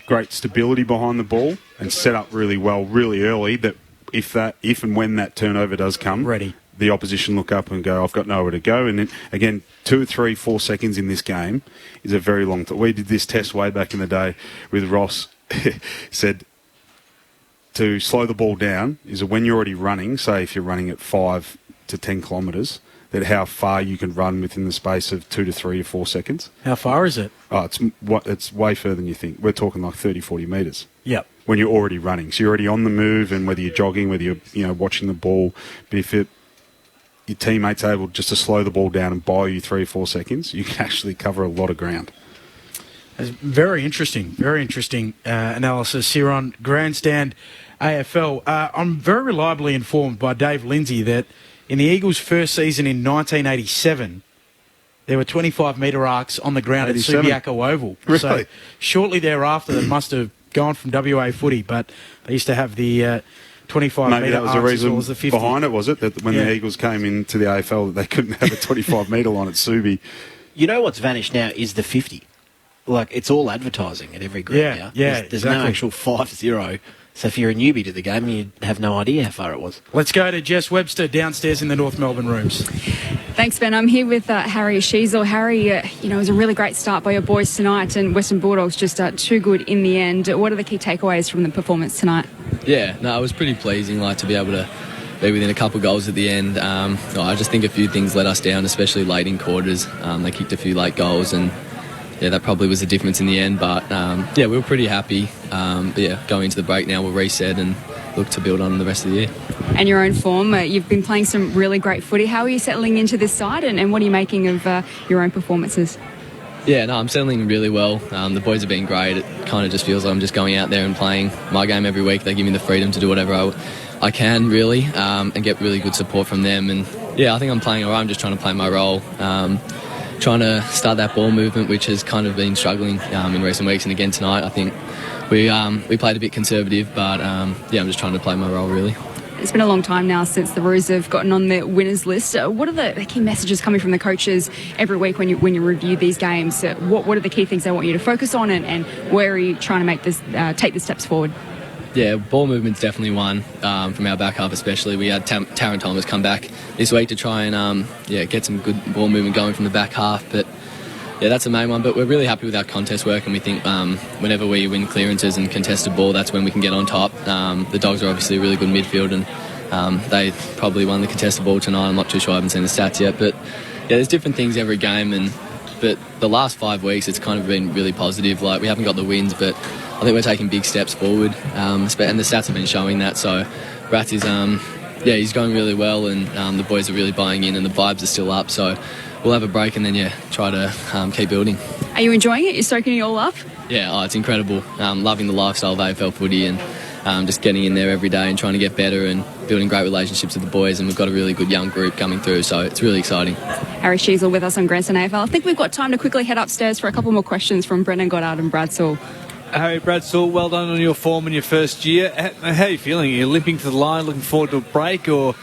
great stability behind the ball and set up really well, really early. That if and when that turnover does come, ready, the opposition look up and go, I've got nowhere to go. And then again, 2, 3, 4 seconds in this game is a very long time. We did this test way back in the day with Ross. Said to slow the ball down is when you're already running, say if you're running at 5 to 10 kilometres, that how far you can run within the space of 2 to 3 or 4 seconds. How far is it? Oh, it's way further than you think. We're talking like 30, 40 metres. Yep. When you're already running. So you're already on the move, and whether you're jogging, whether you're watching the ball, but if your teammate's able just to slow the ball down and buy you 3 or 4 seconds, you can actually cover a lot of ground. It's very interesting analysis here on Grandstand AFL. I'm very reliably informed by Dave Lindsay that in the Eagles' first season in 1987, there were 25-metre arcs on the ground 87. At Subiaco Oval. Really? So shortly thereafter, they must have gone from WA footy, but they used to have the 25-metre arcs. Maybe that was the reason as well as the 50. Behind it, was it? That when the Eagles came into the AFL, that they couldn't have a 25-metre line at Subi. You know what's vanished now is the 50. Like, it's all advertising at every group now. There's exactly. no actual 5-0. So if you're a newbie to the game, you have no idea how far it was. Let's go to Jess Webster downstairs in the North Melbourne rooms. Thanks, Ben. I'm here with Harry Sheasel. Harry, it was a really great start by your boys tonight, and Western Bulldogs just too good in the end. What are the key takeaways from the performance tonight? Yeah, it was pretty pleasing, to be able to be within a couple of goals at the end. I just think a few things let us down, especially late in quarters. They kicked a few late goals, and that probably was the difference in the end. But we were pretty happy. Going into the break now, we'll reset and look to build on the rest of the year. And your own form, you've been playing some really great footy. How are you settling into this side, and what are you making of your own performances? I'm settling really well. The boys have been great. It kind of just feels like I'm just going out there and playing my game every week. They give me the freedom to do whatever I can, really, and get really good support from them. And I think I'm playing all right. I'm just trying to play my role. Trying to start that ball movement, which has kind of been struggling in recent weeks. And again tonight, I think we played a bit conservative, but I'm just trying to play my role, really. It's been a long time now since the Roos have gotten on the winners list. What are the key messages coming from the coaches every week when you review these games? What are the key things they want you to focus on, and where are you trying to make this take the steps forward? Yeah, ball movement's definitely one from our back half especially. We had Taron Thomas come back this week to try and get some good ball movement going from the back half. But that's the main one. But we're really happy with our contest work, and we think whenever we win clearances and contested ball, that's when we can get on top. The Dogs are obviously a really good midfield, and they probably won the contested ball tonight. I'm not too sure, I haven't seen the stats yet. But there's different things every game, but the last 5 weeks it's kind of been really positive. Like, we haven't got the wins, but I think we're taking big steps forward, and the stats have been showing that. So Rats is he's going really well, and the boys are really buying in, and the vibes are still up. So we'll have a break and then try to keep building. Are you enjoying it? You're soaking it all up? Yeah, it's incredible. Loving the lifestyle of AFL footy, and just getting in there every day and trying to get better and building great relationships with the boys. And we've got a really good young group coming through, so it's really exciting. Harry Sheasel with us on Grandstand AFL. I think we've got time to quickly head upstairs for a couple more questions from Brendan Goddard and Brad Sewell. Harry, Brad Sewell, well done on your form in your first year. How are you feeling? Are you limping to the line, looking forward to a break, or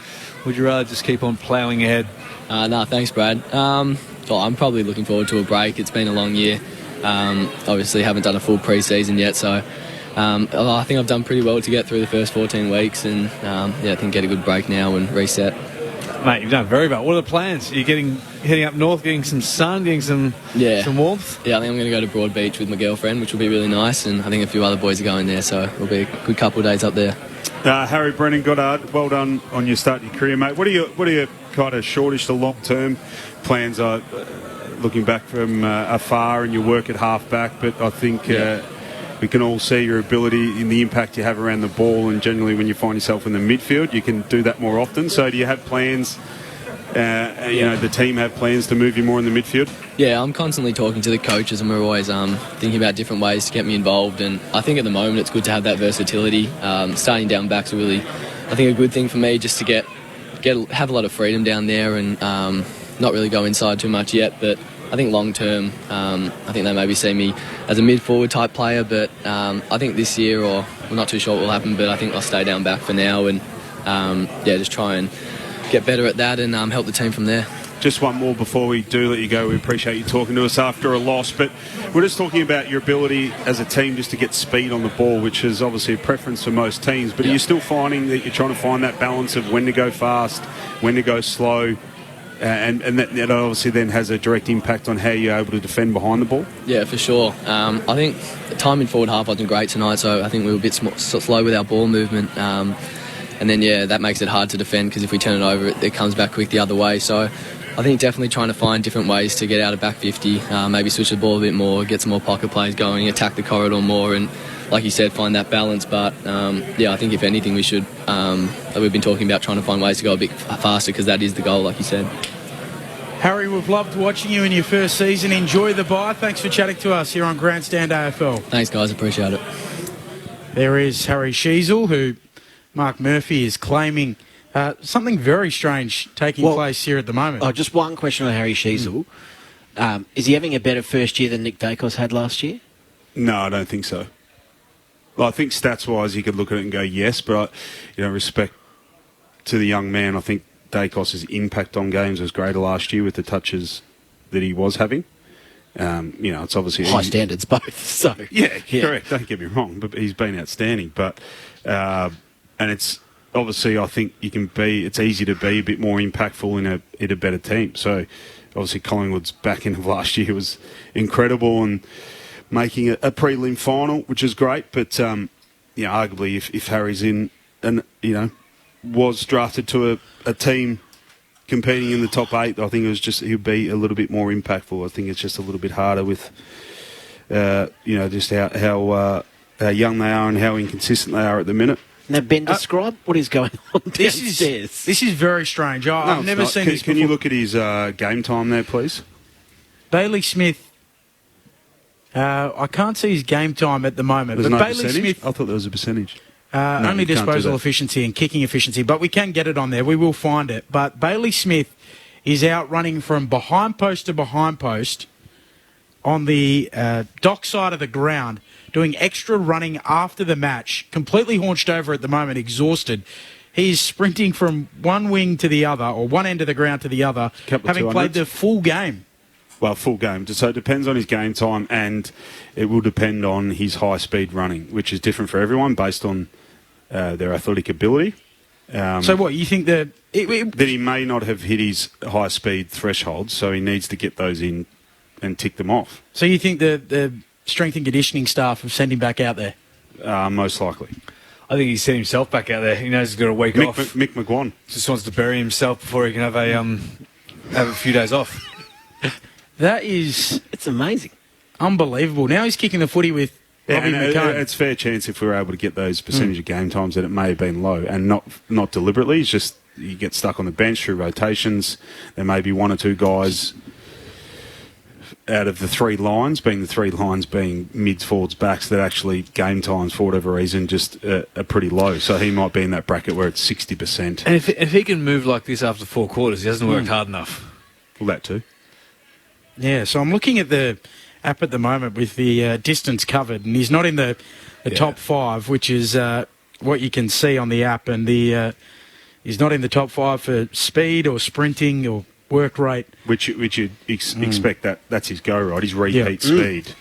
would you rather just keep on ploughing ahead? Thanks, Brad. I'm probably looking forward to a break. It's been a long year. Obviously haven't done a full pre-season yet, so I think I've done pretty well to get through the first 14 weeks, and I think get a good break now and reset. Mate, you've done very well. What are the plans? Are you heading up north, getting some sun, getting some warmth? Yeah, I think I'm going to go to Broad Beach with my girlfriend, which will be really nice, and I think a few other boys are going there, so it'll be a good couple of days up there. Harry Brennan, Goddard, well done on your start of your career, mate. What are your kind of shortish to long-term plans? Looking back from afar and your work at half-back, but I think we can all see your ability in the impact you have around the ball, and generally when you find yourself in the midfield, you can do that more often. So do you have plans, the team have plans to move you more in the midfield? Yeah, I'm constantly talking to the coaches, and we're always thinking about different ways to get me involved. And I think at the moment it's good to have that versatility. Starting down back's really, I think, a good thing for me, just to have a lot of freedom down there and not really go inside too much yet. But I think long term, I think they maybe see me as a mid-forward type player. But I think this year, or we're not too sure what will happen, but I think I'll stay down back for now and just try and get better at that and help the team from there. Just one more before we do let you go. We appreciate you talking to us after a loss, but we're just talking about your ability as a team just to get speed on the ball, which is obviously a preference for most teams, but are you still finding that you're trying to find that balance of when to go fast, when to go slow, and that obviously then has a direct impact on how you're able to defend behind the ball? Yeah, for sure. I think the time in forward half wasn't great tonight, so I think we were a bit slow with our ball movement. And then, that makes it hard to defend, because if we turn it over, it comes back quick the other way. So I think definitely trying to find different ways to get out of back 50, maybe switch the ball a bit more, get some more pocket plays going, attack the corridor more, and, like you said, find that balance. But, I think if anything, we should, we've been talking about trying to find ways to go a bit faster, because that is the goal, like you said. Harry, we've loved watching you in your first season. Enjoy the bye. Thanks for chatting to us here on Grandstand AFL. Thanks, guys. Appreciate it. There is Harry Sheasel, who Mark Murphy is claiming something very strange taking place here at the moment. Just one question on Harry Sheasel. Is he having a better first year than Nick Dacos had last year? No, I don't think so. Well, I think stats-wise you could look at it and go yes, but respect to the young man, I think Dacos' impact on games was greater last year with the touches that he was having. It's obviously high standards both. So yeah, correct. Don't get me wrong, but he's been outstanding. But and it's obviously, I think it's easy to be a bit more impactful in a better team. So obviously Collingwood's back end of last year was incredible and making a prelim final, which is great. But arguably if Harry's in and was drafted to a team competing in the top 8, I think he'd be a little bit more impactful. I think it's just a little bit harder with just how young they are and how inconsistent they are at the minute. Now, Ben, describe what is going on downstairs. This is very strange. I've never seen this before. Can you look at his game time there, please? Bailey Smith. I can't see his game time at the moment. There's but no Bailey percentage? Smith, I thought there was a percentage. only disposal efficiency and kicking efficiency, but we can get it on there. We will find it. But Bailey Smith is out running from behind post to behind post on the dock side of the ground, doing extra running after the match, completely haunched over at the moment, exhausted. He's sprinting from one wing to the other, or one end of the ground to the other, having played the full game. Well, full game. So it depends on his game time, and it will depend on his high-speed running, which is different for everyone based on their athletic ability. So what, you think that he may not have hit his high-speed thresholds, so he needs to get those in and tick them off. So you think the strength and conditioning staff have sent him back out there? Most likely. I think he's sent himself back out there. He knows he's got a week off. Mick McGuan just wants to bury himself before he can have a few days off. It's amazing. Unbelievable. Now he's kicking the footy with Robbie McCone. It's fair chance if we were able to get those percentage of game times that it may have been low, and not deliberately. It's just you get stuck on the bench through rotations. There may be one or two guys out of the three lines being mids, forwards, backs, that actually game times, for whatever reason, just are pretty low. So he might be in that bracket where it's 60%. And if he can move like this after 4 quarters, he hasn't worked hard enough. Well, that too. Yeah, so I'm looking at the app at the moment with the distance covered, and he's not in the top 5, which is what you can see on the app, and he's not in the top 5 for speed or sprinting or work rate. Which you'd expect that's his go, right? His repeat speed,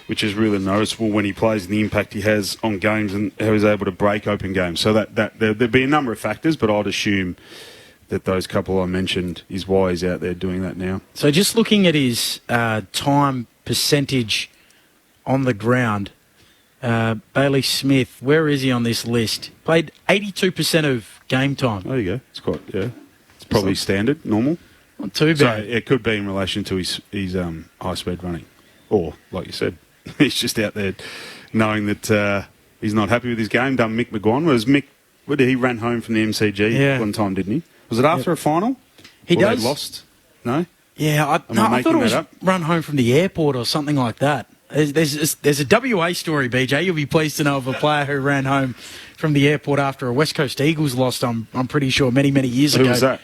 which is really noticeable when he plays, and the impact he has on games and how he's able to break open games. So that there'd be a number of factors, but I'd assume that those couple I mentioned is why he's out there doing that now. So just looking at his time percentage on the ground, Bailey Smith, where is he on this list? Played 82% of game time. There you go. It's quite, it's probably standard, normal. Not too So bad. it could be in relation to his high-speed running. Or, like you said, he's just out there knowing that he's not happy with his game. Done Mick McGuan. He ran home from the MCG one time, didn't he? Was it after a final? He Or does. They lost? No? Yeah, I thought it was run home from the airport or something like that. There's a WA story, BJ. You'll be pleased to know of a player who ran home from the airport after a West Coast Eagles lost, I'm pretty sure, many years ago. Who was that?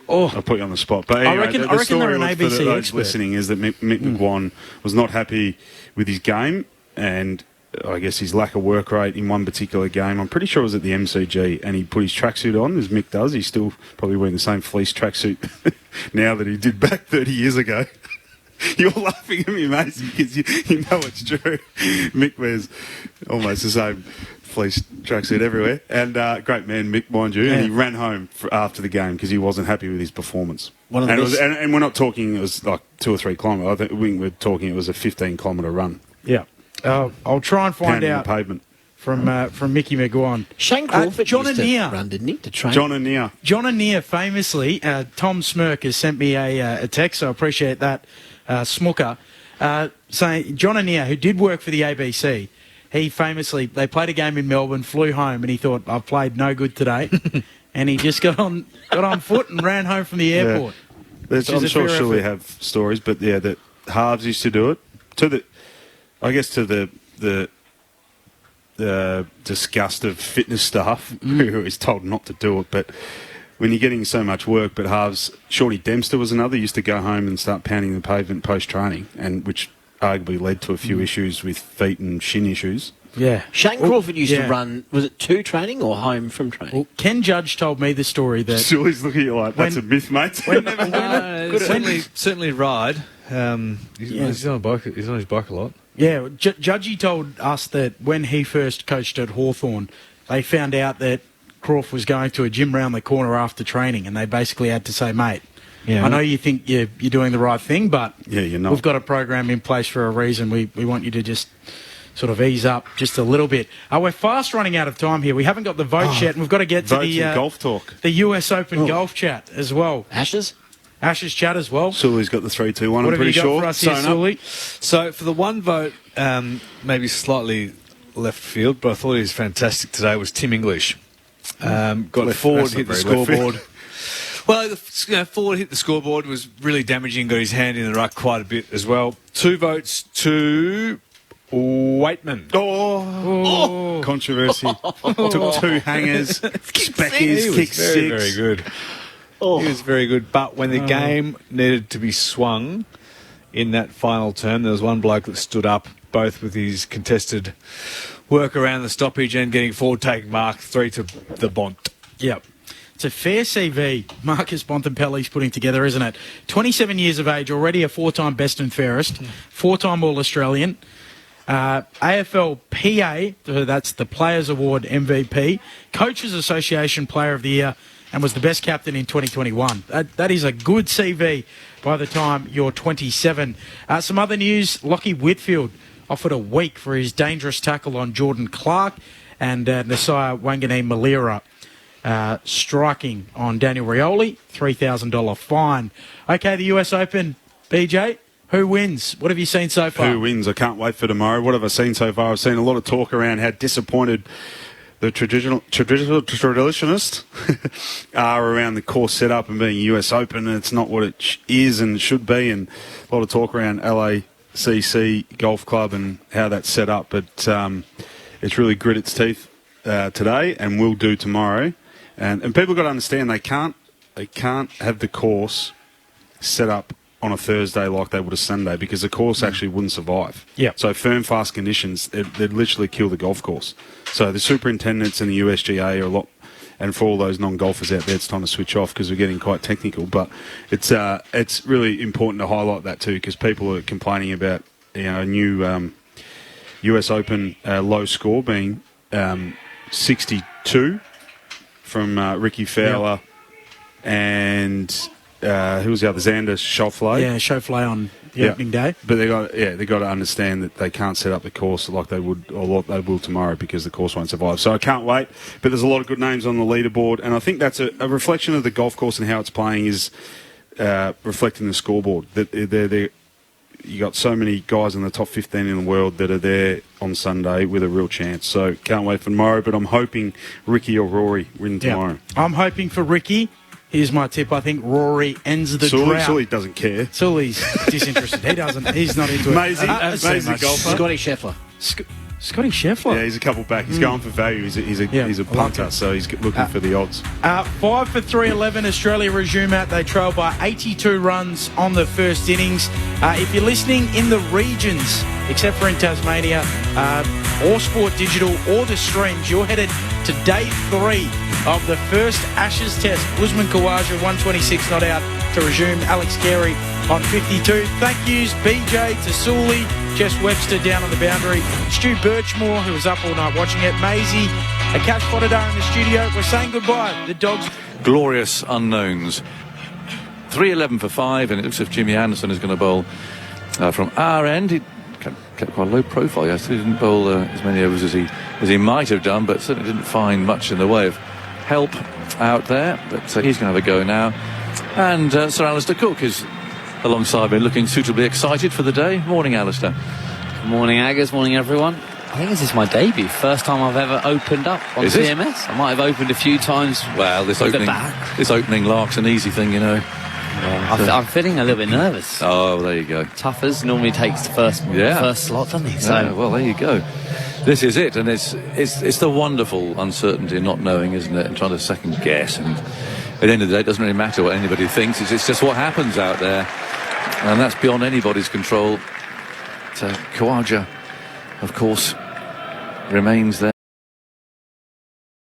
Oh, I'll put you on the spot. But I anyway, reckon they're an for ABC those expert. listening is that Mick McGuan was not happy with his game and I guess his lack of work rate in one particular game. I'm pretty sure it was at the MCG, and he put his tracksuit on, as Mick does. He's still probably wearing the same fleece tracksuit now that he did back 30 years ago. You're laughing at me, mate, because you know it's true. Mick wears almost the same fleece tracksuit everywhere. And great man, Mick, mind you. And he ran home after the game because he wasn't happy with his performance. And we're not talking it was like 2 or 3 kilometres. I think we're talking it was a 15-kilometre run. Yeah. I'll try and find Pounding out the pavement. from Mickey McGuan. Shane Crawford John used to Anea run, didn't he, to train? John Anea. John Anea, famously, Tom Smirk has sent me a text, so I appreciate that, Smooker, saying John Anea, who did work for the ABC, he famously, they played a game in Melbourne, flew home, and he thought, I've played no good today, and he just got on foot and ran home from the airport. Yeah. I'm sure we have stories, but yeah, that halves used to do it. To the disgust of fitness staff who is told not to do it. But when you're getting so much work, but halves, Shorty Dempster was another, used to go home and start pounding the pavement post-training, and which arguably led to a few issues with feet and shin issues. Yeah. Shane Crawford used to run, was it to training or home from training? Well, Ken Judge told me the story that... Julie's looking at you like, that's a myth, mate. Certainly ride. He's on a bike. He's on his bike a lot. Yeah, Judgy told us that when he first coached at Hawthorn, they found out that Crawford was going to a gym round the corner after training, and they basically had to say, mate, I know you think you're doing the right thing, but you're not. We've got a program in place for a reason. We want you to just sort of ease up just a little bit. We're fast running out of time here. We haven't got the votes yet, and we've got to get to the golf talk, the US Open golf chat as well. Ashes chat as well. Sully's got the 3-2-1. I'm pretty What sure. have you got for us here, Sully? So for the one vote, maybe slightly left field, but I thought he was fantastic today, was Tim English. Got forward, hit the scoreboard. Well, forward hit the scoreboard, was really damaging, got his hand in the ruck quite a bit as well. 2 votes to Waitman. Oh. Controversy. Took 2 hangers. Speckies, kicked 6. Very good. He was very good, but when the game needed to be swung in that final term, there was one bloke that stood up, both with his contested work around the stoppage and getting forward, taking mark 3 to the Bont. Yep. It's a fair CV Marcus Bontempelli's putting together, isn't it? 27 years of age, already a 4-time best and fairest, 4-time All-Australian, AFL PA, so that's the Players Award MVP, Coaches Association Player of the Year, and was the best captain in 2021. That is a good CV by the time you're 27. Some other news, Lachie Whitfield offered a week for his dangerous tackle on Jordan Clark, and Nasiah Wanganeen-Malira striking on Daniel Rioli, $3,000 fine. Okay, the US Open, BJ, who wins? What have you seen so far? Who wins? I can't wait for tomorrow. What have I seen so far? I've seen a lot of talk around how disappointed the traditionalists are around the course setup and being US Open, and it's not what it is and should be, and a lot of talk around LACC Golf Club and how that's set up, but it's really grit its teeth today and will do tomorrow, and people got to understand they can't have the course set up on a Thursday like they would a Sunday, because the course actually wouldn't survive. Yeah. So firm, fast conditions, they'd literally kill the golf course. So the superintendents and the USGA are a lot, and for all those non-golfers out there, it's time to switch off because we're getting quite technical. But it's really important to highlight that too, because people are complaining about a new US Open low score being 62 from Ricky Fowler and... who was the other? Xander Schauffele. Yeah, Schauffele on opening day. But they got to understand that they can't set up the course like they would or what they will tomorrow because the course won't survive. So I can't wait. But there's a lot of good names on the leaderboard, and I think that's a reflection of the golf course and how it's playing is reflecting the scoreboard. That they're you got so many guys in the top 15 in the world that are there on Sunday with a real chance. So can't wait for tomorrow. But I'm hoping Ricky or Rory win tomorrow. I'm hoping for Ricky. Here's my tip. I think Rory ends the drought. Sully doesn't care. Sully's disinterested. He doesn't. He's not into it. Maisie golfer. Scotty Scheffler. Scotty Scheffler. Yeah, he's a couple back. He's going for value. He's a punter, so he's looking for the odds. 5 for 311. Australia resume out. They trail by 82 runs on the first innings. If you're listening in the regions, except for in Tasmania, or Sport Digital or the streams, you're headed to day 3 of the first Ashes Test. Usman Khawaja 126 not out to resume. Alex Carey on 52. Thank yous BJ to Sully, Jess Webster down on the boundary, Stu Birchmore who was up all night watching it, Maisie, and Cash Potadar in the studio. We're saying goodbye. The Dogs. Glorious unknowns. 3-11 for 5, and it looks as if Jimmy Anderson is going to bowl from our end. He kept quite a low profile yesterday. He didn't bowl as many overs as he might have done, but certainly didn't find much in the way of help out there. But he's going to have a go now. And Sir Alistair Cook is alongside me, looking suitably excited for the day. Morning, Alistair. Morning, Aggers. Morning, everyone. I think this is my debut. First time I've ever opened up on CMS. I might have opened a few times. Well, this opening lark's an easy thing, you know. Yeah, I'm feeling a little bit nervous. Oh, there you go. Tuffers normally takes the first slot, doesn't he? So, yeah, well, there you go. This is it, and it's the wonderful uncertainty of not knowing, isn't it, and trying to second guess. And at the end of the day, it doesn't really matter what anybody thinks. It's just what happens out there, and that's beyond anybody's control. So Khawaja, of course, remains there.